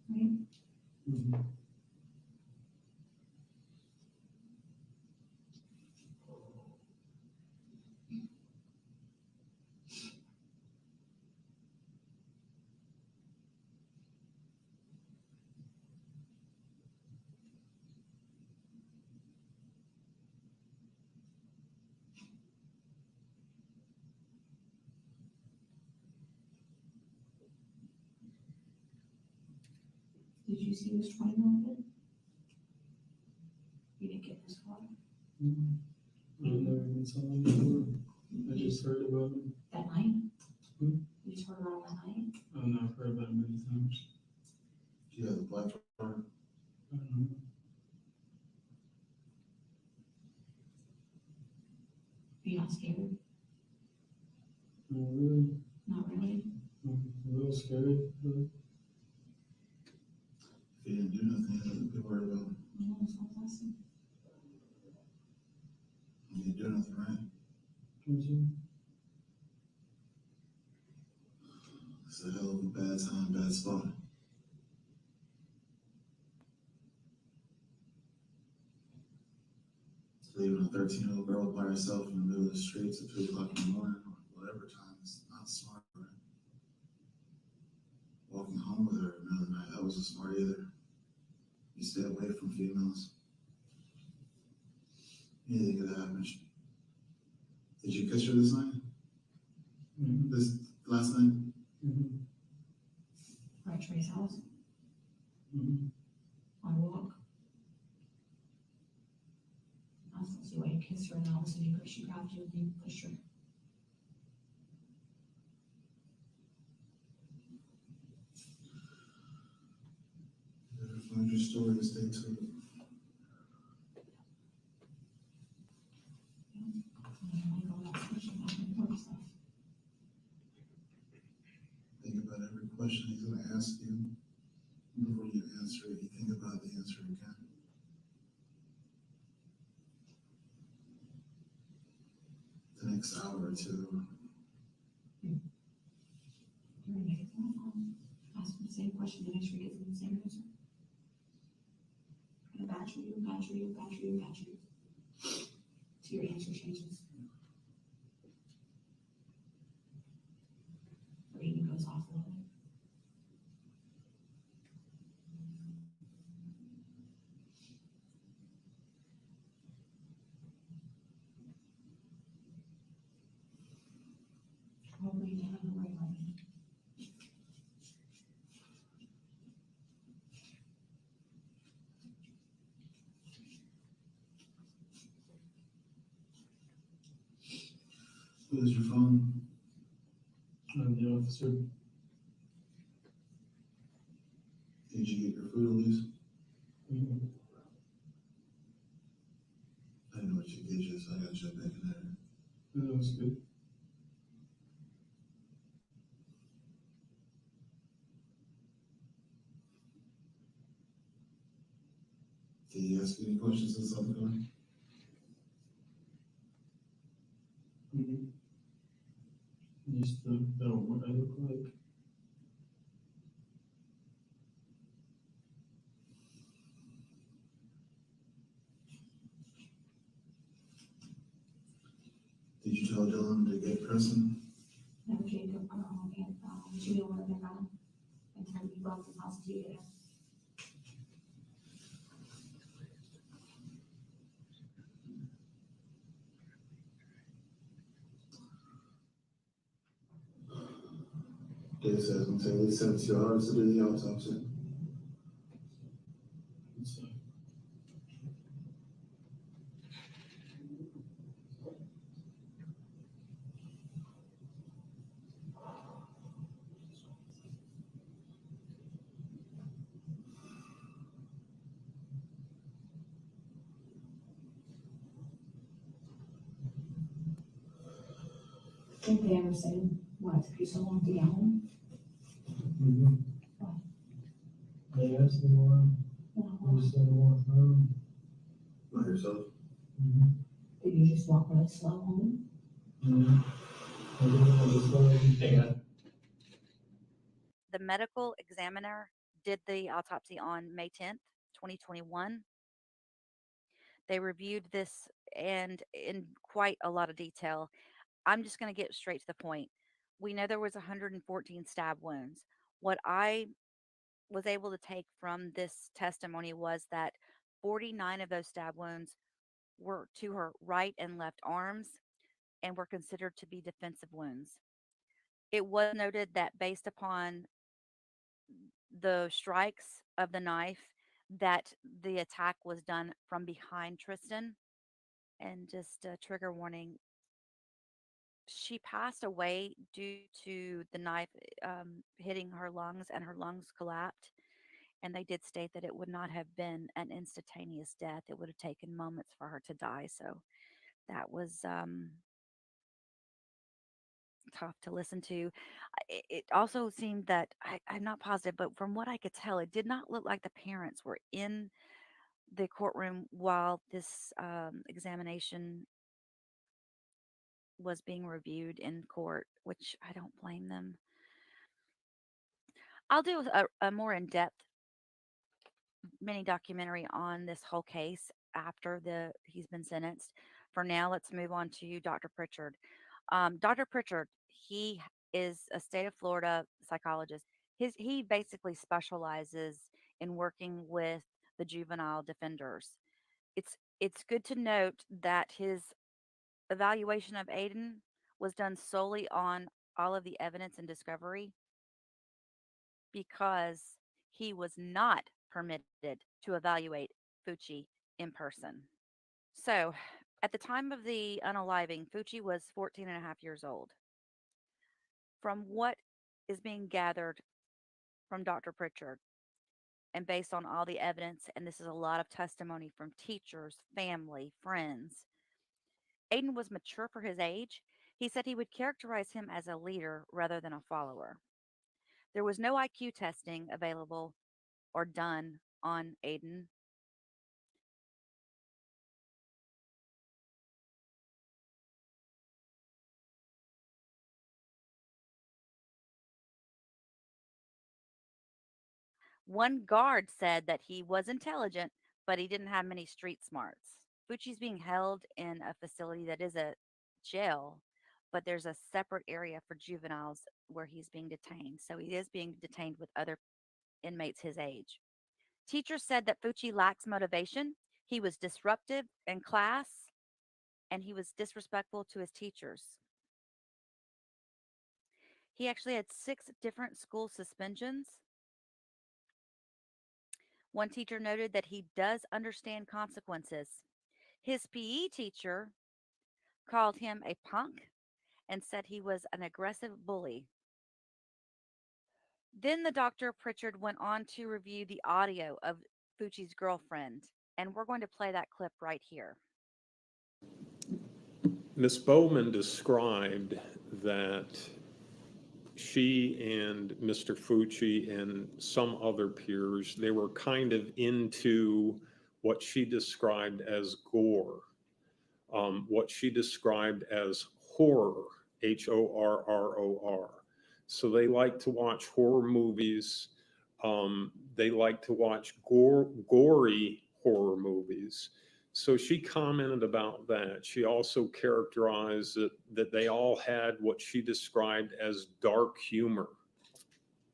Right? Mhm. Did you see this 20-year-old kid? You didn't get this far. Mhm. I've never even saw him before. I just heard about him. That night? Hmm? You just heard about him that night? I don't know, I've heard about him many times. Do you have the black card? I don't know. Are you not scared? Not really. Not really? I'm a little scared, but If you didn't do nothing, you have to be worried about it. No, it's not awesome. You didn't do nothing, right? Mhm. It's a hell of a bad time, bad spot. Leaving a 13-year-old girl by herself in the middle of the streets at 3 o'clock in the morning, or whatever time, is not smart, right? Walking home with her in the middle of the night, that wasn't smart either. You stay away from females. Anything could happen. Did you kiss her this night? Mhm. This last night? Mhm. Right, Trey's house, Mhm. on a walk. I was gonna see why you kissed her and all of a sudden she grabbed you and you pushed her. You gotta find your story and stay to it. Like all that switching back and forth stuff. Think about every question he's gonna ask you. Before you answer it, you think about the answer again. The next hour or two. You're gonna make a phone call, ask him the same question, and make sure he gets the same answer. And badger you, badger you, badger you, badger you. Till your answer changes. Or even goes off a little bit. Probably down the right line. Who is your phone? I'm the officer. Did you get your food at least? Mhm. I know what you get you, so I gotta jump back in there. That was good. Did he ask you any questions in South Dakota? Mhm. Just about what I look like. Did you tell Dylan to get present? No, Jacob, and Julia were in around until we brought this house to you. Dave says until they sent your hours to do the autopsy. Did they ever say why it took you so long to get home? They asked me why. I just didn't want home. By yourself? Did you just walk really slow home? I didn't want to slow everything. The medical examiner did the autopsy on May 10th, 2021. They reviewed this and in quite a lot of detail. I'm just going to get straight to the point. We know there was 114 stab wounds. What I was able to take from this testimony was that 49 of those stab wounds were to her right and left arms and were considered to be defensive wounds. It was noted that based upon the strikes of the knife, that the attack was done from behind Tristyn. And just a trigger warning, she passed away due to the knife hitting her lungs, and her lungs collapsed. And they did state that it would not have been an instantaneous death. It would have taken moments for her to die. So that was tough to listen to. It also seemed that I'm not positive, but from what I could tell, it did not look like the parents were in the courtroom while this examination was being reviewed in court, which I don't blame them. I'll do a more in-depth mini documentary on this whole case after he's been sentenced. For now, let's move on to Dr. Pritchard. Dr. Pritchard, he is a state of Florida psychologist. He basically specializes in working with the juvenile defenders. It's good to note that his evaluation of Aiden was done solely on all of the evidence and discovery because he was not permitted to evaluate Fucci in person. So, at the time of the unaliving, Fucci was 14 and a half years old. From what is being gathered from Dr. Pritchard, and based on all the evidence, and this is a lot of testimony from teachers, family, friends, Aiden was mature for his age. He said he would characterize him as a leader rather than a follower. There was no IQ testing available or done on Aiden. One guard said that he was intelligent, but he didn't have many street smarts. Fucci's being held in a facility that is a jail, but there's a separate area for juveniles where he's being detained. So he is being detained with other inmates his age. Teachers said that Fucci lacks motivation. He was disruptive in class, and he was disrespectful to his teachers. He actually had 6 different school suspensions. One teacher noted that he does understand consequences. His PE teacher called him a punk and said he was an aggressive bully. Then the Dr. Pritchard went on to review the audio of Fucci's girlfriend, and we're going to play that clip right here. Ms. Bowman described that she and Mr. Fucci and some other peers, they were kind of into what she described as gore, what she described as horror, Horror. So they like to watch horror movies. They like to watch gory horror movies. So she commented about that. She also characterized it that they all had what she described as dark humor.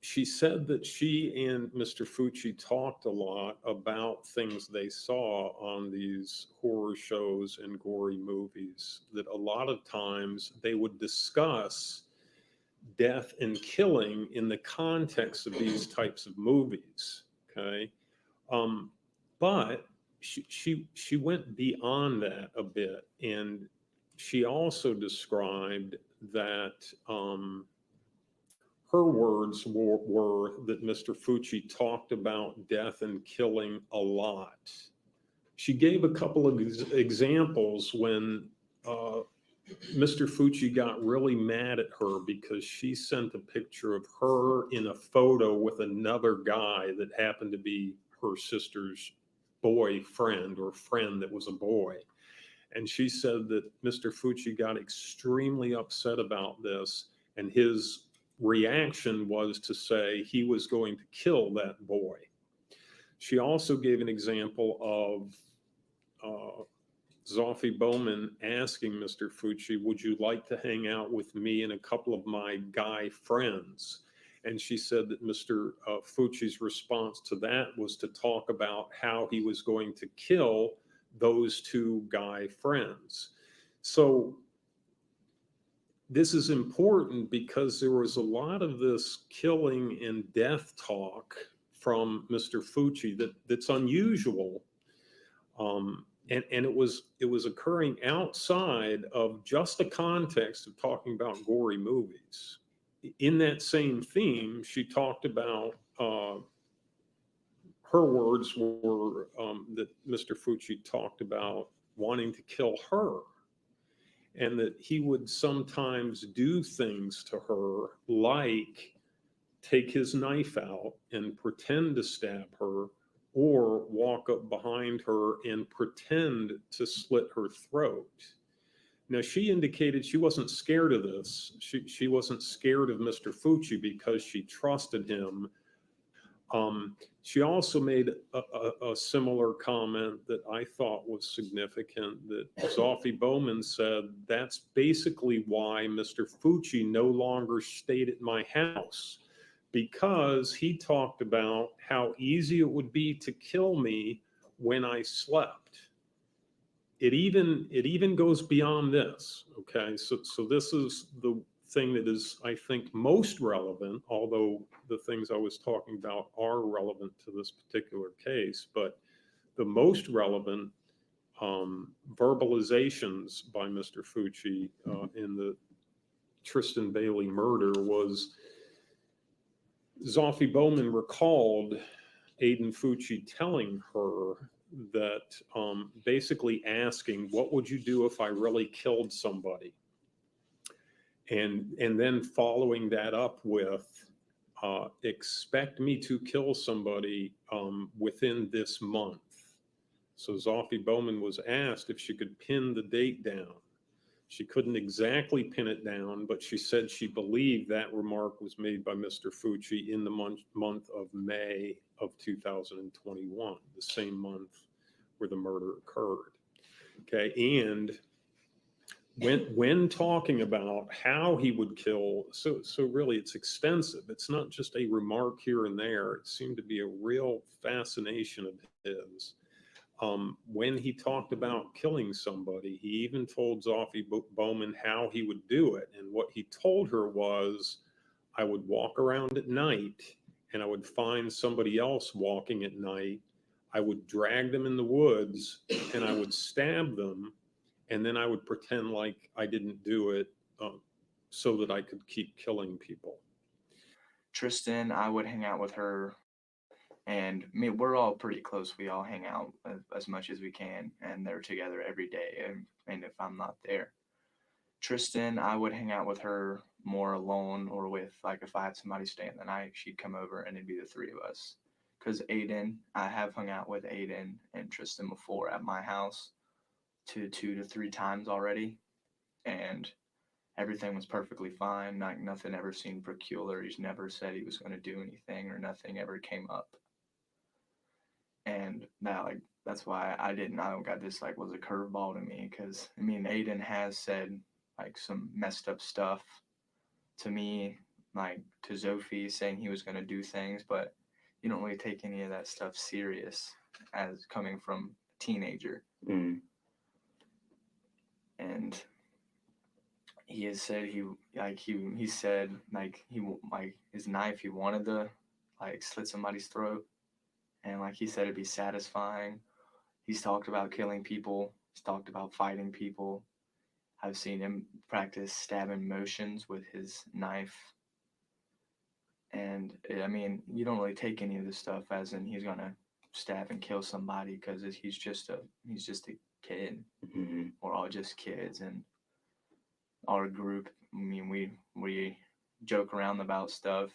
She said that she and Mr. Fucci talked a lot about things they saw on these horror shows and gory movies, that a lot of times they would discuss death and killing in the context of these types of movies. Okay. But she went beyond that a bit, and she also described that her words were that Mr. Fucci talked about death and killing a lot. She gave a couple of examples when Mr. Fucci got really mad at her because she sent a picture of her in a photo with another guy that happened to be her sister's boyfriend or friend that was a boy. And she said that Mr. Fucci got extremely upset about this, and his reaction was to say he was going to kill that boy. She also gave an example of Zoffie Bowman asking Mr. Fucci, would you like to hang out with me and a couple of my guy friends? And she said that Mr. Fucci's response to that was to talk about how he was going to kill those two guy friends. So this is important because there was a lot of this killing and death talk from Mr. Fucci that's unusual. And it was occurring outside of just the context of talking about gory movies. In that same theme, she talked about, her words were that Mr. Fucci talked about wanting to kill her, and that he would sometimes do things to her like take his knife out and pretend to stab her, or walk up behind her and pretend to slit her throat. Now, she indicated she wasn't scared of this. She wasn't scared of Mr. Fucci because she trusted him. She also made a similar comment that I thought was significant, that Zoffie Bowman said, that's basically why Mr. Fucci no longer stayed at my house, because he talked about how easy it would be to kill me when I slept. It even goes beyond this. Okay, so this is the thing that is, I think, most relevant, although the things I was talking about are relevant to this particular case, but the most relevant verbalizations by Mr. Fucci in the Tristyn Bailey murder was Zoffie Bowman recalled Aiden Fucci telling her that basically asking, what would you do if I really killed somebody? And then following that up with, expect me to kill somebody within this month. So Zoffie Bowman was asked if she could pin the date down. She couldn't exactly pin it down, but she said she believed that remark was made by Mr. Fucci in the month of May of 2021, the same month where the murder occurred. Okay, and when talking about how he would kill, so really it's extensive. It's not just a remark here and there. It seemed to be a real fascination of his. When he talked about killing somebody, he even told Zoffie Bowman how he would do it. And what he told her was, I would walk around at night and I would find somebody else walking at night. I would drag them in the woods and I would stab them. And then I would pretend like I didn't do it so that I could keep killing people. Tristyn, I would hang out with her, and I mean, we're all pretty close. We all hang out as much as we can, and they're together every day. And if I'm not there, Tristyn, I would hang out with her more alone, or with, like, if I had somebody staying the night, she'd come over and it'd be the three of us. Because Aiden, I have hung out with Aiden and Tristyn before at my house two to three times already, and everything was perfectly fine. Like, nothing ever seemed peculiar. He's never said he was going to do anything, or nothing ever came up. And that, like, that's why I don't got this, like, was a curveball to me, because I mean Aiden has said like some messed up stuff to me, like to Zophie, saying he was going to do things, but you don't really take any of that stuff serious as coming from a teenager. And he has said he said like his knife, he wanted to like slit somebody's throat, and like he said it'd be satisfying. He's talked about killing people. He's talked about fighting people. I've seen him practice stabbing motions with his knife. And I mean, you don't really take any of this stuff as in he's gonna stab and kill somebody, because he's just a kid. We're all just kids, and our group, I mean, we joke around about stuff,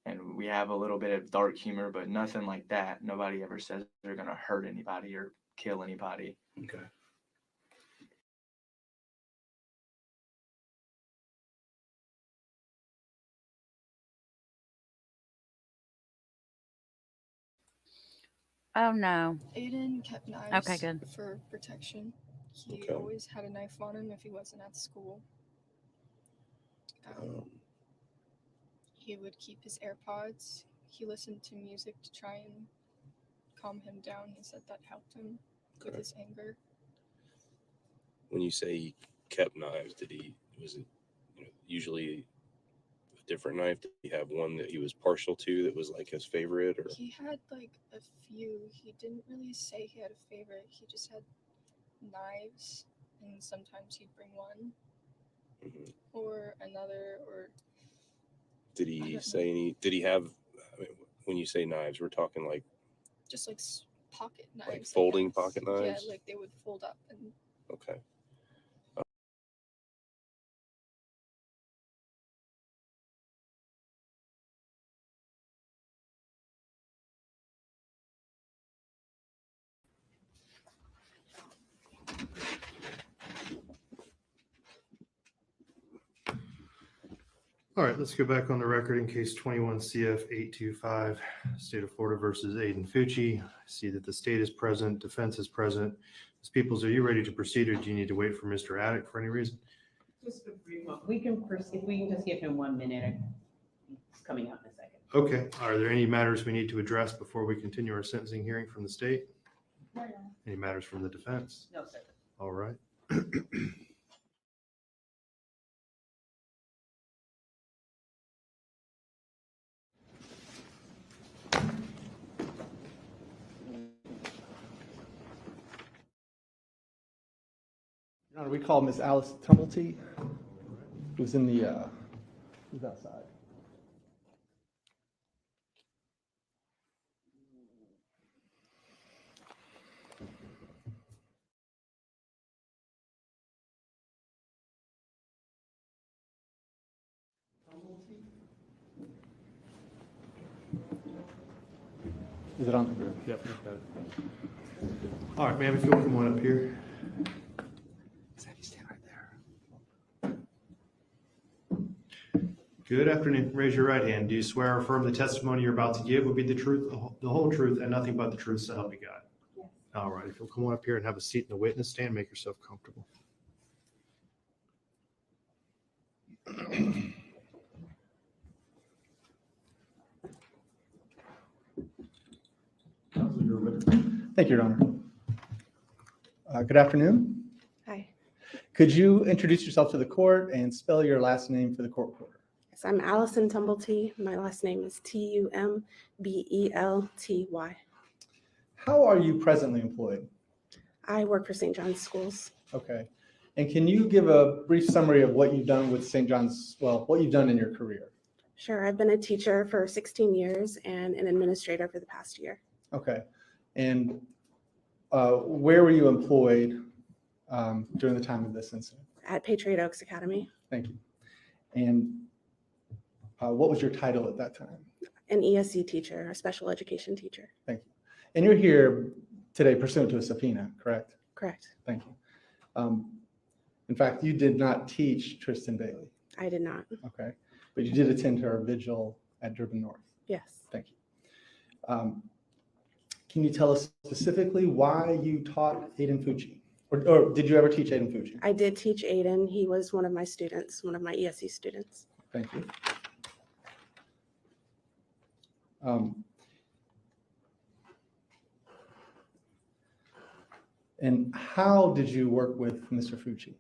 and we have a little bit of dark humor, but nothing like that. Nobody ever says they're gonna hurt anybody or kill anybody. Okay. Oh no. Aiden kept knives Okay, good. for protection. He Okay. always had a knife on him if he wasn't at school. He would keep his AirPods. He listened to music to try and calm him down. He said that helped him with Okay. his anger. When you say he kept knives, was it usually a different knife? Did he have one that he was partial to that was like his favorite, or? He had like a few. He didn't really say he had a favorite. He just had knives, and sometimes he'd bring one or another, or Did I he don't say any? Did he have? I mean, when you say knives, we're talking like just like pocket knives. I folding guess. pocket knives? Yeah, like they would fold up and okay. All right, let's go back on the record in case 21 CF 825, State of Florida versus Aiden Fucci. I see that the state is present, defense is present. Ms. Peoples, are you ready to proceed, or do you need to wait for Mr. Attic for any reason? Just a brief one. We can proceed, we can just give him 1 minute. It's coming out in a second. Okay, are there any matters we need to address before we continue our sentencing hearing from the state? No. Any matters from the defense? No, sir. All right. Your Honor, we call Miss Alice Tumblety, who's in the, who's outside. Is it on the group? Yep. All right, ma'am, if you'll come on up here. Stand right there. Good afternoon. Raise your right hand. Do you swear or affirm the testimony you're about to give will be the truth, the whole truth, and nothing but the truth, so help you God? Yes. All right. If you'll come on up here and have a seat in the witness stand, make yourself comfortable. Thank you, Your Honor. Good afternoon. Hi. Could you introduce yourself to the court and spell your last name for the court reporter? Yes, I'm Allison Tumblety. My last name is Tumbelty. How are you presently employed? I work for St. John's Schools. Okay. And can you give a brief summary of what you've done with St. John's, well, what you've done in your career? Sure, I've been a teacher for 16 years and an administrator for the past year. Okay. And where were you employed during the time of this incident? At Patriot Oaks Academy. Thank you. And what was your title at that time? An ESC teacher, a special education teacher. Thank you. And you're here today pursuant to a subpoena, correct? Correct. Thank you. In fact, you did not teach Tristyn Bailey. I did not. Okay. But you did attend her vigil at Durban North. Yes. Thank you. Can you tell us specifically why you taught Aiden Fucci? Or did you ever teach Aiden Fucci? I did teach Aiden. He was one of my students, one of my ESE students. Thank you. And how did you work with Mr. Fucci?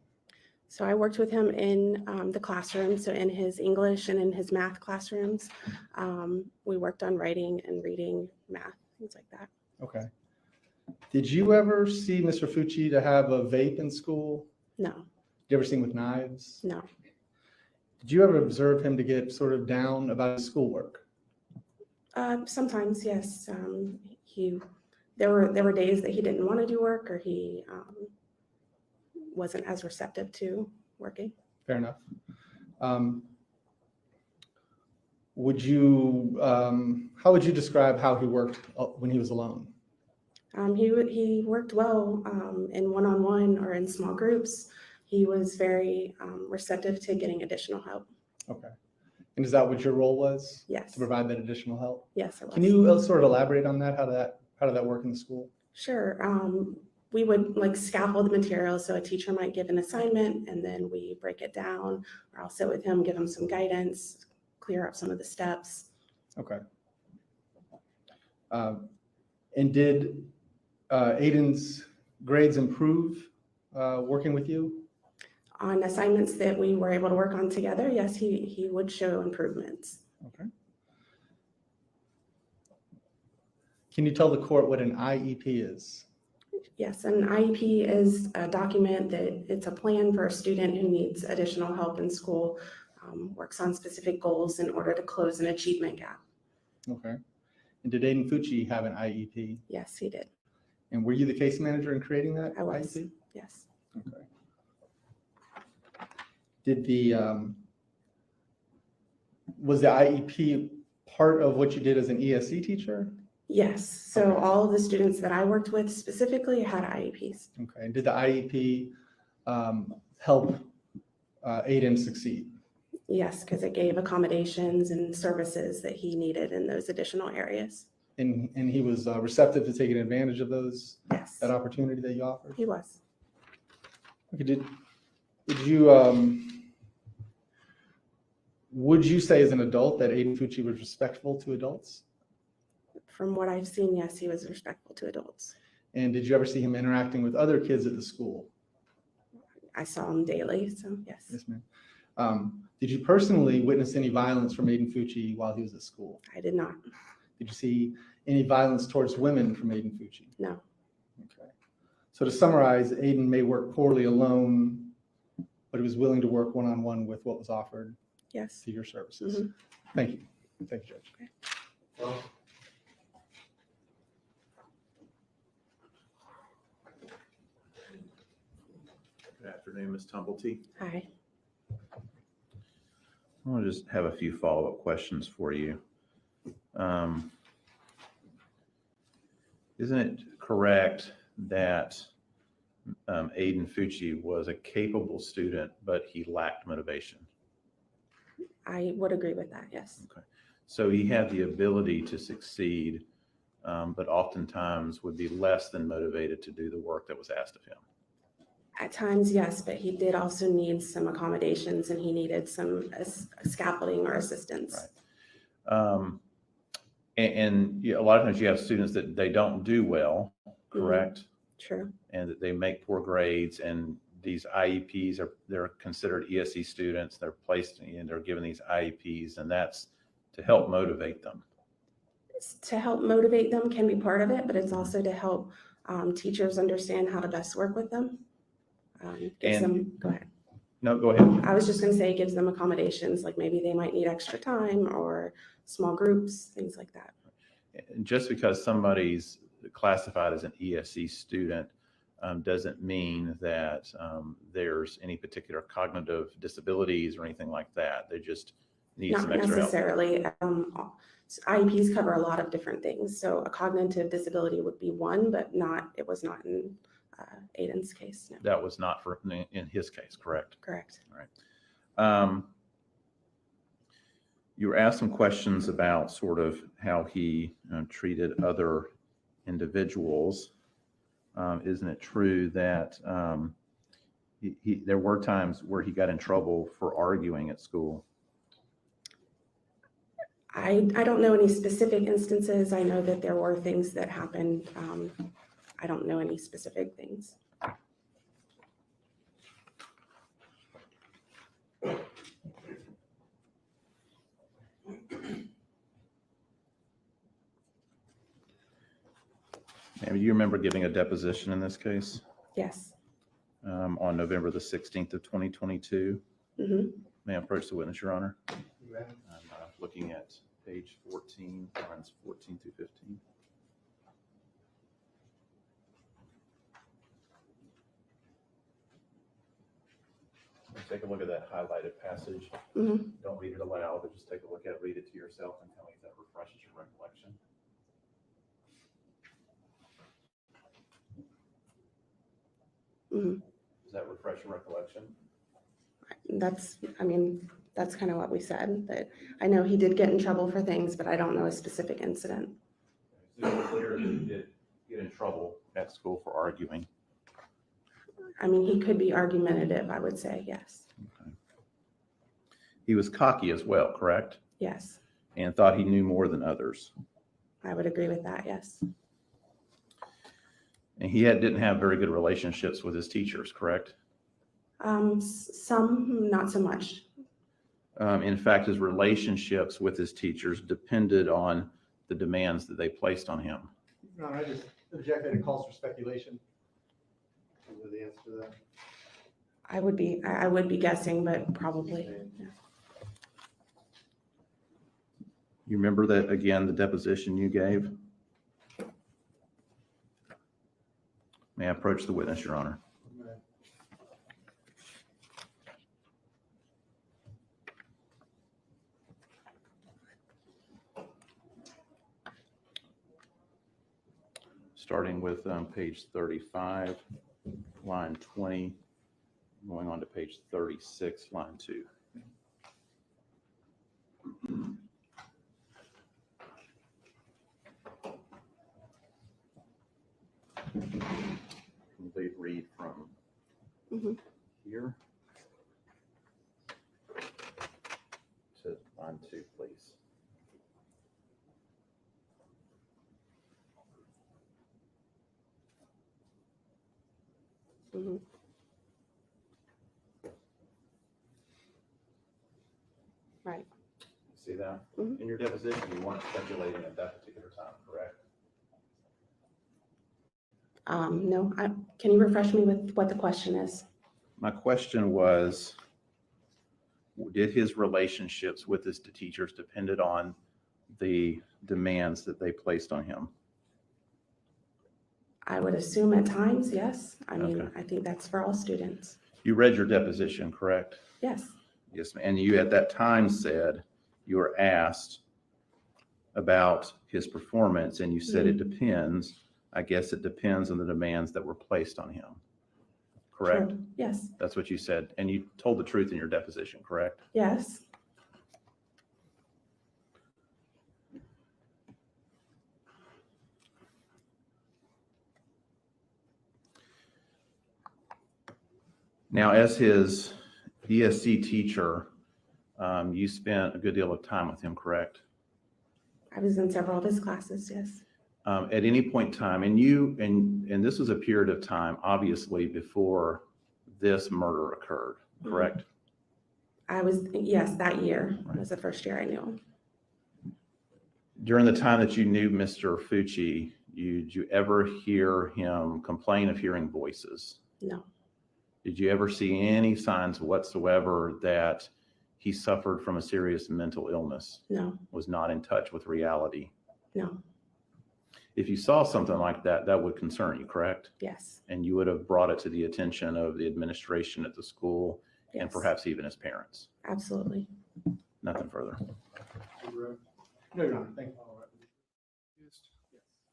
So I worked with him in the classroom, so in his English and in his math classrooms. We worked on writing and reading, math, things like that. Okay. Did you ever see Mr. Fucci to have a vape in school? No. Did you ever see him with knives? No. Did you ever observe him to get sort of down about his schoolwork? Sometimes, yes. There were days that he didn't want to do work, or he wasn't as receptive to working. Fair enough. How would you describe how he worked when he was alone? He worked well in one-on-one or in small groups. He was very receptive to getting additional help. Okay. And is that what your role was? Yes. To provide that additional help? Yes, it was. Can you sort of elaborate on that? How did that work in the school? Sure. We would like scaffold the material. So a teacher might give an assignment and then we break it down, or I'll sit with him, give him some guidance, clear up some of the steps. Okay. And did Aiden's grades improve working with you? On assignments that we were able to work on together, yes, he would show improvements. Okay. Can you tell the court what an IEP is? Yes, an IEP is a document that it's a plan for a student who needs additional help in school, works on specific goals in order to close an achievement gap. Okay. And did Aiden Fucci have an IEP? Yes, he did. And were you the case manager in creating that I was. IEP? Yes. Okay. Did was the IEP part of what you did as an ESC teacher? Yes. So all of the students that I worked with specifically had IEPs. Okay. And did the IEP help Aiden succeed? Yes, because it gave accommodations and services that he needed in those additional areas. And he was receptive to taking advantage of those? Yes. That opportunity that you offered? He was. Okay. Did you would you say as an adult that Aiden Fucci was respectful to adults? From what I've seen, yes, he was respectful to adults. And did you ever see him interacting with other kids at the school? I saw him daily, so yes. Yes, ma'am. Did you personally witness any violence from Aiden Fucci while he was at school? I did not. Did you see any violence towards women from Aiden Fucci? No. Okay. So to summarize, Aiden may work poorly alone, but he was willing to work one-on-one with what was offered Yes. to your services. Thank you. Thank you, Judge. Okay. Good afternoon, Ms. Tumblety. Hi. I want to just have a few follow-up questions for you. Isn't it correct that Aiden Fucci was a capable student, but he lacked motivation? I would agree with that, yes. Okay. So he had the ability to succeed, but oftentimes would be less than motivated to do the work that was asked of him. At times, yes, but he did also need some accommodations and he needed some scaffolding or assistance. Right. And a lot of times you have students that they don't do well, correct? True. And that they make poor grades, and these IEPs they're considered ESE students. They're placed and they're given these IEPs, and that's to help motivate them. To help motivate them can be part of it, but it's also to help teachers understand how to best work with them. Go ahead. No, go ahead. I was just going to say it gives them accommodations, like maybe they might need extra time or small groups, things like that. And just because somebody's classified as an ESE student doesn't mean that there's any particular cognitive disabilities or anything like that. They just need Not some extra help. necessarily. IEPs cover a lot of different things. So a cognitive disability would be one, but it was not in Aiden's case. No. That was not in his case, correct? Correct. All right. You were asked some questions about sort of how he treated other individuals, isn't it true that there were times where he got in trouble for arguing at school? I don't know any specific instances. I know that there were things that happened. I don't know any specific things. Ma'am, do you remember giving a deposition in this case? Yes. On November the 16th of 2022? Mm-hmm. May I approach the witness, Your Honor? I'm looking at page 14, lines 14 through 15. Take a look at that highlighted passage. Mm-hmm. Don't read it aloud, but just take a look at it, read it to yourself, and tell me if that refreshes your recollection. Mm-hmm. Does that refresh your recollection? That's kind of what we said, that I know he did get in trouble for things, but I don't know a specific incident. So it's clear that he did get in trouble at school for arguing. I mean, he could be argumentative, I would say, yes. Okay. He was cocky as well, correct? Yes, And thought he knew more than others. I would agree with that, yes. And he didn't have very good relationships with his teachers, correct? Some, not so much. In fact, his relationships with his teachers depended on the demands that they placed on him. No, I just object that it calls for speculation. Is there the answer to that? I would be guessing, but probably. Yeah. You remember that, again, the deposition you gave? May I approach the witness, Your Honor? Starting with page 35, line 20, going on to page 36, line 2. Complete read from here to line 2, please. Mm-hmm. Right. See that? Mm-hmm. In your deposition, you weren't speculating at that particular time, correct? No, can you refresh me with what the question is? My question was, did his relationships with his teachers depended on the demands that they placed on him? I would assume at times, yes. I mean, Okay. I think that's for all students. You read your deposition, correct? Yes. Yes, and you at that time said you were asked about his performance, and you said it depends. I guess it depends on the demands that were placed on him. Correct? True. Yes. That's what you said, and you told the truth in your deposition, correct? Yes. Now, as his ESC teacher, you spent a good deal of time with him, correct? I was in several of his classes, yes. At any point in time, and this was a period of time, obviously, before this murder occurred, correct? Yes, that year was the first year I knew him. During the time that you knew Mr. Fucci, did you ever hear him complain of hearing voices? No. Did you ever see any signs whatsoever that he suffered from a serious mental illness? No. Was not in touch with reality? No. If you saw something like that, that would concern you, correct? Yes. And you would have brought it to the attention of the administration at the school and Yes. perhaps even his parents. Absolutely. Nothing further. No, Your Honor, thank you.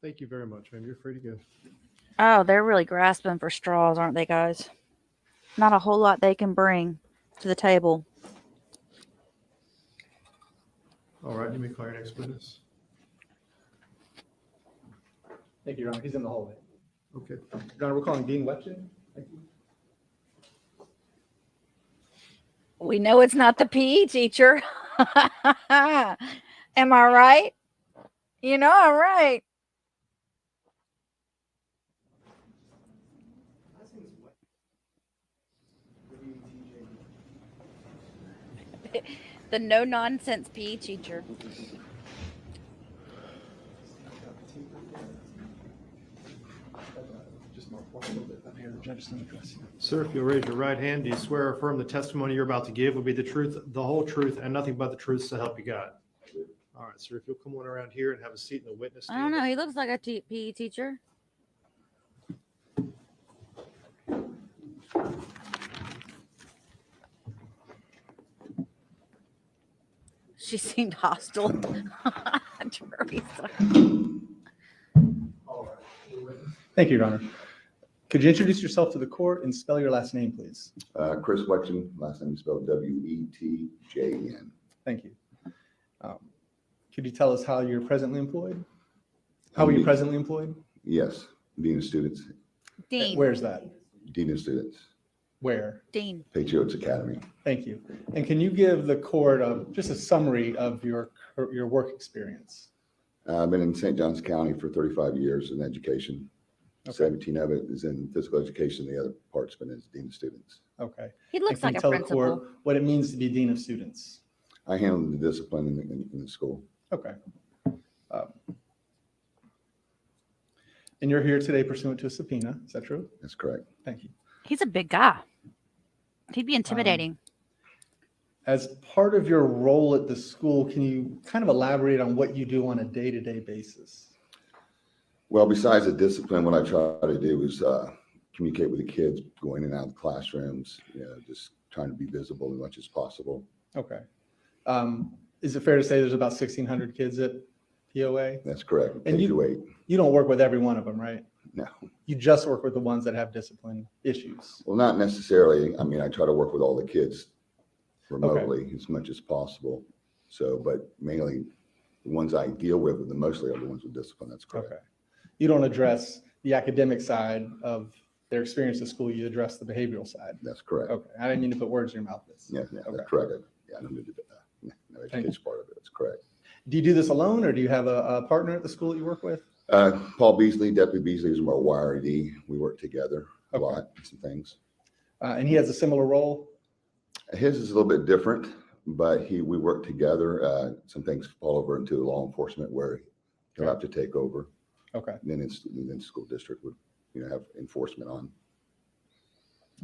Thank you very much, ma'am. You're free to go. Oh, they're really grasping for straws, aren't they, guys? Not a whole lot they can bring to the table. All right, you may call your next witness. Thank you, Your Honor. He's in the hallway. Okay. Your Honor, we're calling Dean Wetchin. Thank you. We know it's not the PE teacher. Am I right? You know I'm right. The no nonsense PE teacher. Sir, if you'll raise your right hand, do you swear or affirm the testimony you're about to give will be the truth, the whole truth, and nothing but the truth, so help you God? All right, sir, if you'll come on around here and have a seat in the witness I don't stand. know. He looks like a PE teacher. She seemed hostile. Teresa. Thank you, Your Honor. Could you introduce yourself to the court and spell your last name, please? Chris Wetchin, last name is spelled W-E-T-J-E-N. Thank you. Could you tell us how you're presently employed? How are you presently employed? Yes, Dean of Students. Dean. Where's that? Dean of Students. Where? Dean. Patriots Academy. Thank you. And can you give the court just a summary of your work experience? I've been in St. Johns County for 35 years in education. Okay. 17 of it is in physical education. The other part's been as Dean of Students. Okay. He looks And like a can you tell the principal. court what it means to be Dean of Students? I handle the discipline in the school. Okay. And you're here today pursuant to a subpoena. Is that true? That's correct. Thank you. He's a big guy. He'd be intimidating. As part of your role at the school, can you kind of elaborate on what you do on a day-to-day basis? Well, besides the discipline, what I try to do is communicate with the kids, going in and out of the classrooms, just trying to be visible as much as possible. Okay. Is it fair to say there's about 1,600 kids at POA? That's correct. And you don't work with every one of them, right? No. You just work with the ones that have discipline issues. Well, not necessarily. I mean, I try to work with all the kids remotely as much as possible. So, but mainly the ones I deal with the mostly are the ones with discipline. That's correct. Okay. You don't address the academic side of their experience at school. You address the behavioral side. That's correct. Okay. I didn't mean to put words in your mouth. Yeah, that's correct. Yeah, I don't do the education part of it. That's correct. Do you do this alone, or do you have a partner at the school that you work with? Paul Beasley, Deputy Beasley is my YRD. We work together a lot, some things. And he has a similar role? His is a little bit different, but we work together. Some things fall over into law enforcement where he'll have to take over. Okay. And then the school district would, have enforcement on.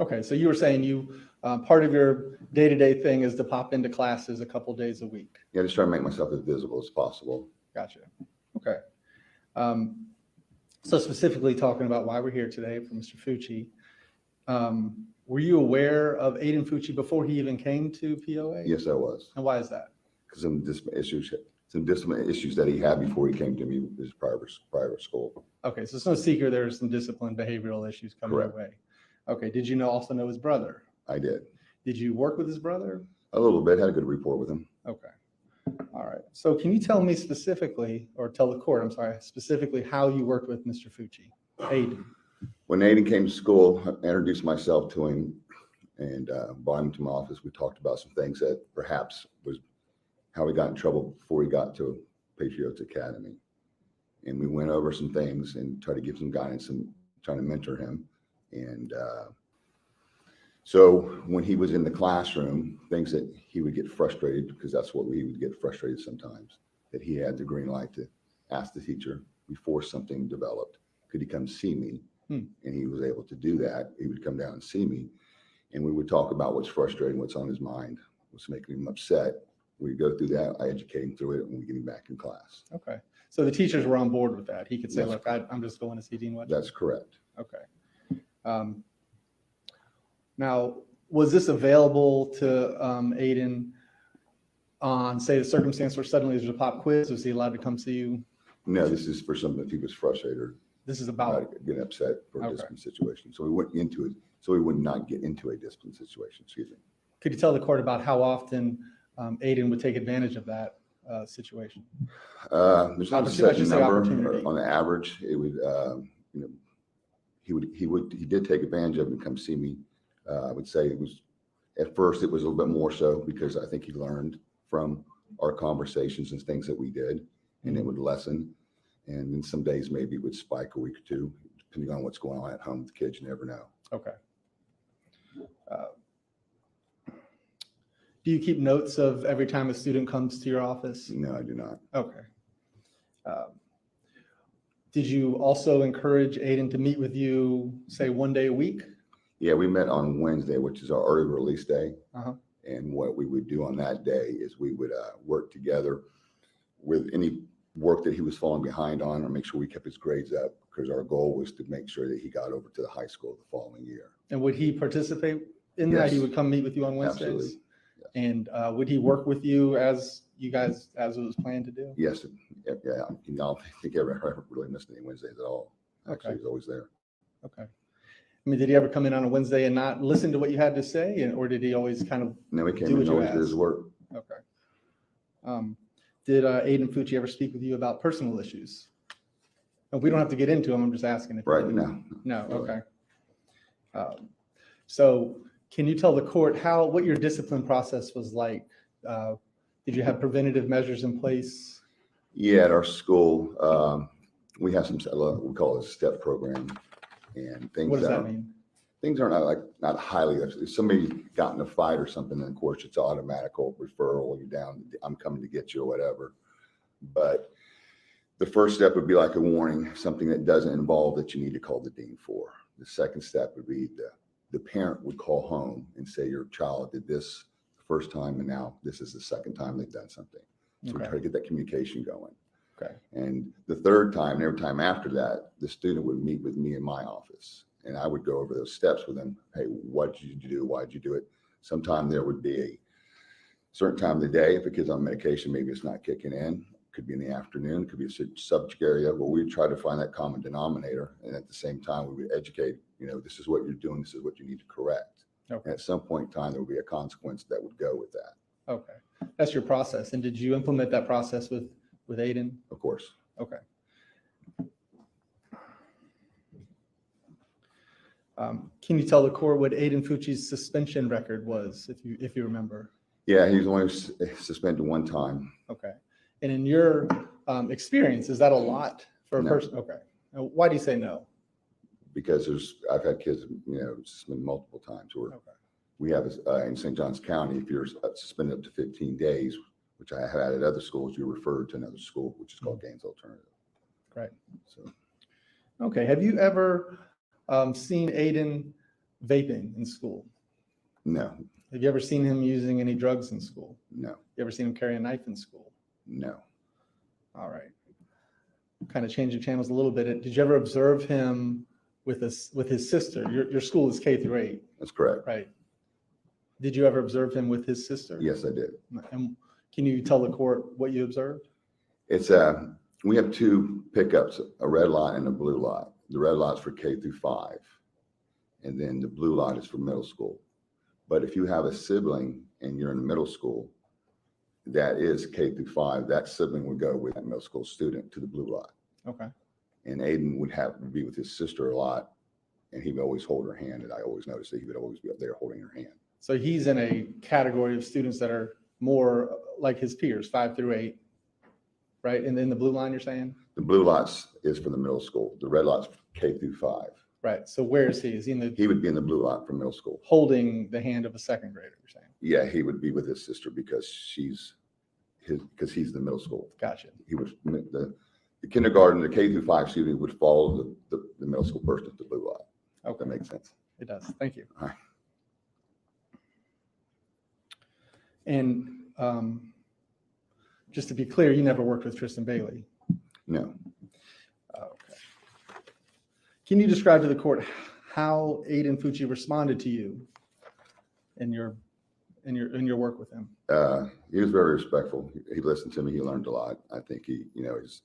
Okay, so you were saying you, part of your day-to-day thing is to pop into classes a couple days a week. Yeah, just try to make myself as visible as possible. Gotcha. Okay. So specifically talking about why we're here today for Mr. Fucci, were you aware of Aiden Fucci before he even came to POA? Yes, I was. And why is that? Because some discipline issues that he had before he came to me with his private school. Okay, so it's no secret there's some discipline behavioral issues coming your way. Okay, did you also know his brother? I did. Did you work with his brother? A little bit, had a good rapport with him. Okay. All right. So can you tell me specifically, or tell the court, I'm sorry, specifically how you worked with Mr. Fucci, Aiden? When Aiden came to school, I introduced myself to him and brought him to my office. We talked about some things that perhaps was how he got in trouble before he got to Patriots Academy. And we went over some things and tried to give some guidance and trying to mentor him. And so when he was in the classroom, things that he would get frustrated, because that's what he would get frustrated sometimes, that he had the green light to ask the teacher before something developed, could he come see me? And he was able to do that. He would come down and see me, and we would talk about what's frustrating, what's on his mind, what's making him upset. We go through that. I educate him through it, and we get him back in class. Okay. So the teachers were on board with that. He could say, look, I'm just going to see Dean Wetchin. That's correct. Okay. Now, was this available to Aiden on, say, the circumstance where suddenly there's a pop quiz? Was he allowed to come see you? No, this is for something that he was frustrated. This is about getting upset for a discipline situation. So we went into it, so we would not get into a discipline situation. Excuse me. Could you tell the court about how often Aiden would take advantage of that situation? There's not a I should certain say number. opportunity. On the average, it would, you know, he did take advantage of it and come see me. I would say it was, at first, it was a little bit more so because I think he learned from our conversations and things that we did, and it would lessen. And then some days maybe it would spike a week or two, depending on what's going on at home with the kids. You never know. Okay. Do you keep notes of every time a student comes to your office? No, I do not. Okay. Did you also encourage Aiden to meet with you, say, one day a week? Yeah, we met on Wednesday, which is our early release day. Uh-huh. And what we would do on that day is we would work together with any work that he was falling behind on, or make sure we kept his grades up, because our goal was to make sure that he got over to the high school the following year. And would he participate in that? Yes. He would come meet with you on Wednesdays? Absolutely. And would he work with you as it was planned to do? Yes, yeah, I don't think I ever really missed any Wednesdays at all. Actually, Okay. he's always there. Okay. I mean, did he ever come in on a Wednesday and not listen to what you had to say, or did he always kind of No, he came do in what and you always did his asked? work. Okay. Did Aiden Fucci ever speak with you about personal issues? And we don't have to get into them. I'm just asking. If Right, you- no. No, okay. So can you tell the court what your discipline process was like? Did you have preventative measures in place? Yeah, at our school, we have some, we call it a STEP program, and things. What does that mean? Things are not highly, if somebody got in a fight or something, then of course it's automatical referral, you down, I'm coming to get you or whatever. But the first step would be like a warning, something that doesn't involve that you need to call the dean for. The second step would be the parent would call home and say, your child did this the first time, and now this is the second time they've done something. So we Okay. try to get that communication going. Okay. And the third time, and every time after that, the student would meet with me in my office, and I would go over those steps with them. Hey, what did you do? Why did you do it? Sometime there would be a certain time of the day. If a kid's on medication, maybe it's not kicking in. Could be in the afternoon, could be a subject area. Well, we try to find that common denominator, and at the same time, we would educate. This is what you're doing. This is what you need to correct. Okay. And at some point in time, there would be a consequence that would go with that. Okay. That's your process. And did you implement that process with Aiden? Of course. Okay. Can you tell the court what Aiden Fucci's suspension record was, if you remember? Yeah, he was only suspended one time. Okay. And in your experience, is that a lot for a No. person? Okay. Now, why do you say no? Because I've had kids, suspended multiple times. We have in St. Johns County, if you're suspended up to 15 days, which I have had at other schools, you're referred to another school, which is called Gaines Alternative. Great. So, Okay. Have you ever seen Aiden vaping in school? no, Have you ever seen him using any drugs in school? no, You ever seen him carry a knife in school? no. All right. Kind of changing channels a little bit. Did you ever observe him with his sister? Your school is K-8. That's correct. Right. Did you ever observe him with his sister? Yes, I did. And can you tell the court what you observed? It's we have two pickups, a red lot and a blue lot. The red lot's for K-5, and then the blue lot is for middle school. But if you have a sibling and you're in middle school, that is K-5, that sibling would go with that middle school student to the blue lot. Okay. And Aiden would be with his sister a lot, and he would always hold her hand, and I always noticed that he would always be up there holding her hand. So he's in a category of students that are more like his peers, 5 through 8, right? And then the blue line, you're saying? The blue lots is for the middle school. The red lot's K-5. Right. So where is he? Is he in the He would be in the blue lot for middle school. holding the hand of a second grader, you're saying? Yeah, he would be with his sister because he's the middle school. Gotcha. He was the kindergarten, the K-5 student would follow the middle school person to the blue lot. Okay. That makes sense. It does. Thank you. All right. And just to be clear, you never worked with Tristyn Bailey. No. Okay. Can you describe to the court how Aiden Fucci responded to you in your work with him? He was very respectful. He listened to me. He learned a lot. I think his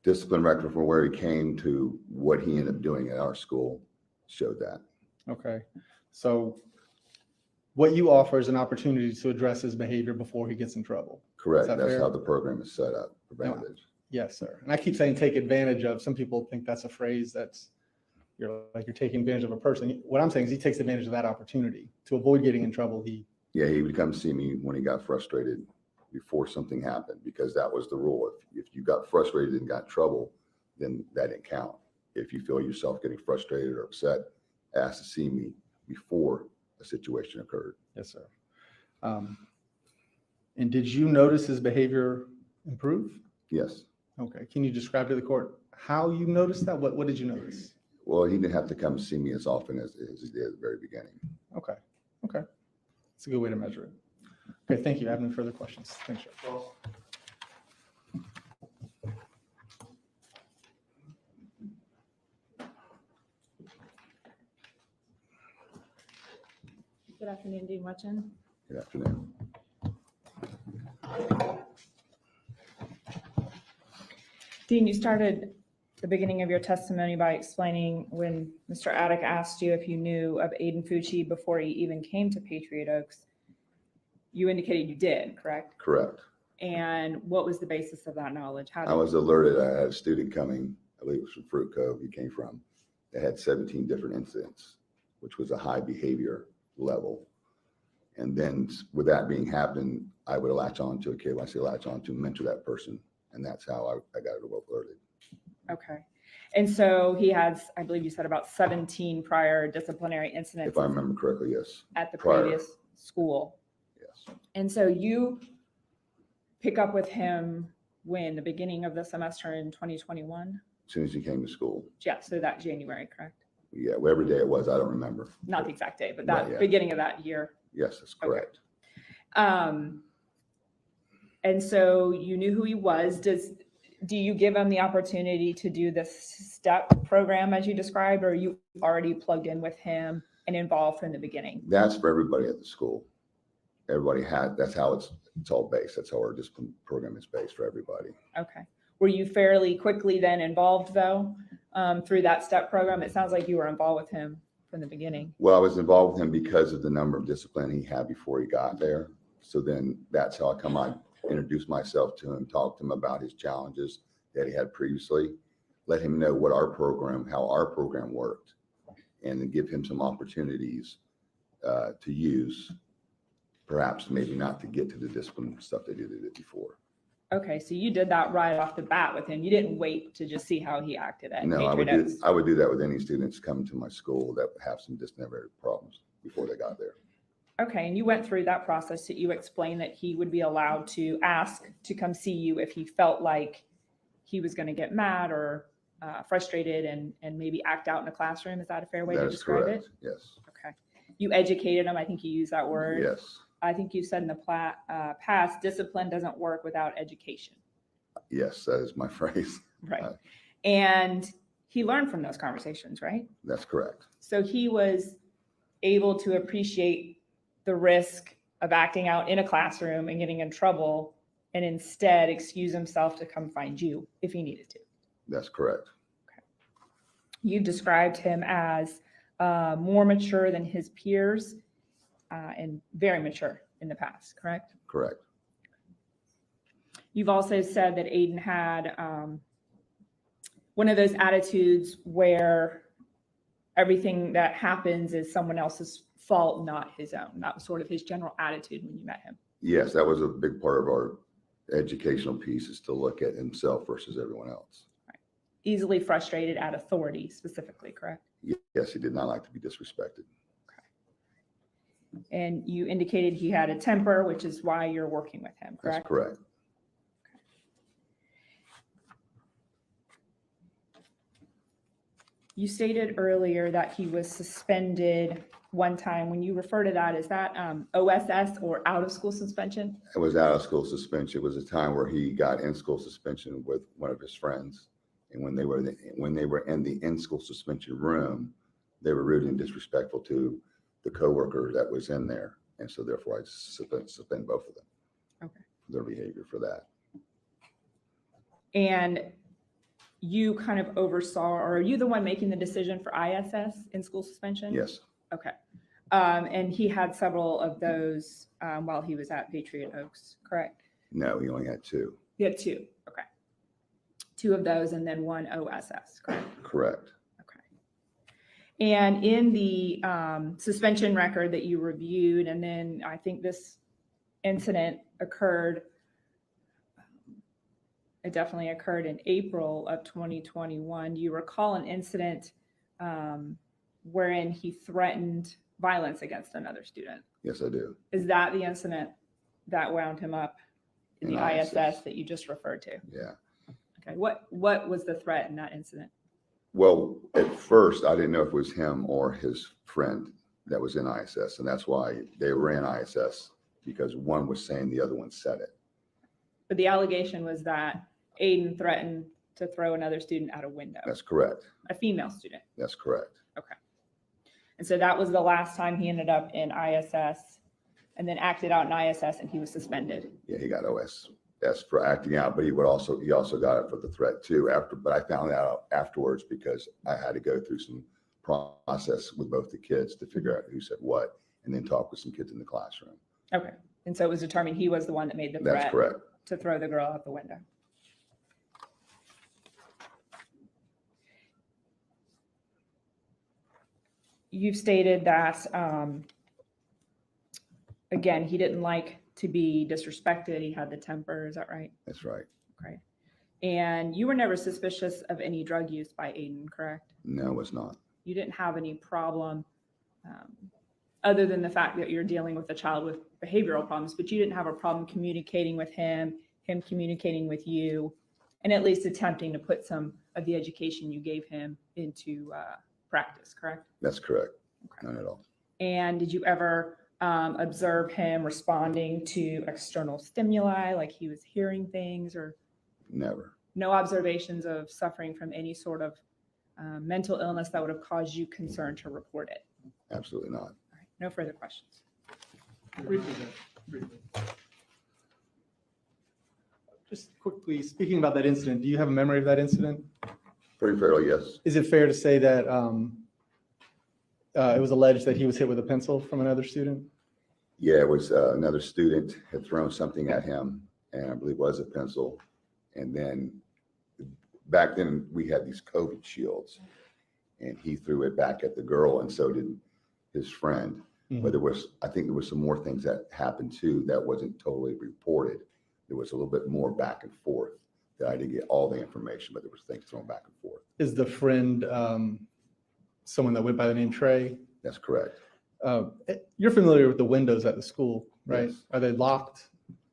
discipline record from where he came to what he ended up doing at our school showed that. Okay. So what you offer is an opportunity to address his behavior before he gets in trouble. Correct. Is that That's fair? how the program is set up, preventative. Yes, sir. And I keep saying take advantage of. Some people think that's a phrase that's, you're taking advantage of a person. What I'm saying is he takes advantage of that opportunity to avoid getting in trouble. Yeah, he would come see me when he got frustrated before something happened, because that was the rule. If you got frustrated and got in trouble, then that didn't count. If you feel yourself getting frustrated or upset, ask to see me before a situation occurred. Yes, sir. And did you notice his behavior improve? Yes. Okay. Can you describe to the court how you noticed that? What did you notice? Well, he didn't have to come see me as often as he did at the very beginning. Okay. Okay. That's a good way to measure it. Okay. Thank you. I have no further questions. Thanks, Sheriff. Good afternoon, Dean Wetchen. Good afternoon. Dean, you started the beginning of your testimony by explaining when Mr. Attic asked you if you knew of Aiden Fucci before he even came to Patriot Oaks. You indicated you did, correct? Correct. And what was the basis of that knowledge? I was alerted. I had a student coming, I believe it was from Fruit Cove he came from. They had 17 different incidents, which was a high behavior level. And then with that being happened, I would latch on to a kid. When I say latch on to, mentor that person. And that's how I got alerted. Okay. And so he has, I believe you said, about 17 prior disciplinary incidents. If I remember correctly, yes. At the Prior. previous school. Yes. And so you pick up with him when? The beginning of the semester in 2021? As soon as he came to school. Yeah, so that January, correct? Yeah, whatever day it was, I don't remember. Not the exact day, but that Right, yeah. beginning of that year. Yes, that's correct. And so you knew who he was. Do you give him the opportunity to do the STEP program as you described, or are you already plugged in with him and involved from the beginning? That's for everybody at the school. Everybody that's how it's all based. That's how our discipline program is based for everybody. Okay. Were you fairly quickly then involved though, through that STEP program? It sounds like you were involved with him from the beginning. Well, I was involved with him because of the number of discipline he had before he got there. So then that's how I introduced myself to him, talked to him about his challenges that he had previously, let him know what how our program worked, and then give him some opportunities to use, perhaps maybe not to get to the discipline stuff they did before. Okay, so you did that right off the bat with him. You didn't wait to just see how he acted at No, Patriot Oaks. I would do that with any students coming to my school that have some disciplinary problems before they got there. Okay, and you went through that process that you explained that he would be allowed to ask to come see you if he felt like he was going to get mad or frustrated and maybe act out in a classroom. Is that a fair way to describe correct. it? Yes. Okay. You educated him. I think you used that word. Yes. I think you said in the past, discipline doesn't work without education. Yes, that is my phrase. Right. And he learned from those conversations, right? That's correct. So he was able to appreciate the risk of acting out in a classroom and getting in trouble, and instead excuse himself to come find you if he needed to. That's correct. Okay. You described him as more mature than his peers and very mature in the past, correct? Correct. You've also said that Aiden had one of those attitudes where everything that happens is someone else's fault, not his own. That was sort of his general attitude when you met him. Yes, that was a big part of our educational piece, is to look at himself versus everyone else. Right. Easily frustrated at authority specifically, correct? Yes, he did not like to be disrespected. Okay. And you indicated he had a temper, which is why you're working with him, correct? That's correct. You stated earlier that he was suspended one time. When you refer to that, is that OSS or out of school suspension? It was out of school suspension. It was a time where he got in school suspension with one of his friends. And when they were in the in-school suspension room, they were rude and disrespectful to the coworker that was in there. And so therefore I suspend both of them. Okay. For their behavior for that. And you kind of oversaw, or are you the one making the decision for ISS in school suspension? Yes. Okay. And he had several of those while he was at Patriot Oaks, correct? No, he only had 2. He had 2, okay. 2 of those and then 1 OSS, correct? Correct. And in the suspension record that you reviewed, and then I think this incident occurred, it definitely occurred in April of 2021. Do you recall an incident wherein he threatened violence against another student? Yes, I do. Is that the incident that wound him up in the ISS that you just referred to? Yeah. Okay. What was the threat in that incident? Well, at first, I didn't know if it was him or his friend that was in ISS, and that's why they were in ISS, because one was saying the other one said it. But the allegation was that Aiden threatened to throw another student out a window. That's correct. A female student. That's correct. Okay. And so that was the last time he ended up in ISS and then acted out in ISS and he was suspended. Yeah, he got OS for acting out, but he also got it for the threat too but I found out afterwards because I had to go through some process with both the kids to figure out who said what and then talk with some kids in the classroom. Okay. And so it was determined he was the one that made the threat. That's correct. To throw the girl out the window. You've stated that, again, he didn't like to be disrespected. He had the temper. Is that right? That's right. Okay. And you were never suspicious of any drug use by Aiden, correct? No, it's not. You didn't have any problem other than the fact that you're dealing with a child with behavioral problems, but you didn't have a problem communicating with him communicating with you, and at least attempting to put some of the education you gave him into practice, correct? That's correct. Okay. Not at all. And did you ever observe him responding to external stimuli, like he was hearing things, or? Never. No observations of suffering from any sort of mental illness that would have caused you concern to report it? Absolutely not. All right. No further questions. Briefly. Just quickly, speaking about that incident, do you have a memory of that incident? Pretty fairly, yes. Is it fair to say that it was alleged that he was hit with a pencil from another student? Yeah, it was another student had thrown something at him, and I believe it was a pencil. And then back then we had these COVID shields, and he threw it back at the girl, and so did his friend. Mm-hmm. But I think there was some more things that happened too that wasn't totally reported. There was a little bit more back and forth that I didn't get all the information, but there was things thrown back and forth. Is the friend someone that went by the name Trey? That's correct. You're familiar with the windows at the school, right? Yes. Are they locked?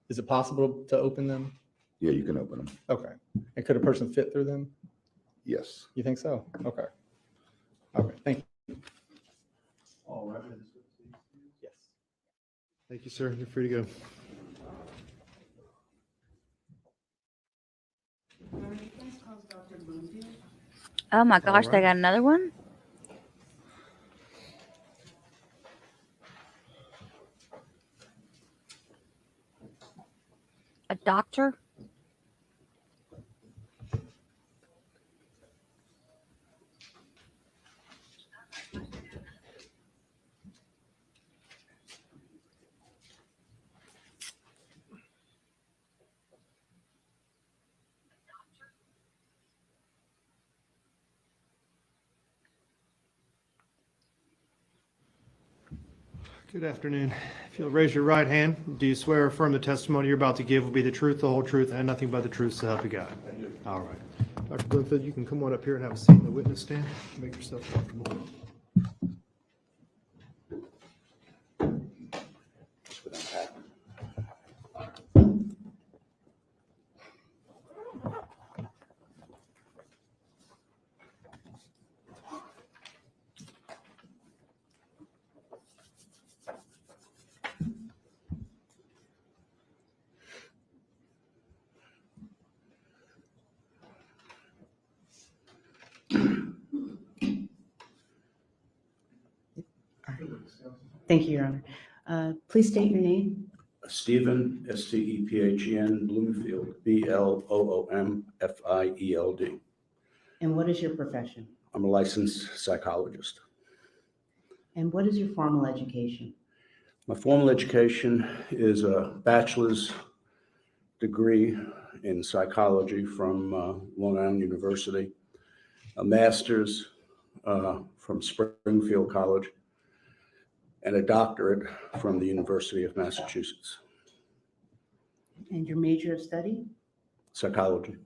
Is it possible to open them? Yeah, you can open them. Okay. And could a person fit through them? Yes. You think so? Okay. Okay, thank you. All right. Yes. Thank you, sir. You're free to go. Oh my gosh, they right. got another one? A doctor? Good afternoon. If you'll raise your right hand, do you swear or affirm the testimony you're about to give will be the truth, the whole truth, and nothing but the truth, so help you God? I do. All right. Dr. Glenfield, you can come on up here and have a seat in the witness stand. Make yourself comfortable. Thank you, Your Honor. Please state your name. Stephen, Stephen Bloomfield, Bloomfield. And what is your profession? I'm a licensed psychologist. And what is your formal education? My formal education is a bachelor's degree in psychology from Long Island University, a master's from Springfield College, and a doctorate from the University of Massachusetts. And your major of study? Psychology.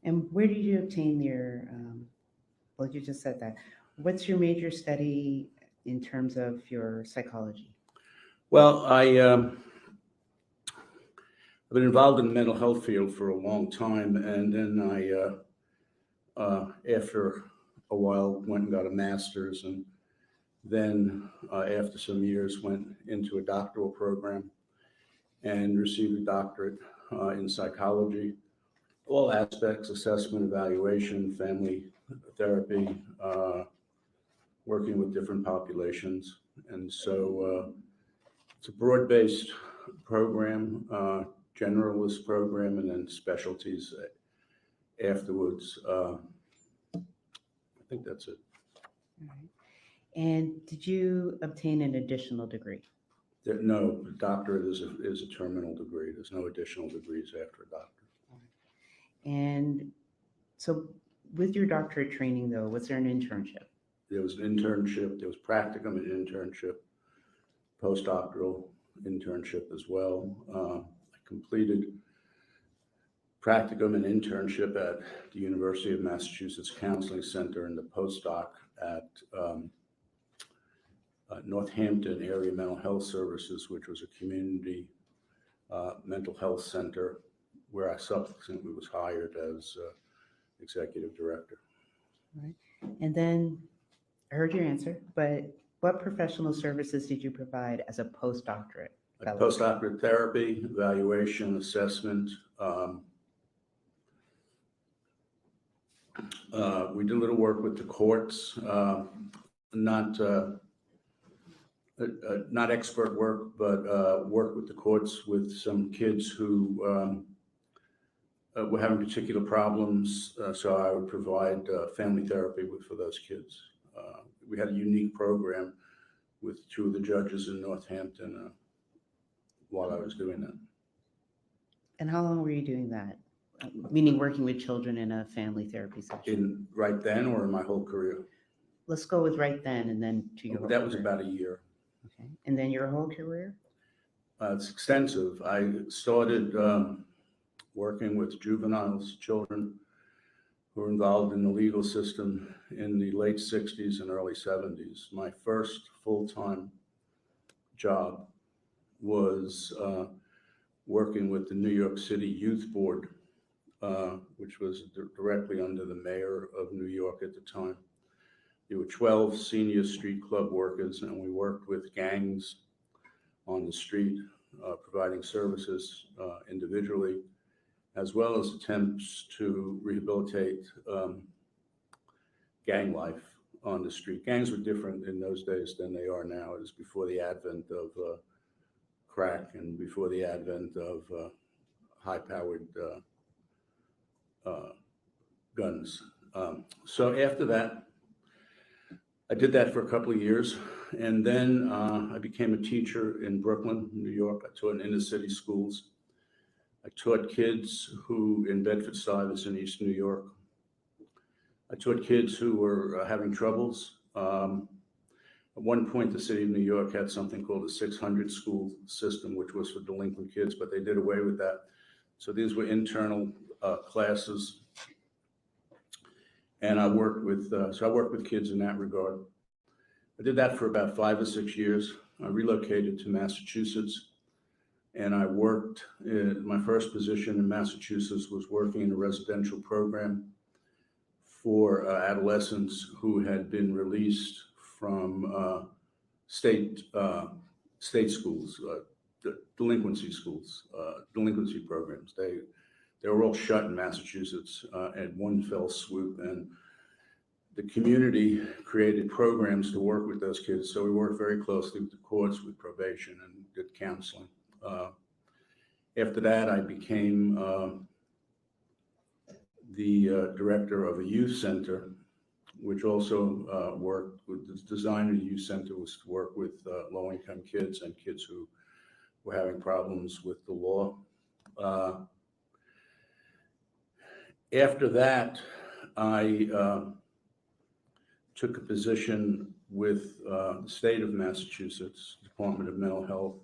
And where did you obtain your, well, you just said that. What's your major study in terms of your psychology? Well, I've been involved in the mental health field for a long time, and then after a while, went and got a master's, and then after some years, went into a doctoral program and received a doctorate in psychology, all aspects, assessment, evaluation, family therapy, working with different populations. And so it's a broad-based program, generalist program, and then specialties afterwards. I think that's it. All right. And did you obtain an additional degree? No, doctorate is a terminal degree. There's no additional degrees after a doctorate. And so with your doctorate training though, was there an internship? There was an internship, there was practicum and internship, postdoctoral internship as well. I completed practicum and internship at the University of Massachusetts Counseling Center and the postdoc at Northampton Area Mental Health Services, which was a community mental health center where I subsequently was hired as executive director. All right. And then I heard your answer, but what professional services did you provide as a postdoctorate fellow? Postdoctorate therapy, evaluation, assessment. We did a little work with the courts, not expert work, but work with the courts with some kids who were having particular problems. So I would provide family therapy for those kids. We had a unique program with two of the judges in Northampton while I was doing that. And how long were you doing that? Meaning working with children in a family therapy session? Right then or in my whole career? Let's go with right then and then to your whole That was career. about a year. Okay. And then your whole career? It's extensive. I started working with juveniles, children who were involved in the legal system in the late 60s and early 70s. My first full-time job was working with the New York City Youth Board, which was directly under the mayor of New York at the time. There were 12 senior street club workers, and we worked with gangs on the street, providing services individually, as well as attempts to rehabilitate gang life on the street. Gangs were different in those days than they are now. It was before the advent of crack and before the advent of high-powered guns. So after that, I did that for a couple of years, and then I became a teacher in Brooklyn, New York. I taught in inner city schools. I taught kids who in Bedford-Stuyvesant in East New York. I taught kids who were having troubles. At one point, the city of New York had something called a 600 school system, which was for delinquent kids, but they did away with that. So these were internal classes. And I worked with kids in that regard. I did that for about 5 or 6 years. I relocated to Massachusetts, and I worked, my first position in Massachusetts was working in a residential program for adolescents who had been released from state schools, delinquency schools, delinquency programs. They were all shut in Massachusetts at one fell swoop, and the community created programs to work with those kids. So we worked very closely with the courts, with probation, and did counseling. After that, I became the director of a youth center which also worked with the design of the youth center was to work with low-income kids and kids who were having problems with the law. After that, I took a position with the state of Massachusetts, Department of Mental Health,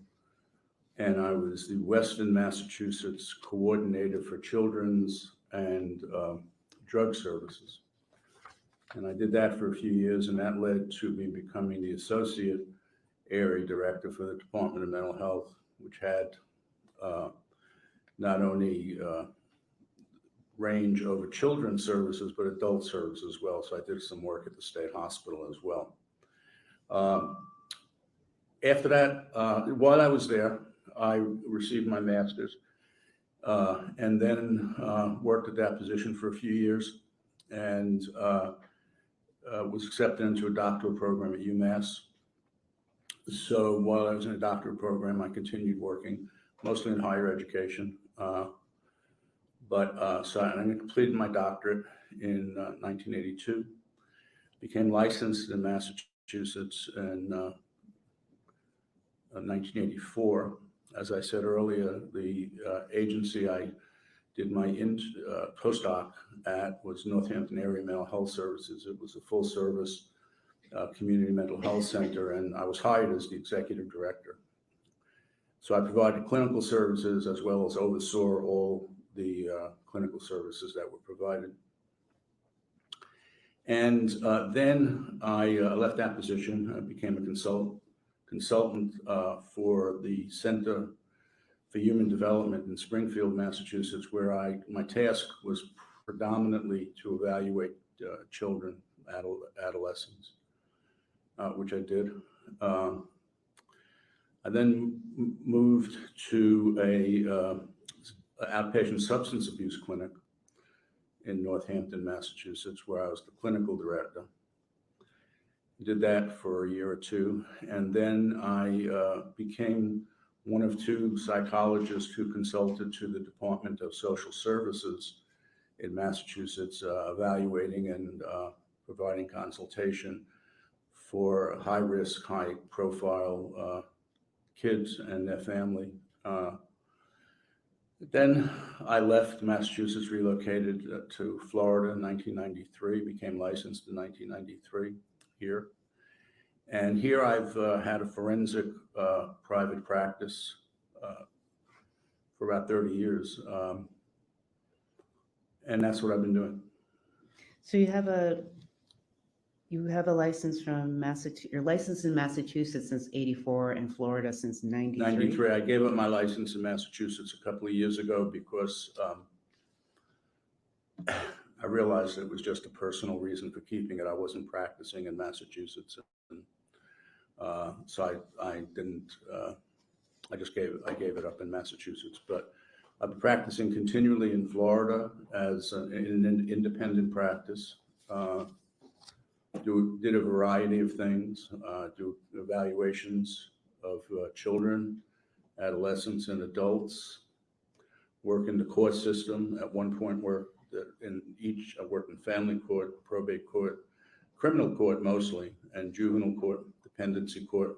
and I was the Western Massachusetts Coordinator for Children's and Drug Services. And I did that for a few years, and that led to me becoming the Associate Area Director for the Department of Mental Health, which had not only range over children's services, but adult services as well. So I did some work at the state hospital as well. After that, while I was there, I received my master's and then worked at that position for a few years and was accepted into a doctoral program at UMass. So while I was in a doctoral program, I continued working mostly in higher education. So I completed my doctorate in 1982, became licensed in Massachusetts in 1984. As I said earlier, the agency I did my postdoc at was Northampton Area Mental Health Services. It was a full service community mental health center, and I was hired as the executive director. So I provided clinical services as well as oversaw all the clinical services that were provided. And then I left that position. I became a consultant for the Center for Human Development in Springfield, Massachusetts, where my task was predominantly to evaluate children, adolescents, which I did. I then moved to an outpatient substance abuse clinic in Northampton, Massachusetts, where I was the clinical director. Did that for a year or two, and then I became one of two psychologists who consulted to the Department of Social Services in Massachusetts, evaluating and providing consultation for high-risk, high-profile kids and their family. Then I left Massachusetts, relocated to Florida in 1993, became licensed in 1993 here. And here I've had a forensic private practice for about 30 years. And that's what I've been doing. So you have a license from Massachusetts, you're licensed in Massachusetts since 84 and Florida since 93. 93. I gave up my license in Massachusetts a couple of years ago because I realized it was just a personal reason for keeping it. I wasn't practicing in Massachusetts. And, so I didn't, I gave it up in Massachusetts, but I've been practicing continually in Florida as an independent practice. Did a variety of things, do evaluations of children, adolescents, and adults, work in the court system. At one point, I worked in family court, probate court, criminal court mostly, and juvenile court, dependency court.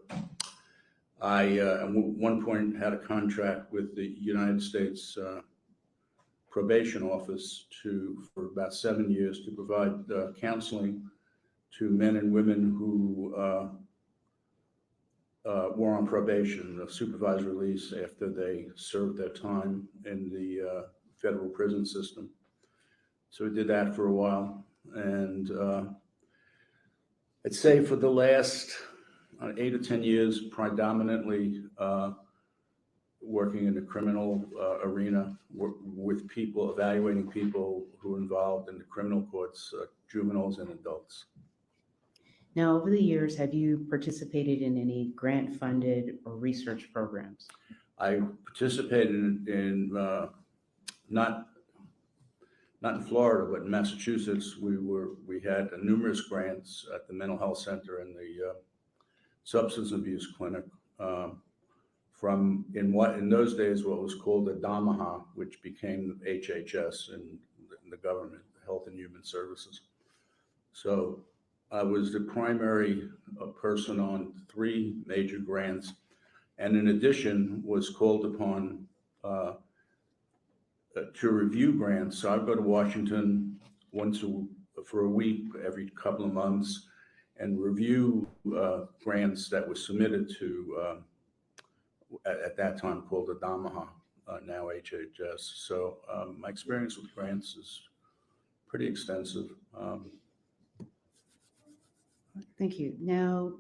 I, at one point, had a contract with the United States Probation Office for about 7 years to provide counseling to men and women who were on probation, supervised release after they served their time in the federal prison system. So we did that for a while. And I'd say for the last 8 or 10 years, predominantly working in the criminal arena with people, evaluating people who are involved in the criminal courts, juveniles and adults. Now, over the years, have you participated in any grant-funded or research programs? I participated in not in Florida, but in Massachusetts. We had numerous grants at the mental health center and the substance abuse clinic from in those days what was called the DAMAHA, which became HHS in the government, Health and Human Services. So I was the primary person on 3 major grants, and in addition was called upon to review grants. So I go to Washington for a week every couple of months and review grants that were submitted to at that time called the Damaha, now HHS. So my experience with grants is pretty extensive. Thank you. Now,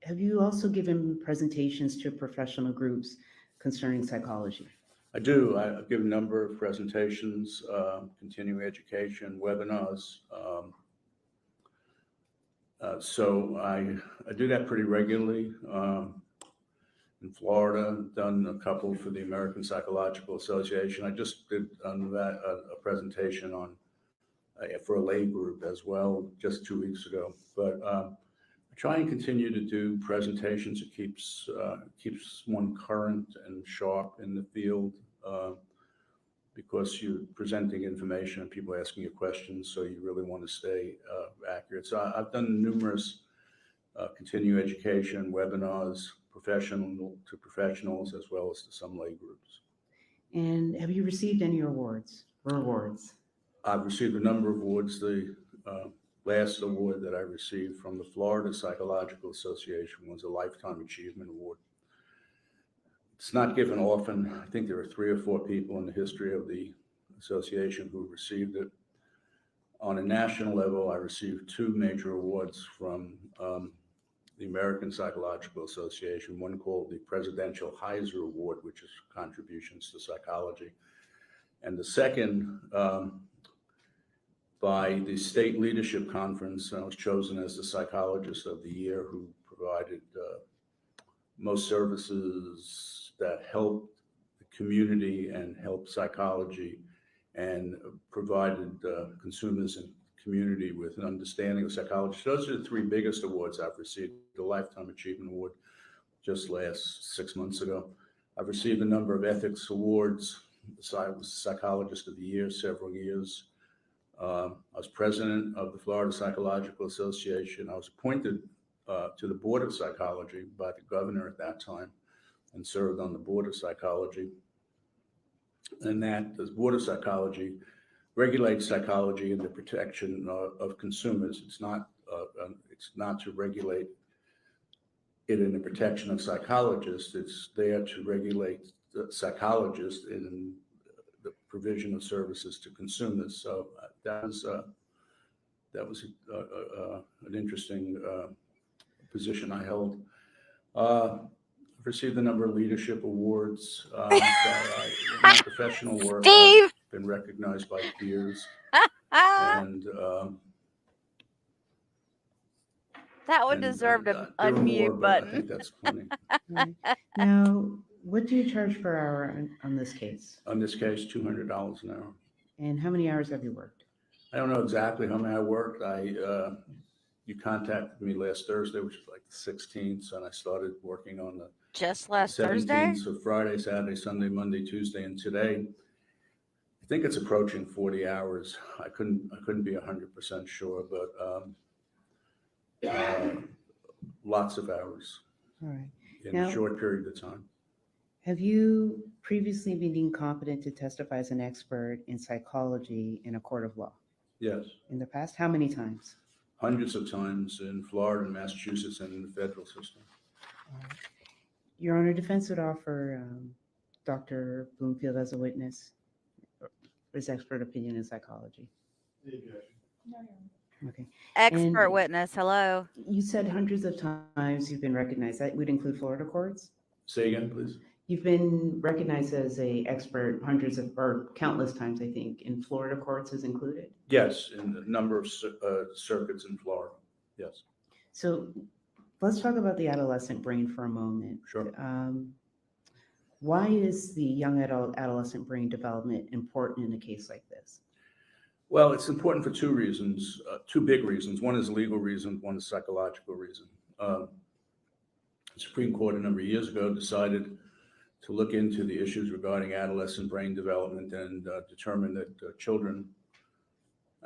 have you also given presentations to professional groups concerning psychology? I do. I give a number of presentations, continuing education, webinars. So I do that pretty regularly. In Florida, done a couple for the American Psychological Association. I just did a presentation on for a lay group as well just 2 weeks ago. But I try and continue to do presentations. It keeps one current and sharp in the field because you're presenting information and people asking you questions, so you really want to stay accurate. So I've done numerous continuing education webinars, professional to professionals, as well as to some lay groups. And have you received any awards or awards? I've received a number of awards. The last award that I received from the Florida Psychological Association was a Lifetime Achievement Award. It's not given often. I think there are 3 or 4 people in the history of the association who received it. On a national level, I received 2 major awards from the American Psychological Association, one called the Presidential Heiser Award, which is contributions to psychology. And the second, by the State Leadership Conference, I was chosen as the Psychologist of the Year who provided most services that helped the community and helped psychology and provided consumers and community with an understanding of psychology. So those are the 3 biggest awards I've received. The Lifetime Achievement Award just last 6 months ago. I've received a number of ethics awards. So I was Psychologist of the Year several years. I was president of the Florida Psychological Association. I was appointed to the Board of Psychology by the governor at that time and served on the Board of Psychology. And that the Board of Psychology regulates psychology and the protection of consumers. It's not to regulate it in the protection of psychologists. It's there to regulate the psychologists in the provision of services to consumers. So that was an interesting position I held. I've received a number of leadership awards. In my professional work, I've been recognized by peers. And that one deserved an unmute button. I think that's plenty. Right. Now, what do you charge per hour on this case? On this case, $200 an hour. And how many hours have you worked? I don't know exactly how many I worked. You contacted me last Thursday, which is like the 16th, and I started working on the just last 17th, Thursday. So Friday, Saturday, Sunday, Monday, Tuesday, and today. I think it's approaching 40 hours. I couldn't be 100% sure, but lots of hours. All right. In Now, a short period of time. have you previously been deemed competent to testify as an expert in psychology in a court of law? Yes. In the past, how many times? Hundreds of times in Florida and Massachusetts and in the federal system. Your Honor, defense would offer Dr. Bloomfield as a witness, his expert opinion in psychology. Okay. Expert And witness. Hello. you said hundreds of times you've been recognized. That would include Florida courts? Say again, please. You've been recognized as a expert hundreds of, or countless times, I think, in Florida courts is included. Yes, in a number of circuits in Florida. Yes. So let's talk about the adolescent brain for a moment. Sure. Why is the young adolescent brain development important in a case like this? Well, it's important for 2 reasons, 2 big reasons. One is a legal reason, one is a psychological reason. The Supreme Court a number of years ago decided to look into the issues regarding adolescent brain development and determined that children,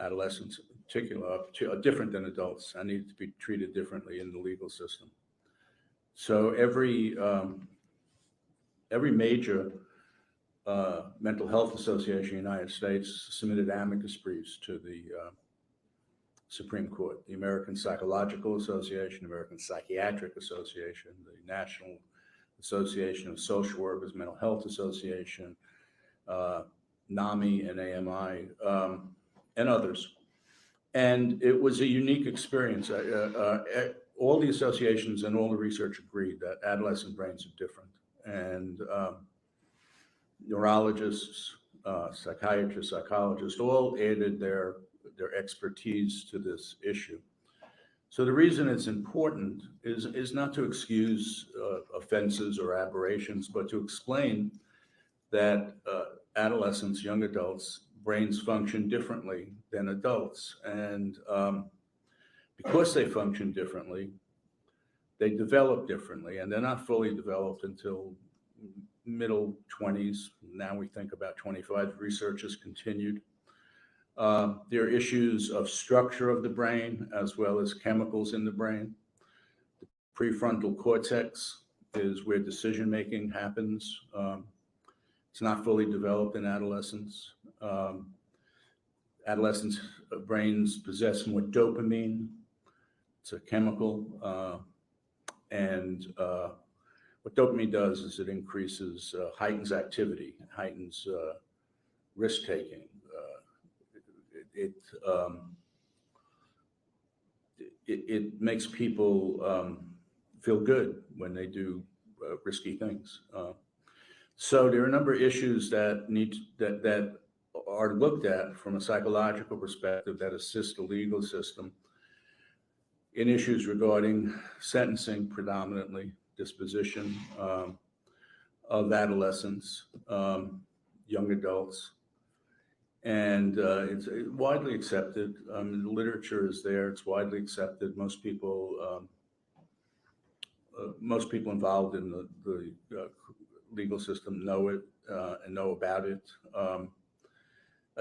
adolescents, particular are different than adults and need to be treated differently in the legal system. So every major mental health association in the United States submitted amicus briefs to the Supreme Court. The American Psychological Association, American Psychiatric Association, the National Association of Social Workers, Mental Health Association, NAMI and AMI, and others. And it was a unique experience. All the associations and all the research agreed that adolescent brains are different. And neurologists, psychiatrists, psychologists, all added their expertise to this issue. So the reason it's important is not to excuse offenses or aberrations, but to explain that adolescents, young adults, brains function differently than adults. And because they function differently, they develop differently, and they're not fully developed until middle 20s. Now we think about 25. Research has continued. There are issues of structure of the brain as well as chemicals in the brain. The prefrontal cortex is where decision-making happens. It's not fully developed in adolescents. Adolescents' brains possess more dopamine. It's a chemical. And what dopamine does is it increases, heightens activity, heightens risk-taking. It makes people feel good when they do risky things. So there are a number of issues that that are looked at from a psychological perspective that assist the legal system in issues regarding sentencing, predominantly disposition of adolescents, young adults. And it's widely accepted. The literature is there. It's widely accepted. Most people involved in the legal system know it and know about it.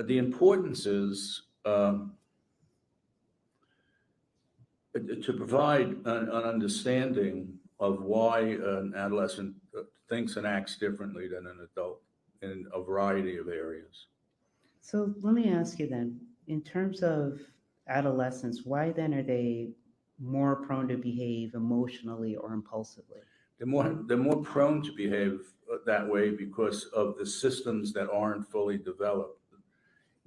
The importance is to provide an understanding of why an adolescent thinks and acts differently than an adult in a variety of areas. So let me ask you then, in terms of adolescents, why then are they more prone to behave emotionally or impulsively? They're more prone to behave that way because of the systems that aren't fully developed.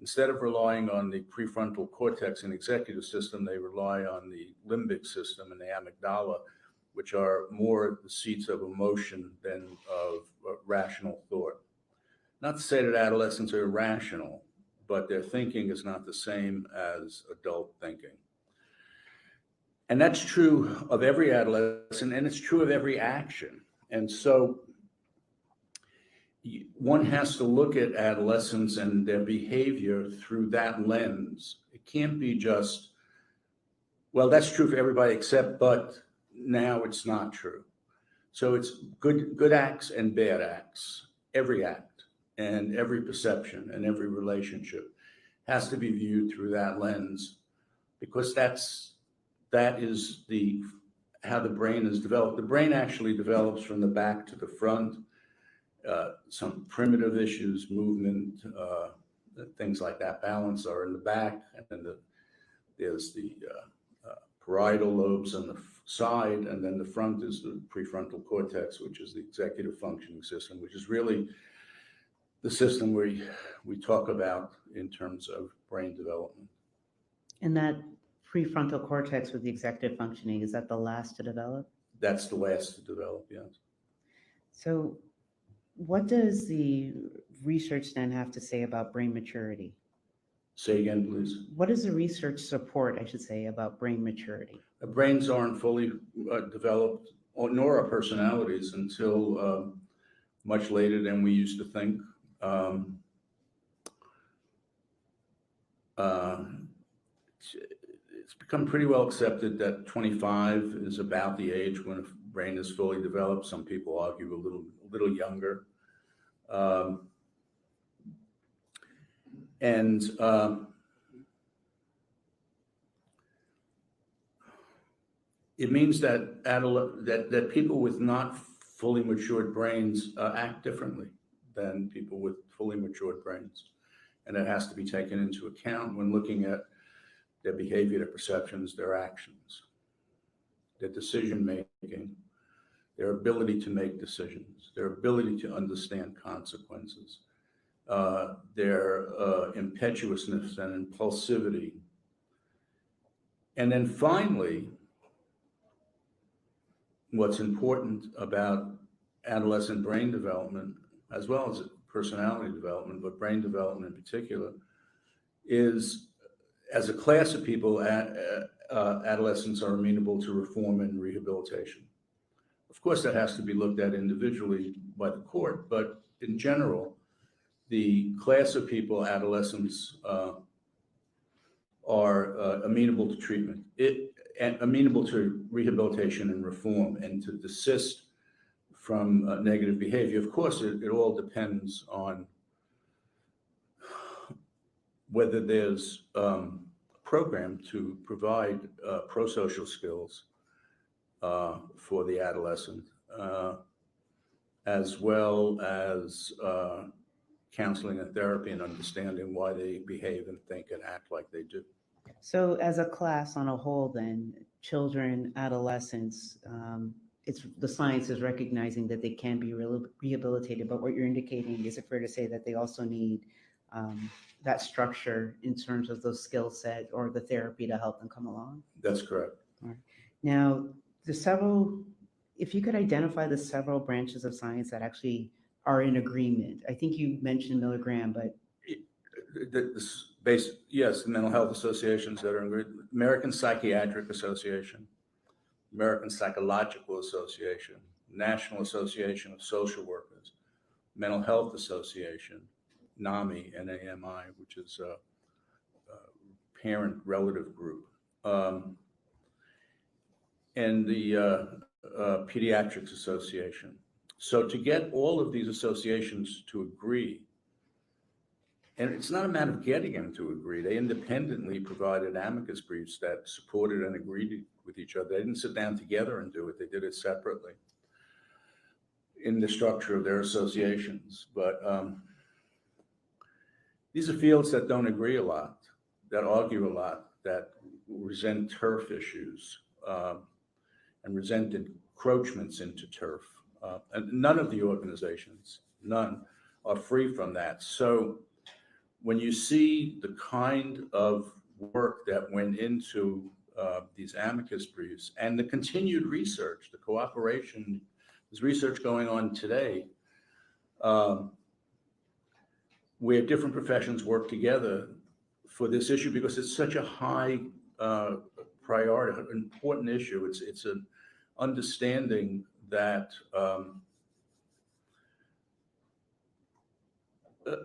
Instead of relying on the prefrontal cortex and executive system, they rely on the limbic system and the amygdala, which are more the seats of emotion than of rational thought. Not to say that adolescents are irrational, but their thinking is not the same as adult thinking. And that's true of every adolescent, and it's true of every action. And so one has to look at adolescents and their behavior through that lens. It can't be just, well, that's true for everybody except, but now it's not true. So it's good acts and bad acts. Every act and every perception and every relationship has to be viewed through that lens, because that is how the brain is developed. The brain actually develops from the back to the front. Some primitive issues, movement, things like that, balance are in the back, and then there's the parietal lobes on the side, and then the front is the prefrontal cortex, which is the executive functioning system, which is really the system we talk about in terms of brain development. And that prefrontal cortex with the executive functioning, is that the last to develop? That's the last to develop, yes. So what does the research then have to say about brain maturity? Say again, please. What does the research support, I should say, about brain maturity? The brains aren't fully developed, nor are personalities, until much later than we used to think. It's become pretty well accepted that 25 is about the age when a brain is fully developed. Some people argue a little younger. it means that that people with not fully matured brains act differently than people with fully matured brains. And that has to be taken into account when looking at their behavior, their perceptions, their actions, their decision making, their ability to make decisions, their ability to understand consequences, their impetuousness and impulsivity. And then finally, what's important about adolescent brain development, as well as personality development, but brain development in particular, is as a class of people, adolescents are amenable to reform and rehabilitation. Of course, that has to be looked at individually by the court, but in general, the class of people, adolescents, are amenable to treatment, and amenable to rehabilitation and reform, and to desist from negative behavior. Of course, it all depends on whether there's a program to provide pro-social skills for the adolescent, as well as counseling and therapy and understanding why they behave and think and act like they do. So as a class on a whole, then, children, adolescents, the science is recognizing that they can be rehabilitated, but what you're indicating, is it fair to say that they also need that structure in terms of those skill set or the therapy to help them come along? That's correct. All right. Now, if you could identify the several branches of science that actually are in agreement. I think you mentioned Milligram, but Yes, the mental health associations that are in agreement. American Psychiatric Association, American Psychological Association, National Association of Social Workers, Mental Health Association, NAMI, N-A-M-I, which is a parent relative group, and the Pediatrics Association. So to get all of these associations to agree, and it's not a matter of getting them to agree, they independently provided amicus briefs that supported and agreed with each other. They didn't sit down together and do it, they did it separately in the structure of their associations. But these are fields that don't agree a lot, that argue a lot, that resent turf issues and resent encroachments into turf. And none of the organizations, none, are free from that. So when you see the kind of work that went into these amicus briefs and the continued research, the cooperation, there's research going on today where different professions work together for this issue because it's such a high priority, important issue. It's an understanding that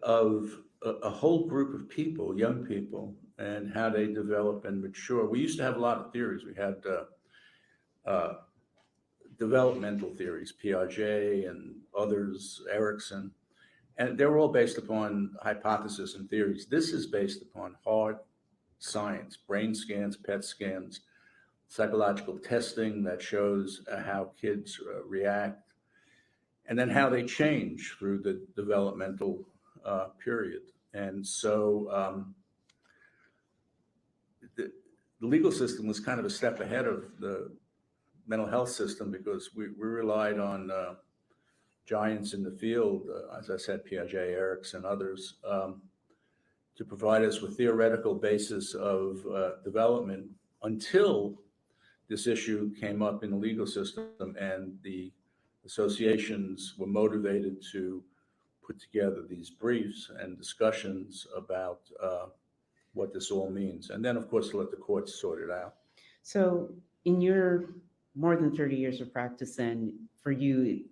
of a whole group of people, young people, and how they develop and mature. We used to have a lot of theories. We had developmental theories, Piaget and others, Erickson, and they were all based upon hypothesis and theories. This is based upon hard science, brain scans, PET scans, psychological testing that shows how kids react, and then how they change through the developmental period. And so the legal system was kind of a step ahead of the mental health system because we relied on giants in the field, as I said, Piaget, Erickson, others, to provide us with theoretical basis of development until this issue came up in the legal system and the associations were motivated to put together these briefs and discussions about what this all means. And then, of course, to let the courts sort it out. so in your more than 30 years of practice, then, for you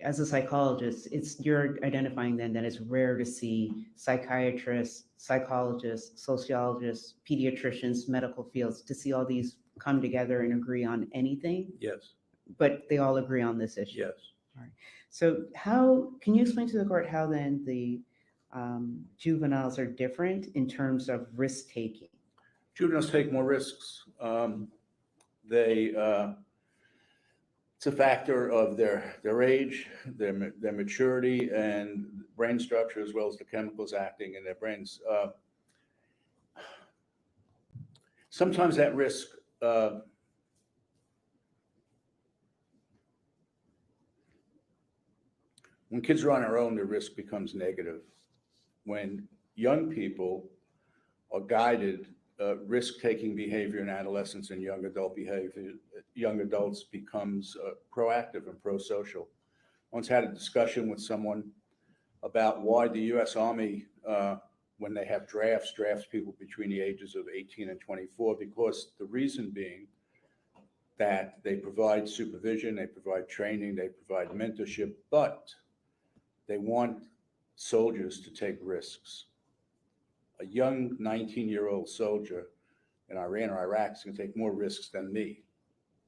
as a psychologist, you're identifying then that it's rare to see psychiatrists, psychologists, sociologists, pediatricians, medical fields, to see all these come together and agree on anything, Yes, but they all agree on this issue. yes. All right. So can you explain to the court how then the juveniles are different in terms of risk taking? Juveniles take more risks. it's a factor of their age, their maturity, and brain structure, as well as the chemicals acting in their brains. Sometimes that risk when kids are on their own, the risk becomes negative. When young people are guided, risk-taking behavior in adolescence and young adult behavior, young adults becomes proactive and pro-social. Once had a discussion with someone about why the U.S. Army, when they have drafts people between the ages of 18 and 24, because the reason being that they provide supervision, they provide training, they provide mentorship, but they want soldiers to take risks. A young 19-year-old soldier in Iran or Iraq is going to take more risks than me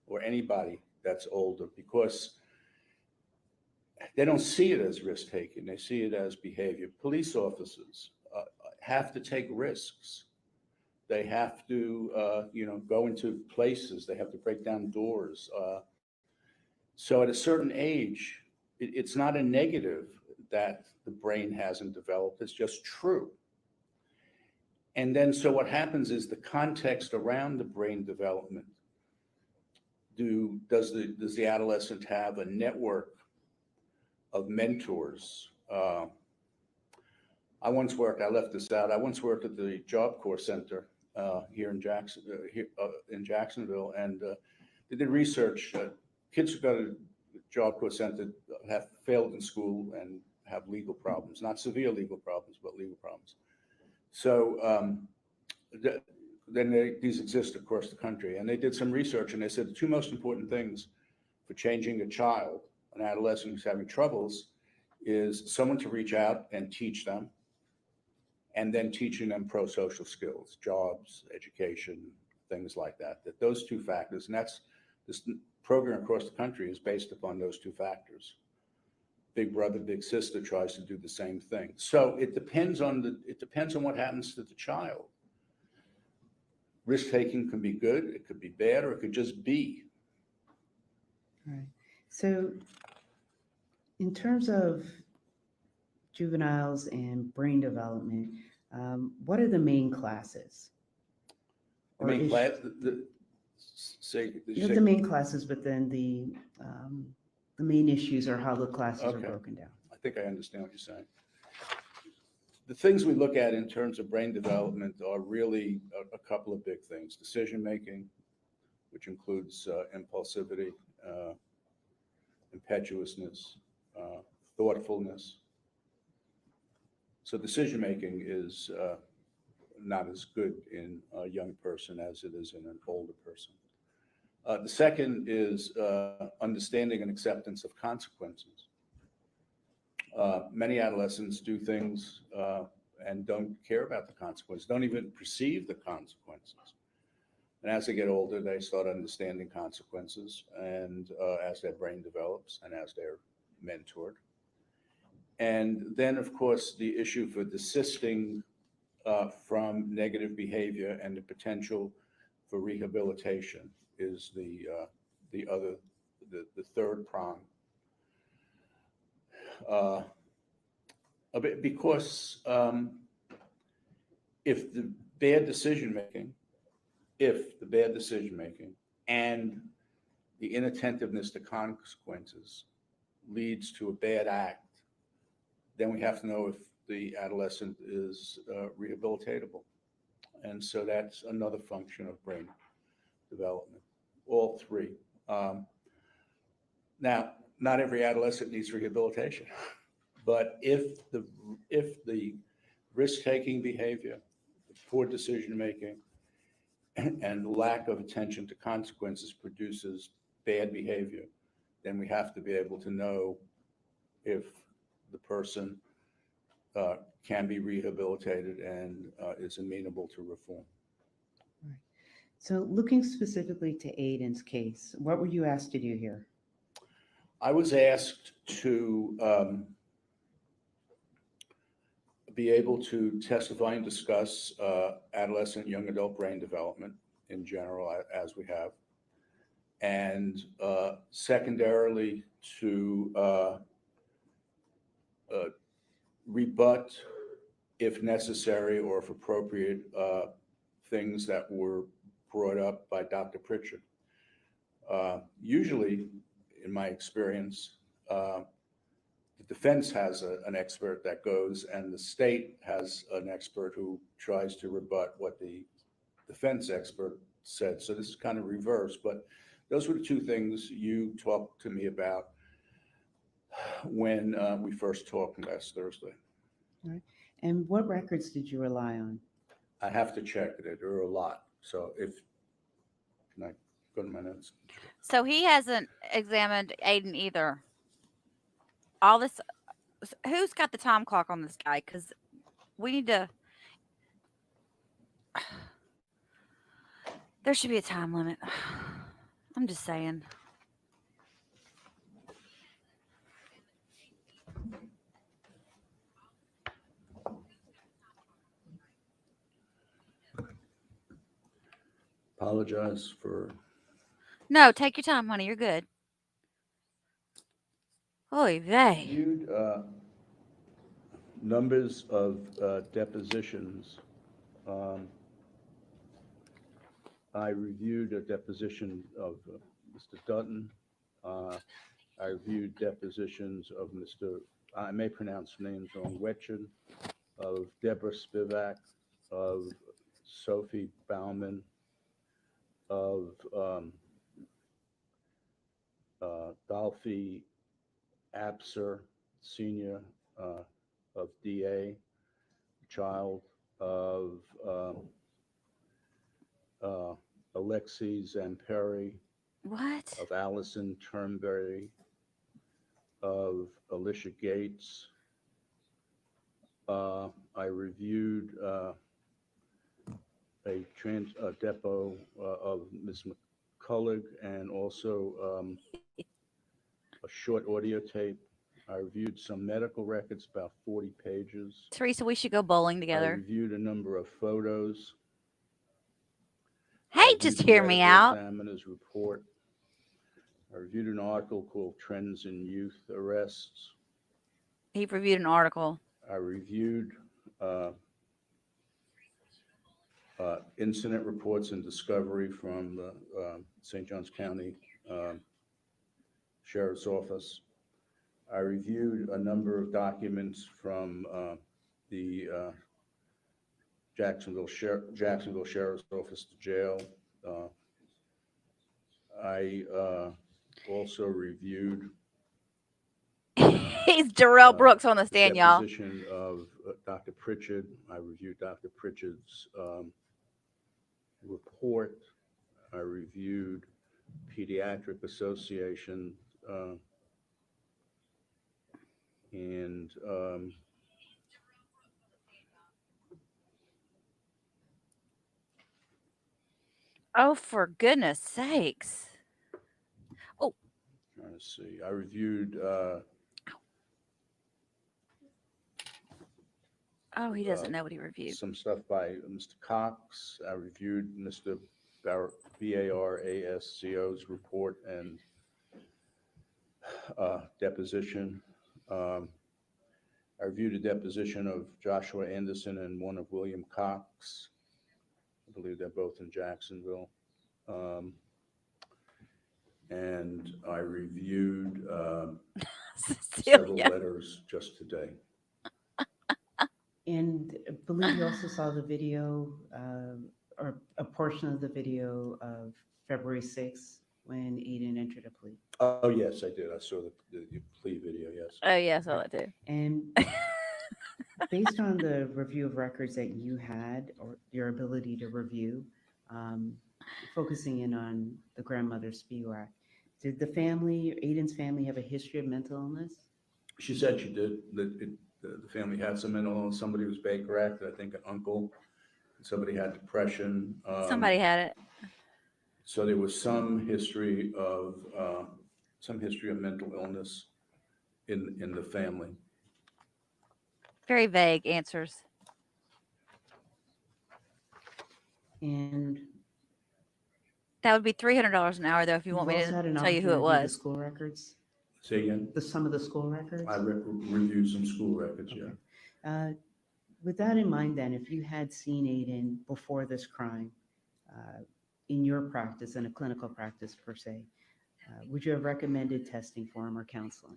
or anybody that's older, because they don't see it as risk-taking. They see it as behavior. Police officers have to take risks. They have to, go into places. They have to break down doors. So at a certain age, it's not a negative that the brain hasn't developed. It's just true. And then, so what happens is the context around the brain development. Does the adolescent have a network of mentors? I left this out. I once worked at the Job Corps Center here in Jacksonville, and they did research. Kids who go to the Job Corps Center have failed in school and have legal problems, not severe legal problems, but legal problems. So these exist across the country, and they did some research, and they said the two most important things for changing a child, an adolescent who's having troubles, is someone to reach out and teach them, and then teaching them pro-social skills, jobs, education, things like that. That those two factors, and that's this program across the country is based upon those two factors. Big brother, big sister tries to do the same thing. So it depends on what happens to the child. Risk-taking can be good, it could be bad, or it could just be. All right. So in terms of juveniles and brain development, what are the main classes? The main class, You have the main classes, but then the main issues are how the classes are Okay. broken down. I think I understand what you're saying. The things we look at in terms of brain development are really a couple of big things. Decision-making, which includes impulsivity, impetuousness, thoughtfulness. So decision-making is not as good in a young person as it is in an older person. The second is understanding and acceptance of consequences. Many adolescents do things and don't care about the consequences, don't even perceive the consequences. And as they get older, they start understanding consequences, and as their brain develops and as they're mentored. And then, of course, the issue for desisting from negative behavior and the potential for rehabilitation is the third prong. Because if the bad decision making and the inattentiveness to consequences leads to a bad act, then we have to know if the adolescent is rehabilitatable. And so that's another function of brain development, all three. Now, not every adolescent needs rehabilitation, but if the risk-taking behavior, the poor decision-making, and lack of attention to consequences produces bad behavior, then we have to be able to know if the person can be rehabilitated and is amenable to reform. Right. So looking specifically to Aiden's case, what were you asked to do here? I was asked to be able to testify and discuss adolescent young adult brain development in general, as we have. and secondarily to rebut, if necessary or if appropriate, things that were brought up by Dr. Pritchard. Usually, in my experience, the defense has an expert that goes, and the state has an expert who tries to rebut what the defense expert said. So this is kind of reverse, but those were the two things you talked to me about when we first talked last Thursday. All right. And what records did you rely on? I have to check it. There are a lot. So can I go to my notes? So he hasn't examined Aiden either. All this, who's got the time clock on this guy? Because we need to. There should be a time limit. I'm just saying. Apologize for. No, take your time, honey. You're good. Oy vey. Viewed numbers of depositions. I reviewed a deposition of Mr. Dutton. I reviewed depositions of Mr. I may pronounce names wrong, Wetchin, of Deborah Spivak, of Sophie Bauman, of Dolphy Abser, Senior, of DA, child of Alexei Zamperi, What? of Allison Turnberry, of Alicia Gates. I reviewed a depot of Ms. McCullough and also a short audio tape. I reviewed some medical records, about 40 pages. Teresa, we should go bowling I together. reviewed a number of photos. Hey, just hear me out. Examiner's report. I reviewed an article called Trends in Youth Arrests. He reviewed an article. I reviewed incident reports and discovery from the St. Johns County Sheriff's Office. I reviewed a number of documents from the Jacksonville Sheriff's Office to jail. I also reviewed. He's Darrell Brooks on the stand, y'all. Deposition of Dr. Pritchard. I reviewed Dr. Pritchard's report. I reviewed Pediatric Association and Oh, for goodness sakes. Oh. Trying to see. I reviewed Oh, he doesn't know what he reviewed. some stuff by Mr. Cox. I reviewed Mr. BARASCO's report and deposition. I reviewed a deposition of Joshua Anderson and one of William Cox. I believe they're both in Jacksonville. And I reviewed several letters just today. And I believe you also saw the video, or a portion of the video of February 6th when Aiden entered a plea. Oh, yes, I did. I saw the plea video, yes. Oh, yeah, I saw that too. And based on the review of records that you had, or your ability to review, focusing in on the grandmother Spiewak, did the family, Aiden's family, have a history of mental illness? She said she did. The family had some mental illness. Somebody was Baker Act, I think an uncle. Somebody had depression. Somebody had it. So there was some history of mental illness in the family. Very vague answers. And That would be $300 an hour, though, if you You've want me also to had an tell you who it opportunity to review the was. school records, Say again? some of the school records? I reviewed some school records, yeah. With that in mind, then, if you had seen Aiden before this crime, in your practice, in a clinical practice per se, would you have recommended testing for him or counseling?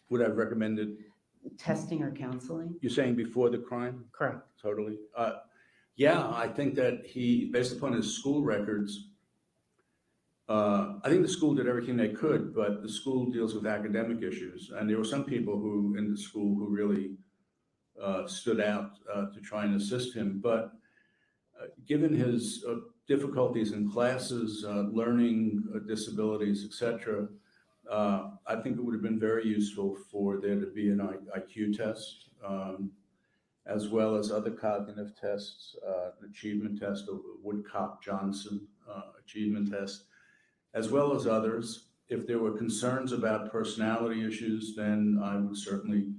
Would I have recommended, Testing or counseling? you're saying before the crime? Correct. Totally. Yeah, I think that he, based upon his school records, I think the school did everything they could, but the school deals with academic issues. And there were some people who, in the school, who really stood out to try and assist him. But given his difficulties in classes, learning disabilities, etc., I think it would have been very useful for there to be an IQ test, as well as other cognitive tests, an achievement test, a Woodcock-Johnson achievement test, as well as others. If there were concerns about personality issues, then I would certainly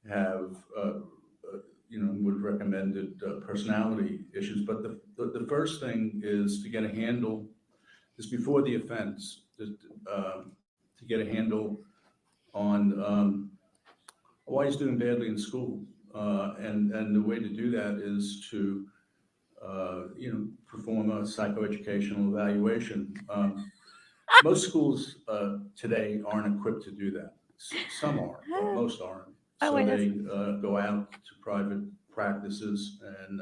have, would have recommended personality issues. But the first thing is to get a handle, is before the offense, to get a handle on why he's doing badly in school. And the way to do that is to, perform a psychoeducational evaluation. Most schools today aren't equipped to do that. Some are, but most aren't. Oh, So wait, they go out to private practices and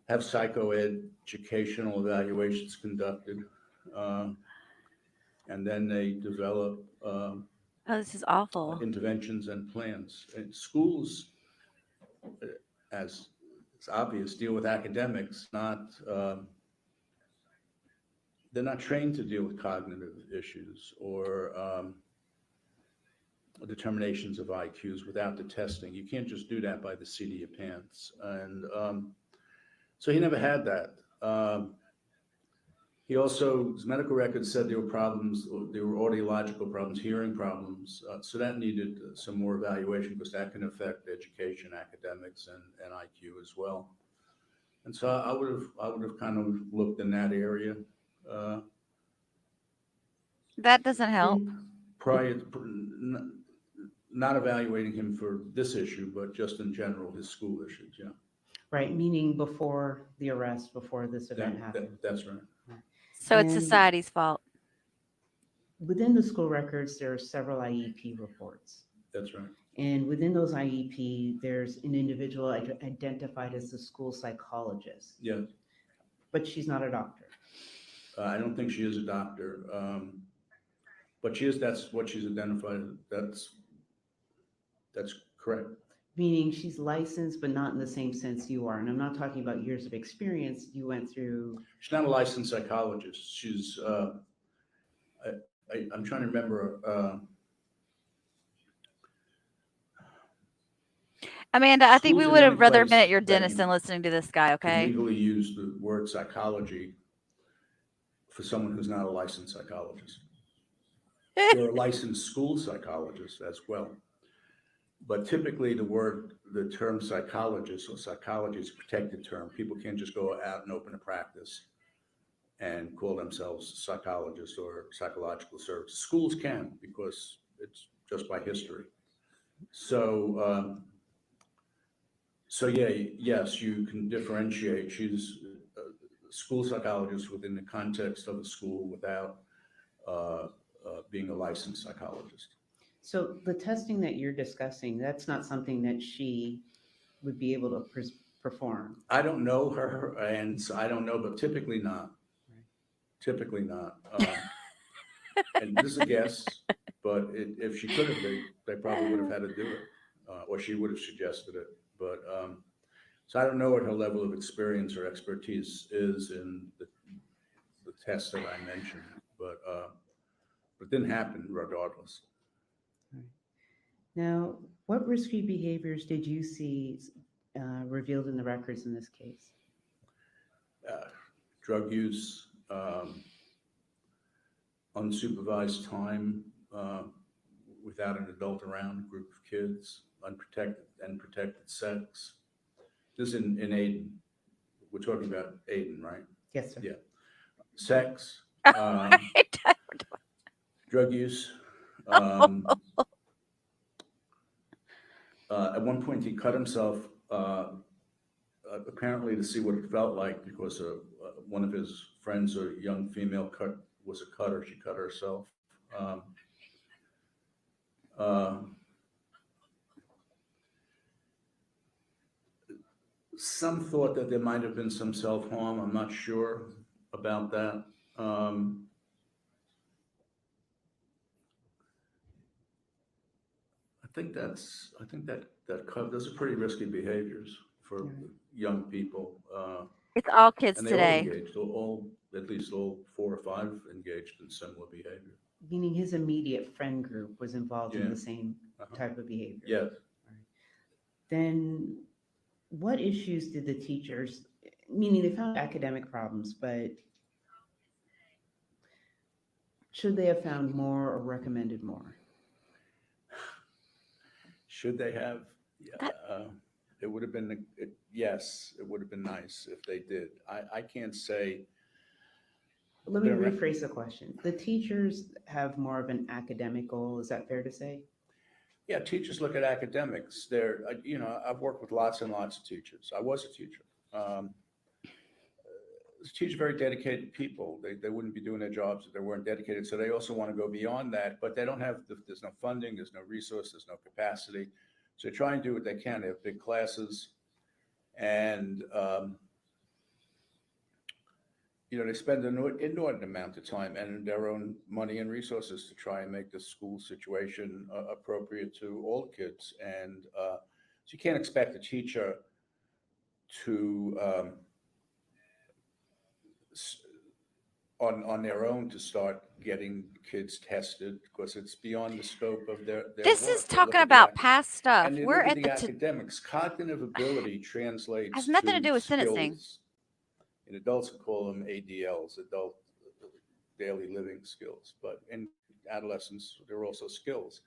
have psychoeducational evaluations conducted. And then they develop Oh, this is awful. interventions and plans. And schools, as it's obvious, deal with academics, not they're not trained to deal with cognitive issues or determinations of IQs without the testing. You can't just do that by the seat of your pants. And so he never had that. He also, his medical records said there were problems, there were audiological problems, hearing problems. So that needed some more evaluation because that can affect education, academics, and IQ as well. And so I would have kind of looked in that area. That doesn't help. Prior, not evaluating him for this issue, but just in general, his school issues, yeah. Right, meaning before the arrest, before this event happened. That's right. So it's And society's fault. within the school records, there are several IEP reports. That's right. And within those IEP, there's an individual identified as the school psychologist. Yeah. But she's not a doctor. I don't think she is a doctor. But she is, that's what she's identified. That's correct. Meaning she's licensed, but not in the same sense you are. And I'm not talking about years of experience. You went through. She's not a licensed psychologist. She's, I'm trying to remember. Amanda, I think we Schools are would the have only rather place been at your that dentist you than listening to this guy, can okay? legally use the word psychology for someone who's not a licensed psychologist. There are licensed school psychologists as well. But typically the term psychologist or psychology is a protected term. People can't just go out and open a practice and call themselves psychologists or psychological services. Schools can, because it's just by history. So, yes, you can differentiate. She's a school psychologist within the context of a school without being a licensed psychologist. So the testing that you're discussing, that's not something that she would be able to perform. I don't know her, and so I don't know, but typically not. Typically not. And this is a guess, but if she could have, they probably would have had to do it, or she would have suggested it. But so I don't know what her level of experience or expertise is in the tests that I mentioned, but it didn't happen regardless. Now, what risky behaviors did you see revealed in the records in this case? Drug use, unsupervised time without an adult around, a group of kids, unprotected sex. This is in Aiden. We're talking about Aiden, right? Yes, sir. Yeah. sex, drug use. At one point, he cut himself, apparently to see what it felt like, because one of his friends, a young female, was a cutter. She cut herself. Some thought that there might have been some self-harm. I'm not sure about that. I think that those are pretty risky behaviors for young people. It's all kids And they all today. engaged, at least all 4 or 5 engaged in similar behavior. Meaning his immediate friend group was involved in Yeah. the same type of behavior. Yes. Then what issues did the teachers, meaning they found academic problems, but should they have found more or recommended more? Should they have? It would have been, yes, it would have been nice if they did. I can't say. Let me rephrase the question. The teachers have more of an academic goal. Is that fair to say? Yeah, teachers look at academics. I've worked with lots and lots of teachers. I was a teacher. Teachers are very dedicated people. They wouldn't be doing their jobs if they weren't dedicated. So they also want to go beyond that, but they don't have, there's no funding, there's no resource, there's no capacity. So they try and do what they can. They have big classes, and they spend an inordinate amount of time and their own money and resources to try and make the school situation appropriate to all kids. And so you can't expect a teacher to on their own to start getting kids tested, because it's beyond the scope of their This work. is They look talking at about past stuff. and they We're look at the the academics. Cognitive ability translates has nothing to do with sentencing. skills. In adults, we call them ADLs, adult daily living skills, but in adolescents, there are also skills.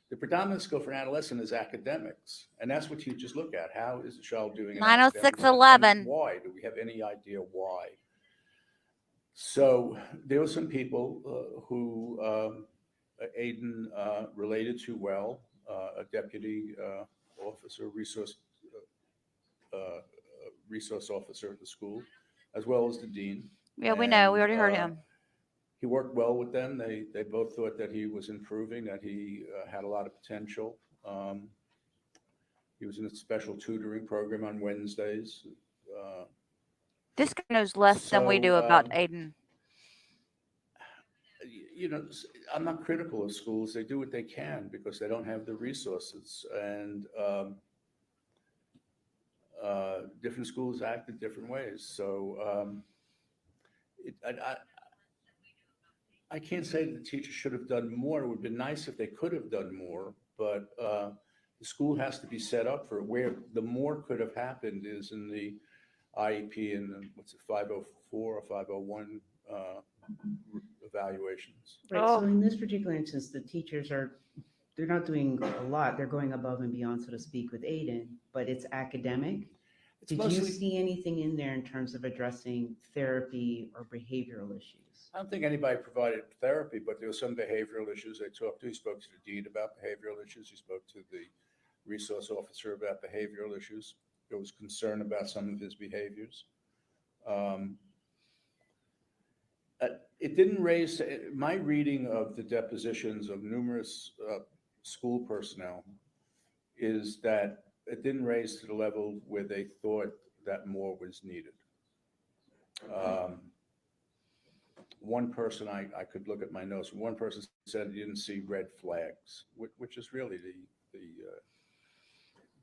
The predominant skill for an adolescent is academics, and that's what teachers look at. How is the child doing? 90611. And why? Do we have any idea why? So there were some people who Aiden related to well, a deputy officer, resource officer at the school, as well as the dean. Yeah, we know. We already heard And, him. He worked well with them. They both thought that he was improving, that he had a lot of potential. He was in a special tutoring program on Wednesdays. This guy knows less than we do about Aiden. I'm not critical of schools. They do what they can because they don't have the resources, and different schools act in different ways. So I can't say that the teachers should have done more. It would have been nice if they could have done more, but the school has to be set up for it. Where the more could have happened is in the IEP and the, 504 or 501 evaluations. Right, so in this particular instance, the teachers they're not doing a lot. They're going above and beyond, so to speak, with Aiden, but it's academic. Did you see anything in there in terms of addressing therapy or behavioral issues? I don't think anybody provided therapy, but there were some behavioral issues they talked to. He spoke to the dean about behavioral issues. He spoke to the resource officer about behavioral issues. There was concern about some of his behaviors. It didn't raise, my reading of the depositions of numerous school personnel is that it didn't raise to the level where they thought that more was needed. One person, I could look at my notes, one person said he didn't see red flags, which is really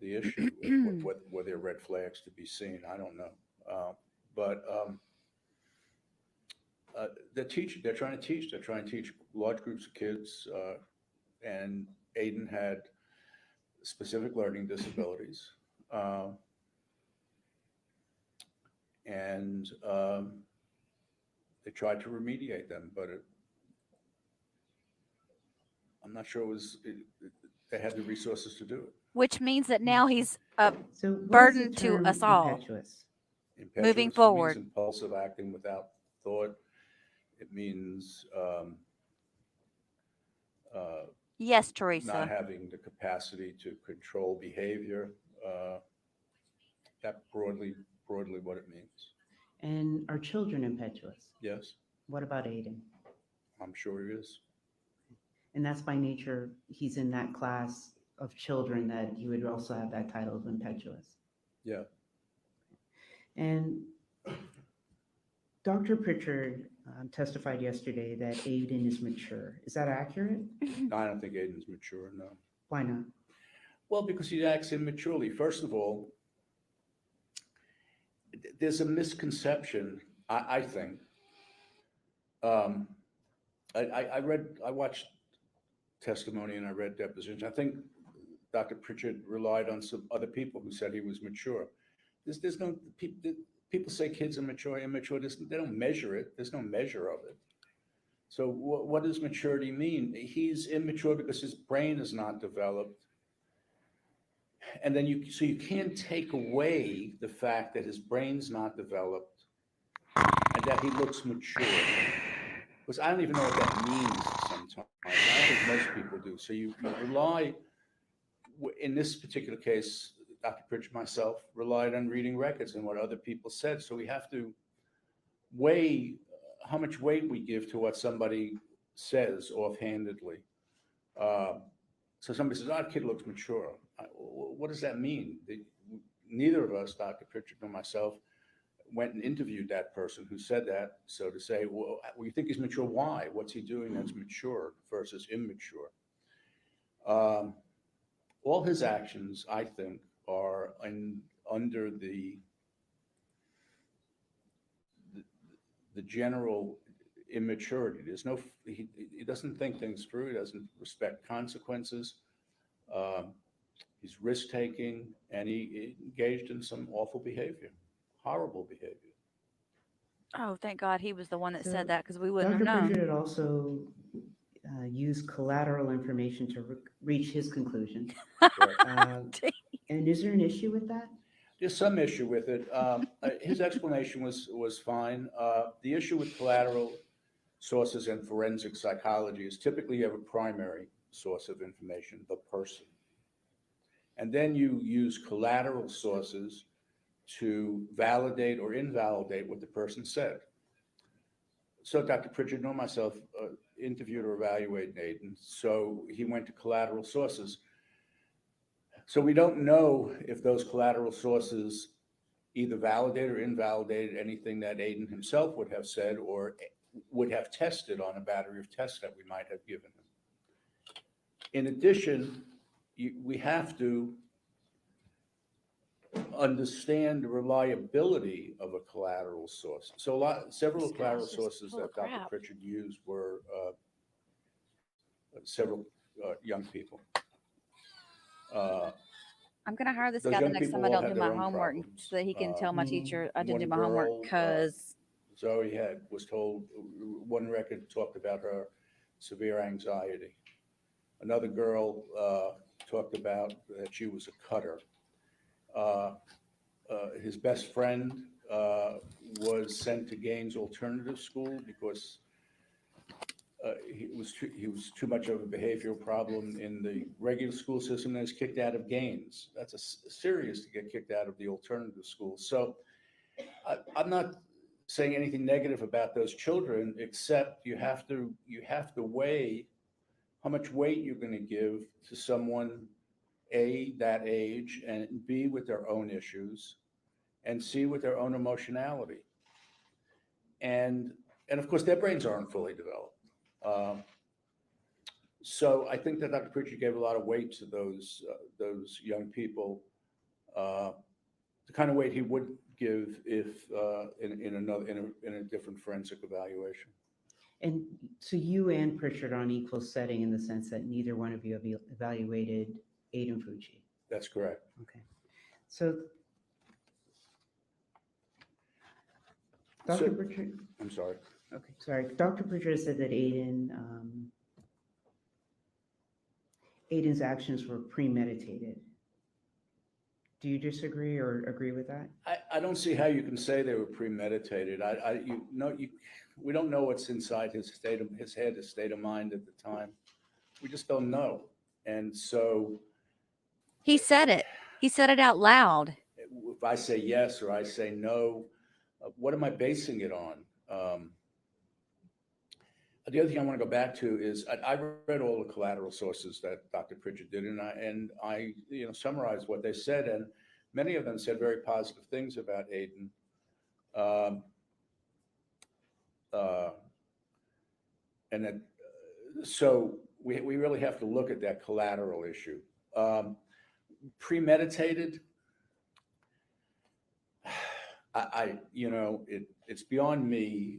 the issue. Were there red flags to be seen? I don't know. But they're trying to teach large groups of kids, and Aiden had specific learning disabilities. And they tried to remediate them, but I'm not sure they had the resources to do it. Which means that now he's a So what is the burden to term us all. impetuous? Moving Impetuous means forward. impulsive acting without thought. It means Yes, not Teresa. having the capacity to control behavior. That broadly what it means. And are children impetuous? Yes, What about Aiden? I'm sure it is. And that's by nature, he's in that class of children that you would also have that title of impetuous. Yeah. And Dr. Pritchard testified yesterday that Aiden is mature. Is that accurate? No, I don't think Aiden's mature, no. Why not? Well, because he acts immaturely. First of all, there's a misconception, I think. I watched testimony and I read depositions. I think Dr. Pritchard relied on some other people who said he was mature. There's no, people say kids are mature, immature. They don't measure it. There's no measure of it. So what does maturity mean? He's immature because his brain is not developed. And then you can't take away the fact that his brain's not developed and that he looks mature. Because I don't even know what that means sometimes. I don't think most people do. So you rely, in this particular case, Dr. Pritchard, myself, relied on reading records and what other people said. So we have to weigh how much weight we give to what somebody says offhandedly. So somebody says, "Our kid looks mature." What does that mean? Neither of us, Dr. Pritchard nor myself, went and interviewed that person who said that. So to say, well, you think he's mature? Why? What's he doing that's mature versus immature? All his actions, I think, are under the general immaturity. There's no, he doesn't think things through. He doesn't respect consequences. He's risk-taking, and he engaged in some awful behavior, horrible behavior. Oh, thank God he was the one that So said that because we wouldn't Dr. have known. Pritchard had also used collateral information to reach his conclusion. And is there an issue with that? There's some issue with it. His explanation was fine. The issue with collateral sources and forensic psychology is typically you have a primary source of information, the person. And then you use collateral sources to validate or invalidate what the person said. So Dr. Pritchard nor myself interviewed or evaluated Aiden. So he went to collateral sources. So we don't know if those collateral sources either validated or invalidated anything that Aiden himself would have said or would have tested on a battery of tests that we might have given him. In addition, we have to understand the reliability of a collateral source. So several collateral sources that Dr. Pritchard used were several young people. I'm going to hire this Those guy the young next people time I all don't have do their my own homework problems. so that he can tell my teacher I didn't One do my homework girl, because Zoe was told, one record talked about her severe anxiety. Another girl talked about that she was a cutter. His best friend was sent to Gaines Alternative School because he was too much of a behavioral problem in the regular school system and was kicked out of Gaines. That's serious to get kicked out of the alternative school. So I'm not saying anything negative about those children, except you have to weigh how much weight you're going to give to someone, A, that age, and B, with their own issues, and C, with their own emotionality. And of course, their brains aren't fully developed. So I think that Dr. Pritchard gave a lot of weight to those young people, the kind of weight he would give if in a different forensic evaluation. And so you and Pritchard are on equal setting in the sense that neither one of you have evaluated Aiden Fucci. That's correct. Okay. So Dr. Pritchard. I'm sorry. Okay, sorry. Dr. Pritchard said that Aiden's actions were premeditated. Do you disagree or agree with that? I don't see how you can say they were premeditated. we don't know what's inside his head, his state of mind at the time. We just don't know. And so He said it. He said it out loud. if I say yes or I say no, what am I basing it on? The other thing I want to go back to is I read all the collateral sources that Dr. Pritchard did, and I summarized what they said, and many of them said very positive things about Aiden. And that, so we really have to look at that collateral issue. Premeditated, it's beyond me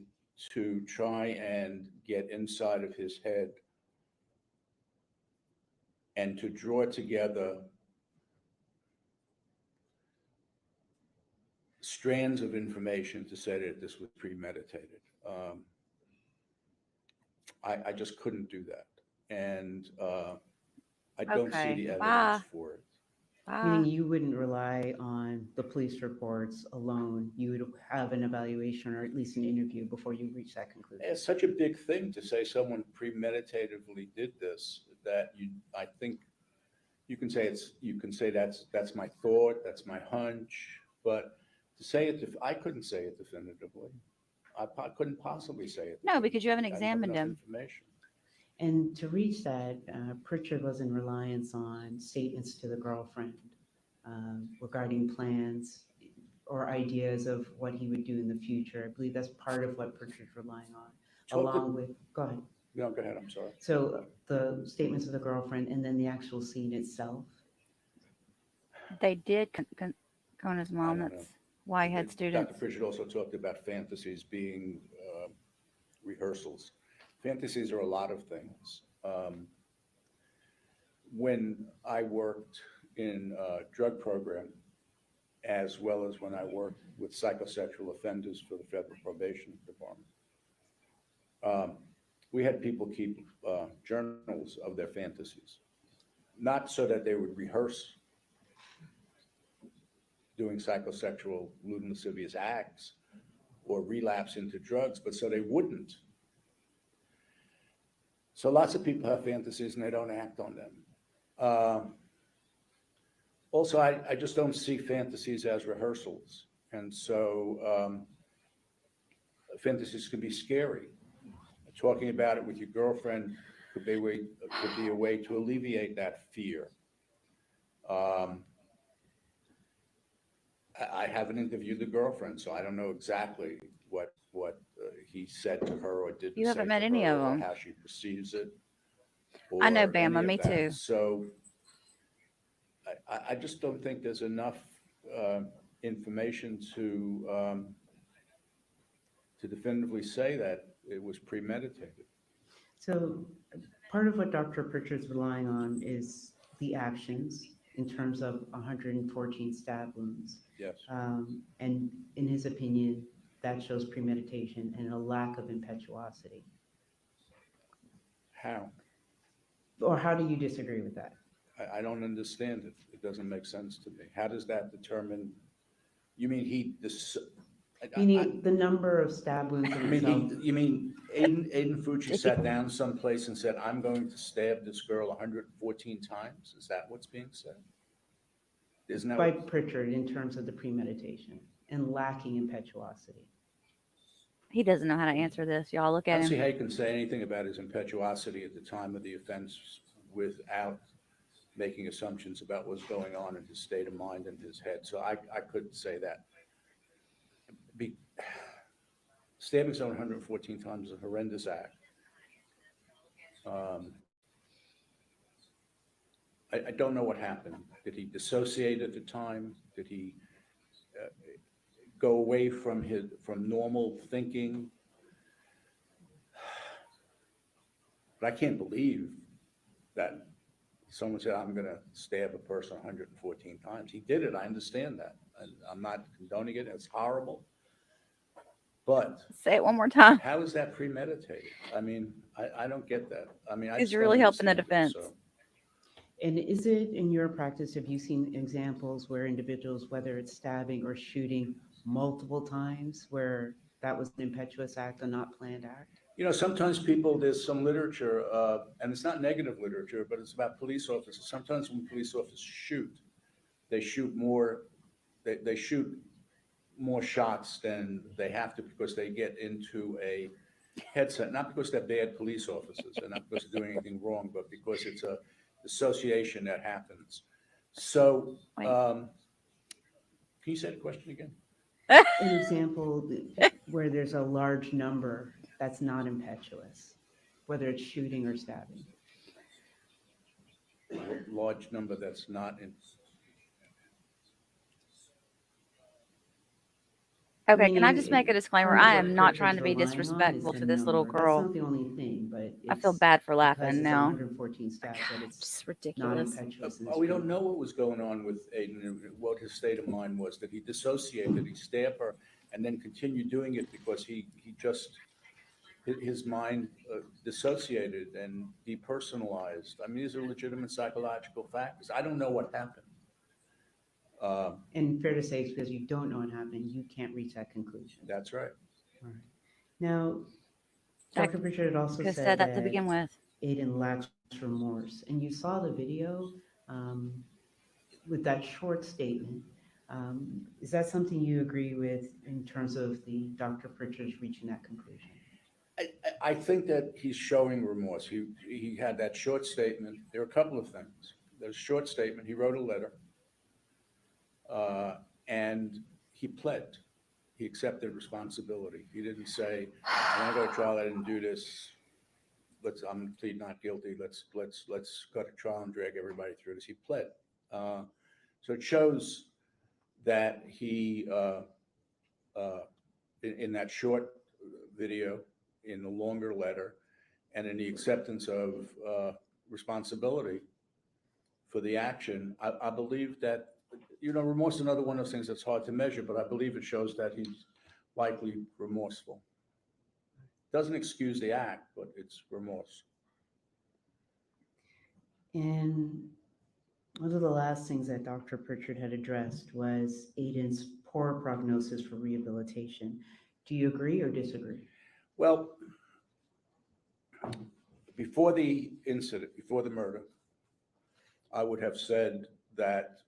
to try and get inside of his head and to draw together strands of information to say that this was premeditated. I just couldn't do that. And I don't see the evidence for it. Meaning you wouldn't rely on the police reports alone. You would have an evaluation or at least an interview before you reach that conclusion. It's such a big thing to say someone premeditatively did this that I think you can say that's my thought, that's my hunch, but to say it, I couldn't say it definitively. I couldn't possibly say it. No, because you haven't I don't have examined enough him. information. And to reach that, Pritchard was in reliance on statements to the girlfriend regarding plans or ideas of what he would do in the future. I believe that's part of what Pritchard's relying on, along with, go ahead. No, go ahead, I'm sorry. So the statements of the girlfriend and then the actual scene itself. They did con his mom. That's why he had students. Dr. Pritchard also talked about fantasies being rehearsals. Fantasies are a lot of things. When I worked in a drug program, as well as when I worked with psychosexual offenders for the Federal Probation Department, we had people keep journals of their fantasies, not so that they would rehearse doing psychosexual lewd and lascivious acts or relapse into drugs, but so they wouldn't. So lots of people have fantasies and they don't act on them. Also, I just don't see fantasies as rehearsals. And so fantasies can be scary. Talking about it with your girlfriend could be a way to alleviate that fear. I haven't interviewed the girlfriend, so I don't know exactly what he said to her or didn't. You haven't say met to any her, of or them. how she perceives it. I know or Bama, any me of that. too. So I just don't think there's enough information to definitively say that it was premeditated. So part of what Dr. Pritchard's relying on is the actions in terms of 114 stab wounds. Yes. And in his opinion, that shows premeditation and a lack of impetuosity. How? Or how do you disagree with that? I don't understand it. It doesn't make sense to me. How does that determine? You mean Meaning the number of stab wounds in itself. you mean Aiden Fucci sat down someplace and said, "I'm going to stab this girl 114 times"? Is that what's being said? Isn't that by Pritchard in terms of the premeditation and lacking impetuosity? He doesn't know how to answer this. Y'all look I at don't see him. how you can say anything about his impetuosity at the time of the offense without making assumptions about what's going on in his state of mind and his head. So I couldn't say that. Stabbing someone 114 times is a horrendous act. I don't know what happened. Did he dissociate at the time? Did he go away from normal thinking? But I can't believe that someone said, "I'm going to stab a person 114 times." He did it. I understand that. I'm not condoning it. It's horrible. But say it one more time. How is that premeditated? I mean, I don't get that. I mean, He's really helping the defense. And is it in your practice, have you seen examples where individuals, whether it's stabbing or shooting multiple times, where that was an impetuous act, a not planned act? You know, sometimes people, there's some literature, and it's not negative literature, but it's about police officers. Sometimes when police officers shoot, they shoot more, they shoot more shots than they have to because they get into a headset, not because they're bad police officers and not because they're doing anything wrong, but because it's a association that happens. So, can you say the question again? An example where there's a large number that's not impetuous, whether it's shooting or stabbing. A large number that's not in. Okay, can I just make a disclaimer? I am not trying to be Pritchard's relying on is disrespectful the to this little number. That's girl. not the only thing, but I feel it's bad for because laughing it's now. 114 staff that It's it's not ridiculous. impetuous in this We don't group. know what was going on with Aiden, what his state of mind was. Did he dissociate? Did he stab her and then continue doing it because he just, his mind dissociated and depersonalized? I mean, these are legitimate psychological factors. I don't know what happened. And fair to say, because you don't know what happened, you can't reach that conclusion. That's right. All right. Now, I Dr. Pritchard had also could've said said that that to begin with. Aiden lacks remorse, and you saw the video with that short statement. Is that something you agree with in terms of the Dr. Pritchard's reaching that conclusion? I think that he's showing remorse. He had that short statement. There are a couple of things. There's a short statement. He wrote a letter, and he pled. He accepted responsibility. He didn't say, "I want to go to trial. I didn't do this. I'm plead not guilty. Let's go to trial and drag everybody through this." He pled. So it shows that he, in that short video, in the longer letter, and in the acceptance of responsibility for the action, I believe that, remorse is another one of those things that's hard to measure, but I believe it shows that he's likely remorseful. Doesn't excuse the act, but it's remorse. And one of the last things that Dr. Pritchard had addressed was Aiden's poor prognosis for rehabilitation. Do you agree or disagree? Well, before the incident, before the murder, I would have said that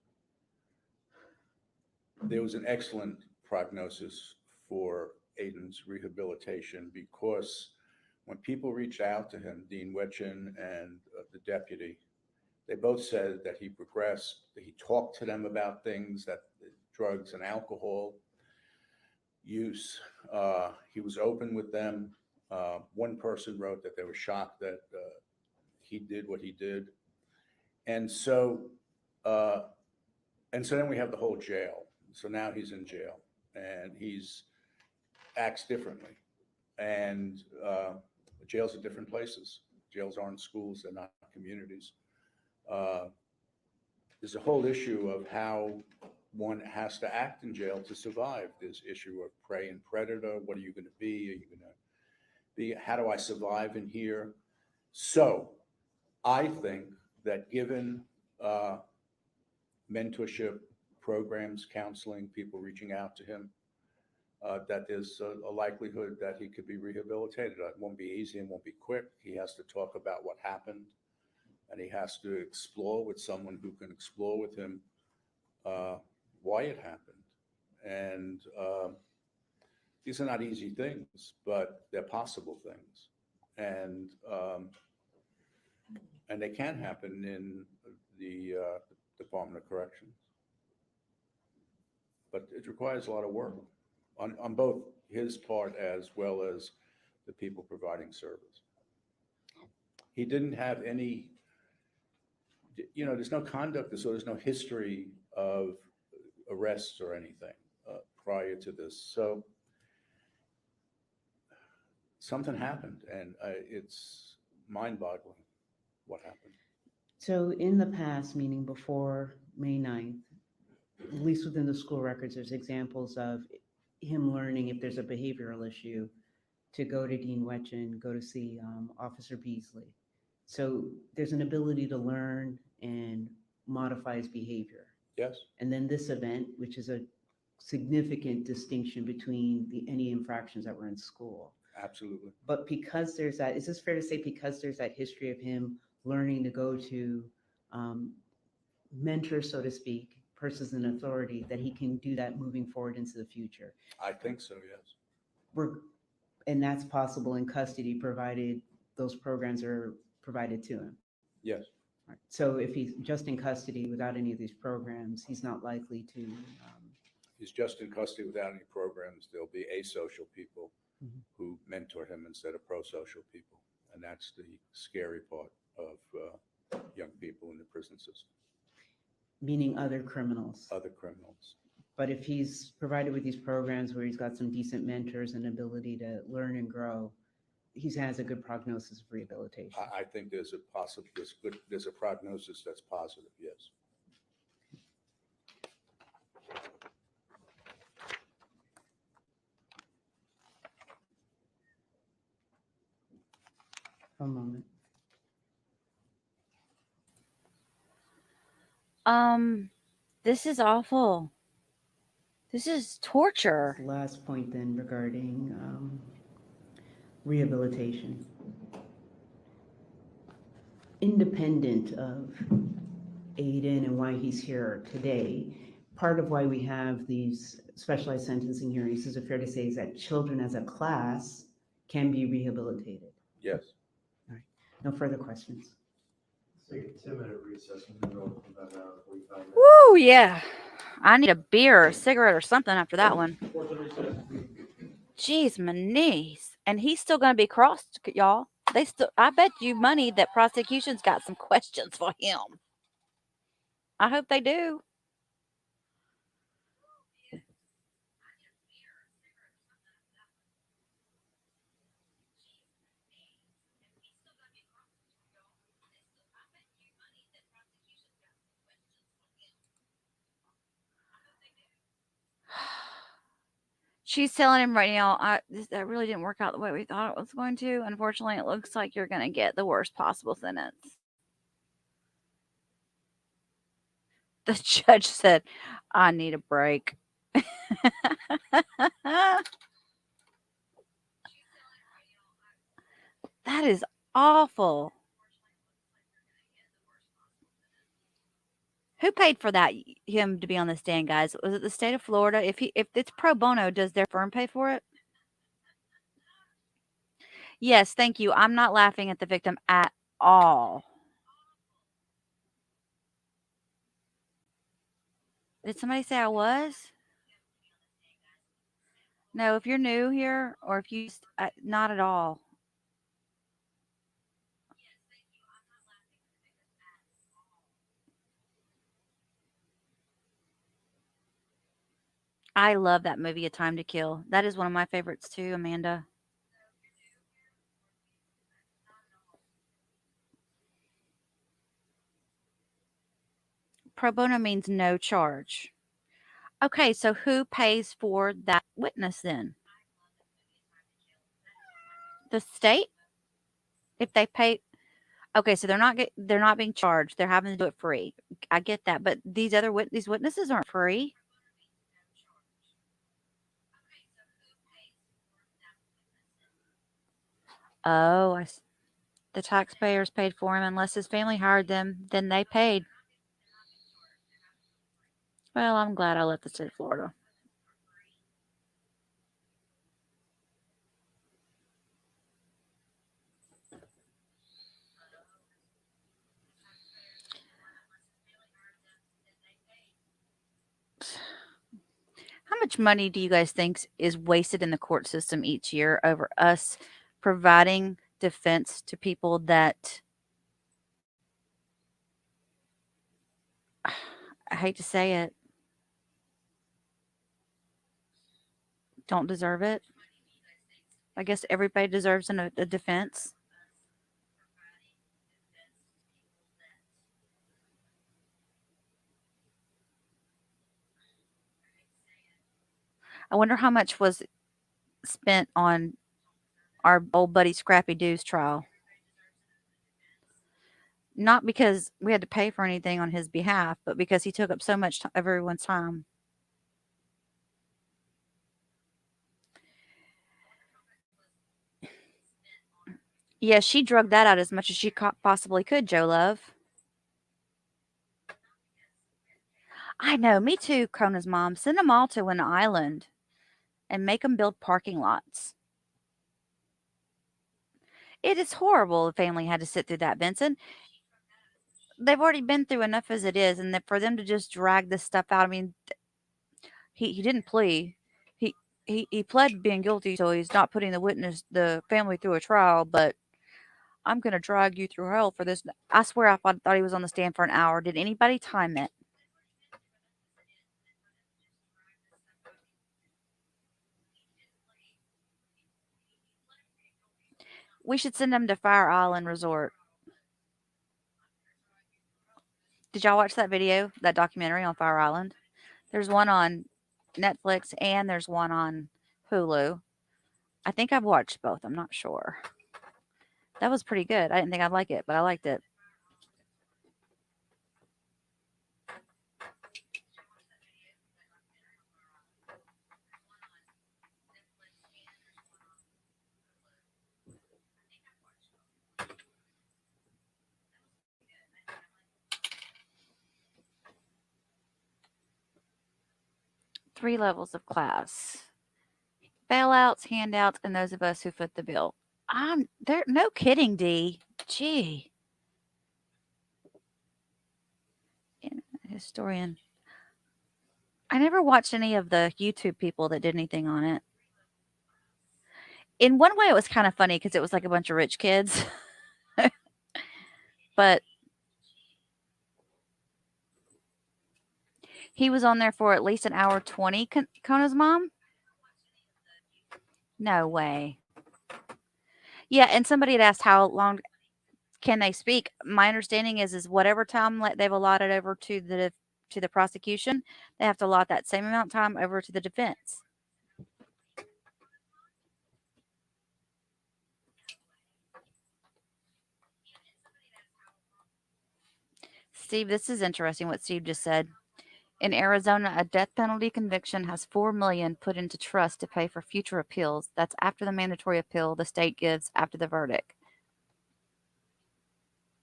there was an excellent prognosis for Aiden's rehabilitation because when people reached out to him, Dean Wetchin and the deputy, they both said that he progressed, that he talked to them about things, that drugs and alcohol use. He was open with them. One person wrote that they were shocked that he did what he did. And so then we have the whole jail. So now he's in jail and acts differently. And jails are different places. Jails aren't schools, they're not communities. There's a whole issue of how one has to act in jail to survive. This issue of prey and predator. What are you going to be? Are you going to be? How do I survive in here? So I think that given mentorship programs, counseling, people reaching out to him, that there's a likelihood that he could be rehabilitated. It won't be easy and won't be quick. He has to talk about what happened, and he has to explore with someone who can explore with him why it happened. And these are not easy things, but they're possible things. And they can happen in the Department of Corrections. But it requires a lot of work on both his part as well as the people providing service. He didn't have any, there's no conduct, so there's no history of arrests or anything prior to this. So something happened, and it's mind-boggling what happened. So in the past, meaning before May 9th, at least within the school records, there's examples of him learning if there's a behavioral issue to go to Dean Wetchin, go to see Officer Beasley. So there's an ability to learn and modify his behavior. Yes. And then this event, which is a significant distinction between any infractions that were in school. Absolutely. But because there's that, is this fair to say because there's that history of him learning to go to mentors, so to speak, persons in authority, that he can do that moving forward into the future? I think so, yes. And that's possible in custody, provided those programs are provided to him. Yes. Right. So if he's just in custody without any of these programs, he's not likely to. He's just in custody without any programs. There'll be asocial people Mhm. who mentor him instead of pro-social people. And that's the scary part of young people in the prison system. Meaning other criminals. Other criminals. But if he's provided with these programs where he's got some decent mentors and ability to learn and grow, he has a good prognosis of rehabilitation. I think there's a prognosis that's positive, yes. One moment. This is awful. This is torture. Last point then regarding rehabilitation. Independent of Aiden and why he's here today, part of why we have these specialized sentencing hearings, is it fair to say, is that children as a class can be rehabilitated? Yes. All right. No further questions. Take a 10-minute recess and then we'll come back out 45 minutes. Woo, yeah. I need a beer or a cigarette or something after that one. Jeez, my knees. And he's still going to be crossed, y'all. I bet you money that prosecution's got some questions for him. I hope they do. She's telling him right now, that really didn't work out the way we thought it was going to. Unfortunately, it looks like you're going to get the worst possible sentence. The judge said, I need a break. That is awful. Who paid for him to be on the stand, guys? Was it the state of Florida? If it's pro bono, does their firm pay for it? Yes, thank you. I'm not laughing at the victim at all. Did somebody say I was? No, if you're new here or if you not at all. I love that movie, A Time to Kill. That is one of my favorites too, Amanda. Pro bono means no charge. Okay, so who pays for that witness then? The state? If they pay, okay, so they're not being charged. They're having to do it free. I get that, but these witnesses aren't free. Oh, the taxpayers paid for him. Unless his family hired them, then they paid. Well, I'm glad I left the state of Florida. How much money do you guys think is wasted in the court system each year over us providing defense to people that, I hate to say it, don't deserve it? I guess everybody deserves a defense. I wonder how much was spent on our old buddy Scrappy Doo's trial. Not because we had to pay for anything on his behalf, but because he took up so much of everyone's time. Yeah, she drugged that out as much as she possibly could, Joe Love. I know, me too, Kona's mom. Send them all to an island and make them build parking lots. It is horrible the family had to sit through that, Vincent. They've already been through enough as it is, and that for them to just drag this stuff out, I mean, he didn't plea. He he pled being guilty, so he's not putting the family through a trial, but I'm gonna drag you through hell for this. I swear thought he was on the stand for an hour. Did anybody time it? We should send him to Fire Island Resort. Did y'all watch that video, that documentary on Fire Island? There's one on Netflix and there's one on Hulu. I think I've watched both. I'm not sure. That was pretty good. I didn't think I'd like it, but I liked it. Three levels of class: bailouts, handouts, and those of us who foot the bill. I'm there. No kidding, D. Gee, historian. I never watched any of the YouTube people that did anything on it. In one way, it was kind of funny because it was like a bunch of rich kids. But he was on there for at least an hour 20, Kona's mom? No way. Yeah, and somebody had asked how long can they speak. My understanding is whatever time they've allotted over to the prosecution, they have to allot that same amount of time over to the defense. Steve, this is interesting what Steve just said. In Arizona, a death penalty conviction has $4 million put into trust to pay for future appeals. That's after the mandatory appeal the state gives after the verdict.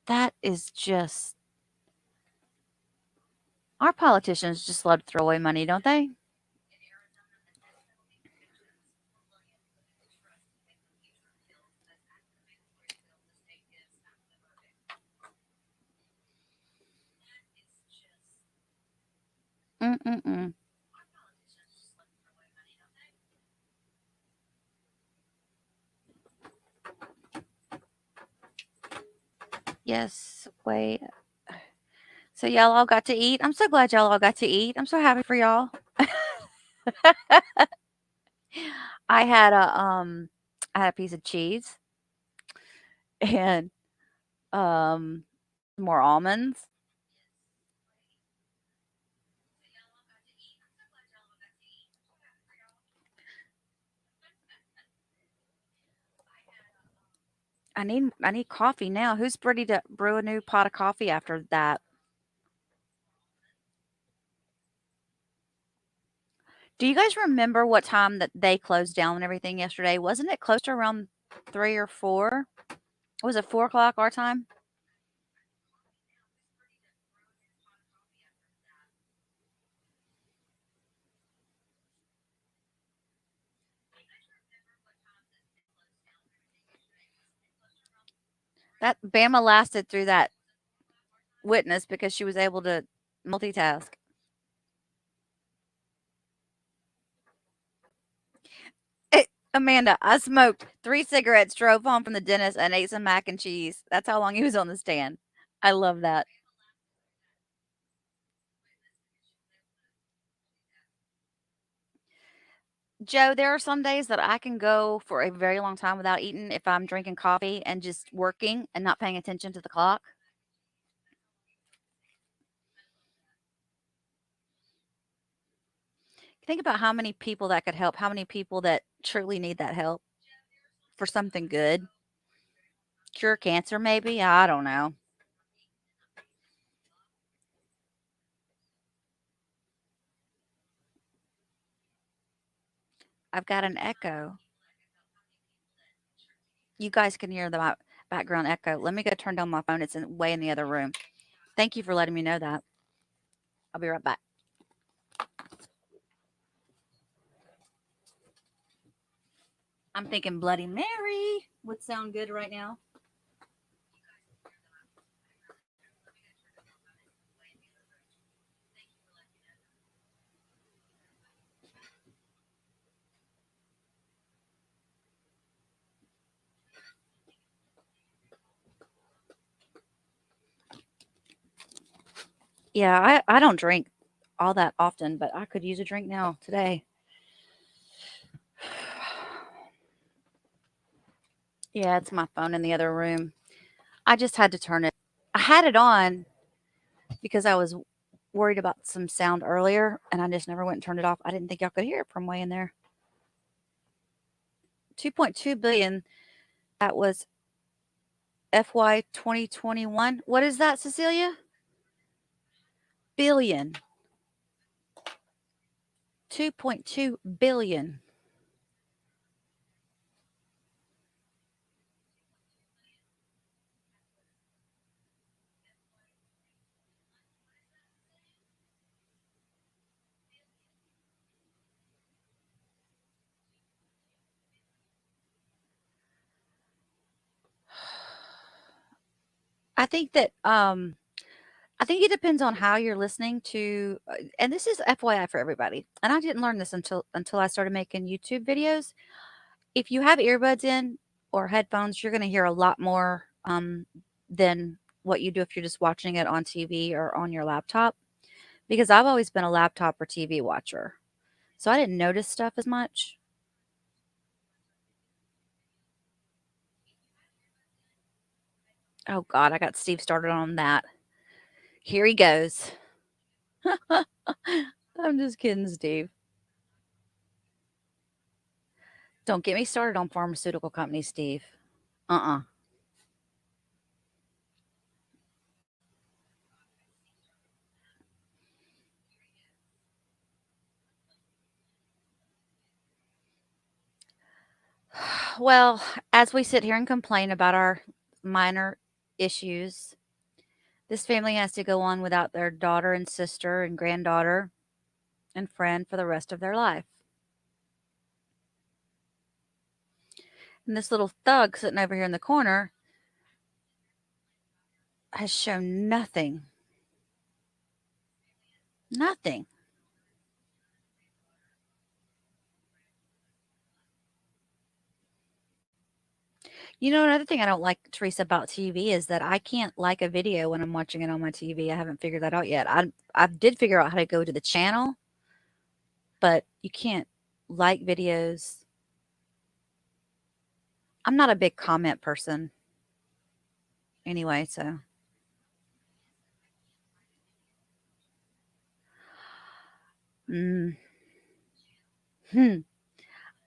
That is just... Our politicians just love to throw away money, don't they? Mm-mm-mm. Yes, wait. So y'all all got to eat? I'm so glad y'all all got to eat. I'm so happy for y'all. I had a piece of cheese and more almonds. I need coffee now. Who's ready to brew a new pot of coffee after that? Do you guys remember what time that they closed down and everything yesterday? Wasn't it close to around 3 or 4? Was it 4 o'clock our time? That Bama lasted through that witness because she was able to multitask. Amanda, I smoked 3 cigarettes, drove home from the dentist, and ate some mac and cheese. That's how long he was on the stand. I love that. Joe, there are some days that I can go for a very long time without eating if I'm drinking coffee and just working and not paying attention to the clock. Think about how many people that could help, how many people that truly need that help for something good. Cure cancer, maybe? I don't know. I've got an echo. You guys can hear them. background echo. Let me go turn down my phone. It's way in the other room. Thank you for letting me know that. I'll be right back. I'm thinking Bloody Mary would sound good right now. Yeah, I don't drink all that often, but I could use a drink now today. Yeah, it's my phone in the other room. I just had to turn it. I had it on because I was worried about some sound earlier, and I just never went and turned it off. I didn't think y'all could hear it from way in there. 2.2 billion. That was FY 2021. What is that, Cecilia? Billion. 2.2 billion. I think that I think it depends on how you're listening to, and this is FYI for everybody. And I didn't learn this until I started making YouTube videos. If you have earbuds in or headphones, you're going to hear a lot more than what you do if you're just watching it on TV or on your laptop. Because I've always been a laptop or TV watcher, so I didn't notice stuff as much. Oh God, I got Steve started on that. Here he goes. I'm just kidding, Steve. Don't get me started on pharmaceutical companies, Steve. Well, as we sit here and complain about our minor issues, this family has to go on without their daughter and sister and granddaughter and friend for the rest of their life. And this little thug sitting over here in the corner has shown nothing. Nothing. You know, another thing I don't like, Teresa, about TV is that I can't like a video when I'm watching it on my TV. I haven't figured that out yet. I did figure out how to go to the channel, but you can't like videos. I'm not a big comment person anyway, so. Mm. Hmm.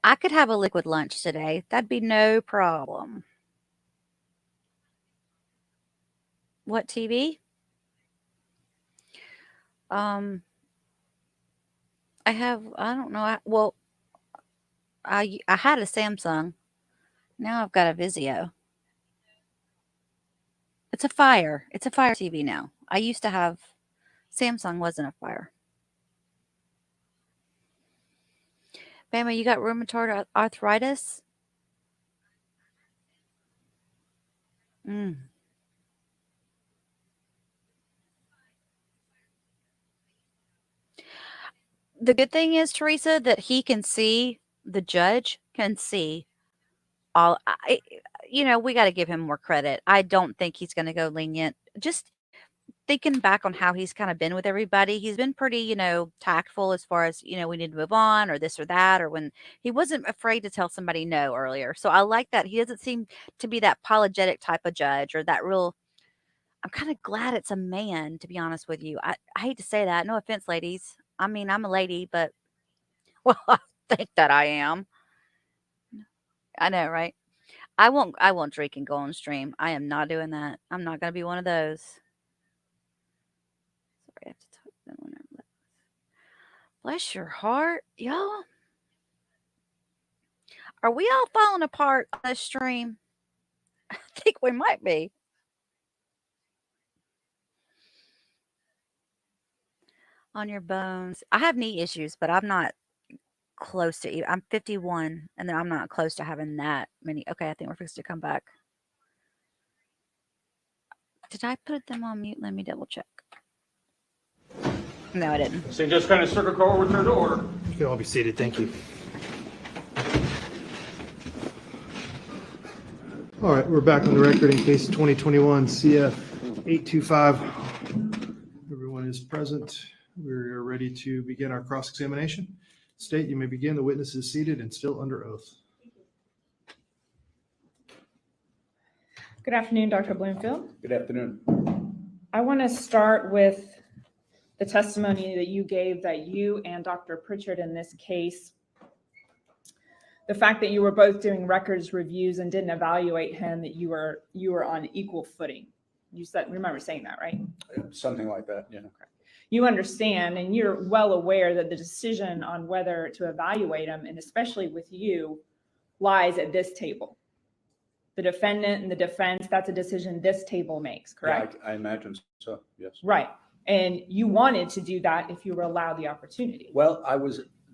I could have a liquid lunch today. That'd be no problem. What TV? Um, I don't know. I had a Samsung. Now I've got a Vizio. It's a Fire. It's a Fire TV now. I used to have Samsung wasn't a Fire. Bama, you got rheumatoid arthritis? Mm. The good thing is, Teresa, that he can see, the judge can see all. We got to give him more credit. I don't think he's going to go lenient. Just thinking back on how he's kind of been with everybody, he's been pretty, tactful as far as, we need to move on or this or that, or when he wasn't afraid to tell somebody no earlier. So I like that. He doesn't seem to be that apologetic type of judge or that real. I'm kind of glad it's a man, to be honest with you. I hate to say that. No offense, ladies. I mean, I'm a lady, but well, I think that I am. I know, right? I won't drink and go on stream. I am not doing that. I'm not gonna be one of those. Sorry, I have to talk to them. Bless your heart, y'all. Are we all falling apart on this stream? I think we might be. On your bones. I have knee issues, but I'm not close to I'm 51, and then I'm not close to having that many. Okay, I think we're fixed to come back. Did I put them on mute? Let me double check. No, I didn't. So just kind of circle over to the door. You can all be seated. Thank you. All right, we're back on the record in case 2021 CF 825. Everyone is present. We're ready to begin our cross-examination. State, you may begin. The witness is seated and still under oath. Good afternoon, Dr. Bloomfield. Good afternoon. I want to start with the testimony that you gave that you and Dr. Pritchard in this case, the fact that you were both doing records reviews and didn't evaluate him, that you were on equal footing. You said, remember saying that, right? Something like that, yeah. Okay. You understand and you're well aware that the decision on whether to evaluate him, and especially with you, lies at this table. The defendant and the defense, that's a decision this table makes, correct? Yeah, I imagine so, yes. Right. And you wanted to do that if you were allowed the opportunity. Well,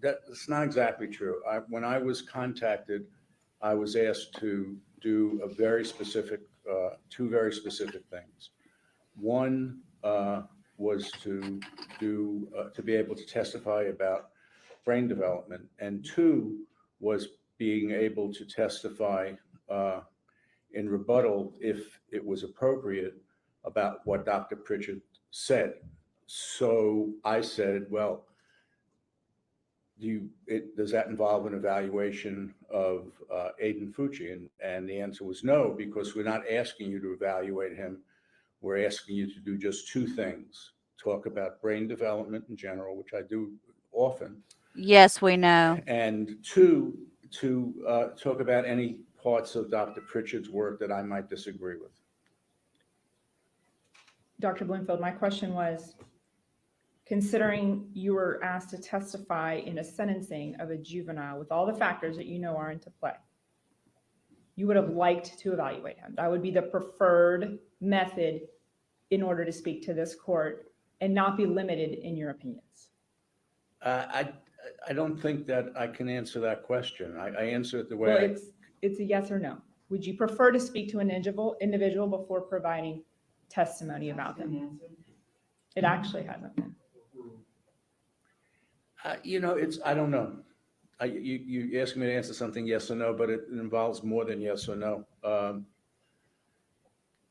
that's not exactly true. When I was contacted, I was asked to do a very specific, two very specific things. One was to be able to testify about brain development, and two was being able to testify in rebuttal, if it was appropriate, about what Dr. Pritchard said. So I said, well, does that involve an evaluation of Aiden Fucci? And the answer was no, because we're not asking you to evaluate him. We're asking you to do just two things: talk about brain development in general, which I do often. Yes, we know. And two, to talk about any parts of Dr. Pritchard's work that I might disagree with. Dr. Bloomfield, my question was, considering you were asked to testify in a sentencing of a juvenile with all the factors that you know are into play, you would have liked to evaluate him. That would be the preferred method in order to speak to this court and not be limited in your opinions. I don't think that I can answer that question. I answer it the way Well, it's a yes or no. Would you prefer to speak to an individual before providing testimony about them? It actually hasn't been. I don't know. You asked me to answer something yes or no, but it involves more than yes or no.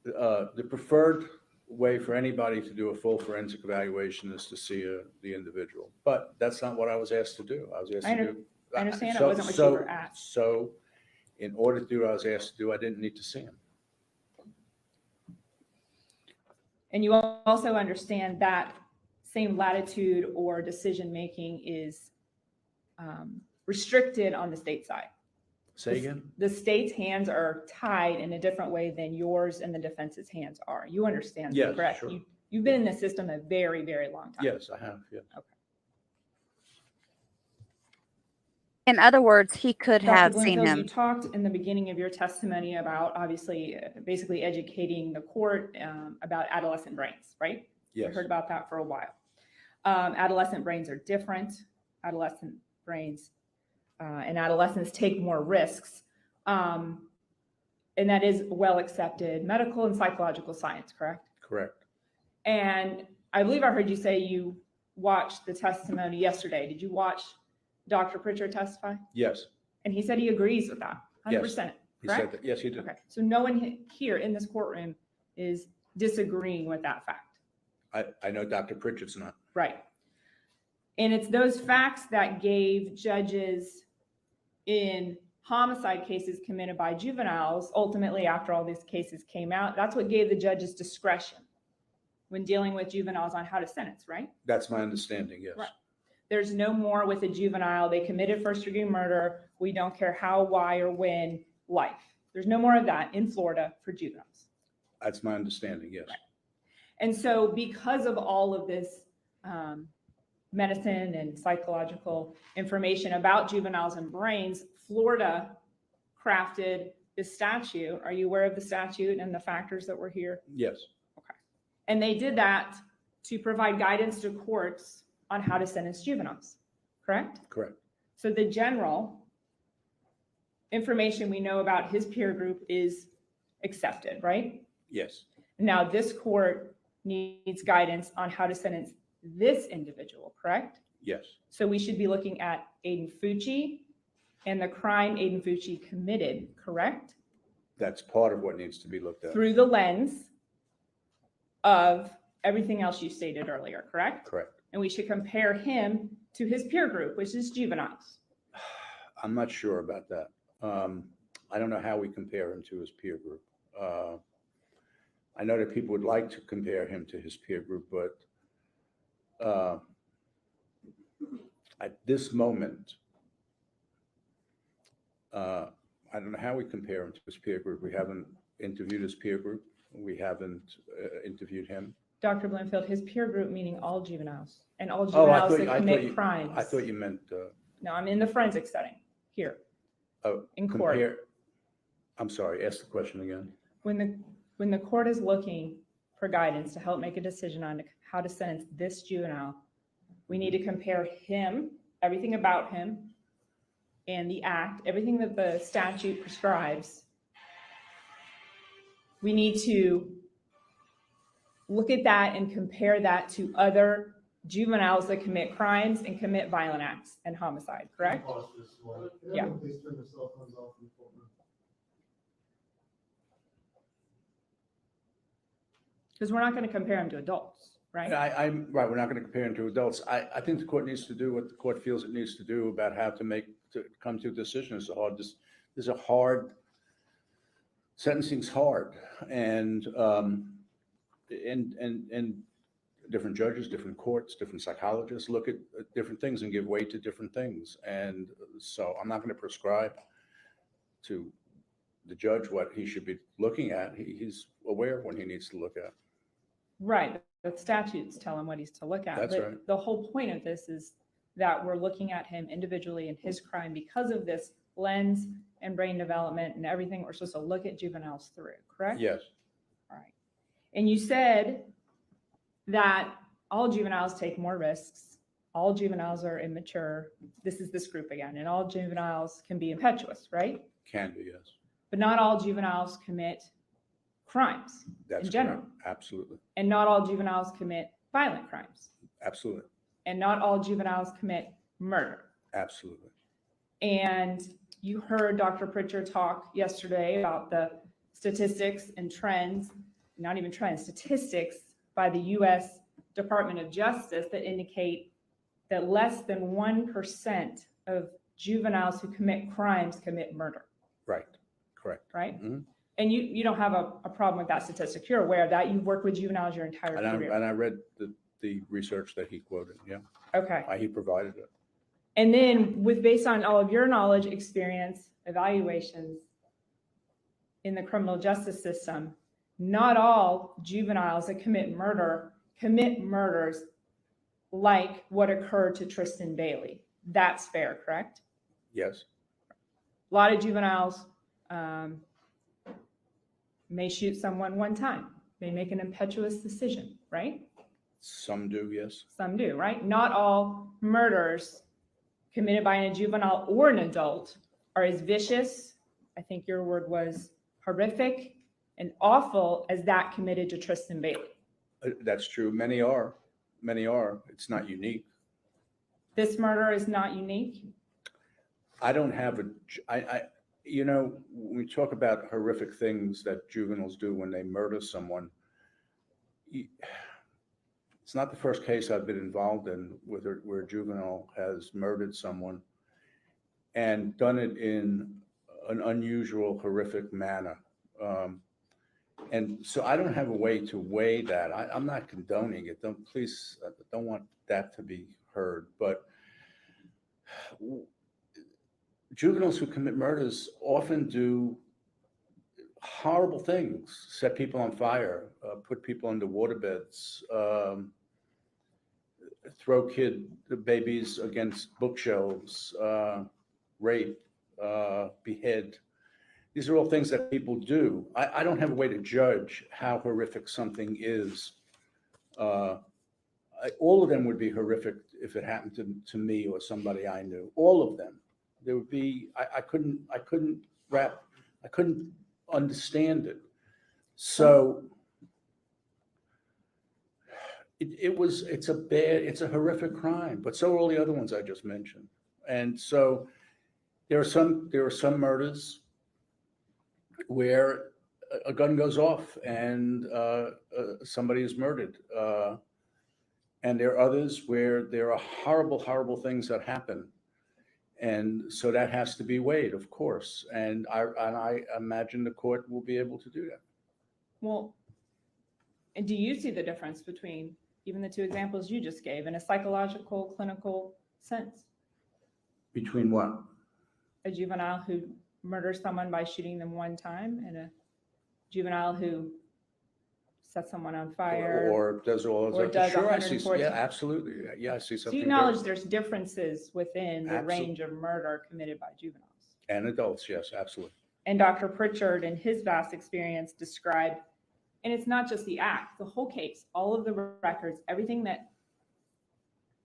The preferred way for anybody to do a full forensic evaluation is to see the individual, but that's not what I was asked to do. I was asked to do. I understand it wasn't what you were asked. So in order to do what I was asked to do, I didn't need to see him. And you also understand that same latitude or decision-making is restricted on the state side. Say again? The state's hands are tied in a different way than yours and the defense's hands are. You understand, Yes, correct? sure. You've been in the system a very, very long time. Yes, I have, yes. Okay. In other words, he could Dr. have seen Bloomfield, him. you talked in the beginning of your testimony about obviously, basically educating the court about adolescent brains, right? Yes. I heard about that for a while. Adolescent brains are different. Adolescent brains and adolescents take more risks. And that is well accepted medical and psychological science, correct? Correct. And I believe I heard you say you watched the testimony yesterday. Did you watch Dr. Pritchard testify? Yes. And he said he agrees with that, 100%, Yes. correct? He said that. Yes, he did. Okay, so no one here in this courtroom is disagreeing with that fact. I know Dr. Pritchard's not. Right. And it's those facts that gave judges in homicide cases committed by juveniles, ultimately after all these cases came out, that's what gave the judges discretion when dealing with juveniles on how to sentence, right? That's my understanding, yes. Right. There's no more with a juvenile. They committed first-degree murder. We don't care how, why, or when, life. There's no more of that in Florida for juveniles. That's my understanding, yes. Right. And so because of all of this medicine and psychological information about juveniles and brains, Florida crafted the statute. Are you aware of the statute and the factors that were here? Yes, And they did that to provide guidance to courts on how to sentence juveniles, correct? correct. So the general information we know about his peer group is accepted, right? Yes, Now this court needs guidance on how to sentence this individual, correct? yes, So we should be looking at Aiden Fucci and the crime Aiden Fucci committed, correct? that's part of what needs to be looked at. Through the lens of everything else you stated earlier, correct? Correct. And we should compare him to his peer group, which is juveniles. I'm not sure about that. I don't know how we compare him to his peer group. I know that people would like to compare him to his peer group, but at this moment, I don't know how we compare him to his peer group. We haven't interviewed his peer group. We haven't interviewed him. Dr. Blinfield, his peer group meaning all juveniles and all Oh, juveniles that commit crimes. I thought you meant. No, I'm in the forensic setting here. Oh, in court. I'm sorry, ask the question again. When the court is looking for guidance to help make a decision on how to sentence this juvenile, we need to compare him, everything about him, and the act, everything that the statute prescribes. We need to look at that and compare that to other juveniles that commit crimes and commit violent acts and homicide, correct? Yeah. Because we're not going to compare him to adults, right? I'm right. We're not going to compare him to adults. I think the court needs to do what the court feels it needs to do about how to come to a decision. This is a hard, sentencing's hard, and different judges, different courts, different psychologists look at different things and give weight to different things. And so I'm not going to prescribe to the judge what he should be looking at. He's aware of when he needs to look at. Right. The statutes tell him what he's to look at. That's but right. The whole point of this is that we're looking at him individually and his crime because of this lens and brain development and everything we're supposed to look at juveniles through, correct? Yes. All right. And you said that all juveniles take more risks. All juveniles are immature. This is this group again. And all juveniles can be impetuous, right? Can be, yes. But not all juveniles commit crimes That's in general. correct. Absolutely. And not all juveniles commit violent crimes. Absolutely. And not all juveniles commit murder. Absolutely. And you heard Dr. Pritchard talk yesterday about the statistics and trends, not even trends, statistics by the U.S. Department of Justice that indicate that less than 1% of juveniles who commit crimes commit murder. Right. Correct. Right? Mhm. And you don't have a problem with that statistic. You're aware of that. You've worked with juveniles your entire career. And I read the research that he quoted. Yeah. Okay. He provided it. And then based on all of your knowledge, experience, evaluations in the criminal justice system, not all juveniles that commit murders like what occurred to Tristyn Bailey. That's fair, correct? Yes. A lot of juveniles may shoot someone one time, may make an impetuous decision, right? Some do, yes. Some do, right? Not all murders committed by a juvenile or an adult are as vicious, I think your word was horrific and awful, as that committed to Tristyn Bailey. That's true. Many are. Many are. It's not unique. This murder is not unique. I don't have when we talk about horrific things that juveniles do when they murder someone, it's not the first case I've been involved in where a juvenile has murdered someone and done it in an unusual, horrific manner. And so I don't have a way to weigh that. I'm not condoning it. Please, I don't want that to be heard. But juveniles who commit murders often do horrible things: set people on fire, put people into waterbeds, throw babies against bookshelves, rape, behead. these are all things that people do. I don't have a way to judge how horrific something is. All of them would be horrific if it happened to me or somebody I knew. All of them. There would be, I couldn't understand it. So it's a horrific crime, but so are all the other ones I just mentioned. And so there are some murders where a gun goes off and somebody is murdered. And there are others where there are horrible, horrible things that happen. And so that has to be weighed, of course. And I imagine the court will be able to do that. Well, and do you see the difference between even the two examples you just gave in a psychological, clinical sense? Between what? A juvenile who murders someone by shooting them one time and a juvenile who sets someone on fire or does all of or that. does Sure, I see. 114. Yeah, absolutely. Yeah, I see So something. you acknowledge there's differences within the Absolutely. range of murder committed by juveniles. And adults, yes, absolutely. And Dr. Pritchard, in his vast experience, described, and it's not just the act, the whole case, all of the records, everything that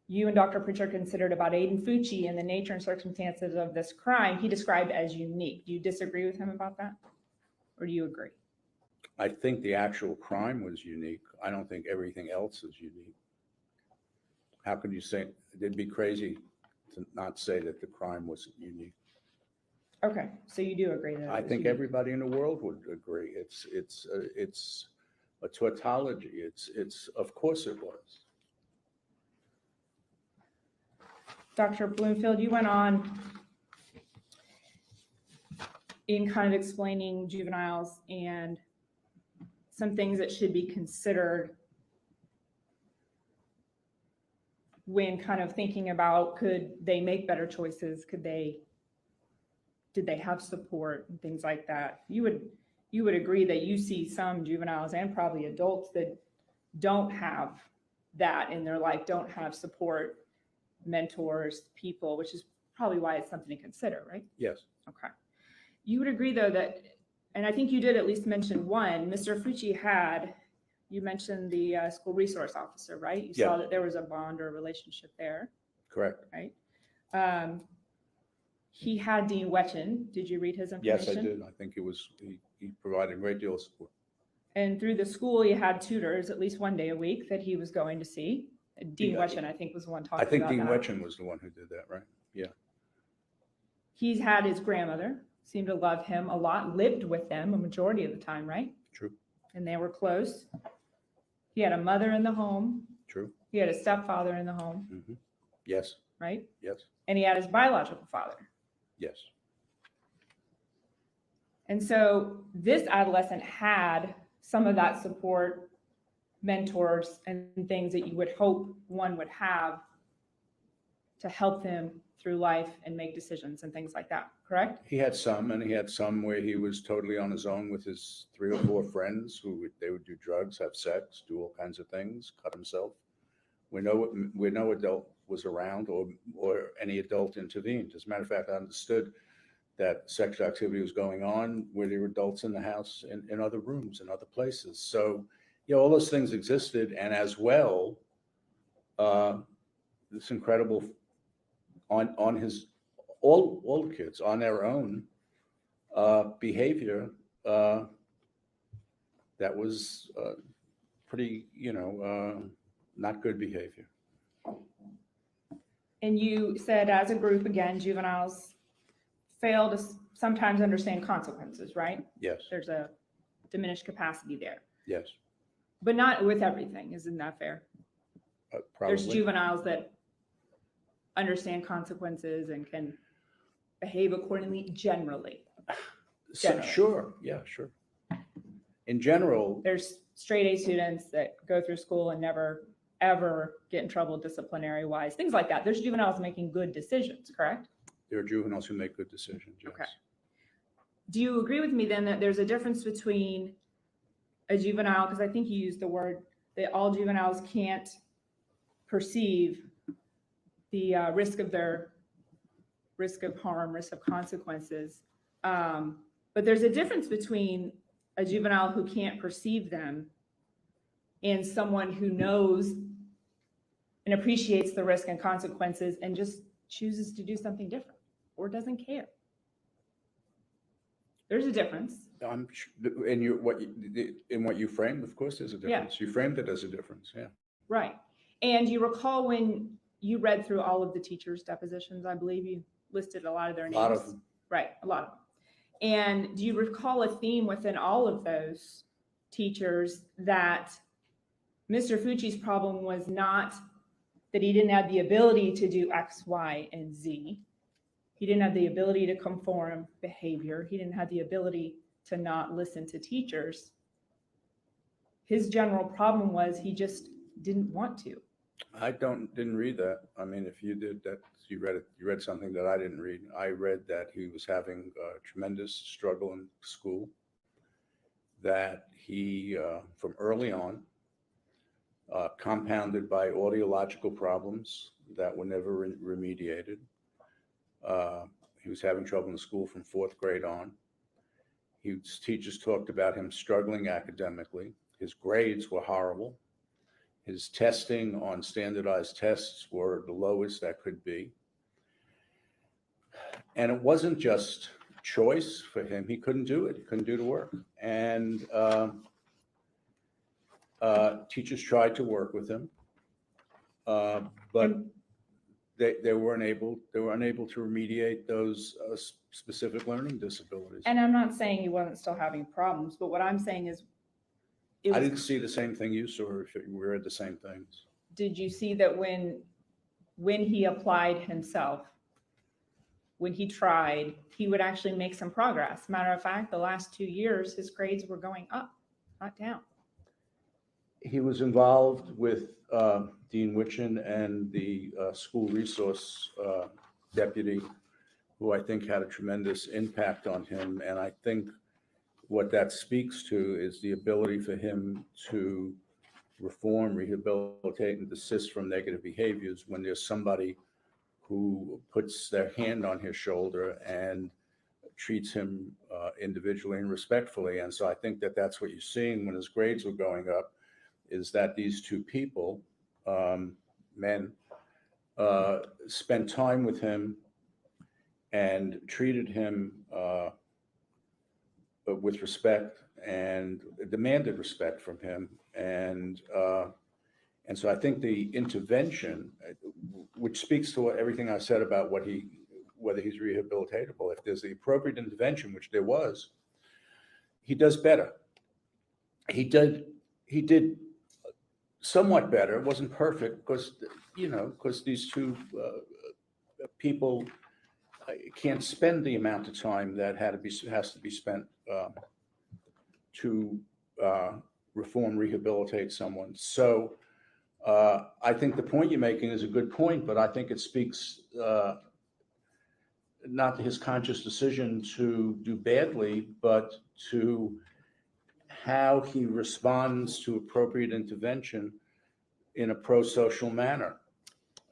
you and Dr. Pritchard considered about Aiden Fucci and the nature and circumstances of this crime, he described as unique. Do you disagree with him about that? Or do you agree? I think the actual crime was unique. I don't think everything else is unique. How could you say, it'd be crazy to not say that the crime wasn't unique. Okay, so you do agree that I think unique. everybody in the world would agree. It's a tautology. It's of course it was. Dr. Bloomfield, you went on in kind of explaining juveniles and some things that should be considered when kind of thinking about, could they make better choices? Did they have support and things like that? You would agree that you see some juveniles and probably adults that don't have that in their life, don't have support, mentors, people, which is probably why it's something to consider, right? Yes. Okay. You would agree though that, and I think you did at least mention one, Mr. Fucci you mentioned the school resource officer, right? You saw Yeah. that there was a bond or relationship there, Correct. right? He had Dean Wetchen. Did you read his information? Yes, I did. I think he provided a great deal of support. And through the school, he had tutors at least one day a week that he was going to see. Dean Yeah. Wetchen, I think, was the one talking I about think Dean that. Wetchen was the one who did that, right? Yeah. He's had his grandmother, seemed to love him a lot, lived with them a majority of the time, right? True. And they were close. He had a mother in the home. True. He had a stepfather in the home, Mm-hmm. Yes. right? Yes. And he had his biological father. Yes. And so this adolescent had some of that support, mentors, and things that you would hope one would have to help them through life and make decisions and things like that, correct? He had some, and he had some where he was totally on his own with his 3 or 4 friends they would do drugs, have sex, do all kinds of things, cut himself. Where no adult was around or any adult intervened. As a matter of fact, I understood that sexual activity was going on where there were adults in the house, in other rooms, in other places. So, all those things existed, and as well, this incredible on his all the kids on their own behavior that was pretty, not good behavior. And you said as a group, again, juveniles fail to sometimes understand consequences, right? Yes. There's a diminished capacity there, Yes. but not with everything. Isn't that fair? Probably. There's juveniles that understand consequences and can behave accordingly generally. Generally. Sure. Yeah, sure. In general, There's straight A students that go through school and never, ever get in trouble disciplinary wise, things like that. There's juveniles making good decisions, correct? there are juveniles who make good decisions. Yes. Okay. Do you agree with me then that there's a difference between a juvenile, because I think you used the word that all juveniles can't perceive the risk of harm, risk of consequences, But there's a difference between a juvenile who can't perceive them and someone who knows and appreciates the risk and consequences and just chooses to do something different or doesn't care. There's a difference. In what you framed, of course, there's a difference. You framed it as a difference, yeah. Right. And you recall when you read through all of the teachers' depositions, I believe you listed a lot of their names. A lot of them. Right, a lot of them. And do you recall a theme within all of those teachers that Mr. Fucci's problem was not that he didn't have the ability to do X, Y, and Z. He didn't have the ability to conform behavior. He didn't have the ability to not listen to teachers. His general problem was he just didn't want to. I didn't read that. I mean, if you did that, you read it. You read something that I didn't read. I read that he was having a tremendous struggle in school. That he, from early on, compounded by audiological problems that were never remediated. He was having trouble in school from 4th grade on. His teachers talked about him struggling academically. His grades were horrible. His testing on standardized tests were the lowest that could be. And it wasn't just choice for him. He couldn't do it. He couldn't do the work. And teachers tried to work with him, but they were unable to remediate those specific learning disabilities. And I'm not saying he wasn't still having problems, but what I'm saying is, I didn't see the same thing you saw. If we read the same things. Did you see that when he applied himself, when he tried, he would actually make some progress? Matter of fact, the last 2 years, his grades were going up, not down. He was involved with Dean Witchen and the school resource deputy, who I think had a tremendous impact on him. And I think what that speaks to is the ability for him to reform, rehabilitate, and desist from negative behaviors when there's somebody who puts their hand on his shoulder and treats him individually and respectfully. And so I think that that's what you're seeing when his grades were going up, is that these two people, men, spent time with him and treated him with respect and demanded respect from him. And so I think the intervention, which speaks to everything I said about whether he's rehabilitatable, if there's the appropriate intervention, which there was, he does better. He did somewhat better. It wasn't perfect because these two people can't spend the amount of time that has to be spent to reform, rehabilitate someone. So I think the point you're making is a good point, but I think it speaks not to his conscious decision to do badly, but to how he responds to appropriate intervention in a pro-social manner.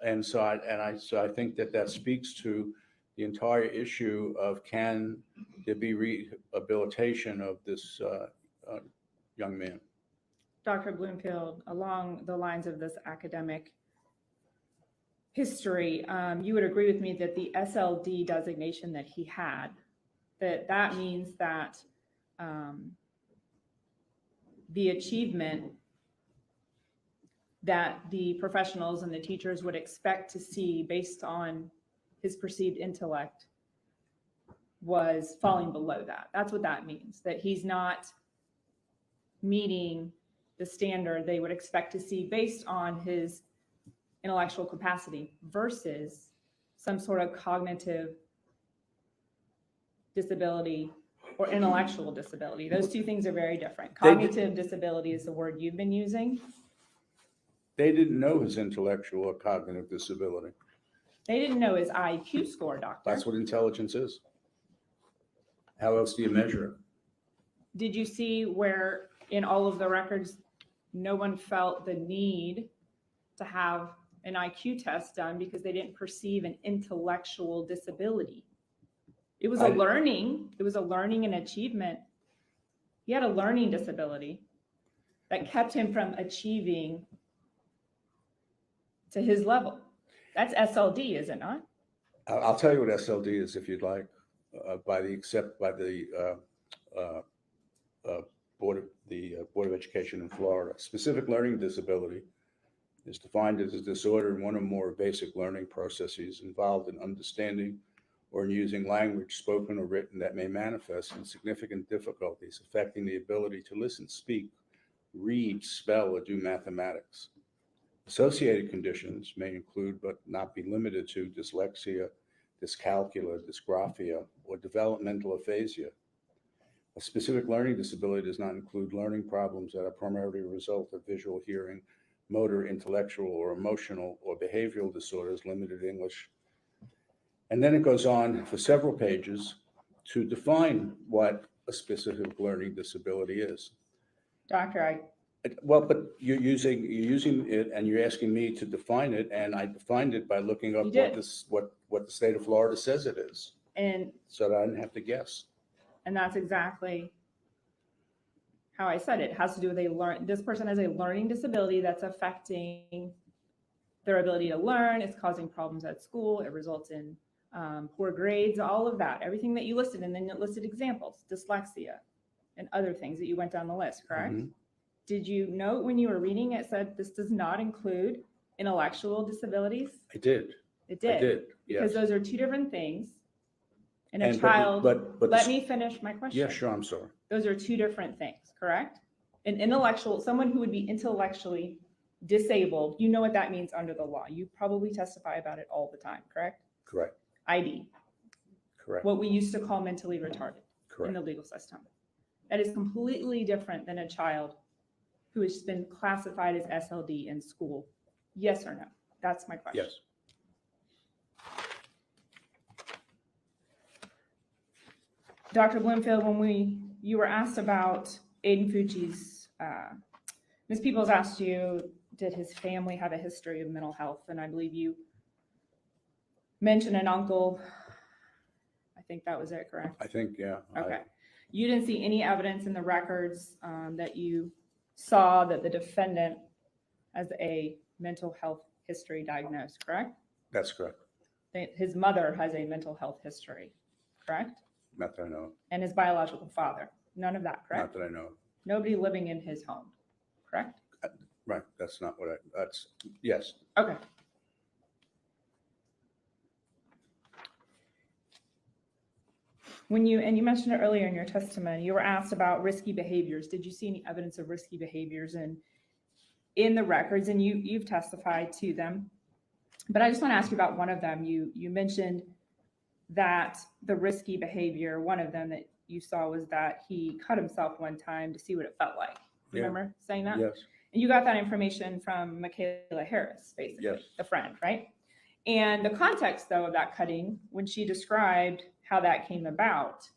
And so I think that speaks to the entire issue of, can there be rehabilitation of this young man? Dr. Bloomfield, along the lines of this academic history, you would agree with me that the SLD designation that he had, that means that the achievement that the professionals and the teachers would expect to see based on his perceived intellect was falling below that. That's what that means, that he's not meeting the standard they would expect to see based on his intellectual capacity versus some sort of cognitive disability or intellectual disability. Those two things are very different. Cognitive disability is the word you've been using. They didn't know his intellectual or cognitive disability. They didn't know his IQ score, doctor. That's what intelligence is. How else do you measure it? Did you see where in all of the records, no one felt the need to have an IQ test done because they didn't perceive an intellectual disability? It was it was a learning and achievement. He had a learning disability that kept him from achieving to his level. That's SLD, is it not? I'll tell you what SLD is if you'd like, by the Board of Education in Florida. Specific learning disability is defined as a disorder in one or more basic learning processes involved in understanding or in using language, spoken or written, that may manifest in significant difficulties affecting the ability to listen, speak, read, spell, or do mathematics. Associated conditions may include, but not be limited to, dyslexia, dyscalculia, dysgraphia, or developmental aphasia. A specific learning disability does not include learning problems that are primarily a result of visual, hearing, motor, intellectual, or emotional or behavioral disorders, limited English. And then it goes on for several pages to define what a specific learning disability is. Doctor, Well, but you're using it and you're asking me to define it, and I defined it by looking up what the state of Florida says it is. And so that I didn't have to guess. And that's exactly how I said it. It has to do with this person has a learning disability that's affecting their ability to learn. It's causing problems at school. It results in poor grades, all of that, everything that you listed. And then it listed examples, dyslexia and other things that you went down the list, correct? Mm-hmm. Did you note when you were reading it said this does not include intellectual disabilities? I did. It did. I did, because yes. those are two different things. And a child, let me finish my question. Yeah, sure, I'm sorry. Those are two different things, correct? An intellectual, someone who would be intellectually disabled, you know what that means under the law. You probably testify about it all the time, correct? Correct. ID. Correct. What we used to call mentally retarded in the legal system. That is completely different than a child who has been classified as SLD in school. Yes or no? That's my question. Yes. Dr. Bloomfield, when you were asked about Aiden Fucci's, Ms. Peoples asked you, did his family have a history of mental health? And I believe you mentioned an uncle. I think that was it, correct? I think, yeah. Okay. You didn't see any evidence in the records that you saw that the defendant has a mental health history diagnosed, correct? That's correct. His mother has a mental health history, correct? Not that I know. And his biological father. None of that, correct? Not that I know. Nobody living in his home, correct? Right. That's not what that's, yes. Okay. When you mentioned it earlier in your testimony, you were asked about risky behaviors. Did you see any evidence of risky behaviors in the records? And you've testified to them. But I just want to ask you about one of them. You mentioned that the risky behavior, one of them that you saw was that he cut himself one time to see what it felt like. Remember saying that? Yes. And you got that information from Michaela Harris, basically, yes. The friend, right? And the context, though, of that cutting, when she described how that came about,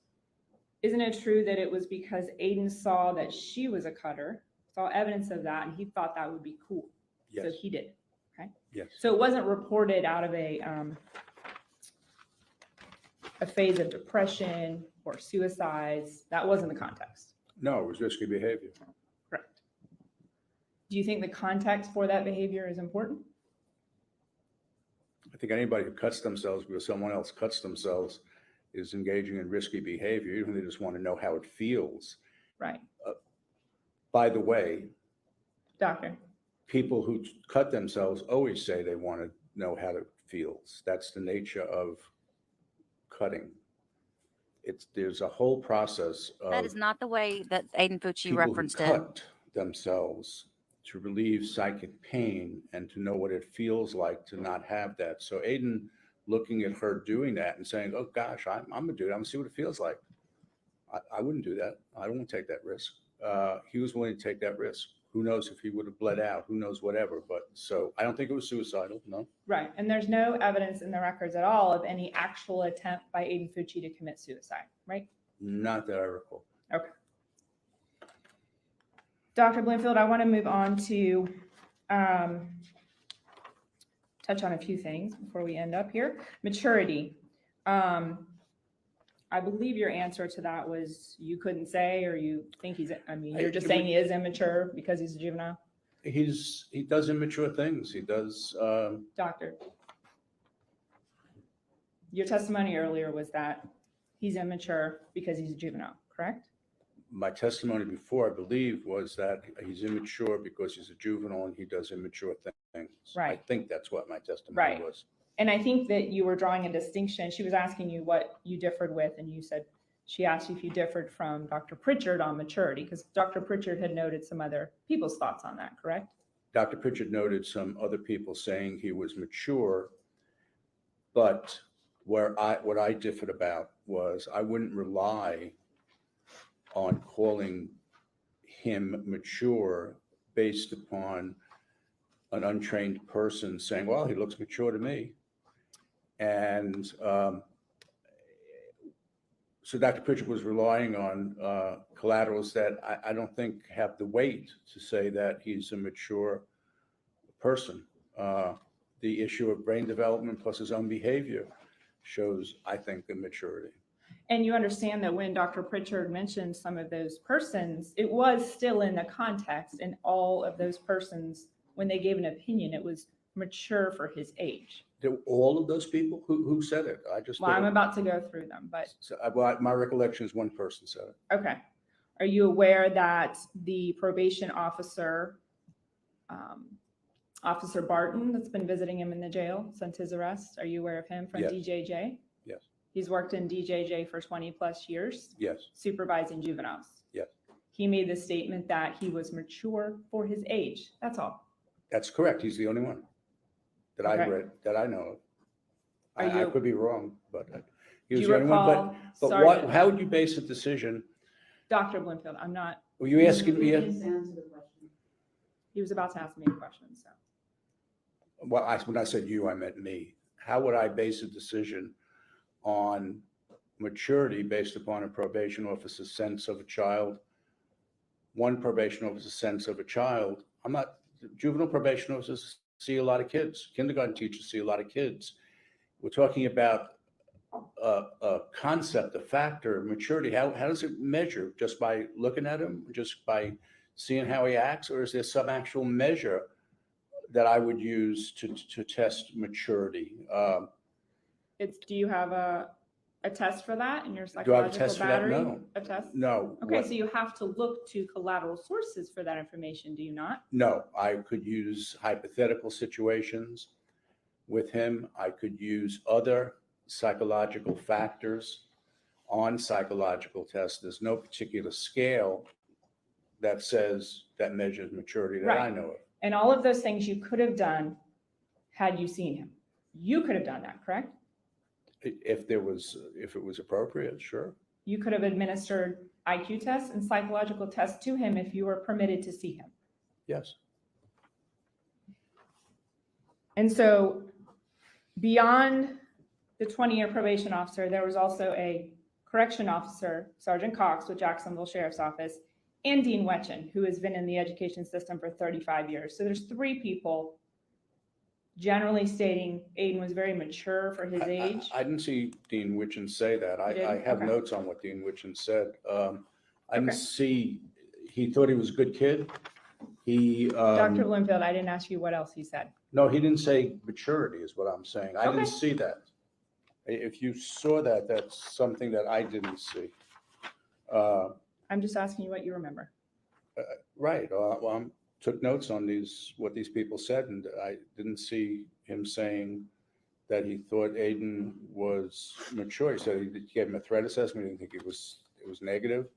isn't it true that it was because Aiden saw that she was a cutter, saw evidence of that, and he thought that would be cool? Yes. So he did, okay? Yes. So it wasn't reported out of a phase of depression or suicides. That wasn't the context. No, it was risky behavior. Correct. Do you think the context for that behavior is important? I think anybody who cuts themselves because someone else cuts themselves is engaging in risky behavior, even if they just want to know how it feels. Right. By the way, Doctor, people who cut themselves always say they want to know how it feels. That's the nature of cutting. There's a whole process of that is not the way that Aiden Fucci referenced people who it. cut themselves to relieve psychic pain and to know what it feels like to not have that. So Aiden looking at her doing that and saying, oh gosh, I'm gonna do it. I'm gonna see what it feels like. I wouldn't do that. I don't want to take that risk. He was willing to take that risk. Who knows if he would have bled out, who knows, whatever. But so I don't think it was suicidal, no. right. And there's no evidence in the records at all of any actual attempt by Aiden Fucci to commit suicide, right? Not that I recall. Okay. Dr. Bloomfield, I want to move on to touch on a few things before we end up here. Maturity. I believe your answer to that was you couldn't say, or you think he's, I mean, you're just I- saying he is immature because he's a juvenile? He does immature things. He does, Doctor, your testimony earlier was that he's immature because he's a juvenile, correct? my testimony before, I believe, was that he's immature because he's a juvenile and he does immature things. I Right. think that's what my testimony Right. was. And I think that you were drawing a distinction. She was asking you what you differed with, and you said, she asked you if you differed from Dr. Pritchard on maturity, because Dr. Pritchard had noted some other people's thoughts on that, correct? Dr. Pritchard noted some other people saying he was mature, but what I differed about was I wouldn't rely on calling him mature based upon an untrained person saying, well, he looks mature to me. And so Dr. Pritchard was relying on collaterals that I don't think have the weight to say that he's a mature person. The issue of brain development plus his own behavior shows, I think, the maturity. And you understand that when Dr. Pritchard mentioned some of those persons, it was still in the context, and all of those persons, when they gave an opinion, it was mature for his age. All of those people who said it, I just. Well, I'm about to go through them, but. So, my recollection is one person said it. Okay. Are you aware that the probation officer, Officer Barton, that's been visiting him in the jail since his arrest, are you aware of him from Yes. DJJ? Yes. He's worked in DJJ for 20 plus years. Yes. Supervising juveniles. Yes. He made the statement that he was mature for his age. That's all. That's correct. He's the only one that I Okay. read, that I know of. Are I you- could be wrong, but he Do was you the only one. recall But Sergeant- how would you base a decision? Dr. Bloomfield, I'm not. Were you asking me? He was about to ask me a question, so. Well, when I said you, I meant me. How would I base a decision on maturity based upon a probation officer's sense of a child? One probation officer's sense of a child. Juvenile probation officers see a lot of kids. Kindergarten teachers see a lot of kids. We're talking about a concept, a factor, maturity. How does it measure? Just by looking at him? Just by seeing how he acts? Or is there some actual measure that I would use to test maturity? Do you have a test for that in your Do I have a psychological test for that? battery? No. A test? No. Okay, What- so you have to look to collateral sources for that information, do you not? No, I could use hypothetical situations with him. I could use other psychological factors on psychological tests. There's no particular scale that measures maturity that I Right. know of. And all of those things you could have done had you seen him. You could have done that, correct? If it was appropriate, sure. You could have administered IQ tests and psychological tests to him if you were permitted to see him. Yes. And so beyond the 20-year probation officer, there was also a correction officer, Sergeant Cox with Jacksonville Sheriff's Office, and Dean Wetchen, who has been in the education system for 35 years. So there's 3 people generally stating Aiden was very mature for his age. I didn't see Dean Witchen say that. You didn't? I have Okay. notes on what Dean Witchen said. I didn't Okay. see, he thought he was a good kid. He, Dr. Bloomfield, I didn't ask you what else he said. no, he didn't say maturity is what I'm saying. I Okay. didn't see that. If you saw that, that's something that I didn't see. I'm just asking you what you remember. Right. Well, took notes on what these people said, and I didn't see him saying that he thought Aiden was mature. He said he gave him a threat assessment. He didn't think it was negative.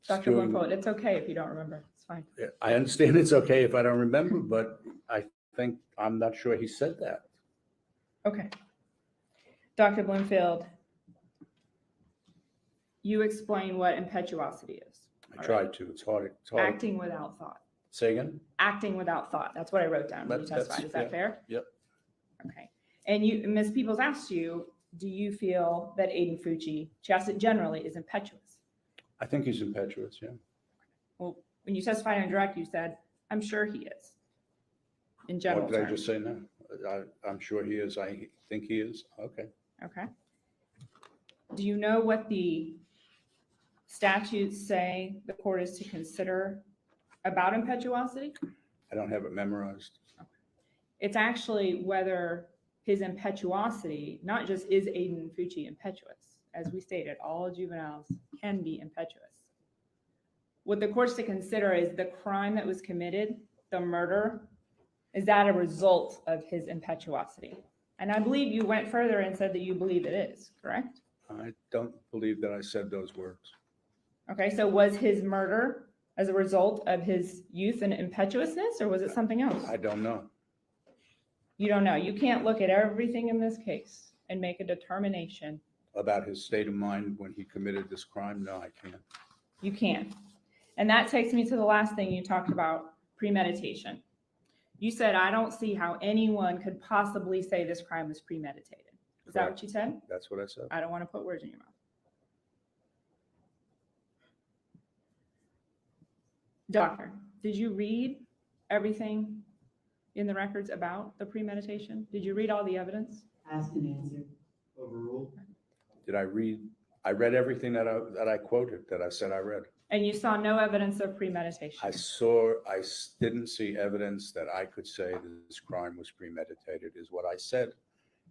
Dr. Bloomfield, it's okay if you don't remember. It's fine. I understand it's okay if I don't remember, but I'm not sure he said that. Okay. Dr. Bloomfield, you explain what impetuosity is. I tried to. It's hard. Acting without thought. Say again? Acting without thought. That's what I wrote down when you testified. Is that fair? Yep. Okay. And Ms. Peoples asked you, do you feel that Aiden Fucci, she asked it generally, is impetuous? I think he's impetuous, yeah. Well, when you testified on direct, you said, I'm sure he is. In general What did I terms. just say now? I'm sure he is. I think he is. Okay. Okay. Do you know what the statutes say the court is to consider about impetuosity? I don't have it memorized. It's actually whether his impetuosity, not just is Aiden Fucci impetuous. As we stated, all juveniles can be impetuous. What the court's to consider is the crime that was committed, the murder, is that a result of his impetuosity? And I believe you went further and said that you believe it is, correct? I don't believe that I said those words. Okay, so was his murder as a result of his youth and impetuousness, or was it something else? I don't know. You don't know. You can't look at everything in this case and make a determination. About his state of mind when he committed this crime? No, I can't. You can't. And that takes me to the last thing you talked about, premeditation. You said, I don't see how anyone could possibly say this crime was premeditated. Is that what you said? That's what I said. I don't want to put words in your mouth. Doctor, did you read everything in the records about the premeditation? Did you read all the evidence? Asked and answered. Overruled. Did I read? I read everything that I quoted, that I said I read. And you saw no evidence of premeditation? I didn't see evidence that I could say that this crime was premeditated, is what I said.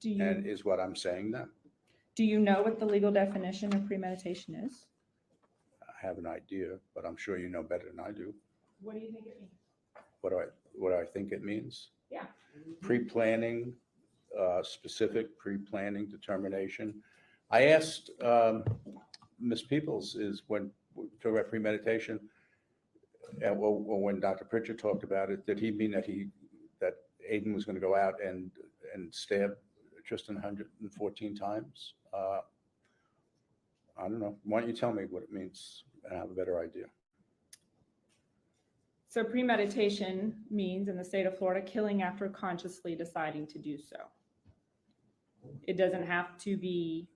And is what I'm saying now. Do you know what the legal definition of premeditation is? I have an idea, but I'm sure you know better than I do. What do you think it means? What do I think it means? Yeah. Pre-planning, specific pre-planning determination. I asked Ms. Peoples is when we talk about premeditation, and when Dr. Pritchard talked about it, did he mean that Aiden was going to go out and stab Tristyn 114 times? I don't know. Why don't you tell me what it means and I have a better idea. So premeditation means in the state of Florida, killing after consciously deciding to do so. It doesn't have to be,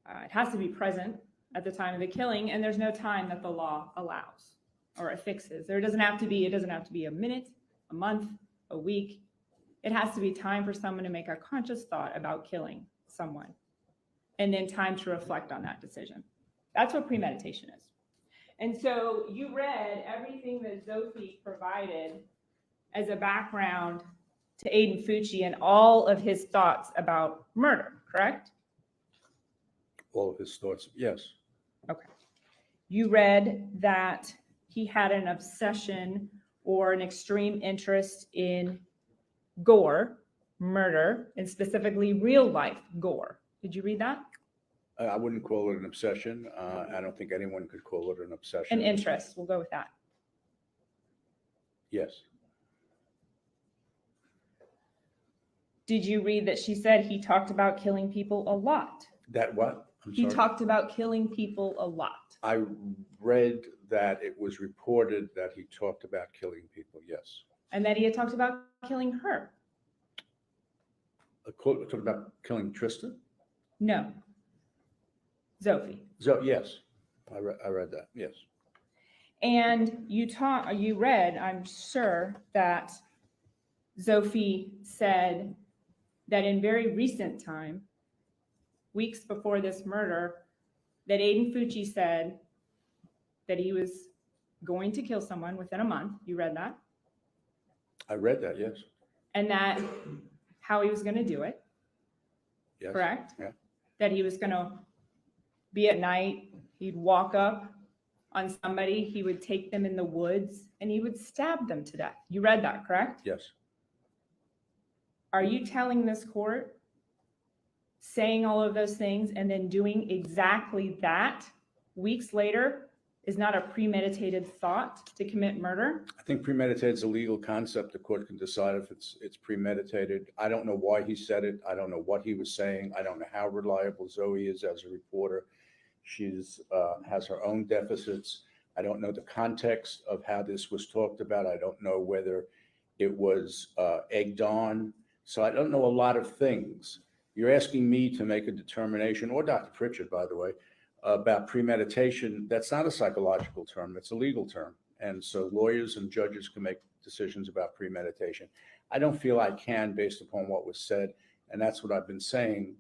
it has to be present at the time of the killing, and there's no time that the law allows or affixes. It doesn't have to be a minute, a month, a week. It has to be time for someone to make a conscious thought about killing someone, and then time to reflect on that decision. That's what premeditation is. And so you read everything that Zophie provided as a background to Aiden Fucci and all of his thoughts about murder, correct? All of his thoughts, yes. Okay. You read that he had an obsession or an extreme interest in gore, murder, and specifically real life gore. Did you read that? I wouldn't call it an obsession. I don't think anyone could call it an obsession. An interest, we'll go with that. Yes. Did you read that she said he talked about killing people a lot? That what? He talked about killing people a lot. I read that it was reported that he talked about killing people, yes. And that he had talked about killing her. Talked about killing Tristyn? No. Zophie. Yes, I read that, yes. And you read, I'm sure, that Zophie said that in very recent time, weeks before this murder, that Aiden Fucci said that he was going to kill someone within a month. You read that? I read that, yes. And that how he was going to do it. Yes. Correct? Yeah. That he was going to be at night, he'd walk up on somebody, he would take them in the woods, and he would stab them to death. You read that, correct? Yes. Are you telling this court, saying all of those things and then doing exactly that weeks later is not a premeditated thought to commit murder? I think premeditated is a legal concept. The court can decide if it's premeditated. I don't know why he said it. I don't know what he was saying. I don't know how reliable Zoe is as a reporter. She's has her own deficits. I don't know the context of how this was talked about. I don't know whether it was egged on. So I don't know a lot of things. You're asking me to make a determination, or Dr. Pritchard, by the way, about premeditation. That's not a psychological term. It's a legal term. And so lawyers and judges can make decisions about premeditation. I don't feel I can based upon what was said. And that's what I've been saying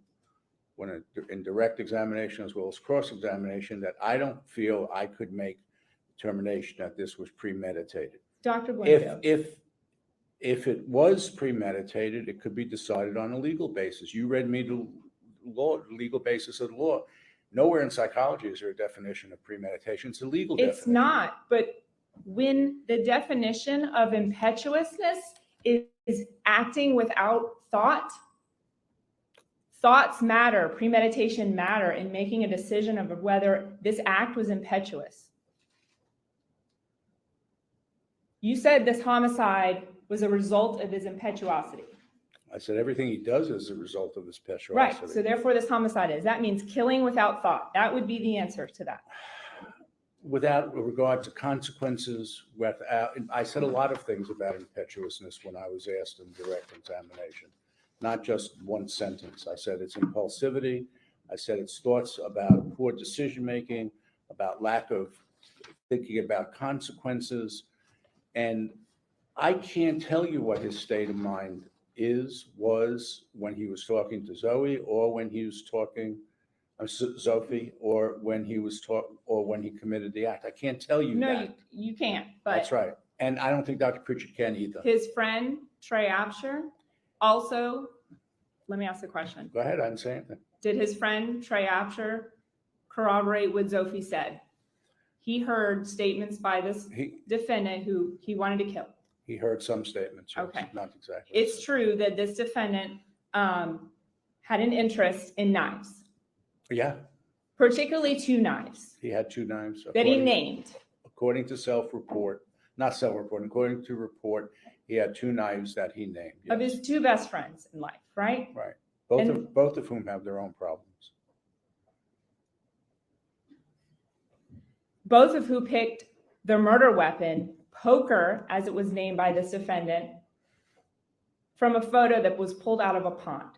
in direct examination as well as cross-examination, that I don't feel I could make determination that this was premeditated. Dr. Blanfield. If it was premeditated, it could be decided on a legal basis. You read me the law, legal basis of the law. Nowhere in psychology is there a definition of premeditation. It's a legal definition. It's not, but when the definition of impetuousness is acting without thought, thoughts matter, premeditation matter in making a decision of whether this act was impetuous. You said this homicide was a result of his impetuosity. I said everything he does is a result of his impetuosity. Right, so therefore this homicide is. That means killing without thought. That would be the answer to that. Without regard to consequences, I said a lot of things about impetuousness when I was asked in direct examination, not just one sentence. I said it's impulsivity. I said it's thoughts about poor decision-making, about lack of thinking about consequences. And I can't tell you what his state of mind was when he was talking to Zoe, or when he was talking Sophie, or when he committed the act. I can't tell you No, that. you can't, but. That's right. And I don't think Dr. Pritchett can either. His friend, Trey Absher, also, let me ask the question. Go ahead, I didn't say anything. Did his friend, Trey Absher, corroborate what Sophie said? He heard statements by this defendant who he wanted to kill. He heard some statements. Yes, Okay. Not exactly. It's true that this defendant had an interest in knives, Yeah, particularly 2 knives he had 2 knives. that he named. According to according to report, he had 2 knives that he named. Of his 2 best friends in life, right? Right. And- Both of whom have their own problems. Both of who picked the murder weapon, poker, as it was named by this defendant, from a photo that was pulled out of a pond.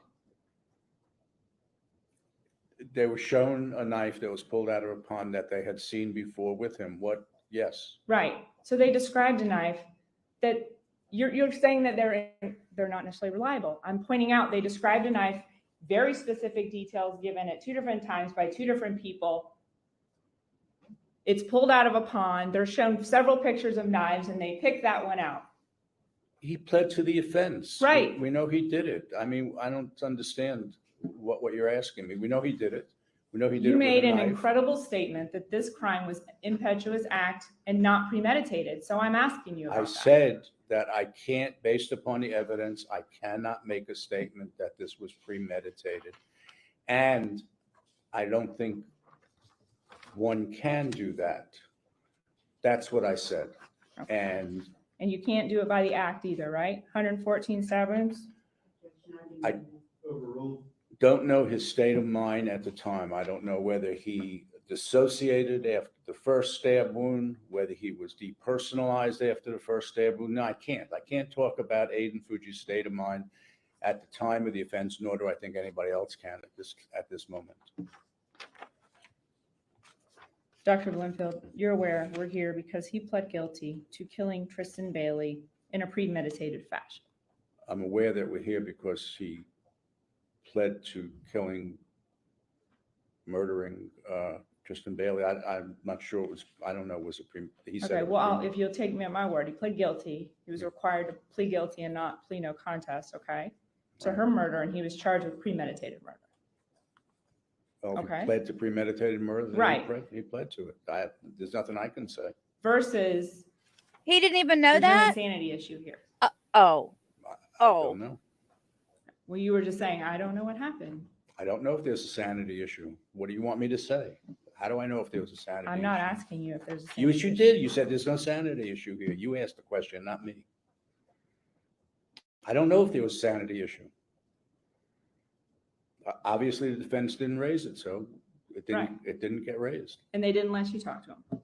They were shown a knife that was pulled out of a pond that they had seen before with him. Yes. Right. So they described a knife that you're saying that they're not necessarily reliable. I'm pointing out they described a knife, very specific details given at 2 different times by 2 different people. It's pulled out of a pond. They're shown several pictures of knives and they picked that one out. He pled to the offense. Right. We know he did it. I mean, I don't understand what you're asking me. We know he did it. We know he did it You with made a an knife. incredible statement that this crime was impetuous act and not premeditated. So I'm asking you about I that. said that I can't, based upon the evidence, I cannot make a statement that this was premeditated. And I don't think one can do that. That's what I said. And And you can't do it by the act either, right? 114 stabbings? I don't know his state of mind at the time. I don't know whether he dissociated after the first stab wound, whether he was depersonalized after the first stab wound. No, I can't. I can't talk about Aiden Fucci's state of mind at the time of the offense, nor do I think anybody else can at this moment. Dr. Blinfield, you're aware we're here because he pled guilty to killing Tristyn Bailey in a premeditated fashion. I'm aware that we're here because he pled to murdering Tristyn Bailey. I'm not sure it was, I don't know, was it he said. Okay, it was well, if you'll take me at my word, he pled guilty. He was required to plead guilty and not plea no contest, okay? To her murder, and he was charged with premeditated murder. Well, if Okay. he pled to premeditated murder, then Right. he pled to it. There's nothing I can say. Versus. He didn't even know there's an that? insanity issue here. Oh. I don't know. Well, you were just saying, I don't know what happened. I don't know if there's a sanity issue. What do you want me to say? How do I know if there was a sanity I'm not issue? asking you if there's a You sanity issue. did. You said there's no sanity issue here. You asked the question, not me. I don't know if there was a sanity issue. Obviously, the defense didn't raise it, so it didn't get raised. And they didn't let you talk to him.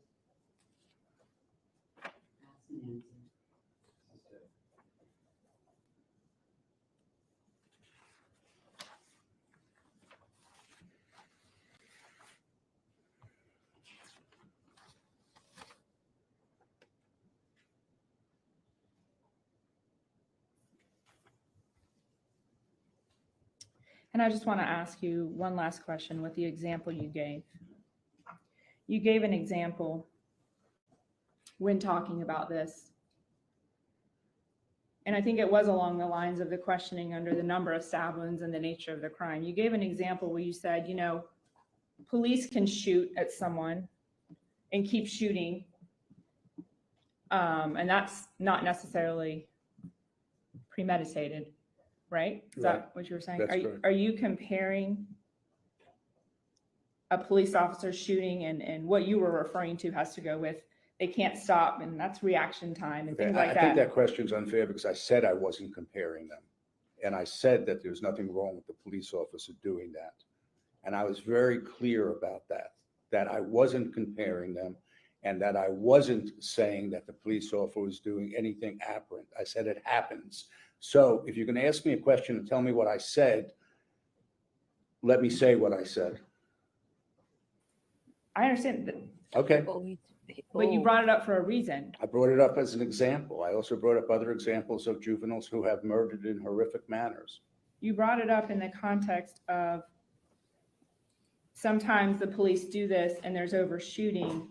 And I just want to ask you one last question with the example you gave. You gave an example when talking about this. And I think it was along the lines of the questioning under the number of stab wounds and the nature of the crime. You gave an example where you said, you know, police can shoot at someone and keep shooting. And that's not necessarily premeditated, right? Is that what you were saying? That's correct. Are you comparing a police officer shooting and what you were referring to has to go with they can't stop and that's reaction time and things like I that? think that question's unfair because I said I wasn't comparing them. And I said that there's nothing wrong with the police officer doing that. And I was very clear about that I wasn't comparing them and that I wasn't saying that the police officer was doing anything aberrant. I said it happens. So if you're going to ask me a question and tell me what I said, let me say what I said. I understand that, Okay. but you brought it up for a reason. I brought it up as an example. I also brought up other examples of juveniles who have murdered in horrific manners. You brought it up in the context of sometimes the police do this and there's overshooting,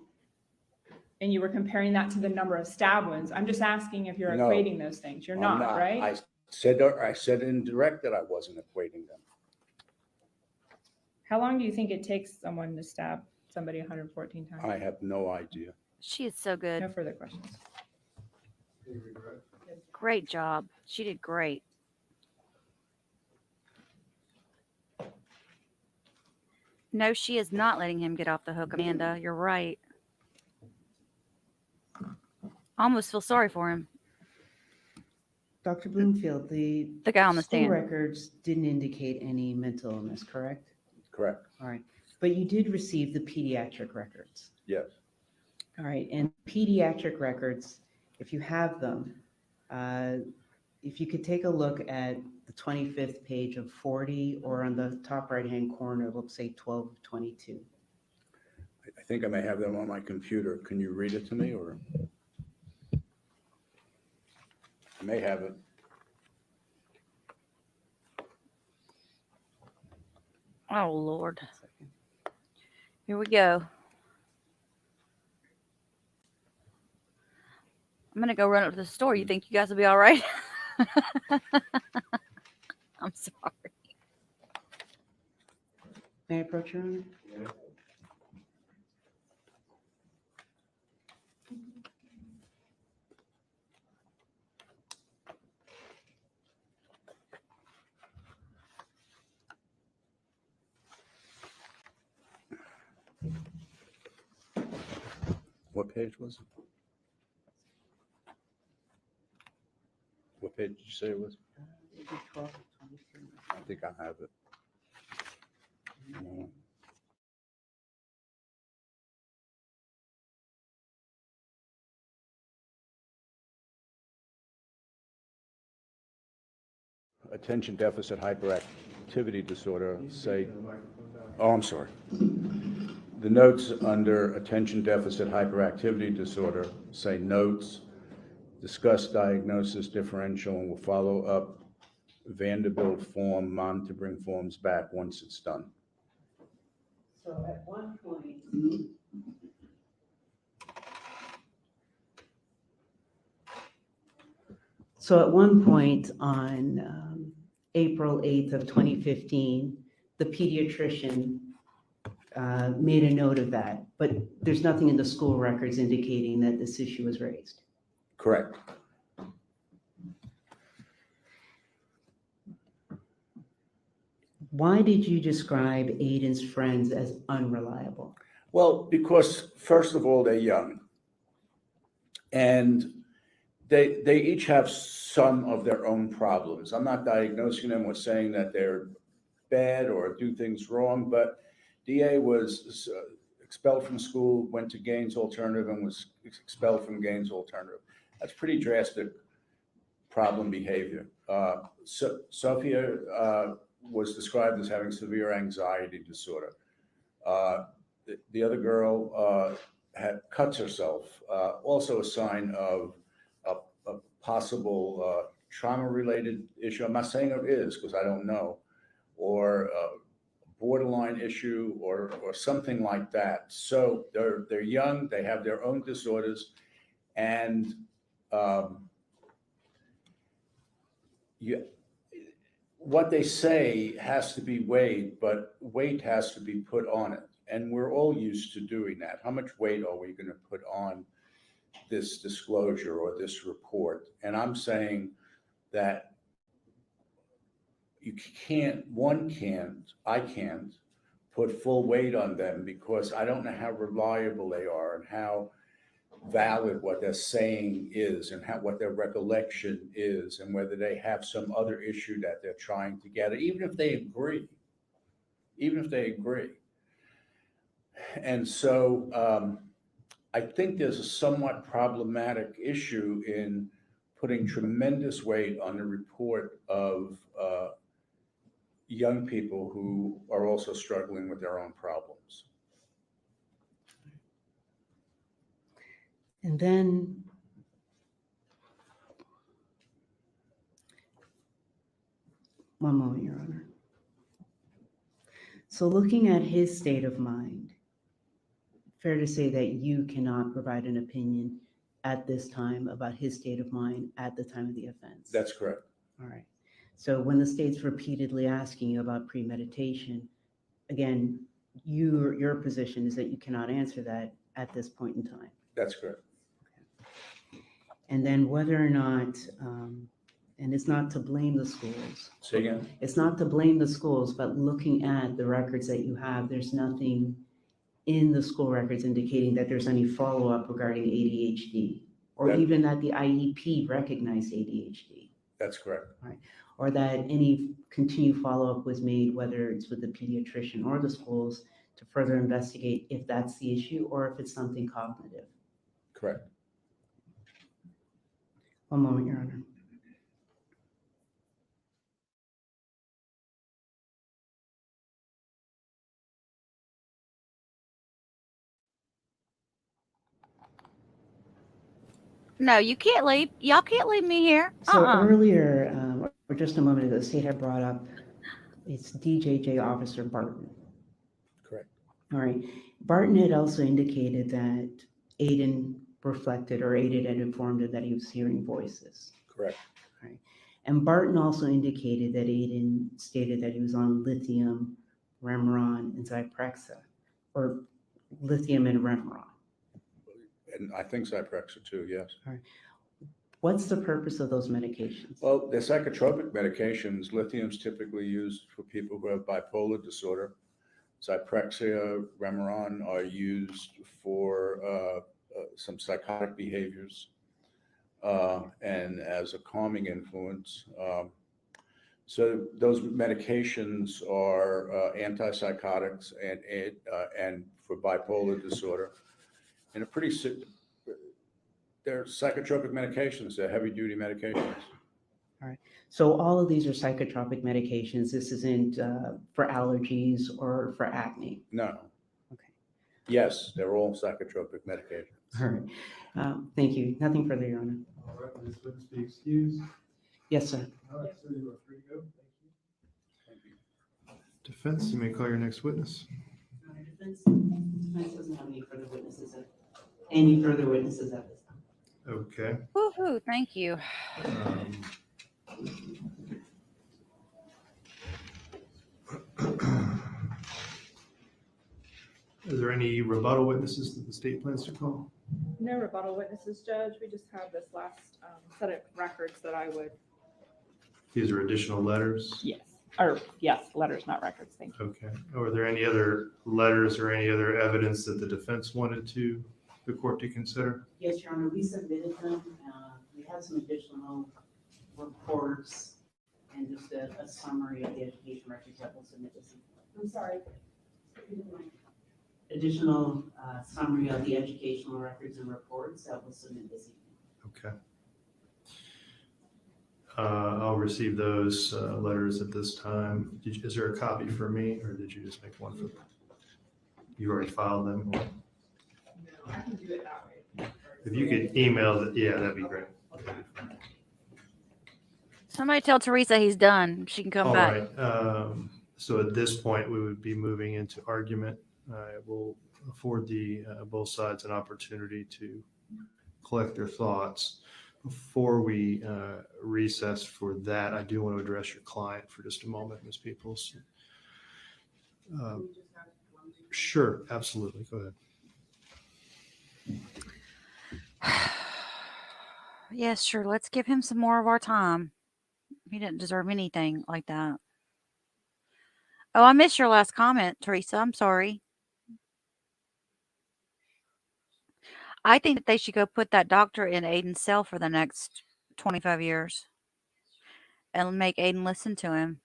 and you were comparing that to the number of stab wounds. I'm just asking if you're No, equating those things. You're I'm not, right? I said indirect that I wasn't equating them. How long do you think it takes someone to stab somebody 114 times? I have no idea. She is so good. No further questions. Great job. She did great. No, she is not letting him get off the hook, Amanda. You're right. Almost feel sorry for him. Dr. Bloomfield, the guy on the school stand. records didn't indicate any mental illness, correct? Correct. All right. But you did receive the pediatric records. Yes. All right. And pediatric records, if you have them, if you could take a look at the 25th page of 40 or on the top right-hand corner, let's say 12 of 22. I think I may have them on my computer. Can you read it to me or? I may have it. Oh, Lord. Here we go. I'm going to go run up to the store. You think you guys will be all right? I'm sorry. May I approach your honor? What page was it? What page did you say it was? 12 of 22. I think I have it. No. Attention deficit hyperactivity disorder say, oh, I'm sorry. The notes under attention deficit hyperactivity disorder say notes, discuss diagnosis differential, and will follow up Vanderbilt form, mom to bring forms back once it's done. So at one point, on April 8th of 2015, the pediatrician made a note of that, but there's nothing in the school records indicating that this issue was raised. Correct. Why did you describe Aiden's friends as unreliable? Well, because first of all, they're young. And they each have some of their own problems. I'm not diagnosing them or saying that they're bad or do things wrong, but DA was expelled from school, went to Gaines Alternative and was expelled from Gaines Alternative. That's pretty drastic problem behavior. Sophia was described as having severe anxiety disorder. The other girl had cuts herself, also a sign of a possible trauma-related issue. I'm not saying it is because I don't know, or a borderline issue or something like that. So they're young, they have their own disorders, and what they say has to be weighed, but weight has to be put on it. And we're all used to doing that. How much weight are we going to put on this disclosure or this report? And I'm saying that I can't put full weight on them because I don't know how reliable they are and how valid what they're saying is and what their recollection is and whether they have some other issue that they're trying to get, even if they agree. And so I think there's a somewhat problematic issue in putting tremendous weight on the report of young people who are also struggling with their own problems. And then one moment, Your Honor. So looking at his state of mind, fair to say that you cannot provide an opinion at this time about his state of mind at the time of the offense? That's correct. All right. So when the state's repeatedly asking you about premeditation, again, your position is that you cannot answer that at this point in time. That's correct. And then whether or not, and it's not to blame the schools. Say again? It's not to blame the schools, but looking at the records that you have, there's nothing in the school records indicating that there's any follow-up regarding ADHD, or even that the IEP recognized ADHD. That's correct. Right. Or that any continued follow-up was made, whether it's with the pediatrician or the schools, to further investigate if that's the issue or if it's something cognitive. Correct. One moment, Your Honor. No, you can't leave. Y'all can't leave me here. So earlier, or just a moment ago, the state had brought up, it's DJJ Officer Barton. Correct. All right. Barton had also indicated that Aiden reflected, or Aiden had informed him that he was hearing voices. Correct. Right. And Barton also indicated that Aiden stated that he was on lithium, Remeron, and Zyprexa, or lithium and Remeron. And I think Zyprexa too, yes. All right. What's the purpose of those medications? Well, they're psychotropic medications. Lithium's typically used for people who have bipolar disorder. Zyprexa, Remeron are used for some psychotic behaviors and as a calming influence. So those medications are antipsychotics and for bipolar disorder. And they're psychotropic medications. They're heavy-duty medications. All right. So all of these are psychotropic medications. This isn't for allergies or for acne. No. Okay. Yes, they're all psychotropic medications. All right. Thank you. Nothing further, Your Honor. All right, will this witness be excused? Yes, sir. All right, sir, you are free to go. Thank you. Defense, you may call your next witness. Defense doesn't have any further witnesses at this time. Okay. Woohoo! Thank you. Is there any rebuttal witnesses that the state plans to call? No rebuttal witnesses, Judge. We just have this last set of records that I would. These are additional letters? Yes. Or yes, letters, not records. Thank you. Okay. Are there any other letters or any other evidence that the defense wanted the court to consider? Yes, Your Honor. We submitted them. We have some additional reports and just a summary of the education records that we'll submit this evening. I'm sorry. Additional summary of the educational records and reports that we'll submit this evening. Okay. I'll receive those letters at this time. Is there a copy for me, or did you just make one for me? You already filed them? No, I can do it that way. If you could email it, yeah, that'd be great. Somebody tell Teresa he's done. She can come All back. right. So at this point, we would be moving into argument. It will afford the both sides an opportunity to collect their thoughts. Before we recess for that, I do want to address your client for just a moment, Ms. Peoples. Sure, absolutely. Go ahead. Yes, sure. Let's give him some more of our time. He didn't deserve anything like that. Oh, I missed your last comment, Teresa. I'm sorry. I think that they should go put that doctor in Aiden's cell for the next 25 years and make Aiden listen to him.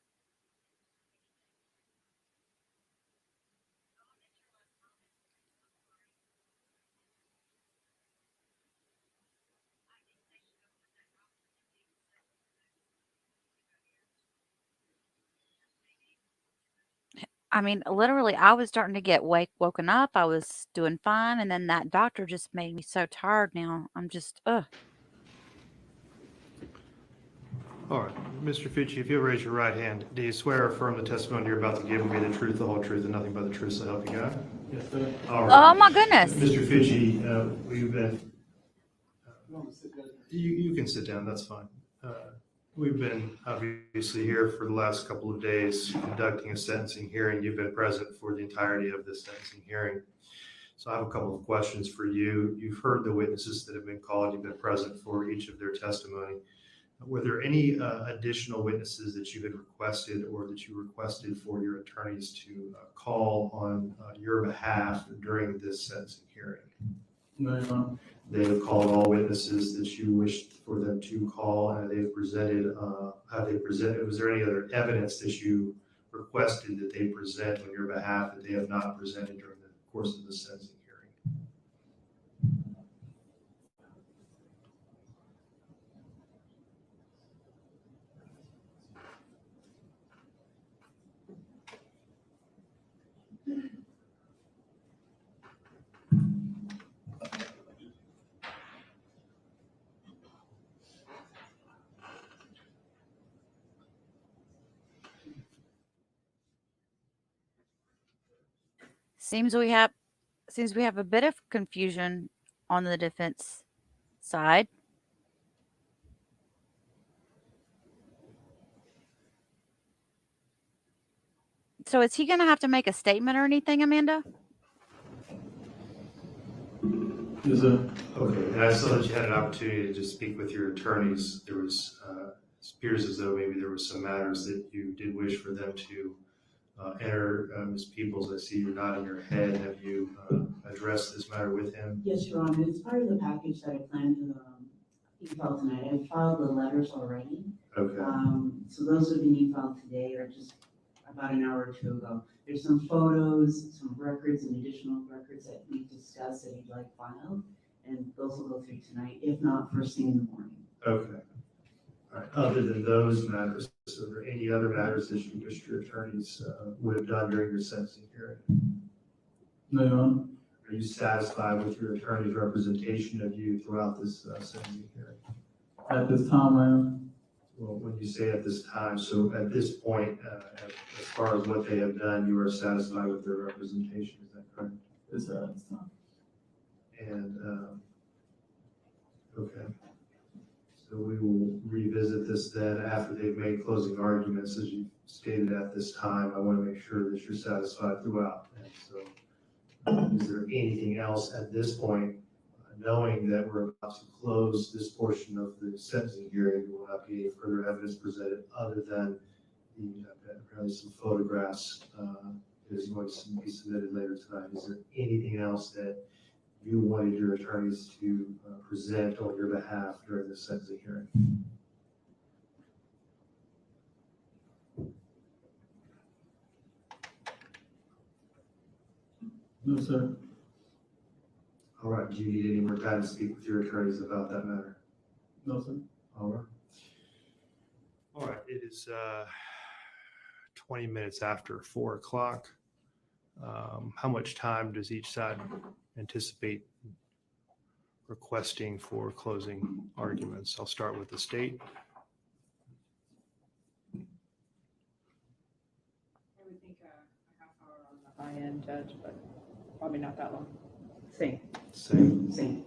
I mean, literally, I was starting to get woken up. I was doing fine, and then that doctor just made me so tired now. I'm just, ugh. All right, Mr. Fucci, if you'll raise your right hand, do you swear or affirm the testimony you're about to give will be the truth, the whole truth, and nothing but the truth, so help you God? Yes, sir. All right. Oh my goodness. Mr. Fucci, we've been, you can sit down, that's fine. We've been obviously here for the last couple of days conducting a sentencing hearing. You've been present for the entirety of this sentencing hearing. So I have a couple of questions for you. You've heard the witnesses that have been called. You've been present for each of their testimony. Were there any additional witnesses that you had requested or that you requested for your attorneys to call on your behalf during this sentencing hearing? No, Your Honor. They have called all witnesses that you wished for them to call, and they've presented, was there any other evidence that you requested that they present on your behalf that they have not presented during the course of the sentencing hearing? Seems we have a bit of confusion on the defense side. So is he going to have to make a statement or anything, Amanda? Yes, sir. Okay, and I saw that you had an opportunity to just speak with your attorneys. There was, it appears as though maybe there were some matters that you did wish for them to enter. Ms. Peoples, I see you're nodding your head. Have you addressed this matter with him? Yes, Your Honor, it's part of the package that I plan to e-file tonight. I filed the letters already. Okay. So those have been e-filed today or just about an hour or two ago. There's some photos, some records and additional records that we discussed that you'd like filed, and those will go through tonight, if not first thing in the morning. Okay. All right. Other than those matters, are there any other matters that you wish your attorneys would have done during your sentencing hearing? No, Your Honor. Are you satisfied with your attorney's representation of you throughout this sentencing hearing? At this time, I am. Well, when you say at this time, so at this point, as far as what they have done, you are satisfied with their representation, is that correct? Yes, sir, at this time. And, okay. So we will revisit this then after they've made closing arguments, as you stated at this time. I want to make sure that you're satisfied throughout. And so is there anything else at this point, knowing that we're about to close this portion of the sentencing hearing, there will not be any further evidence presented other than the apparently some photographs that is going to be submitted later tonight. Is there anything else that you wanted your attorneys to present on your behalf during the sentencing hearing? No, sir. All right, do you need any more time to speak with your attorneys about that matter? No, sir. All right. All right, it is 20 minutes after 4 o'clock. How much time does each side anticipate requesting for closing arguments? I'll start with the state. think a half hour on the high end, Judge, but probably not that long. Same. Same.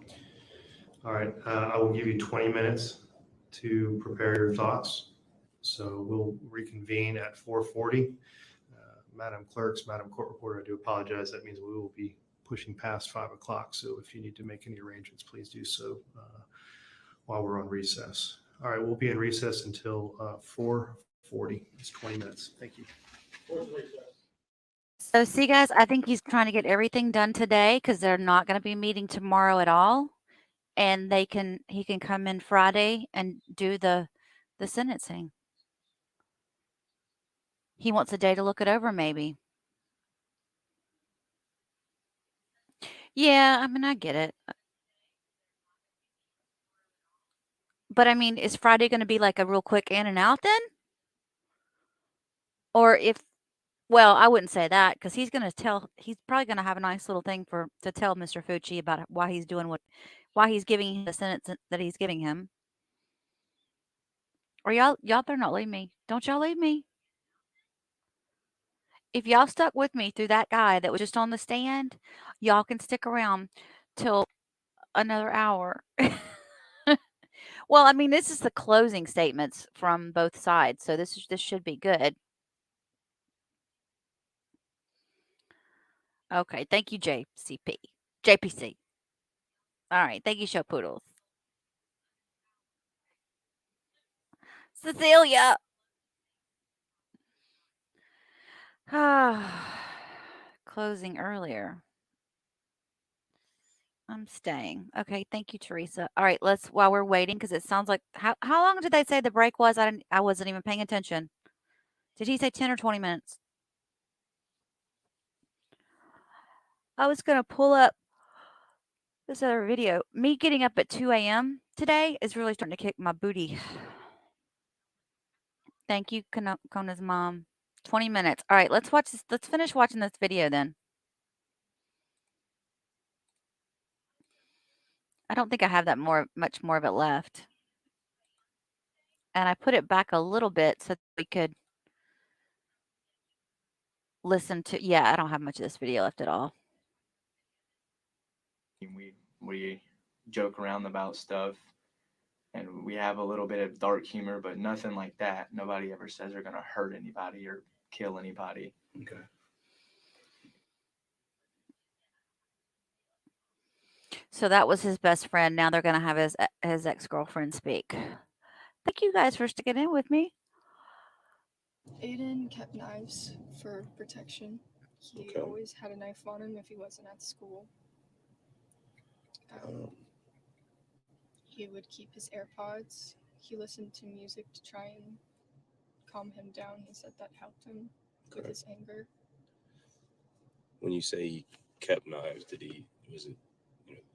All right, I will give you 20 minutes to prepare your thoughts. So we'll reconvene at 4:40. Madam Clerks, Madam Court Reporter, I do apologize. That means we will be pushing past 5 o'clock. So if you need to make any arrangements, please do so while we're on recess. All right, we'll be in recess until 4:40. It's 20 minutes. Thank you. So see, guys, I think he's trying to get everything done today because they're not going to be meeting tomorrow at all, and he can come in Friday and do the sentencing. He wants a day to look it over, maybe. Yeah, I mean, I get it. But I mean, is Friday going to be like a real quick in and out then? Or well, I wouldn't say that because he's probably going to have a nice little thing to tell Mr. Fucci about why he's doing why he's giving him the sentence that he's giving him. Or y'all better not leave me. Don't y'all leave me. If y'all stuck with me through that guy that was just on the stand, y'all can stick around till another hour. Well, I mean, this is the closing statements from both sides, so this should be good. Okay, thank you, JPC. All right, thank you, Show Poodles. Cecilia. Closing earlier. I'm staying. Okay, thank you, Teresa. All right, while we're waiting, because it sounds like how long did they say the break was? I wasn't even paying attention. Did he say 10 or 20 minutes? I was gonna pull up this other video. Me getting up at 2 a.m. today is really starting to kick my booty. Thank you, Kona's mom. 20 minutes. All right, let's watch this. Let's finish watching this video then. I don't think I have much more of it left. And I put it back a little bit so that we could listen to. Yeah, I don't have much of this video left at all. We joke around about stuff, and we have a little bit of dark humor, but nothing like that. Nobody ever says they're gonna hurt anybody or kill anybody. Okay. So that was his best friend. Now they're gonna have his ex-girlfriend speak. Thank you guys for sticking in with me. Aiden kept knives for protection. He always had a knife on him if he wasn't at school. He would keep his AirPods. He listened to music to try and calm him down. He said that helped him with his anger. When you say he kept knives, was it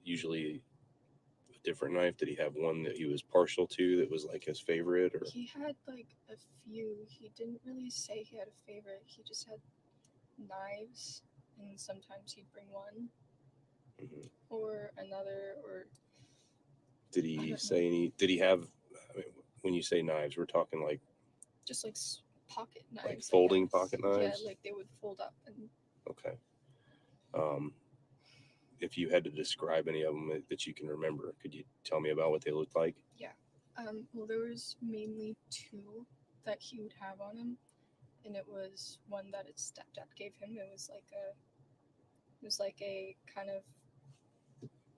usually a different knife? Did he have one that he was partial to that was like his favorite? Or He had like a few. He didn't really say he had a favorite. He just had knives, and sometimes he'd bring one or another. Or did he say any? Did he have? I mean, when you say knives, we're talking like just like pocket knives, like folding pocket Yeah, knives. like they would fold up and. Okay. If you had to describe any of them that you can remember, could you tell me about what they looked like? Yeah. Well, there was mainly two that he would have on him, and it was one that his stepdad gave him. It was like a kind of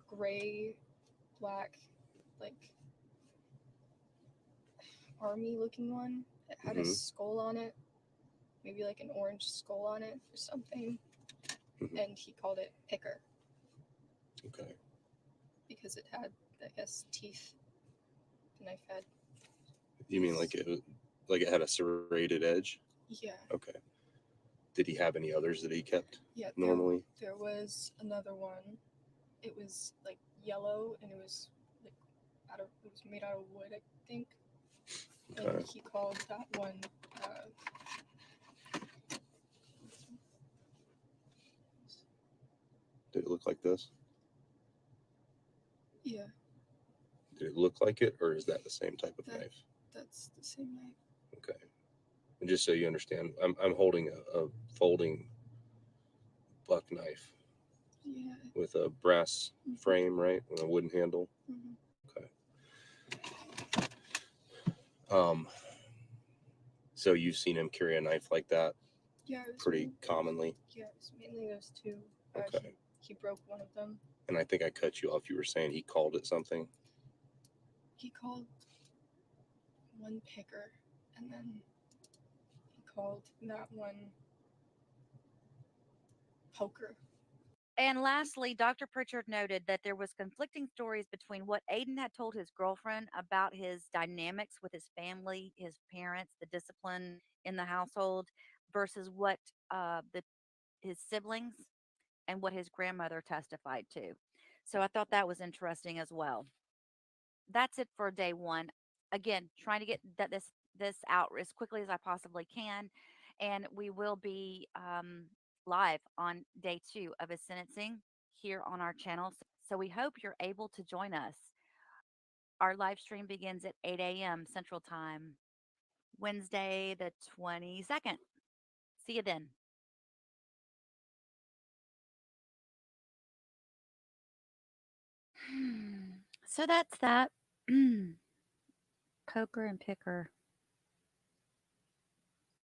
gray, black, like army-looking one. It had a skull on it, maybe like an orange skull on it or something, and he called it Picker. Okay. Because it had, I guess, teeth. The knife had. You mean like it had a serrated edge? Yeah. Okay. Did he have any others that he kept? Yeah. Normally. There was another one. It was like yellow, and it was like it was made out of wood, I think. Okay. And he called that one. Did it look like this? Yeah. Did it look like it, or is that the same type of knife? That's the same knife. Okay. And just so you understand, I'm holding a folding buck knife Yeah. with a brass frame, right? With a wooden handle. Okay. So you've seen him carry a knife like that Yeah, it was pretty commonly. Yeah, it was mainly those two. Okay. He broke one of them. And I think I cut you off. You were saying he called it something. He called one picker, and then he called that one poker. And lastly, Dr. Pritchard noted that there was conflicting stories between what Aiden had told his girlfriend about his dynamics with his family, his parents, the discipline in the household, versus what the his siblings and what his grandmother testified to. So I thought that was interesting as well. That's it for day one. Again, trying to get this out as quickly as I possibly can, and we will be live on day two of his sentencing here on our channel. So we hope you're able to join us. Our live stream begins at 8 a.m. Central Time, Wednesday the 22nd. See you then. So that's that. Poker and picker.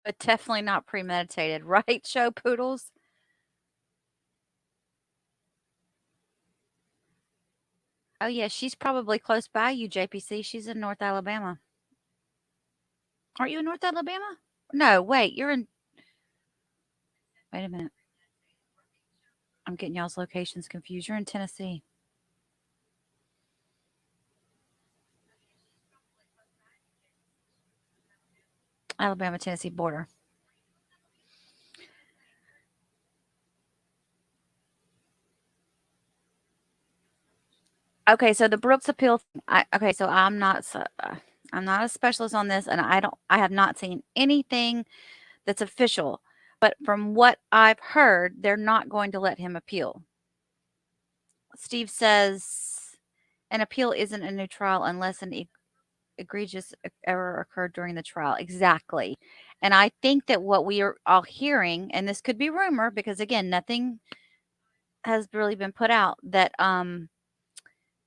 But definitely not premeditated, right, show poodles? Oh, yeah, she's probably close by you, JPC. She's in North Alabama. Aren't you in North Alabama? No, wait, you're in. Wait a minute. I'm getting y'all's locations confused. You're in Tennessee. Alabama, Tennessee border. Okay, so the Brooks appeal. Okay, so I'm not a specialist on this, and I have not seen anything that's official. But from what I've heard, they're not going to let him appeal. Steve says an appeal isn't a new trial unless an egregious error occurred during the trial. Exactly. And I think that what we are all hearing, and this could be rumor because again, nothing has really been put out, that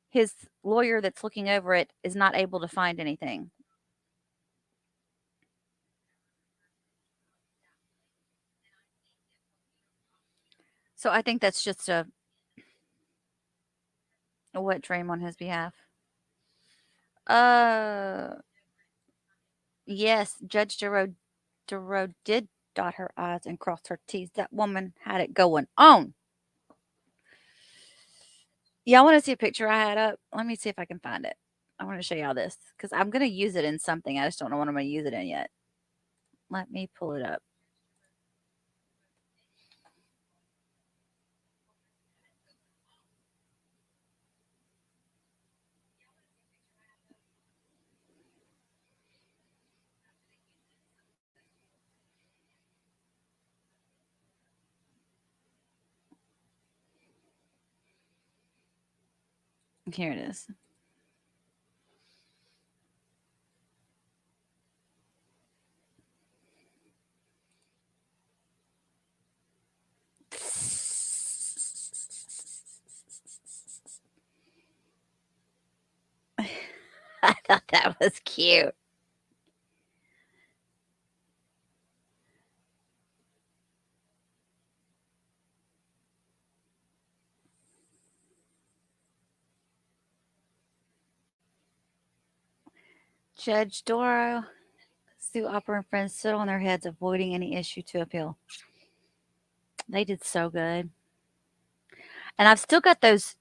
his lawyer that's looking over it is not able to find anything. So I think that's just a wet dream on his behalf. Uh yes, Judge Duro did dot her I's and cross her T's. That woman had it going on. Yeah, I want to see a picture I had up. Let me see if I can find it. I want to show y'all this because I'm going to use it in something. I just don't know what I'm going to use it in yet. Let me pull it up. Here it is. I thought that was cute. Judge Doro, Sue Opera and friends sit on their heads, avoiding any issue to appeal. They did so good. And I've still got those,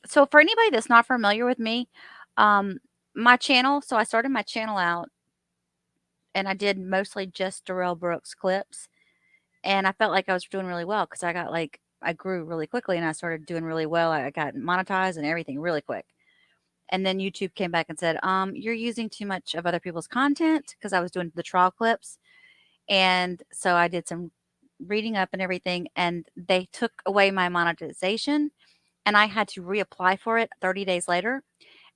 so for anybody that's not familiar with me, my channel, so I started my channel out and I did mostly just Darrell Brooks clips. And I felt like I was doing really well because I grew really quickly and I started doing really well. I got monetized and everything really quick. And then YouTube came back and said, you're using too much of other people's content because I was doing the trial clips. And so I did some reading up and everything, and they took away my monetization and I had to reapply for it 30 days later.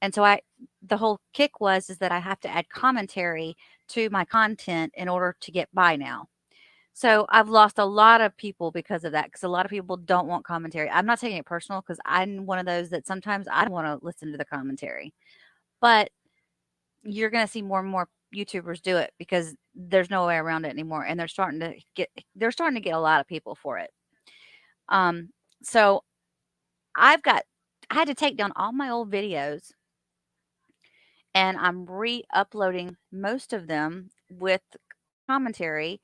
And so the whole kick is that I have to add commentary to my content in order to get by now. So I've lost a lot of people because of that, because a lot of people don't want commentary. I'm not taking it personal because I'm one of those that sometimes I want to listen to the commentary. But you're going to see more and more YouTubers do it because there's no way around it anymore, and they're starting to get a lot of people for it. So I had to take down all my old videos, and I'm re-uploading most of them with commentary.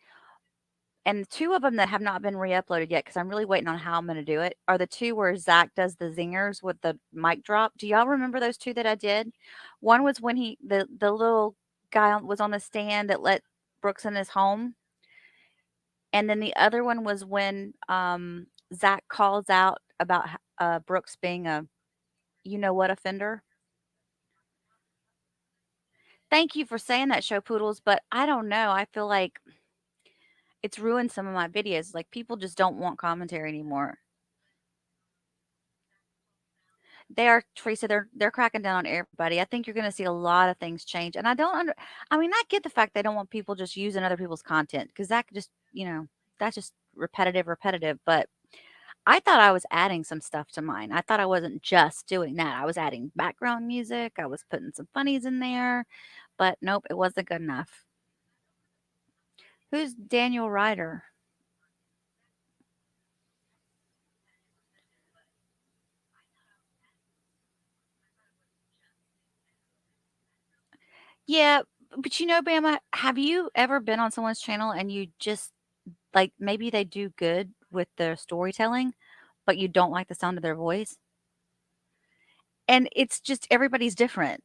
And 2 of them that have not been re-uploaded yet, because I'm really waiting on how I'm gonna do it, are the 2 where Zach does the zingers with the mic drop. Do y'all remember those 2 that I did? One was when the little guy was on the stand that let Brooks in his home, and then the other one was when, Zach calls out about Brooks being a you-know-what offender. Thank you for saying that, Show Poodles, but I don't know, I feel like it's ruined some of my videos, like, people just don't want commentary anymore. They are, Teresa, they're cracking down on everybody. I think you're gonna see a lot of things change, and I mean, I get the fact they don't want people just using other people's content because that could just, that's just repetitive, but I thought I was adding some stuff to mine. I thought I wasn't just doing that. I was adding background music, I was putting some funnies in there, but nope, it wasn't good enough. Who's Daniel Ryder? Yeah, but Bama, have you ever been on someone's channel and you just like maybe they do good with their storytelling, but you don't like the sound of their voice? And it's just everybody's different.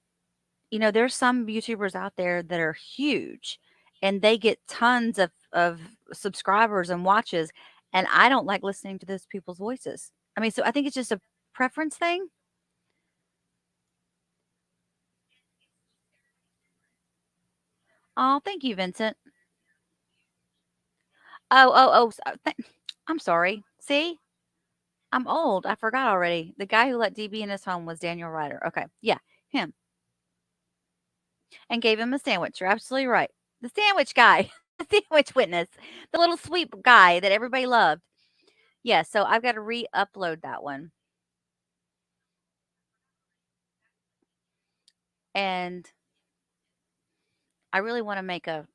There's some YouTubers out there that are huge and they get tons of subscribers and watches, and I don't like listening to those people's voices. I mean, so I think it's just a preference thing. Oh, thank you, Vincent. I'm sorry. See? I'm old. I forgot already. The guy who let DB in his home was Daniel Ryder. Okay. Yeah, him. And gave him a sandwich. You're absolutely right. The sandwich guy, the sandwich witness, the little sweet guy that everybody loved. Yeah, so I've got to re-upload that one. And I really want to make it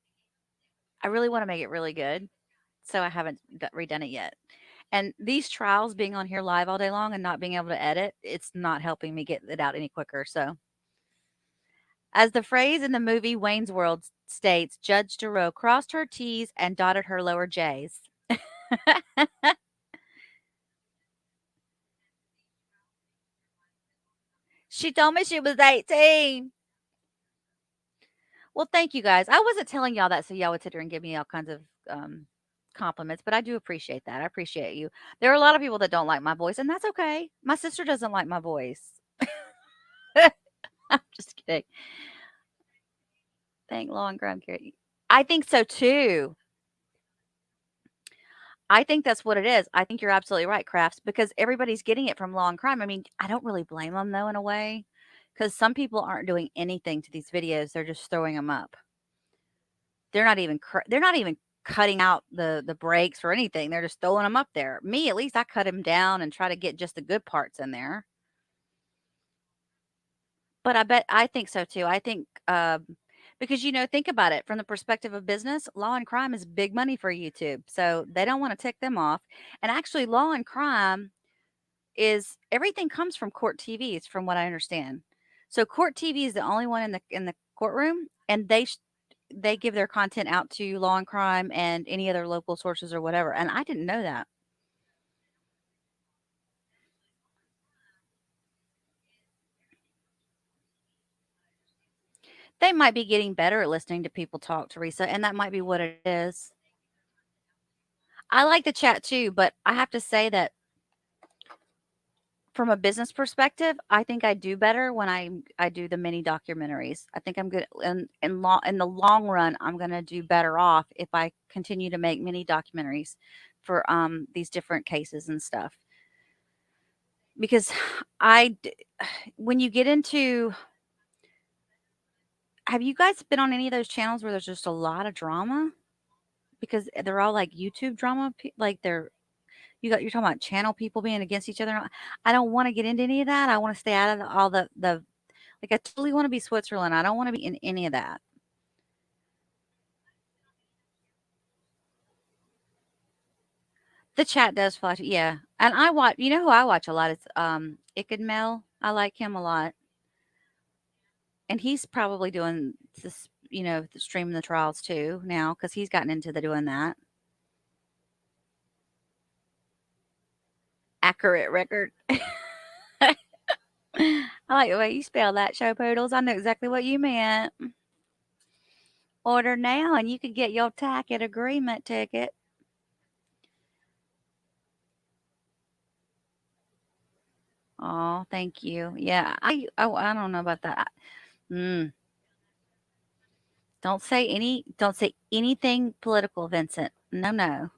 really good. So I haven't redone it yet. And these trials being on here live all day long and not being able to edit, it's not helping me get it out any quicker. So as the phrase in the movie Wayne's World states, Judge Giroux crossed her T's and dotted her lower J's. She told me she was 18. Well, thank you guys. I wasn't telling y'all that so y'all would sit here and give me all kinds of compliments, but I do appreciate that. I appreciate you. There are a lot of people that don't like my voice, and that's okay. My sister doesn't like my voice. I'm just kidding. Thank long ground Gary. I think so too. I think that's what it is. I think you're absolutely right, Crafts, because everybody's getting it from Law and Crime. I mean, I don't really blame them though, in a way, because some people aren't doing anything to these videos. They're just throwing them up. They're not even cutting out the breaks or anything. They're just throwing them up there. Me, at least I cut them down and try to get just the good parts in there. But I think so too. I think because think about it from the perspective of business, Law and Crime is big money for YouTube. So they don't want to tick them off. And actually, Law and Crime is everything comes from Court TVs, from what I understand. So Court TV is the only one in the courtroom, and they give their content out to Law and Crime and any other local sources or whatever. And I didn't know that. They might be getting better at listening to people talk, Teresa, and that might be what it is. I like the chat too, but I have to say that from a business perspective, I think I do better when I do the mini documentaries. I think I'm good in the long run. I'm gonna do better off if I continue to make mini documentaries for these different cases and stuff. Because when you get into Have you guys been on any of those channels where there's just a lot of drama? Because they're all like YouTube drama, like you're talking about channel people being against each other. I don't want to get into any of that. I want to stay out of all the like. I totally want to be Switzerland. I don't want to be in any of that. The chat does flash, yeah. And I watch. You know who I watch a lot? It's Ikad Mel. I like him a lot, and he's probably doing this. Streaming the trials too now because he's gotten into doing that. Accurate record. I like the way you spell that, show poodles. I know exactly what you meant. Order now, and you could get your tacket agreement ticket. Oh, thank you. Yeah, I don't know about that. Mm, don't say anything political, Vincent. No, no.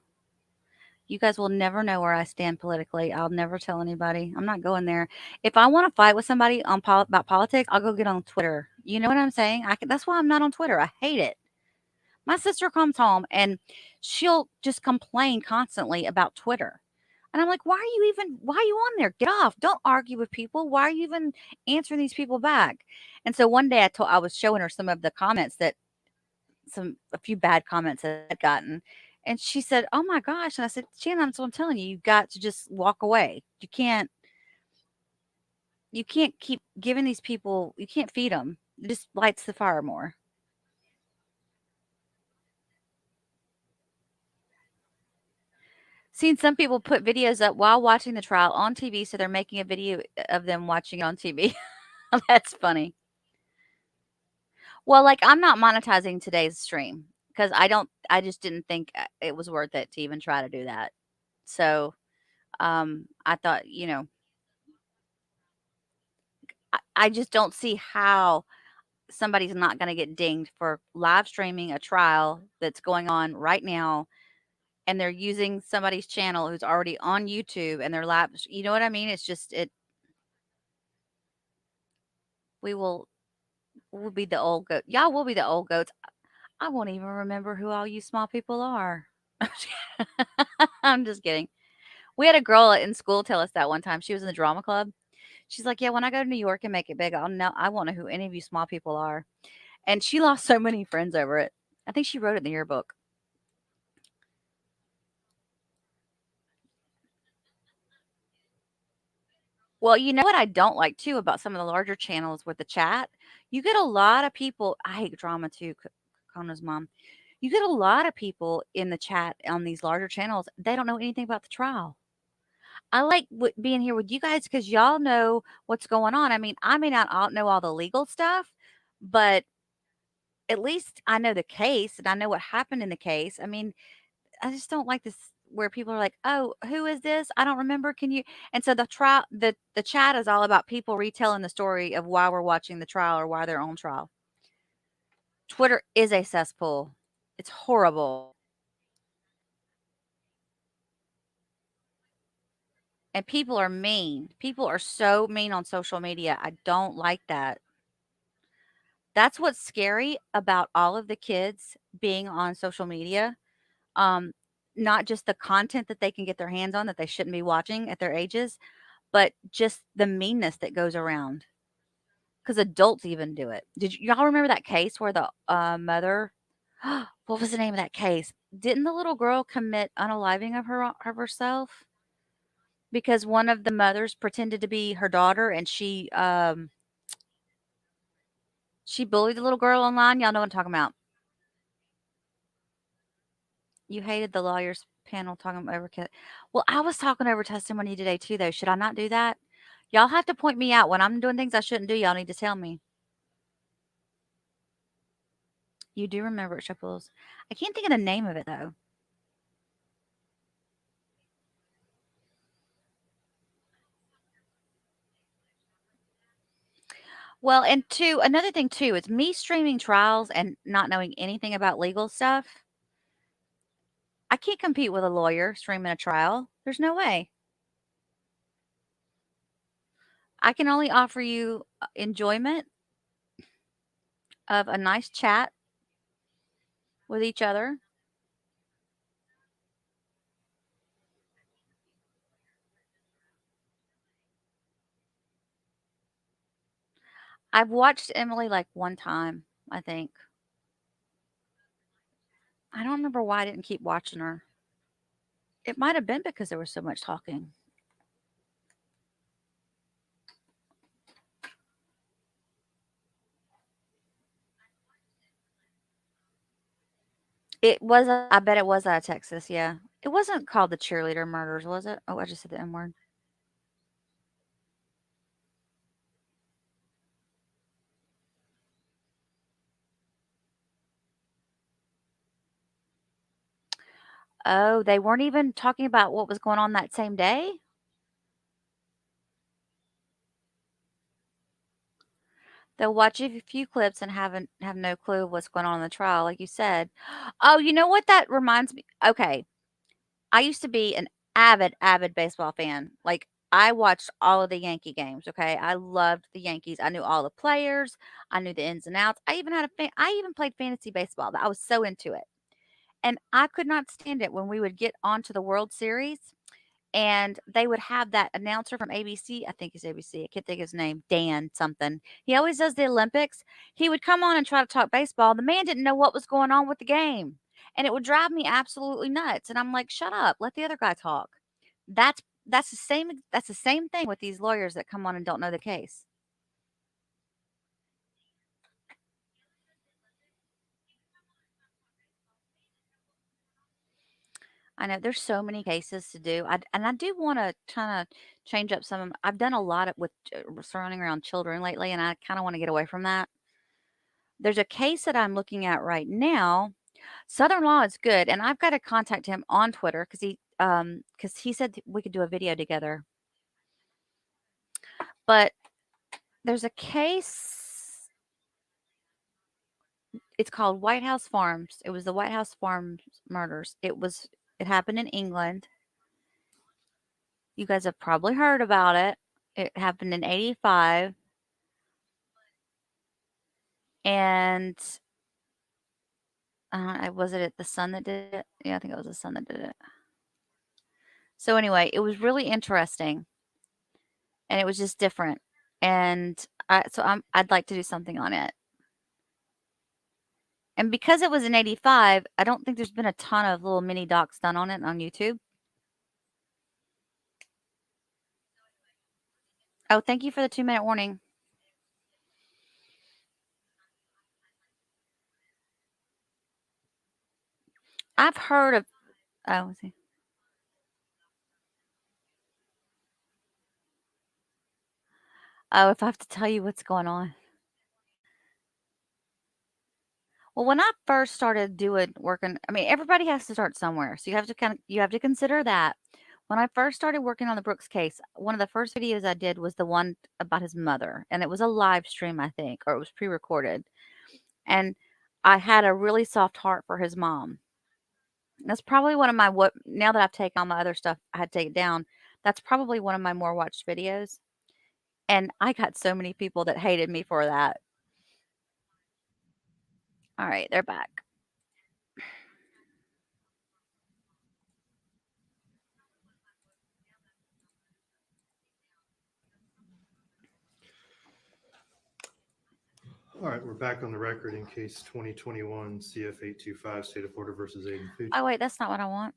You guys will never know where I stand politically. I'll never tell anybody. I'm not going there. If I want to fight with somebody on about politics, I'll go get on Twitter. You know what I'm saying? That's why I'm not on Twitter. I hate it. My sister comes home and she'll just complain constantly about Twitter. And I'm like, why are you on there? Get off. Don't argue with people. Why are you even answering these people back? And so one day I was showing her some of the comments a few bad comments that I'd gotten. And she said, "Oh my gosh." And I said, "Shannon, that's what I'm telling you. You've got to just walk away. You can't keep giving these people, you can't feed them. It just lights the fire more." Seen some people put videos up while watching the trial on TV, so they're making a video of them watching it on TV. That's funny. Well, like I'm not monetizing today's stream because I just didn't think it was worth it to even try to do that. So, I thought, I just don't see how somebody's not going to get dinged for live streaming a trial that's going on right now, and they're using somebody's channel who's already on YouTube and they're live. You know what I mean? It's just it. We will We'll be the old goat. Y'all will be the old goats. I won't even remember who all you small people are. I'm just kidding. We had a girl in school tell us that one time. She was in the drama club. She's like, "Yeah, when I go to New York and make it big, I won't know who any of you small people are." And she lost so many friends over it. I think she wrote it in the yearbook. Well, you know what I don't like too about some of the larger channels with the chat? You get a lot of people. I hate drama too, Kona's mom. You get a lot of people in the chat on these larger channels. They don't know anything about the trial. I like being here with you guys because y'all know what's going on. I mean, I may not know all the legal stuff, but at least I know the case and I know what happened in the case. I mean, I just don't like this where people are like, "Oh, who is this? I don't remember. Can you?" And so the chat is all about people retelling the story of why we're watching the trial or why they're on trial. Twitter is a cesspool. It's horrible. And people are mean. People are so mean on social media. I don't like that. That's what's scary about all of the kids being on social media. Um, Not just the content that they can get their hands on that they shouldn't be watching at their ages, but just the meanness that goes around. Because adults even do it. Did y'all remember that case where the mother? What was the name of that case? Didn't the little girl commit unaliving of herself because one of the mothers pretended to be her daughter and she bullied the little girl online? Y'all know what I'm talking about. You hated the lawyers panel talking over Well, I was talking over testimony today too, though. Should I not do that? Y'all have to point me out when I'm doing things I shouldn't do. Y'all need to tell me. You do remember it, Shuckles. I can't think of the name of it though. Well, and another thing too, it's me streaming trials and not knowing anything about legal stuff. I can't compete with a lawyer streaming a trial. There's no way. I can only offer you enjoyment of a nice chat with each other. I've watched Emily like one time, I think. I don't remember why I didn't keep watching her. It might have been because there was so much talking. It was, I bet it was out of Texas, yeah. It wasn't called the cheerleader murders, was it? Oh, I just said the M word. Oh, they weren't even talking about what was going on that same day? They'll watch a few clips and have no clue what's going on in the trial, like you said. Oh, you know what that reminds me? Okay, I used to be an avid baseball fan. Like, I watched all of the Yankee games, okay? I loved the Yankees. I knew all the players. I knew the ins and outs. I even played fantasy baseball. I was so into it. And I could not stand it when we would get onto the World Series and they would have that announcer from ABC. I think it's ABC. I can't think of his name. Dan something. He always does the Olympics. He would come on and try to talk baseball. The man didn't know what was going on with the game. And it would drive me absolutely nuts. And I'm like, shut up. Let the other guy talk. That's the same thing with these lawyers that come on and don't know the case. I know there's so many cases to do. And I do want to kind of change up some. I've done a lot with surrounding around children lately, and I kind of want to get away from that. There's a case that I'm looking at right now. Southern Law is good, and I've got to contact him on Twitter because he said we could do a video together. But there's a case. It's called White House Farms. It was the White House Farms murders. It happened in England. You guys have probably heard about it. It happened in 85. And was it the son that did it? Yeah, I think it was the son that did it. So anyway, it was really interesting, and it was just different. And I'd like to do something on it. And because it was in 85, I don't think there's been a ton of little mini docs done on it on YouTube. Oh, thank you for the 2-minute warning. I've heard of. Oh, let's see. Oh, if I have to tell you what's going on. Well, when I first started working, I mean, everybody has to start somewhere. So you have to consider that. When I first started working on the Brooks case, one of the first videos I did was the one about his mother, and it was a live stream, I think, or it was pre-recorded. And I had a really soft heart for his mom. That's probably one of my now that I've taken all my other stuff, I had to take it down. That's probably one of my more watched videos. And I got so many people that hated me for that. All right, they're back. All right, we're back on the record in case 2021 CF 825 State of Florida versus Aiden Fucci. Oh, wait, that's not what I want.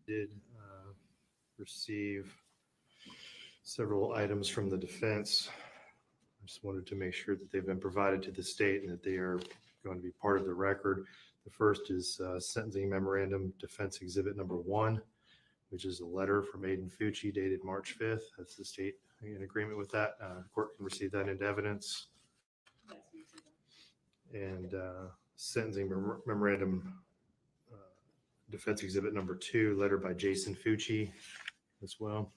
Did receive several items from the defense. I just wanted to make sure that they've been provided to the state and that they are going to be part of the record. The first is sentencing memorandum defense exhibit number 1, which is a letter from Aiden Fucci dated March 5th. That's the state in agreement with that. Court can receive that into evidence. And sentencing memorandum defense exhibit number 2, letter by Jason Fucci as well.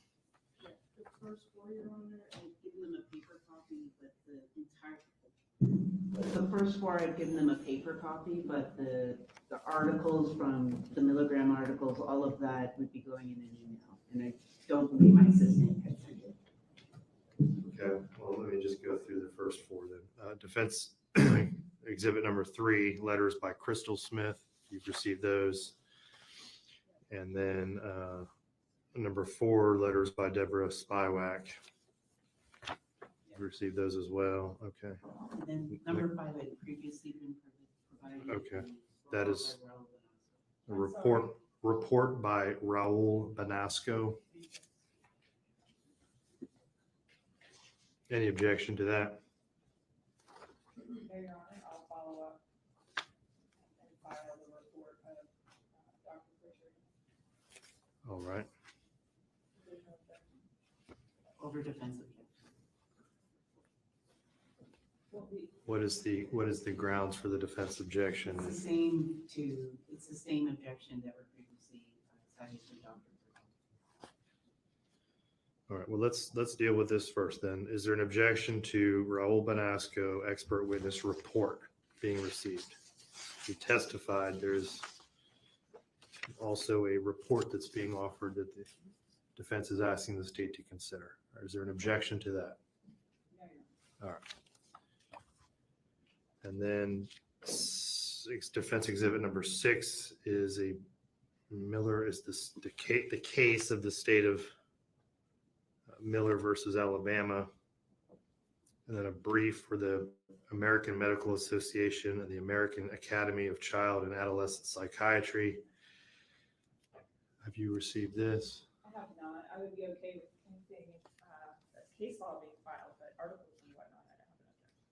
The first 4, Your Honor, I've given them a paper copy, but the first 4, I've given them a paper copy, but the articles from the milligram articles, all of that would be going in an email. And I don't believe my assistant had sent it. Okay, well, let me just go through the first four then. Defense exhibit number 3, letters by Crystal Smith. You've received those. And then number 4, letters by Deborah Spywak. You've received those as well. Okay. And then number 5 had previously been provided. Okay. That is a report by Raul Banasco. Any objection to that? There, Your Honor, I'll follow up and file the report of Dr. Fisher. All right. Over defensive. What is the grounds for the defense objection? It's the same objection that were previously cited for Dr. All right, well, let's deal with this first then. Is there an objection to Raul Banasco expert witness report being received? He testified. There's also a report that's being offered that the defense is asking the state to consider. Or is there an objection to that? All right. And then defense exhibit number 6 is the case of the state of Miller versus Alabama, and then a brief for the American Medical Association and the American Academy of Child and Adolescent Psychiatry. Have you received this? I have not. I would be okay with anything that's case law being filed, but articles and whatnot, I don't have an objection.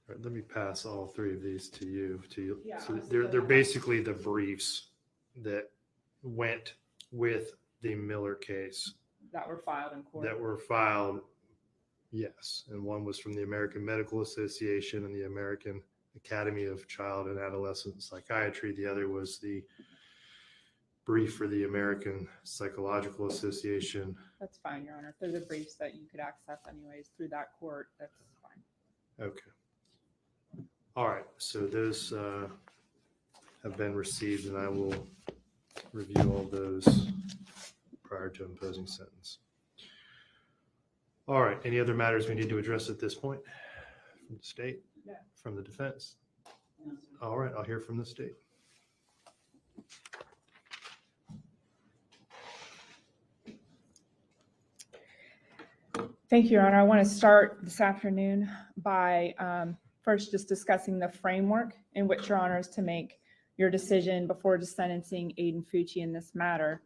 All right, let me pass all 3 of these to you. Yeah, So they're basically the briefs that went with the Miller case That were filed in court. that were filed. Yes, and one was from the American Medical Association and the American Academy of Child and Adolescent Psychiatry. The other was the brief for the American Psychological Association. That's fine, Your Honor. If there's a briefs that you could access anyways through that court, that's fine. Okay. All right, so those have been received, and I will review all those prior to imposing sentence. All right, any other matters we need to address at this point from the state? No. From the defense? No, sir. All right, I'll hear from the state. Thank you, Your Honor. I want to start this afternoon by first just discussing the framework in which Your Honor is to make your decision before sentencing Aiden Fucci in this matter.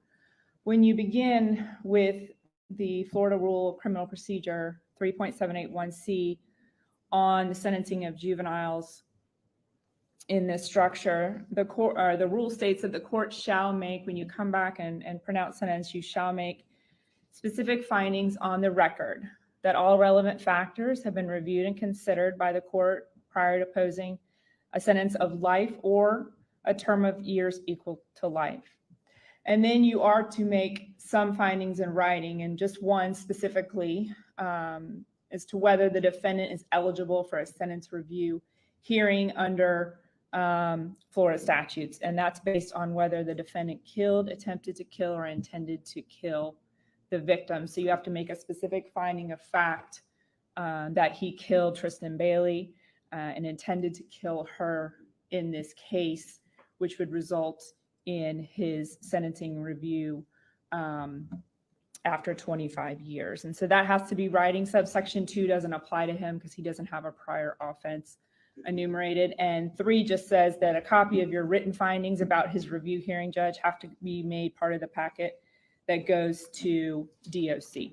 When you begin with the Florida Rule of Criminal Procedure 3.781C on the sentencing of juveniles in this structure, the rule states that the court shall make, when you come back and pronounce sentence, you shall make specific findings on the record that all relevant factors have been reviewed and considered by the court prior to posing a sentence of life or a term of years equal to life. And then you are to make some findings in writing, and just one specifically as to whether the defendant is eligible for a sentence review hearing under Florida statutes. And that's based on whether the defendant killed, attempted to kill, or intended to kill the victim. So you have to make a specific finding of fact that he killed Tristyn Bailey and intended to kill her in this case, which would result in his sentencing review after 25 years. And so that has to be writing. Subsection 2 doesn't apply to him because he doesn't have a prior offense enumerated. And 3 just says that a copy of your written findings about his review hearing, judge, have to be made part of the packet that goes to DOC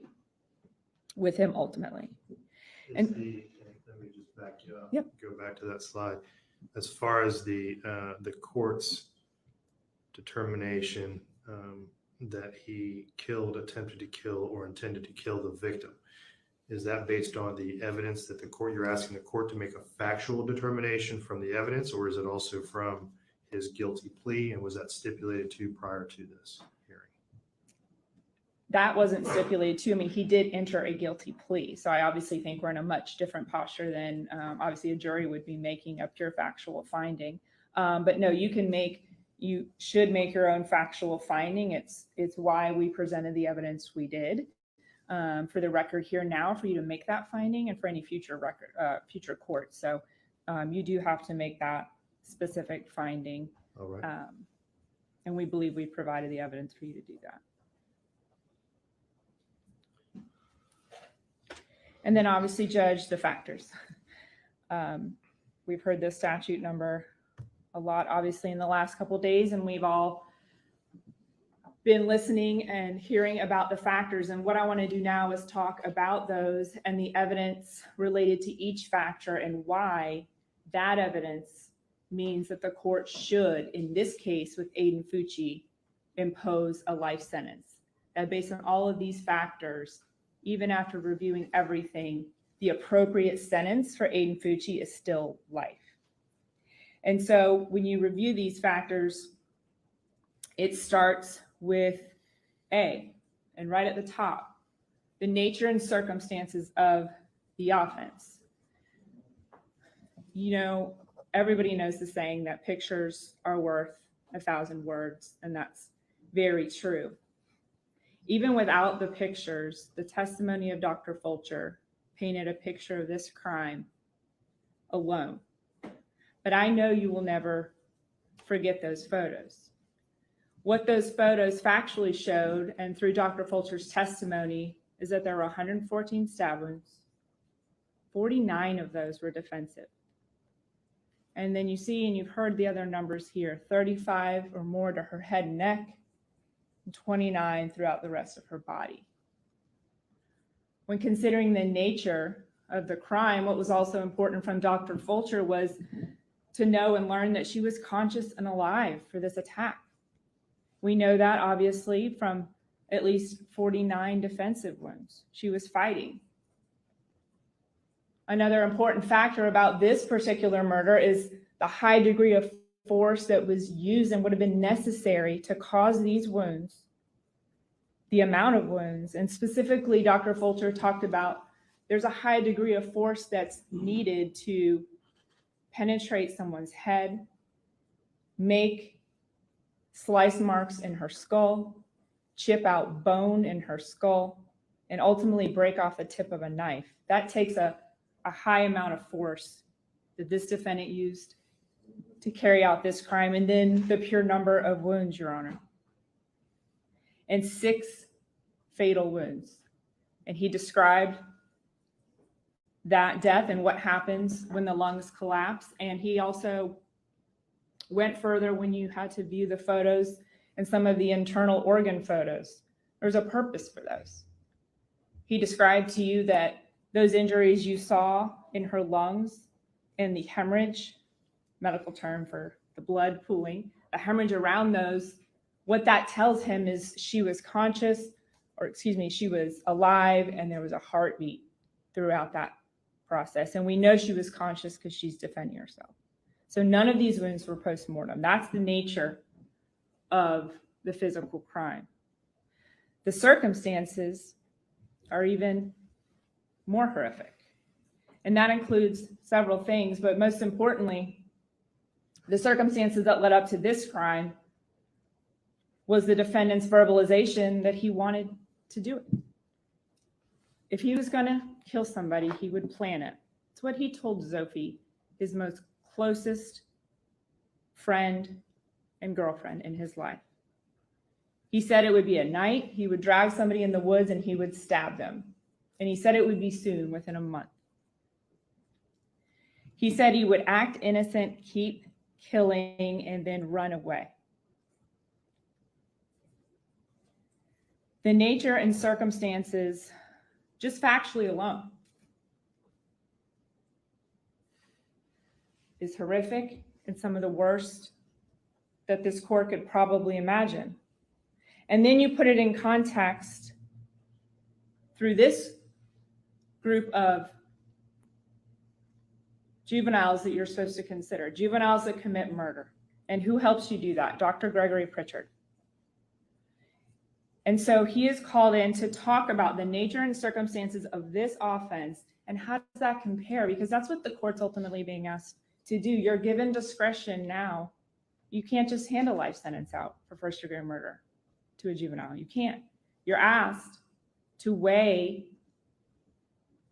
with him ultimately. Let me just back you up. Yep. Go back to that slide. As far as the court's determination, that he killed, attempted to kill, or intended to kill the victim. Is that based on the evidence that you're asking the court to make a factual determination from the evidence, or is it also from his guilty plea? And was that stipulated to prior to this hearing? That wasn't stipulated to. I mean, he did enter a guilty plea. So I obviously think we're in a much different posture than obviously a jury would be making a pure factual finding. But no, you should make your own factual finding. It's why we presented the evidence we did. For the record here now, for you to make that finding and for any future court. So you do have to make that specific finding. All right. And we believe we provided the evidence for you to do that. And then obviously judge the factors. We've heard this statute number a lot, obviously, in the last couple of days, and we've all been listening and hearing about the factors. And what I want to do now is talk about those and the evidence related to each factor and why that evidence means that the court should, in this case with Aiden Fucci, impose a life sentence. That based on all of these factors, even after reviewing everything, the appropriate sentence for Aiden Fucci is still life. And so when you review these factors, it starts with A, and right at the top, the nature and circumstances of the offense. You know, everybody knows the saying that pictures are worth 1,000 words, and that's very true. Even without the pictures, the testimony of Dr. Fulcher painted a picture of this crime alone. But I know you will never forget those photos. What those photos factually showed, and through Dr. Fulcher's testimony, is that there were 114 stab wounds. 49 of those were defensive. And then you see, and you've heard the other numbers here, 35 or more to her head and neck, and 29 throughout the rest of her body. When considering the nature of the crime, what was also important from Dr. Fulcher was to know and learn that she was conscious and alive for this attack. We know that obviously from at least 49 defensive wounds. She was fighting. Another important factor about this particular murder is the high degree of force that was used and would have been necessary to cause these wounds, the amount of wounds, and specifically Dr. Fulcher talked about there's a high degree of force that's needed to penetrate someone's head, make slice marks in her skull, chip out bone in her skull, and ultimately break off the tip of a knife. That takes a high amount of force that this defendant used to carry out this crime, and then the pure number of wounds, Your Honor. And 6 fatal wounds. And he described that death and what happens when the lungs collapse. And he also went further when you had to view the photos and some of the internal organ photos. There's a purpose for those. He described to you that those injuries you saw in her lungs and the hemorrhage, medical term for the blood pooling, the hemorrhage around those, what that tells him is she was conscious, or excuse me, she was alive, and there was a heartbeat throughout that process. And we know she was conscious because she's defending herself. So none of these wounds were post-mortem. That's the nature of the physical crime. The circumstances are even more horrific. And that includes several things, but most importantly, the circumstances that led up to this crime was the defendant's verbalization that he wanted to do it. If he was going to kill somebody, he would plan it. It's what he told Zophie, his most closest friend and girlfriend in his life. He said it would be at night, he would drag somebody in the woods and he would stab them. And he said it would be soon, within a month. He said he would act innocent, keep killing, and then run away. The nature and circumstances, just factually alone, is horrific and some of the worst that this court could probably imagine. And then you put it in context through this group of juveniles that you're supposed to consider, juveniles that commit murder. And who helps you do that? Dr. Gregory Pritchard. And so he is called in to talk about the nature and circumstances of this offense and how does that compare? Because that's what the court's ultimately being asked to do. You're given discretion now. You can't just hand a life sentence out for first-degree murder to a juvenile. You can't. You're asked to weigh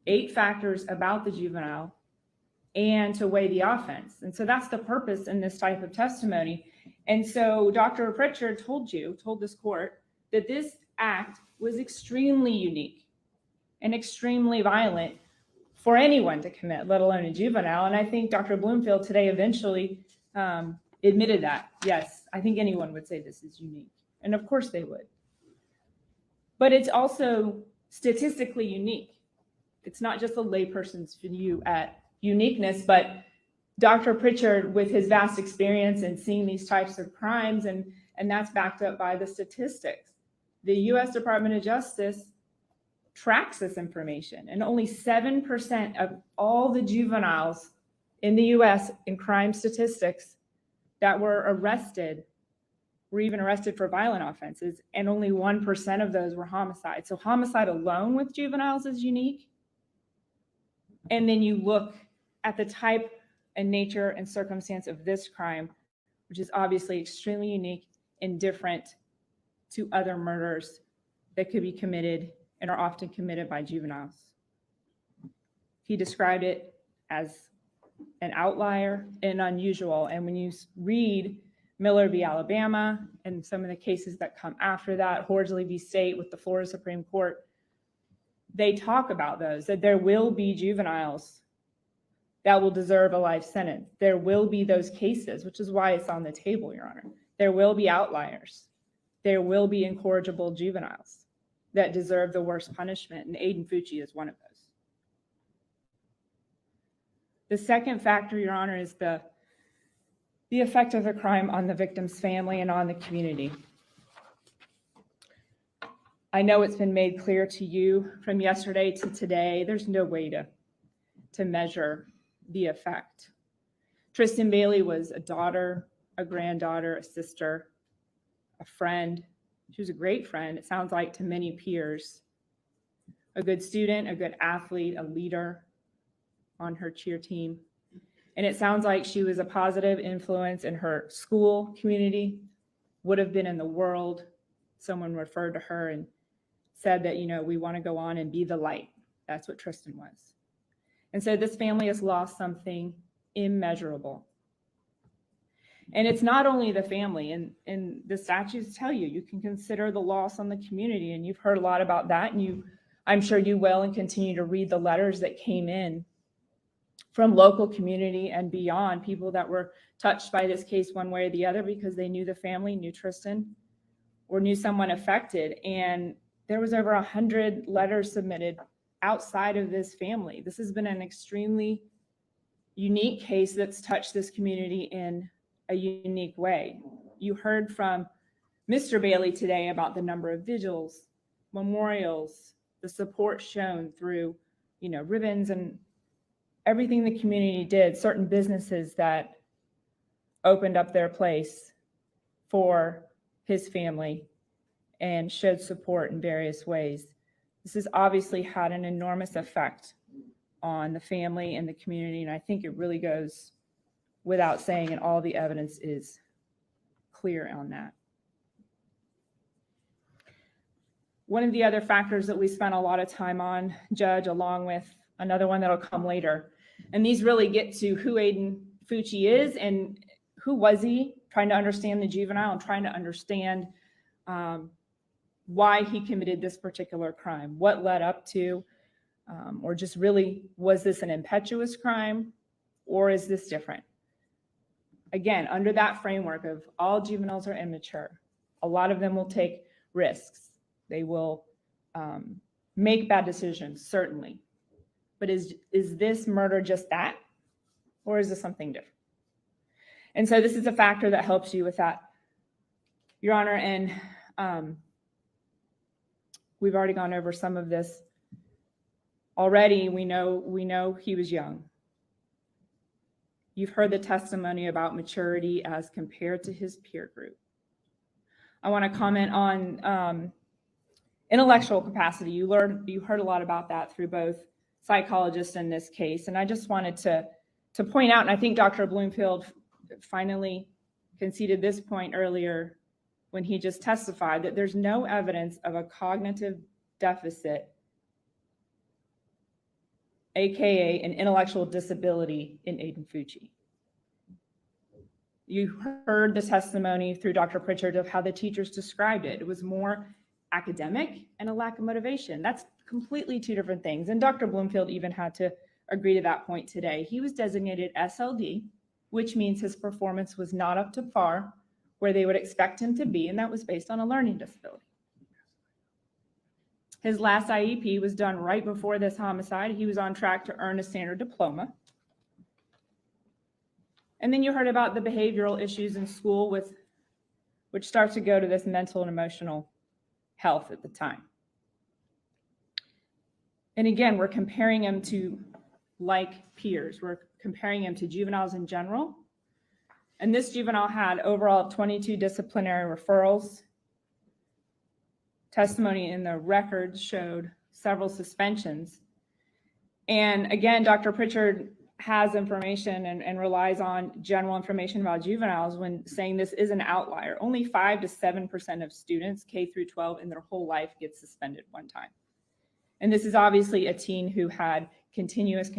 8 factors about the juvenile and to weigh the offense. And so that's the purpose in this type of testimony. And so Dr. Pritchard told this court, that this act was extremely unique and extremely violent for anyone to commit, let alone a juvenile. And I think Dr. Bloomfield today eventually admitted that. Yes, I think anyone would say this is unique. And of course they would. But it's also statistically unique. It's not just a layperson's view at uniqueness, but Dr. Pritchard, with his vast experience in seeing these types of crimes, and that's backed up by the statistics. The U.S. Department of Justice tracks this information, and only 7% of all the juveniles in the U.S. in crime statistics that were arrested were even arrested for violent offenses, and only 1% of those were homicide. So homicide alone with juveniles is unique. And then you look at the type and nature and circumstance of this crime, which is obviously extremely unique and different to other murders that could be committed and are often committed by juveniles. He described it as an outlier and unusual. And when you read Miller v. Alabama and some of the cases that come after that, Horsley v. State with the Florida Supreme Court, they talk about those, that there will be juveniles that will deserve a life sentence. There will be those cases, which is why it's on the table, Your Honor. There will be outliers. There will be incorrigible juveniles that deserve the worst punishment, and Aiden Fucci is one of those. The second factor, Your Honor, is the effect of the crime on the victim's family and on the community. I know it's been made clear to you from yesterday to today, there's no way to measure the effect. Tristyn Bailey was a daughter, a granddaughter, a sister, a friend. She was a great friend, it sounds like, to many peers. A good student, a good athlete, a leader on her cheer team. And it sounds like she was a positive influence in her school community, would have been in the world. Someone referred to her and said that, you know, we want to go on and be the light. That's what Tristyn was. And so this family has lost something immeasurable. And it's not only the family, and the statutes tell you, you can consider the loss on the community, and you've heard a lot about that, and I'm sure you will and continue to read the letters that came in from local community and beyond, people that were touched by this case one way or the other because they knew the family, knew Tristyn, or knew someone affected. And there was over 100 letters submitted outside of this family. This has been an extremely unique case that's touched this community in a unique way. You heard from Mr. Bailey today about the number of vigils, memorials, the support shown through, you know, ribbons and everything the community did, certain businesses that opened up their place for his family and showed support in various ways. This has obviously had an enormous effect on the family and the community, and I think it really goes without saying, and all the evidence is clear on that. One of the other factors that we spent a lot of time on, Judge, along with another one that'll come later, and these really get to who Aiden Fucci is and who was he, trying to understand the juvenile and trying to understand why he committed this particular crime, what led up to, or just really, was this an impetuous crime or is this different? Again, under that framework of all juveniles are immature, a lot of them will take risks. They will make bad decisions, certainly. But is this murder just that? Or is this something different? And so this is a factor that helps you with that, Your Honor. And We've already gone over some of this already. We know he was young. You've heard the testimony about maturity as compared to his peer group. I want to comment on intellectual capacity. You heard a lot about that through both psychologists in this case. And I just wanted to point out, and I think Dr. Bloomfield finally conceded this point earlier when he just testified, that there's no evidence of a cognitive deficit, AKA an intellectual disability, in Aiden Fucci. You heard the testimony through Dr. Pritchard of how the teachers described it. It was more academic and a lack of motivation. That's completely two different things. And Dr. Bloomfield even had to agree to that point today. He was designated SLD, which means his performance was not up to par where they would expect him to be, and that was based on a learning disability. His last IEP was done right before this homicide. He was on track to earn a standard diploma. And then you heard about the behavioral issues in school which start to go to this mental and emotional health at the time. And again, we're comparing him to like peers. We're comparing him to juveniles in general. And this juvenile had overall 22 disciplinary referrals. Testimony in the records showed several suspensions. And again, Dr. Pritchard has information and relies on general information about juveniles when saying this is an outlier. Only 5 to 7% of students K through 12 in their whole life get suspended one time. And this is obviously a teen who had continuous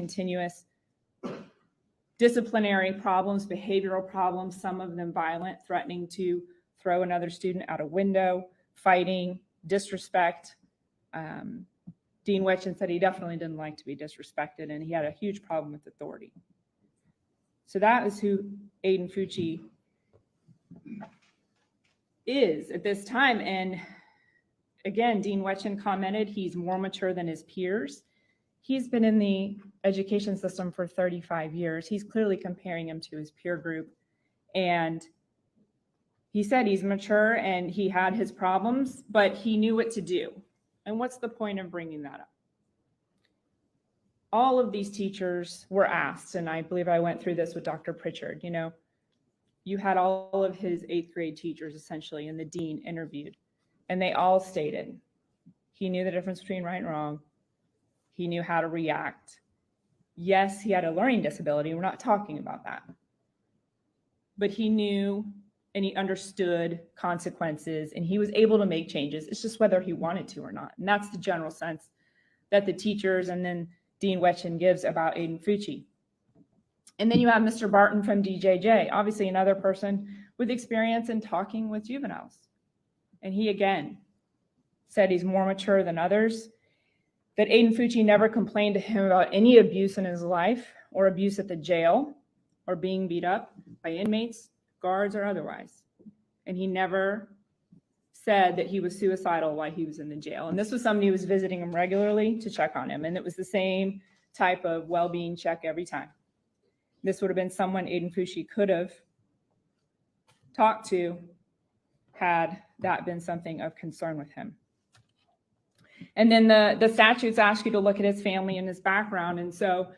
disciplinary problems, behavioral problems, some of them violent, threatening to throw another student out a window, fighting, disrespect. Dean Wetchen said he definitely didn't like to be disrespected, and he had a huge problem with authority. So that is who Aiden Fucci is at this time. And again, Dean Wetchen commented he's more mature than his peers. He's been in the education system for 35 years. He's clearly comparing him to his peer group. And he said he's mature and he had his problems, but he knew what to do. And what's the point of bringing that up? All of these teachers were asked, and I believe I went through this with Dr. Pritchard, you had all of his 8th grade teachers essentially and the dean interviewed, and they all stated he knew the difference between right and wrong. He knew how to react. Yes, he had a learning disability. We're not talking about that. But he knew and he understood consequences and he was able to make changes. It's just whether he wanted to or not. And that's the general sense that the teachers and then Dean Wetchen gives about Aiden Fucci. And then you have Mr. Barton from DJJ, obviously another person with experience in talking with juveniles. And he again said he's more mature than others, that Aiden Fucci never complained to him about any abuse in his life or abuse at the jail or being beat up by inmates, guards, or otherwise. And he never said that he was suicidal while he was in the jail. And this was somebody who was visiting him regularly to check on him. And it was the same type of well-being check every time. This would have been someone Aiden Fucci could have talked to had that been something of concern with him. And then the statutes ask you to look at his family and his background. And so,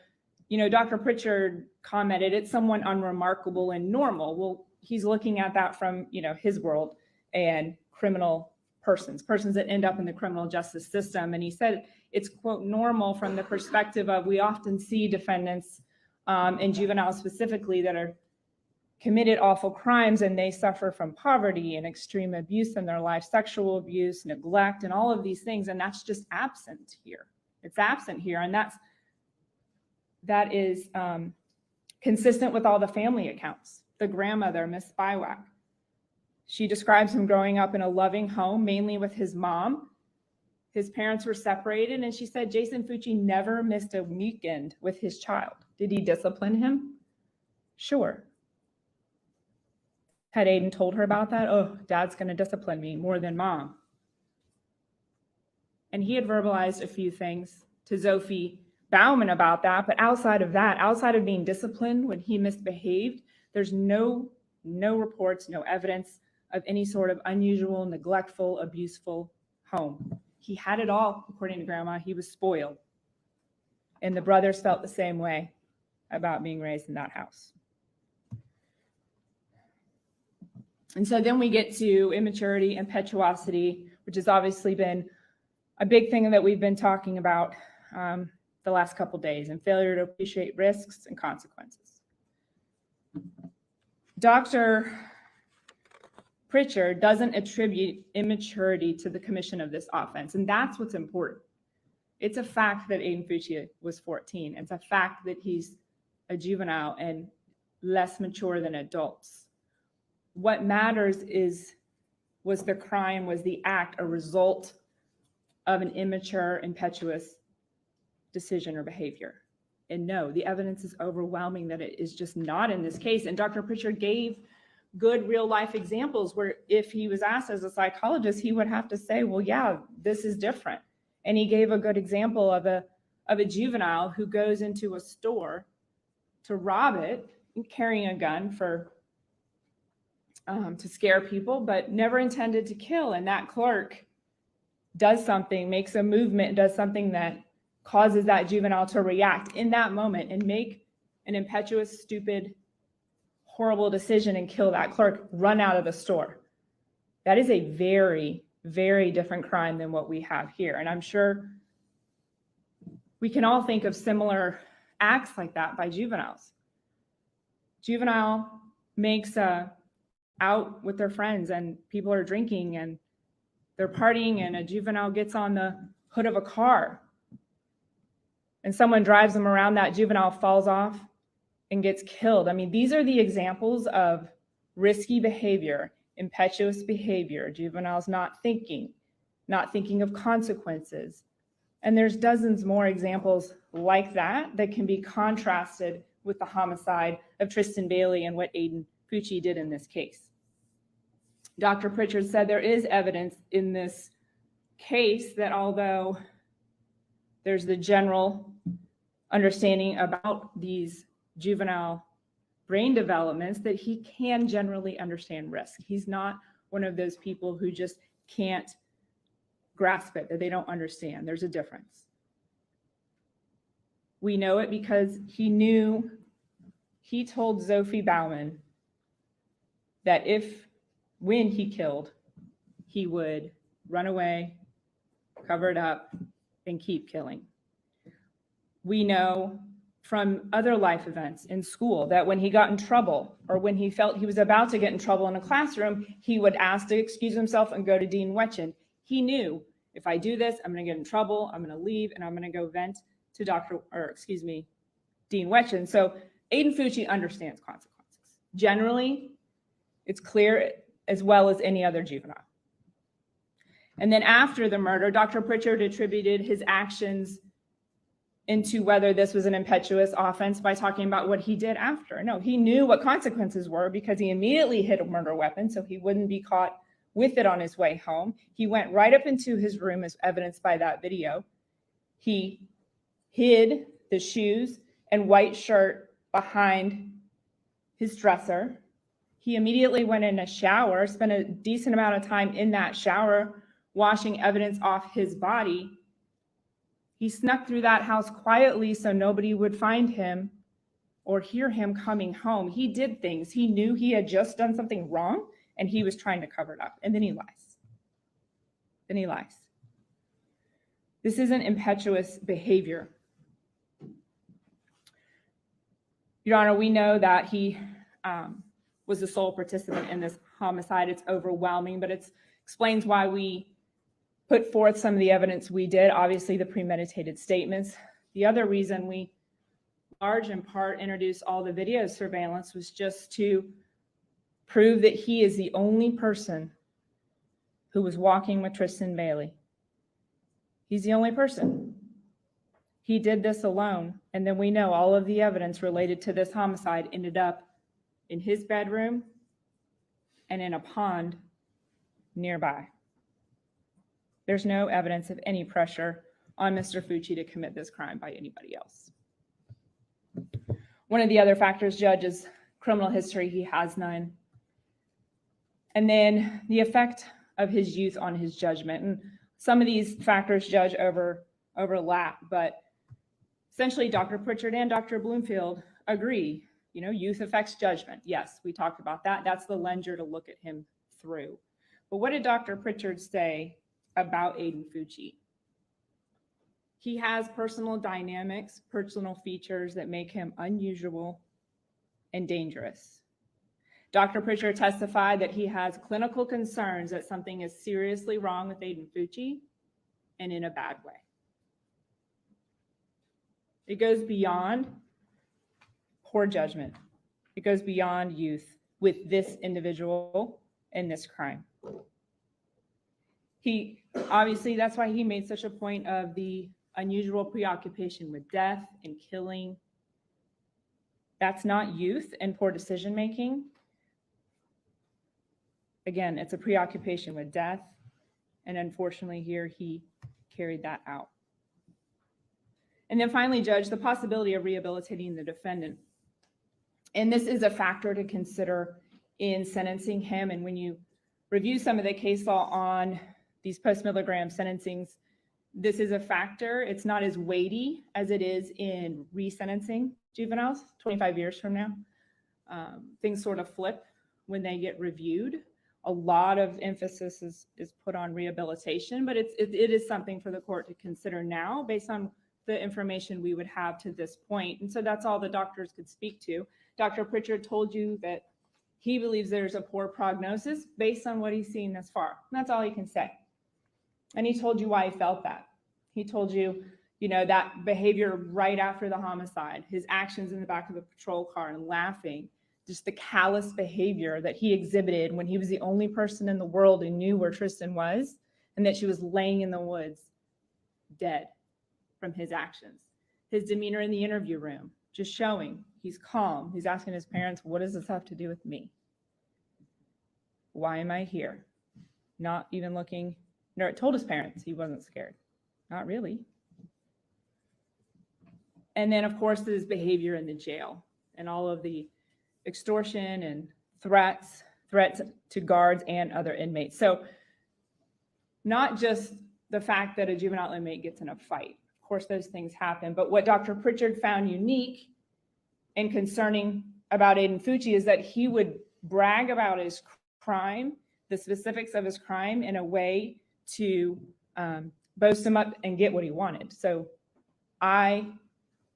Dr. Pritchard commented, it's somewhat unremarkable and normal. Well, he's looking at that from, his world and criminal persons that end up in the criminal justice system. And he said it's, quote, normal from the perspective of we often see defendants and juveniles specifically that are committed awful crimes and they suffer from poverty and extreme abuse in their life, sexual abuse, neglect, and all of these things. And that's just absent here. It's absent here. And that is consistent with all the family accounts. The grandmother, Miss Spywak, she describes him growing up in a loving home, mainly with his mom. His parents were separated, and she said Jason Fucci never missed a weekend with his child. Did he discipline him? Sure. Had Aiden told her about that? Oh, Dad's going to discipline me more than Mom. And he had verbalized a few things to Zophie Bauman about that, but outside of that, outside of being disciplined when he misbehaved, there's no reports, no evidence of any sort of unusual, neglectful, abuseful home. He had it all, according to grandma. He was spoiled. And the brothers felt the same way about being raised in that house. And so then we get to immaturity, impetuosity, which has obviously been a big thing that we've been talking about the last couple of days, and failure to appreciate risks and consequences. Dr. Pritchard doesn't attribute immaturity to the commission of this offense, and that's what's important. It's a fact that Aiden Fucci was 14. It's a fact that he's a juvenile and less mature than adults. What matters was the crime, was the act a result of an immature, impetuous decision or behavior? And no, the evidence is overwhelming that it is just not in this case. And Dr. Pritchard gave good real life examples where if he was asked as a psychologist, he would have to say, well, yeah, this is different. And he gave a good example of a juvenile who goes into a store to rob it, carrying a gun to scare people, but never intended to kill. And that clerk does something, makes a movement, does something that causes that juvenile to react in that moment and make an impetuous, stupid, horrible decision and kill that clerk, run out of the store. That is a very, very different crime than what we have here. And I'm sure we can all think of similar acts like that by juveniles. Juvenile makes out with their friends and people are drinking and they're partying, and a juvenile gets on the hood of a car and someone drives them around, that juvenile falls off and gets killed. I mean, these are the examples of risky behavior, impetuous behavior, juveniles not thinking of consequences. And there's dozens more examples like that that can be contrasted with the homicide of Tristyn Bailey and what Aiden Fucci did in this case. Dr. Pritchard said there is evidence in this case that although there's the general understanding about these juvenile brain developments, that he can generally understand risk. He's not one of those people who just can't grasp it, that they don't understand. There's a difference. We know it because he told Sophie Bauman that when he killed, he would run away, cover it up, and keep killing. We know from other life events in school that when he got in trouble or when he felt he was about to get in trouble in a classroom, he would ask to excuse himself and go to Dean Wetchin. He knew, if I do this, I'm going to get in trouble, I'm going to leave, and I'm going to go vent to Dean Wetchin. So Aiden Fucci understands consequences. Generally, it's clear as well as any other juvenile. And then after the murder, Dr. Pritchard attributed his actions into whether this was an impetuous offense by talking about what he did after. No, he knew what consequences were because he immediately hid a murder weapon so he wouldn't be caught with it on his way home. He went right up into his room as evidenced by that video. He hid the shoes and white shirt behind his dresser. He immediately went in a shower, spent a decent amount of time in that shower, washing evidence off his body. He snuck through that house quietly so nobody would find him or hear him coming home. He did things. He knew he had just done something wrong and he was trying to cover it up. And then he lies. This isn't impetuous behavior. Your Honor, we know that he was the sole participant in this homicide. It's overwhelming, but it explains why we put forth some of the evidence we did, obviously the premeditated statements. The other reason we large in part introduced all the video surveillance was just to prove that he is the only person who was walking with Tristyn Bailey. He's the only person. He did this alone. And then we know all of the evidence related to this homicide ended up in his bedroom and in a pond nearby. There's no evidence of any pressure on Mr. Fucci to commit this crime by anybody else. One of the other factors, Judge, is criminal history. He has none. And then the effect of his youth on his judgment. And some of these factors, Judge, overlap, but essentially Dr. Pritchard and Dr. Bloomfield agree, youth affects judgment. Yes, we talked about that. That's the lens you're to look at him through. But what did Dr. Pritchard say about Aiden Fucci? He has personal dynamics, personal features that make him unusual and dangerous. Dr. Pritchard testified that he has clinical concerns that something is seriously wrong with Aiden Fucci, and in a bad way. It goes beyond poor judgment. It goes beyond youth with this individual and this crime. Obviously, that's why he made such a point of the unusual preoccupation with death and killing. That's not youth and poor decision-making. Again, it's a preoccupation with death. And unfortunately here, he carried that out. And then finally, Judge, the possibility of rehabilitating the defendant. And this is a factor to consider in sentencing him. And when you review some of the case law on these post-milligram sentencings, this is a factor. It's not as weighty as it is in resentencing juveniles 25 years from now. Things sort of flip when they get reviewed. A lot of emphasis is put on rehabilitation, but it is something for the court to consider now based on the information we would have to this point. And so that's all the doctors could speak to. Dr. Pritchard told you that he believes there's a poor prognosis based on what he's seen thus far. That's all he can say. And he told you why he felt that. He told you, that behavior right after the homicide, his actions in the back of the patrol car and laughing, just the callous behavior that he exhibited when he was the only person in the world who knew where Tristyn was and that she was laying in the woods dead from his actions. His demeanor in the interview room, just showing he's calm. He's asking his parents, what does this have to do with me? Why am I here? Not even looking, told his parents he wasn't scared. Not really. And then of course his behavior in the jail and all of the extortion and threats to guards and other inmates. So not just the fact that a juvenile inmate gets in a fight. Of course, those things happen. But what Dr. Pritchard found unique and concerning about Aiden Fucci is that he would brag about his crime, the specifics of his crime, in a way to boast him up and get what he wanted. So I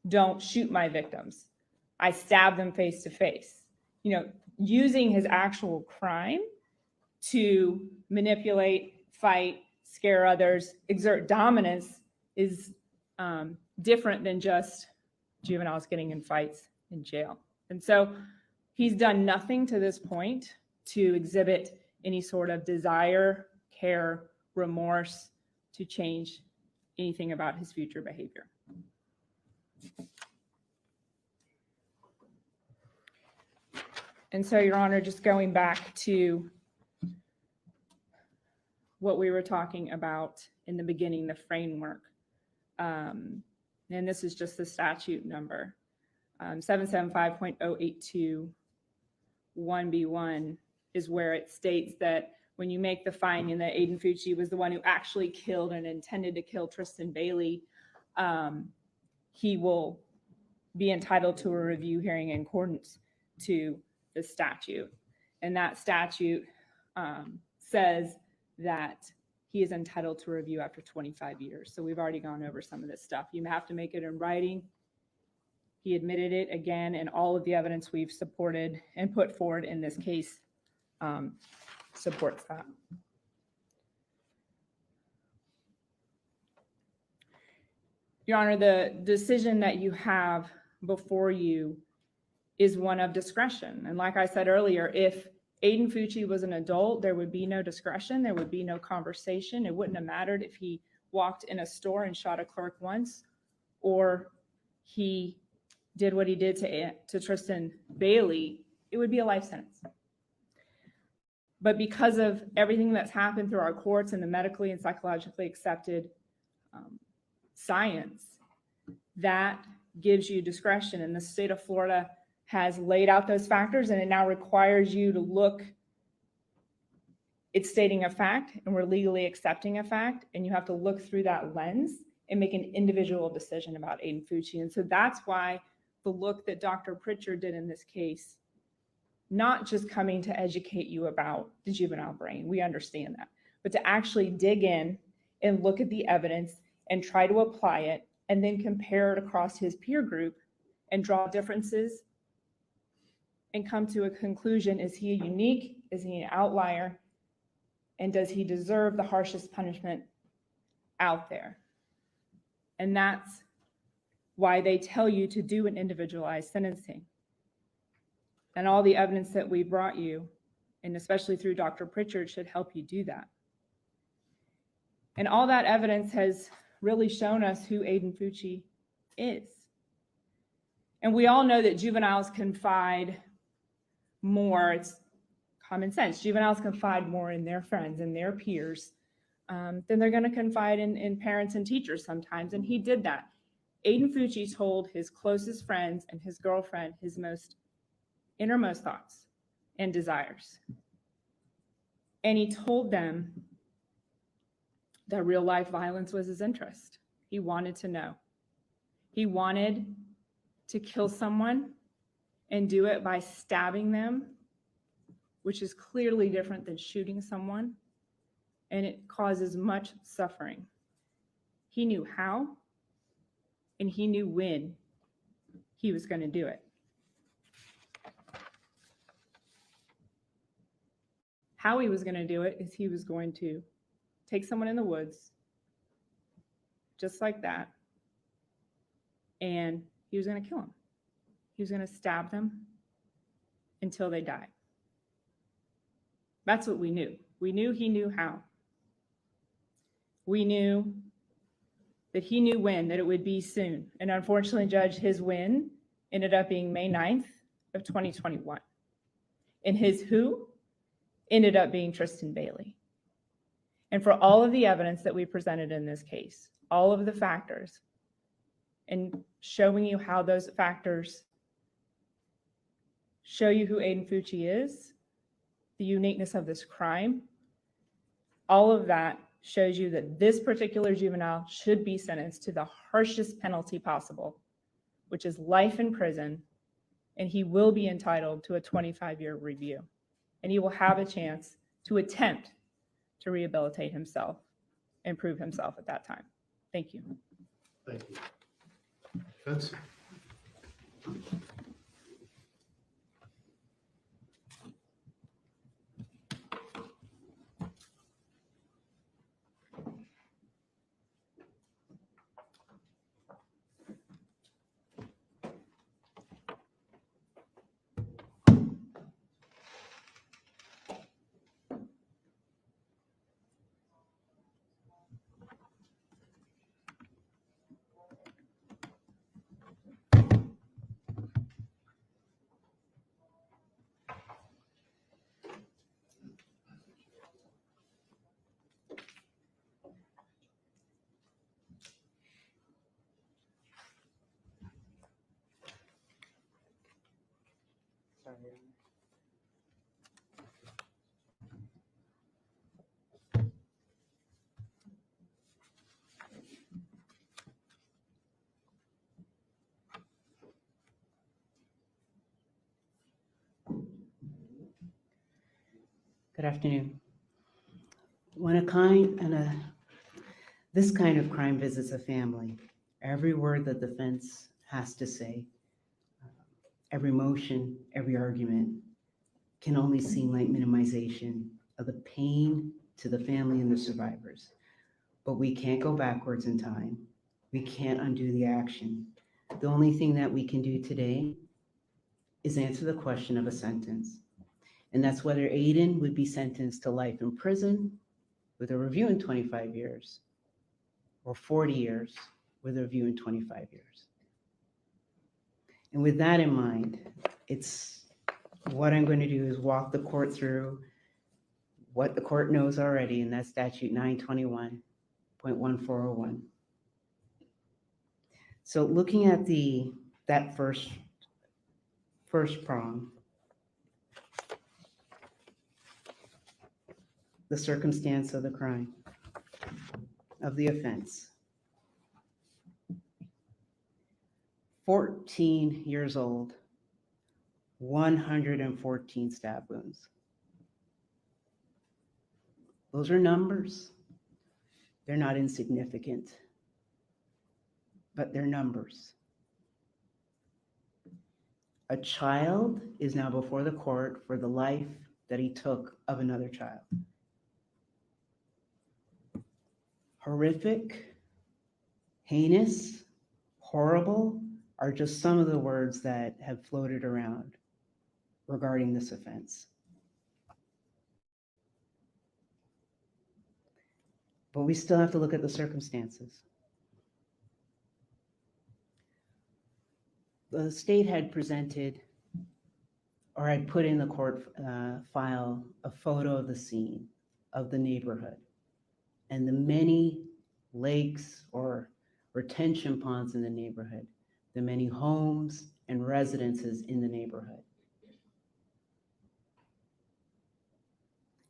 don't shoot my victims. I stab them face to face. Using his actual crime to manipulate, fight, scare others, exert dominance is different than just juveniles getting in fights in jail. And so he's done nothing to this point to exhibit any sort of desire, care, remorse to change anything about his future behavior. And so, Your Honor, just going back to what we were talking about in the beginning, the framework. And this is just the statute number. 775.082 1B1 is where it states that when you make the finding that Aiden Fucci was the one who actually killed and intended to kill Tristyn Bailey, he will be entitled to a review hearing in accordance to the statute. And that statute says that he is entitled to review after 25 years. So we've already gone over some of this stuff. You have to make it in writing. He admitted it again, and all of the evidence we've supported and put forward in this case supports that. Your Honor, the decision that you have before you is one of discretion. And like I said earlier, if Aiden Fucci was an adult, there would be no discretion, there would be no conversation. It wouldn't have mattered if he walked in a store and shot a clerk once, or he did what he did to Tristyn Bailey. It would be a life sentence. But because of everything that's happened through our courts and the medically and psychologically accepted science, that gives you discretion. And the state of Florida has laid out those factors, and it now requires you to look It's stating a fact, and we're legally accepting a fact, and you have to look through that lens and make an individual decision about Aiden Fucci. And so that's why the look that Dr. Pritchard did in this case, not just coming to educate you about the juvenile brain, we understand that, but to actually dig in and look at the evidence and try to apply it and then compare it across his peer group and draw differences and come to a conclusion. Is he unique? Is he an outlier? And does he deserve the harshest punishment out there? And that's why they tell you to do an individualized sentencing. And all the evidence that we brought you, and especially through Dr. Pritchard, should help you do that. And all that evidence has really shown us who Aiden Fucci is. And we all know that juveniles confide more. It's common sense. Juveniles confide more in their friends and their peers than they're going to confide in parents and teachers sometimes. And he did that. Aiden Fucci told his closest friends and his girlfriend his most innermost thoughts and desires. And he told them that real life violence was his interest. He wanted to know. He wanted to kill someone and do it by stabbing them, which is clearly different than shooting someone, and it causes much suffering. He knew how, and he knew when he was going to do it. How he was going to do it is he was going to take someone in the woods, just like that, and he was going to kill them. He was going to stab them until they died. That's what we knew. We knew he knew how. We knew that he knew when, that it would be soon. And unfortunately, Judge, his when ended up being May 9th of 2021. And his who ended up being Tristyn Bailey. And for all of the evidence that we presented in this case, all of the factors, and showing you how those factors show you who Aiden Fucci is, the uniqueness of this crime, all of that shows you that this particular juvenile should be sentenced to the harshest penalty possible, which is life in prison, and he will be entitled to a 25-year review. And he will have a chance to attempt to rehabilitate himself and prove himself at that time. Thank you. Thank you. Vince? Good afternoon. When this kind of crime visits a family, every word the defense has to say, every motion, every argument can only seem like minimization of the pain to the family and the survivors. But we can't go backwards in time. We can't undo the action. The only thing that we can do today is answer the question of a sentence. And that's whether Aiden would be sentenced to life in prison with a review in 25 years or 40 years with a review in 25 years. And with that in mind, what I'm going to do is walk the court through what the court knows already, and that's statute 921.1401. So looking at that first prong, the circumstance of the crime, of the offense. 14 years old, 114 stab wounds. Those are numbers. They're not insignificant, but they're numbers. A child is now before the court for the life that he took of another child. Horrific, heinous, horrible are just some of the words that have floated around regarding this offense. But we still have to look at the circumstances. The state had presented, or had put in the court file, a photo of the scene of the neighborhood and the many lakes or retention ponds in the neighborhood, the many homes and residences in the neighborhood.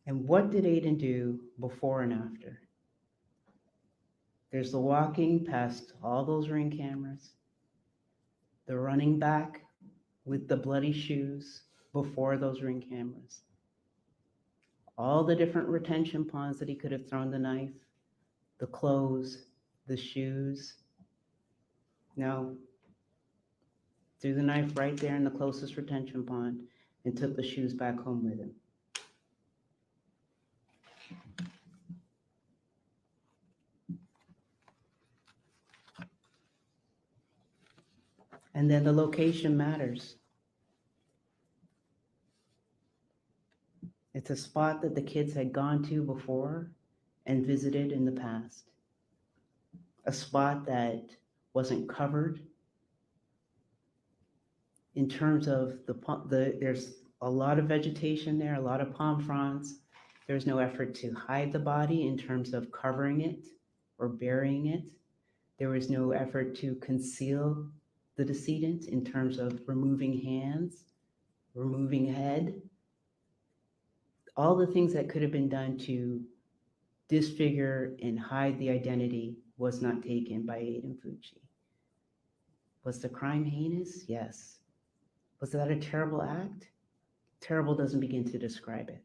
And what did Aiden do before and after? There's the walking past all those Ring cameras, the running back with the bloody shoes before those Ring cameras, all the different retention ponds that he could have thrown the knife, the clothes, the shoes. No, threw the knife right there in the closest retention pond and took the shoes back home with him. And then the location matters. It's a spot that the kids had gone to before and visited in the past. A spot that wasn't covered in terms of there's a lot of vegetation there, a lot of palm fronds. There's no effort to hide the body in terms of covering it or burying it. There was no effort to conceal the decedent in terms of removing hands, removing head. All the things that could have been done to disfigure and hide the identity was not taken by Aiden Fucci. Was the crime heinous? Yes. Was that a terrible act? Terrible doesn't begin to describe it.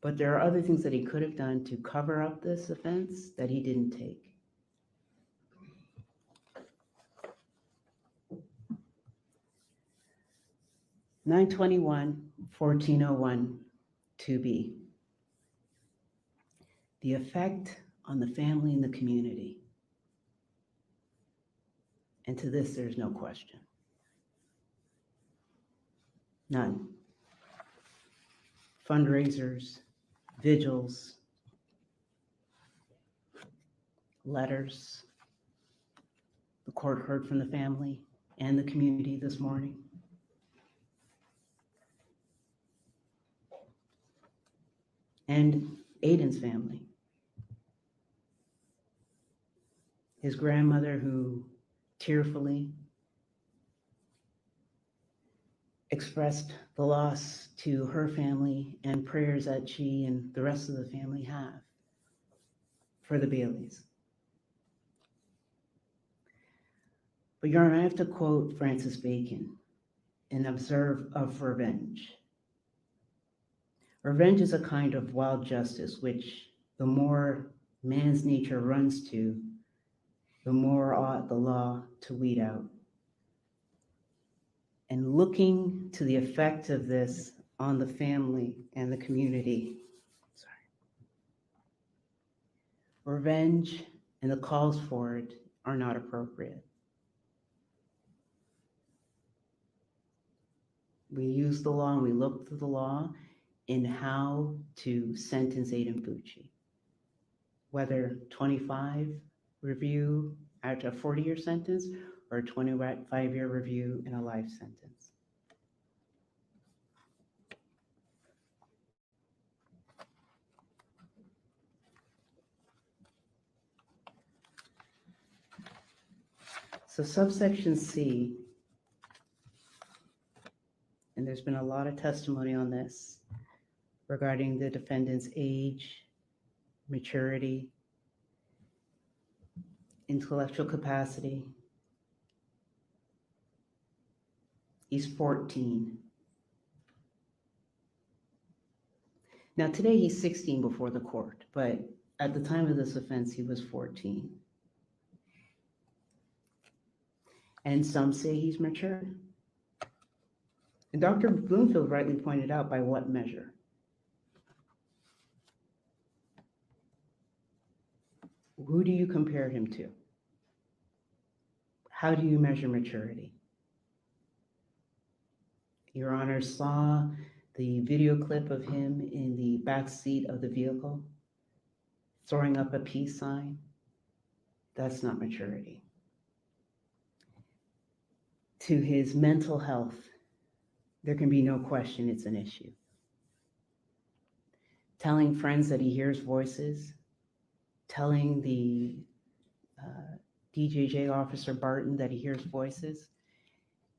But there are other things that he could have done to cover up this offense that he didn't take. (921-1401) 2B. The effect on the family and the community. And to this, there's no question. None. Fundraisers, vigils, letters. The court heard from the family and the community this morning. And Aiden's family. His grandmother, who tearfully expressed the loss to her family and prayers that she and the rest of the family have for the Baileys. But Your Honor, I have to quote Francis Bacon and observe of revenge. Revenge is a kind of wild justice which the more man's nature runs to, the more ought the law to weed out. And looking to the effect of this on the family and the community, revenge and the calls for it are not appropriate. We use the law and we look to the law in how to sentence Aiden Fucci. Whether 25 review after a 40-year sentence or a 25-year review in a life sentence. So subsection C, and there's been a lot of testimony on this, regarding the defendant's age, maturity, intellectual capacity. He's 14. Now, today he's 16 before the court, but at the time of this offense, he was 14. And some say he's mature. And Dr. Bloomfield rightly pointed out, by what measure? Who do you compare him to? How do you measure maturity? Your Honor saw the video clip of him in the back seat of the vehicle, throwing up a peace sign. That's not maturity. To his mental health, there can be no question it's an issue. Telling friends that he hears voices, telling the DJJ officer Barton that he hears voices,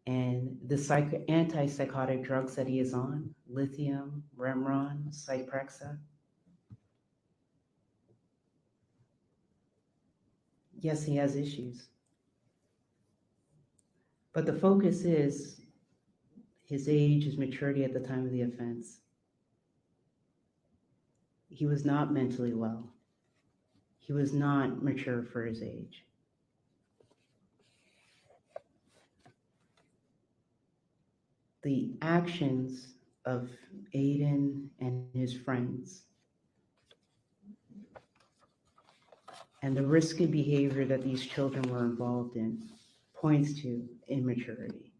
and the antipsychotic drugs that he is on, lithium, Remron, Cyprexa. Yes, he has issues. But the focus is his age, his maturity at the time of the offense. He was not mentally well. He was not mature for his age. The actions of Aiden and his friends and the risky behavior that these children were involved in points to immaturity.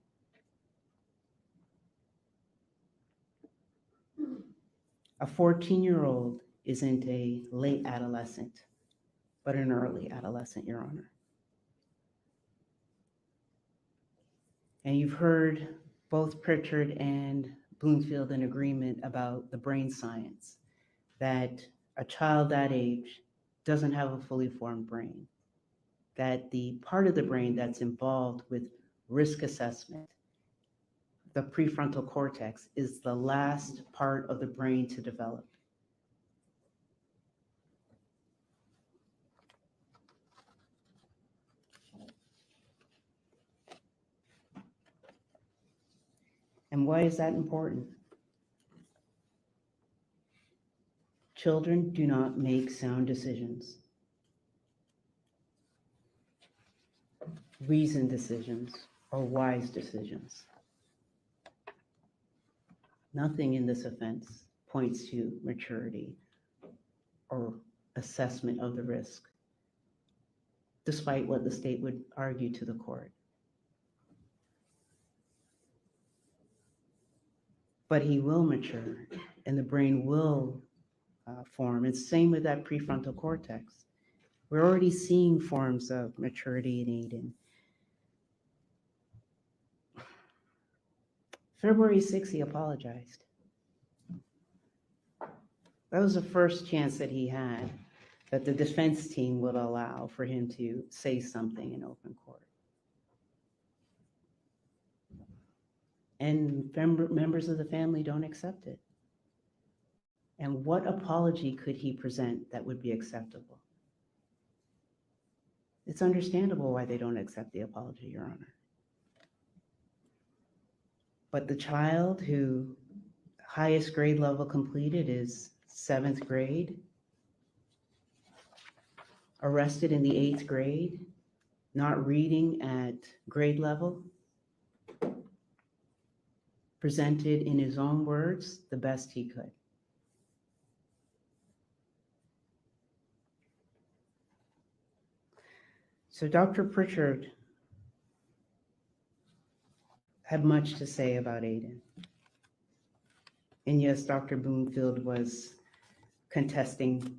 A 14-year-old isn't a late adolescent, but an early adolescent, Your Honor. And you've heard both Pritchard and Bloomfield in agreement about the brain science, that a child that age doesn't have a fully formed brain, that the part of the brain that's involved with risk assessment, the prefrontal cortex, is the last part of the brain to develop. And why is that important? Children do not make sound decisions, reasoned decisions, or wise decisions. Nothing in this offense points to maturity or assessment of the risk, despite what the state would argue to the court. But he will mature and the brain will form. It's the same with that prefrontal cortex. We're already seeing forms of maturity in Aiden. February 6th, he apologized. That was the first chance that he had that the defense team would allow for him to say something in open court. And members of the family don't accept it. And what apology could he present that would be acceptable? It's understandable why they don't accept the apology, Your Honor. But the child who highest grade level completed is 7th grade, arrested in the 8th grade, not reading at grade level, presented in his own words the best he could. So Dr. Pritchard had much to say about Aiden. And yes, Dr. Bloomfield was contesting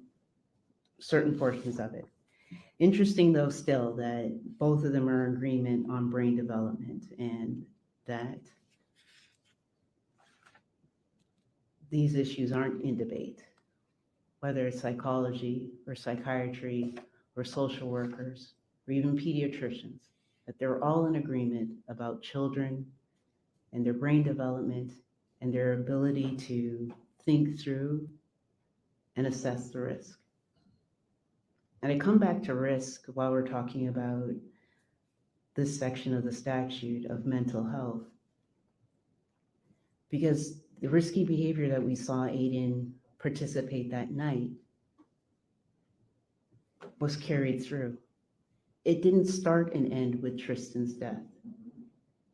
certain portions of it. Interesting, though, still, that both of them are in agreement on brain development and that these issues aren't in debate, whether it's psychology or psychiatry or social workers or even pediatricians, that they're all in agreement about children and their brain development and their ability to think through, and assess the risk. And I come back to risk while we're talking about this section of the statute of mental health, because the risky behavior that we saw Aiden participate that night was carried through. It didn't start and end with Tristyn's death.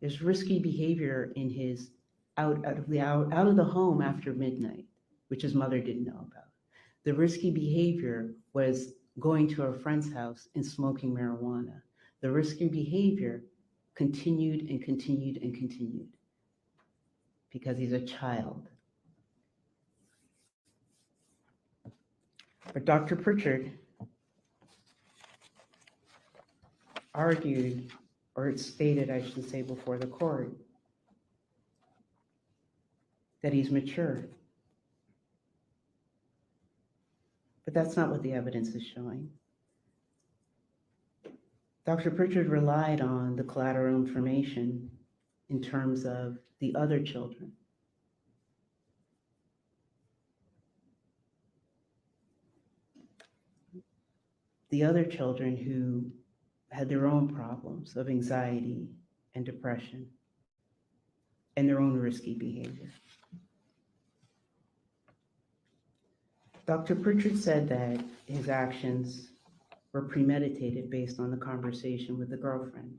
There's risky behavior in his out of the home after midnight, which his mother didn't know about. The risky behavior was going to a friend's house and smoking marijuana. The risky behavior continued and continued and continued because he's a child. But Dr. Pritchard argued, or stated, I should say, before the court, that he's mature. But that's not what the evidence is showing. Dr. Pritchard relied on the collateral information in terms of the other children. The other children who had their own problems of anxiety and depression and their own risky behavior. Dr. Pritchard said that his actions were premeditated based on the conversation with the girlfriend,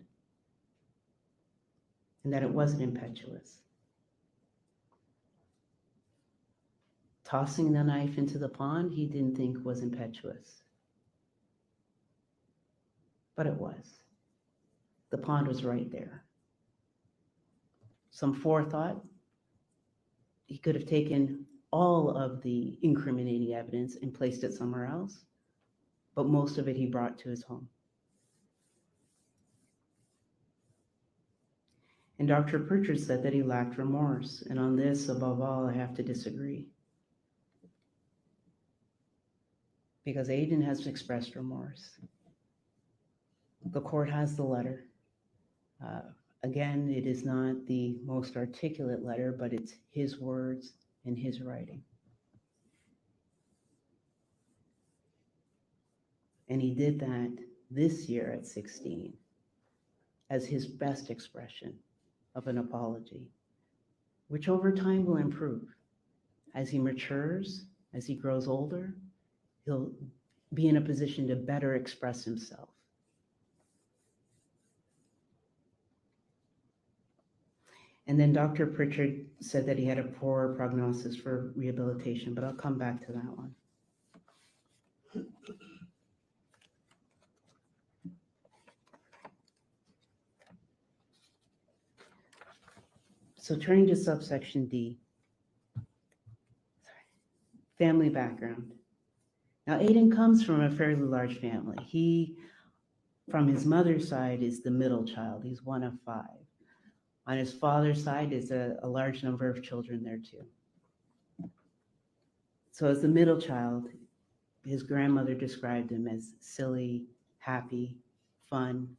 and that it wasn't impetuous. Tossing the knife into the pond, he didn't think was impetuous, but it was. The pond was right there. Some forethought. He could have taken all of the incriminating evidence and placed it somewhere else, but most of it he brought to his home. And Dr. Pritchard said that he lacked remorse, and on this, above all, I have to disagree. Because Aiden has expressed remorse. The court has the letter. Again, it is not the most articulate letter, but it's his words and his writing. And he did that this year at 16 as his best expression of an apology, which over time will improve. As he matures, as he grows older, he'll be in a position to better express himself. And then Dr. Pritchard said that he had a poor prognosis for rehabilitation, but I'll come back to that one. So turning to subsection D, family background. Now Aiden comes from a fairly large family. He, from his mother's side, is the middle child. He's one of 5. On his father's side is a large number of children there too. So as the middle child, his grandmother described him as silly, happy, fun,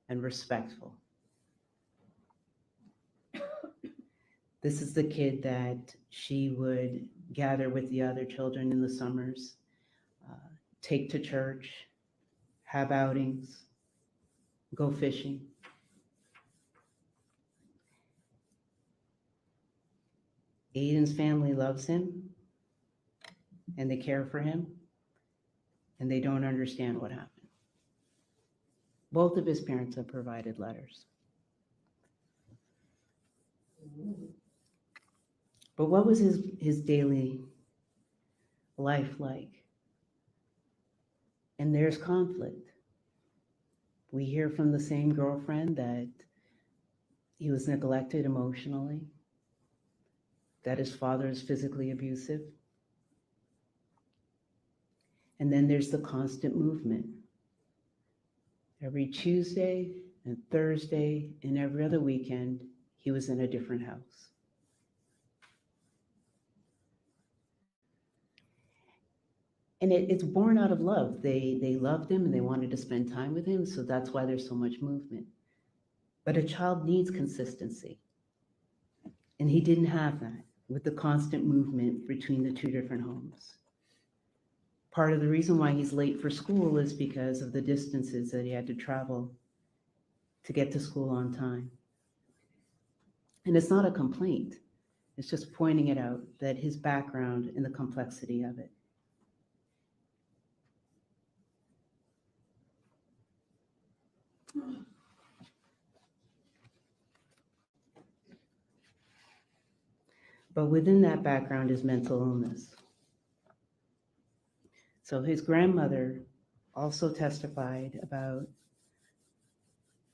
and respectful. This is the kid that she would gather with the other children in the summers, take to church, have outings, go fishing. Aiden's family loves him, and they care for him, and they don't understand what happened. Both of his parents have provided letters. But what was his daily life like? And there's conflict. We hear from the same girlfriend that he was neglected emotionally, that his father is physically abusive. And then there's the constant movement. Every Tuesday and Thursday and every other weekend, he was in a different house. And it's born out of love. They loved him and they wanted to spend time with him, so that's why there's so much movement. But a child needs consistency, and he didn't have that. with the constant movement between the two different homes. Part of the reason why he's late for school is because of the distances that he had to travel to get to school on time. And it's not a complaint. It's just pointing it out, that his background and the complexity of it. But within that background is mental illness. So his grandmother also testified about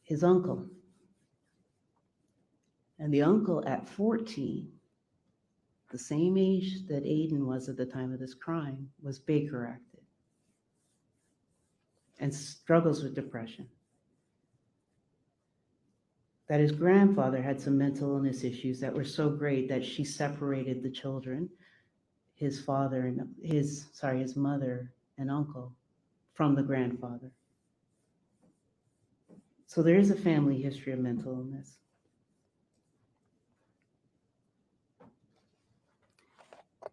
his uncle. And the uncle at 14, the same age that Aiden was at the time of this crime, was Baker acted and struggles with depression. That his grandfather had some mental illness issues that were so great that she separated the children, his mother and uncle, from the grandfather. So there is a family history of mental illness.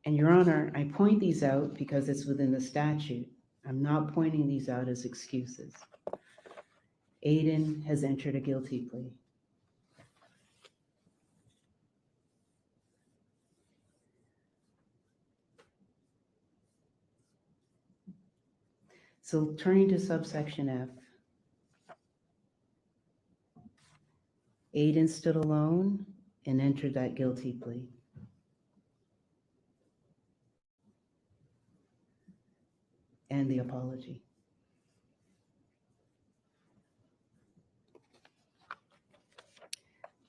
And Your Honor, I point these out because it's within the statute. I'm not pointing these out as excuses. Aiden has entered a guilty plea. So turning to subsection F, Aiden stood alone and entered that guilty plea. And the apology.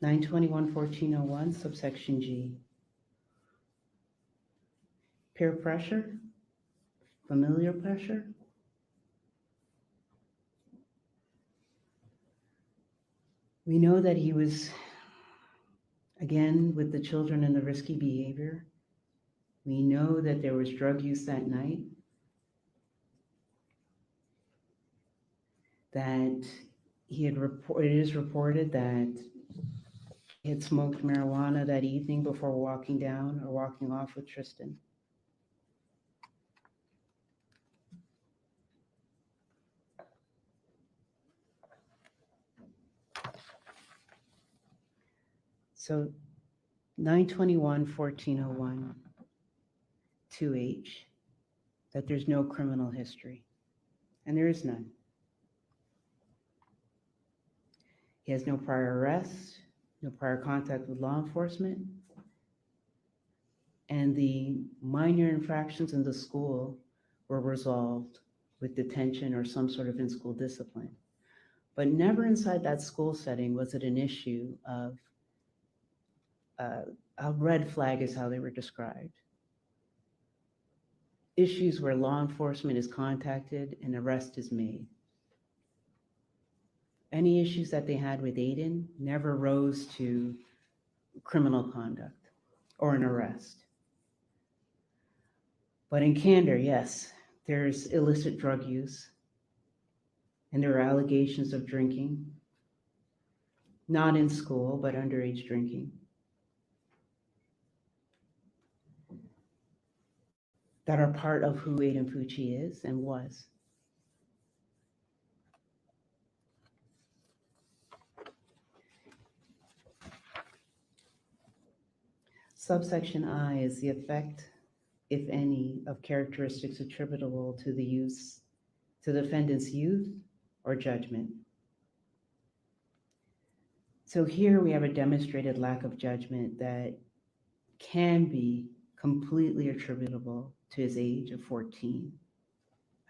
(921-1401) subsection G. Peer pressure, familiar pressure. We know that he was, again, with the children and the risky behavior. We know that there was drug use that night. That it is reported that he had smoked marijuana that evening before walking down or walking off with Tristyn. So 921-1401, 2H, that there's no criminal history, and there is none. He has no prior arrests, no prior contact with law enforcement, and the minor infractions in the school were resolved with detention or some sort of in-school discipline. But never inside that school setting was it an issue of a red flag is how they were described. Issues where law enforcement is contacted and arrest is made. Any issues that they had with Aiden never rose to criminal conduct or an arrest. But in candor, yes, there's illicit drug use and there are allegations of drinking, not in school, but underage drinking. That are part of who Aiden Fucci is and was. Subsection I is the effect, if any, of characteristics attributable to the defendant's youth or judgment. So here we have a demonstrated lack of judgment that can be completely attributable to his age of 14,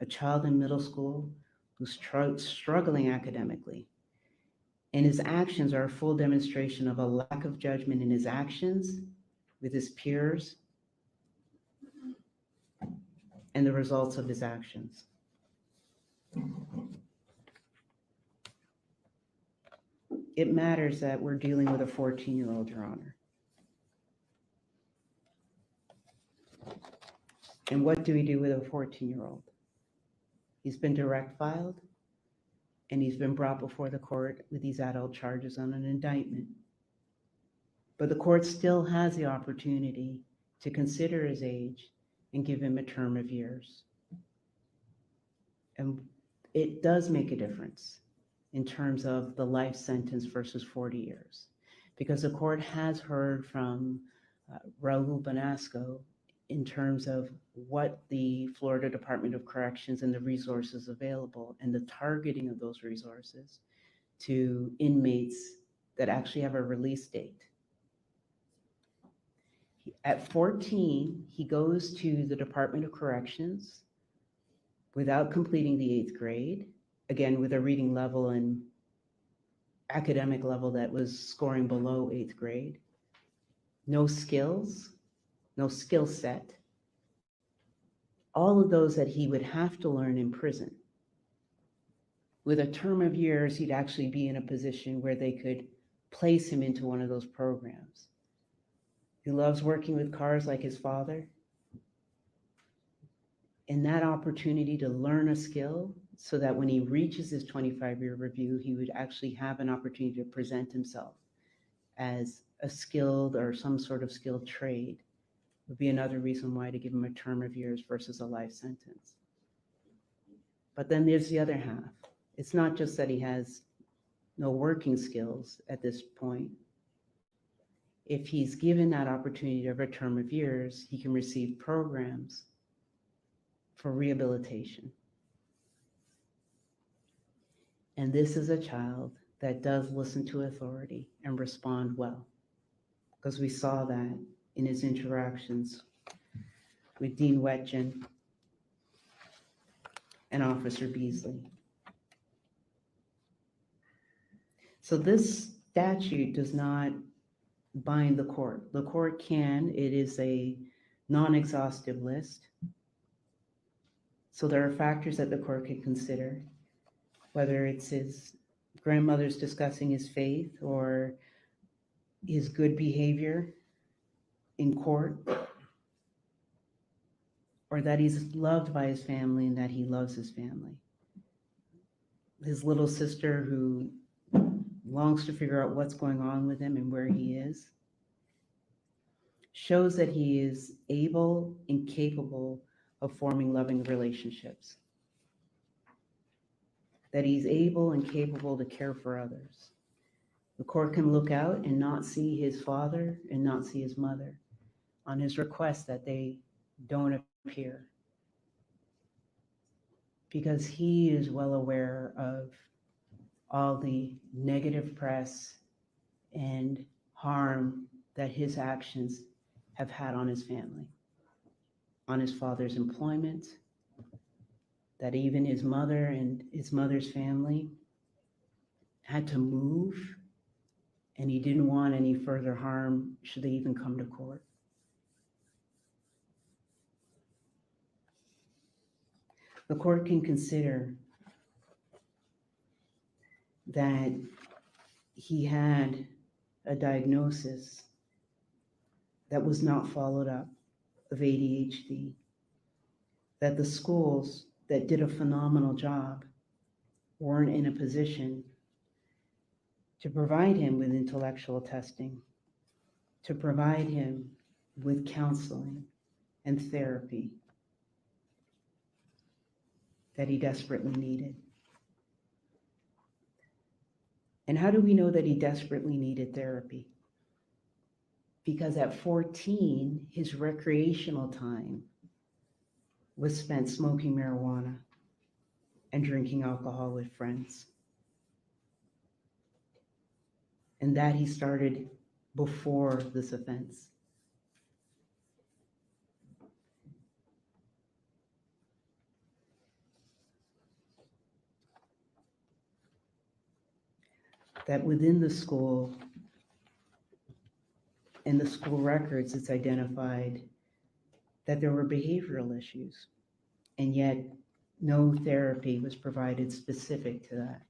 a child in middle school who's struggling academically. And his actions are a full demonstration of a lack of judgment in his actions with his peers and the results of his actions. It matters that we're dealing with a 14-year-old, Your Honor. And what do we do with a 14-year-old? He's been direct filed and he's been brought before the court with these adult charges on an indictment. But the court still has the opportunity to consider his age and give him a term of years. And it does make a difference in terms of the life sentence versus 40 years. Because the court has heard from Raul Banasco in terms of what the Florida Department of Corrections and the resources available and the targeting of those resources to inmates that actually have a release date. At 14, he goes to the Department of Corrections without completing the 8th grade, again, with a reading level and academic level that was scoring below 8th grade. No skills, no skill set. All of those that he would have to learn in prison. With a term of years, he'd actually be in a position where they could place him into one of those programs. He loves working with cars like his father. And that opportunity to learn a skill so that when he reaches his 25-year review, he would actually have an opportunity to present himself as a skilled or some sort of skilled trade would be another reason why to give him a term of years versus a life sentence. But then there's the other half. It's not just that he has no working skills at this point. If he's given that opportunity of a term of years, he can receive programs for rehabilitation. And this is a child that does listen to authority and respond well, because we saw that in his interactions with Dean Wetjen and Officer Beasley. So this statute does not bind the court. The court can, it is a non-exhaustive list. So there are factors that the court can consider, whether it's his grandmother's discussing his faith or his good behavior in court, or that he's loved by his family and that he loves his family. His little sister who longs to figure out what's going on with him and where he is, shows that he is able and capable of forming loving relationships, that he's able and capable to care for others. The court can look out and not see his father and not see his mother on his request that they don't appear, because he is well aware of all the negative press and harm that his actions have had on his family, on his father's employment, that even his mother and his mother's family had to move, and he didn't want any further harm should they even come to court. The court can consider that he had a diagnosis that was not followed up of ADHD, that the schools that did a phenomenal job weren't in a position to provide him with intellectual testing, to provide him with counseling and therapy that he desperately needed. And how do we know that he desperately needed therapy? Because at 14, his recreational time was spent smoking marijuana and drinking alcohol with friends. And that he started before this offense. That within the school, in the school records, it's identified that there were behavioral issues, and yet no therapy was provided specific to that.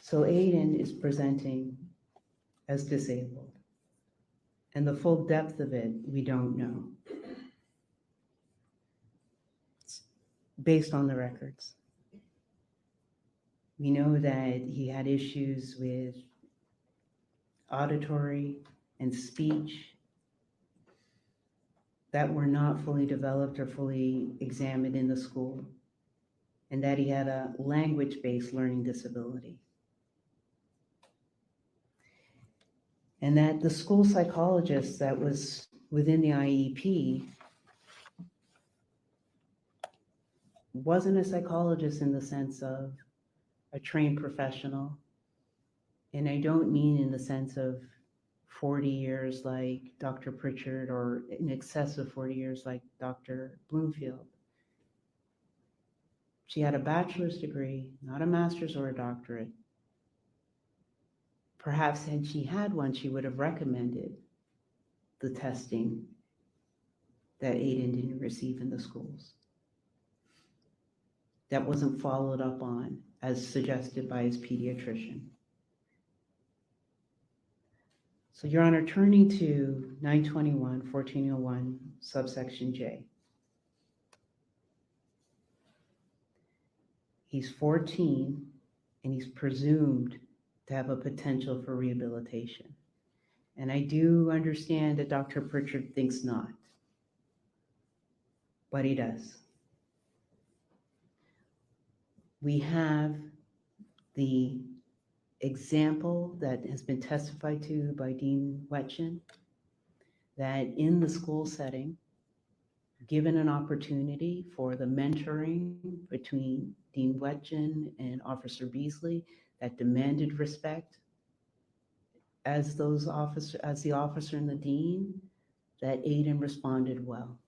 So Aiden is presenting as disabled. And the full depth of it, we don't know. Based on the records. We know that he had issues with auditory and speech that were not fully developed or fully examined in the school, and that he had a language-based learning disability. And that the school psychologist that was within the IEP wasn't a psychologist in the sense of a trained professional. And I don't mean in the sense of 40 years like Dr. Pritchard or in excess of 40 years like Dr. Bloomfield. She had a bachelor's degree, not a master's or a doctorate. Perhaps had she had one, she would have recommended the testing that Aiden didn't receive in the schools. That wasn't followed up on as suggested by his pediatrician. So, Your Honor, turning to 921-1401, subsection J. He's 14 and he's presumed to have a potential for rehabilitation. And I do understand that Dr. Pritchard thinks not, but he does. We have the example that has been testified to by Dean Wetchin, that in the school setting, given an opportunity for the mentoring between Dean Wetchin and Officer Beasley that demanded respect as the officer and the dean, that Aiden responded well.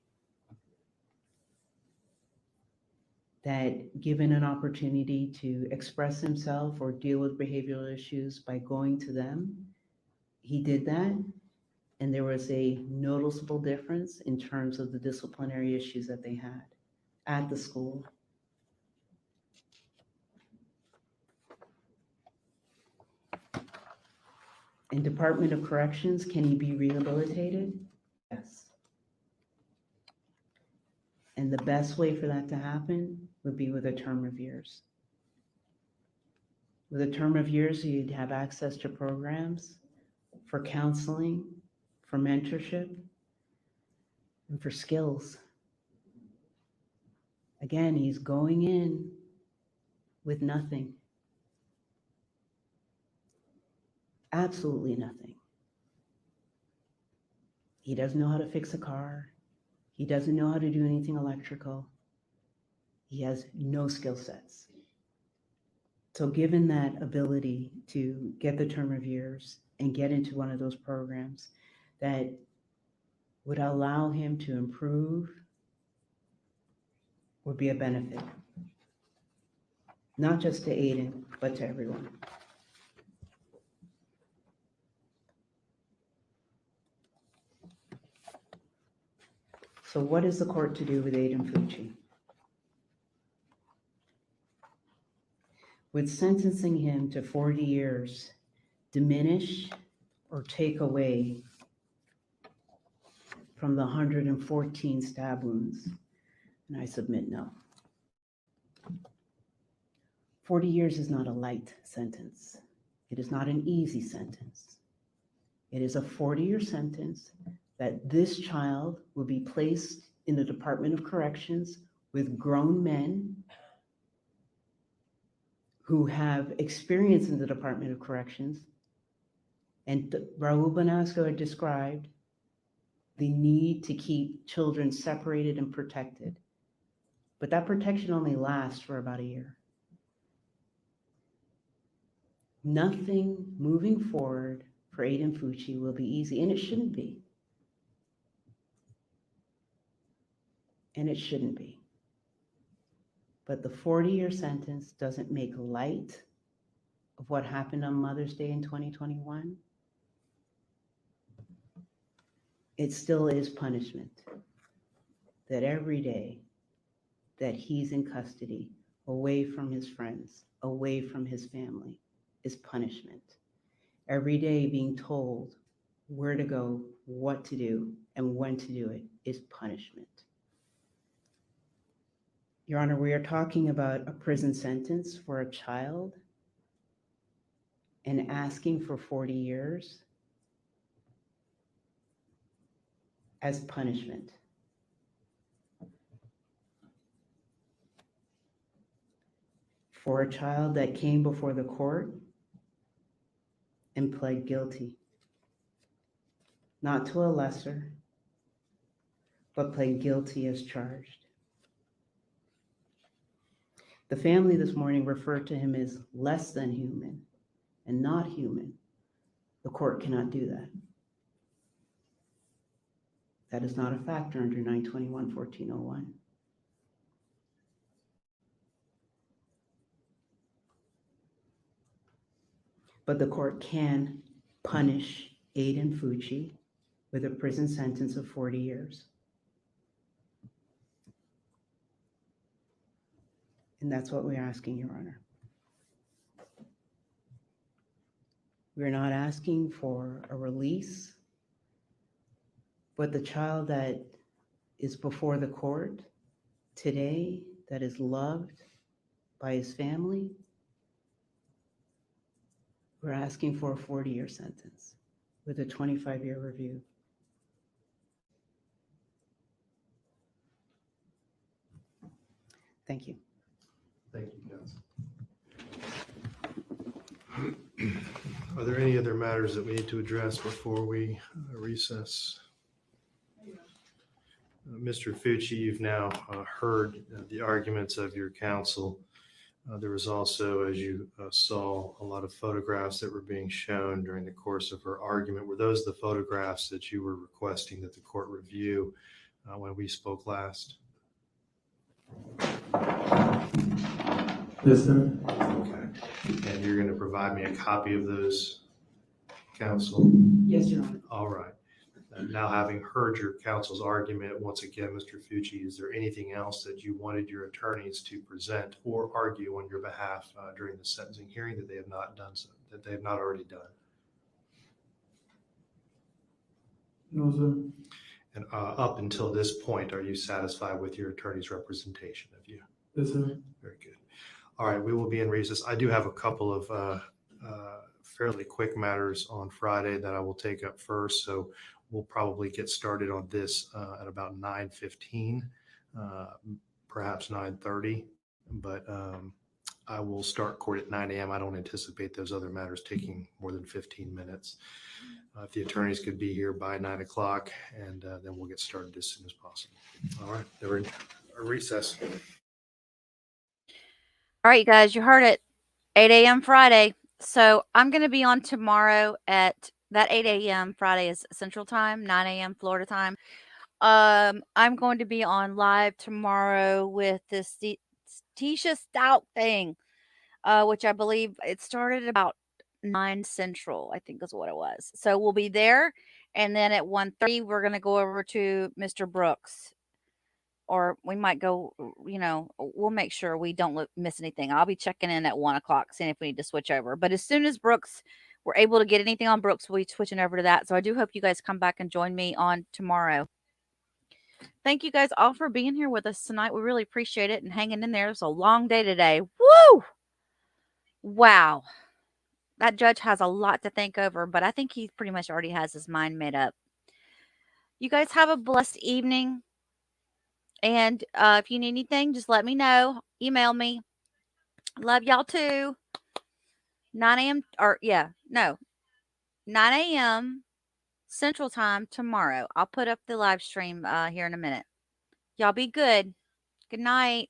That given an opportunity to express himself or deal with behavioral issues by going to them, he did that. And there was a noticeable difference in terms of the disciplinary issues that they had at the school. In Department of Corrections, can he be rehabilitated? Yes. And the best way for that to happen would be with a term of years. With a term of years, you'd have access to programs for counseling, for mentorship, and for skills. Again, he's going in with nothing. Absolutely nothing. He doesn't know how to fix a car. He doesn't know how to do anything electrical. He has no skill sets. So given that ability to get the term of years and get into one of those programs that would allow him to improve would be a benefit. Not just to Aiden, but to everyone. So what is the court to do with Aiden Fucci? Would sentencing him to 40 years diminish or take away from the 114 stab wounds? And I submit no. 40 years is not a light sentence. It is not an easy sentence. It is a 40-year sentence that this child will be placed in the Department of Corrections with grown men who have experience in the Department of Corrections. And Raul Bonasco had described the need to keep children separated and protected. But that protection only lasts for about a year. Nothing moving forward for Aiden Fucci will be easy, and it shouldn't be. And it shouldn't be. But the 40-year sentence doesn't make light of what happened on Mother's Day in 2021. It still is punishment. That every day that he's in custody, away from his friends, away from his family, is punishment. Every day being told where to go, what to do, and when to do it is punishment. Your Honor, we are talking about a prison sentence for a child and asking for 40 years as punishment. For a child that came before the court and pled guilty, not to a lesser, but pled guilty as charged. The family this morning referred to him as less than human and not human. The court cannot do that. That is not a factor under 921-1401. But the court can punish Aiden Fucci with a prison sentence of 40 years. And that's what we're asking, Your Honor. We're not asking for a release, but the child that is before the court today, that is loved by his family, we're asking for a 40-year sentence with a 25-year review. Thank you. Thank you, Counsel. Are there any other matters that we need to address before we recess? Mr. Fucci, you've now heard the arguments of your counsel. There was also, as you saw, a lot of photographs that were being shown during the course of her argument. Were those the photographs that you were requesting that the court review when we spoke last? Yes, sir. Okay. And you're going to provide me a copy of those, counsel? Yes, Your Honor. All right. Now, having heard your counsel's argument, once again, Mr. Fucci, is there anything else that you wanted your attorneys to present or argue on your behalf during the sentencing hearing that they have not done so, that they have not already done? No, sir. And up until this point, are you satisfied with your attorney's representation of you? Yes, sir. Very good. All right, we will be in recess. I do have a couple of fairly quick matters on Friday that I will take up first. So we'll probably get started on this at about 9:15, perhaps 9:30. But I will start court at 9 a.m. I don't anticipate those other matters taking more than 15 minutes. If the attorneys could be here by 9 o'clock, and then we'll get started as soon as possible. All right, they're in recess. All right, you guys, you heard it. 8 a.m. Friday. So I'm going to be on tomorrow at that 8 a.m. Friday is Central Time, 9 a.m. Florida time. I'm going to be on live tomorrow with this Tisha Stout thing, which I believe it started about 9 Central, I think is what it was. So we'll be there. And then at 1:30, we're going to go over to Mr. Brooks. Or we might go, we'll make sure we don't miss anything. I'll be checking in at 1 o'clock, seeing if we need to switch over. But as soon as we're able to get anything on Brooks, we'll be switching over to that. So I do hope you guys come back and join me on tomorrow. Thank you guys all for being here with us tonight. We really appreciate it and hanging in there. It was a long day today. Woo! Wow. That judge has a lot to think over, but I think he pretty much already has his mind made up. You guys have a blessed evening. And if you need anything, just let me know. Email me. Love y'all too. 9 a.m. 9 a.m. Central Time tomorrow. I'll put up the live stream here in a minute. Y'all be good. Good night.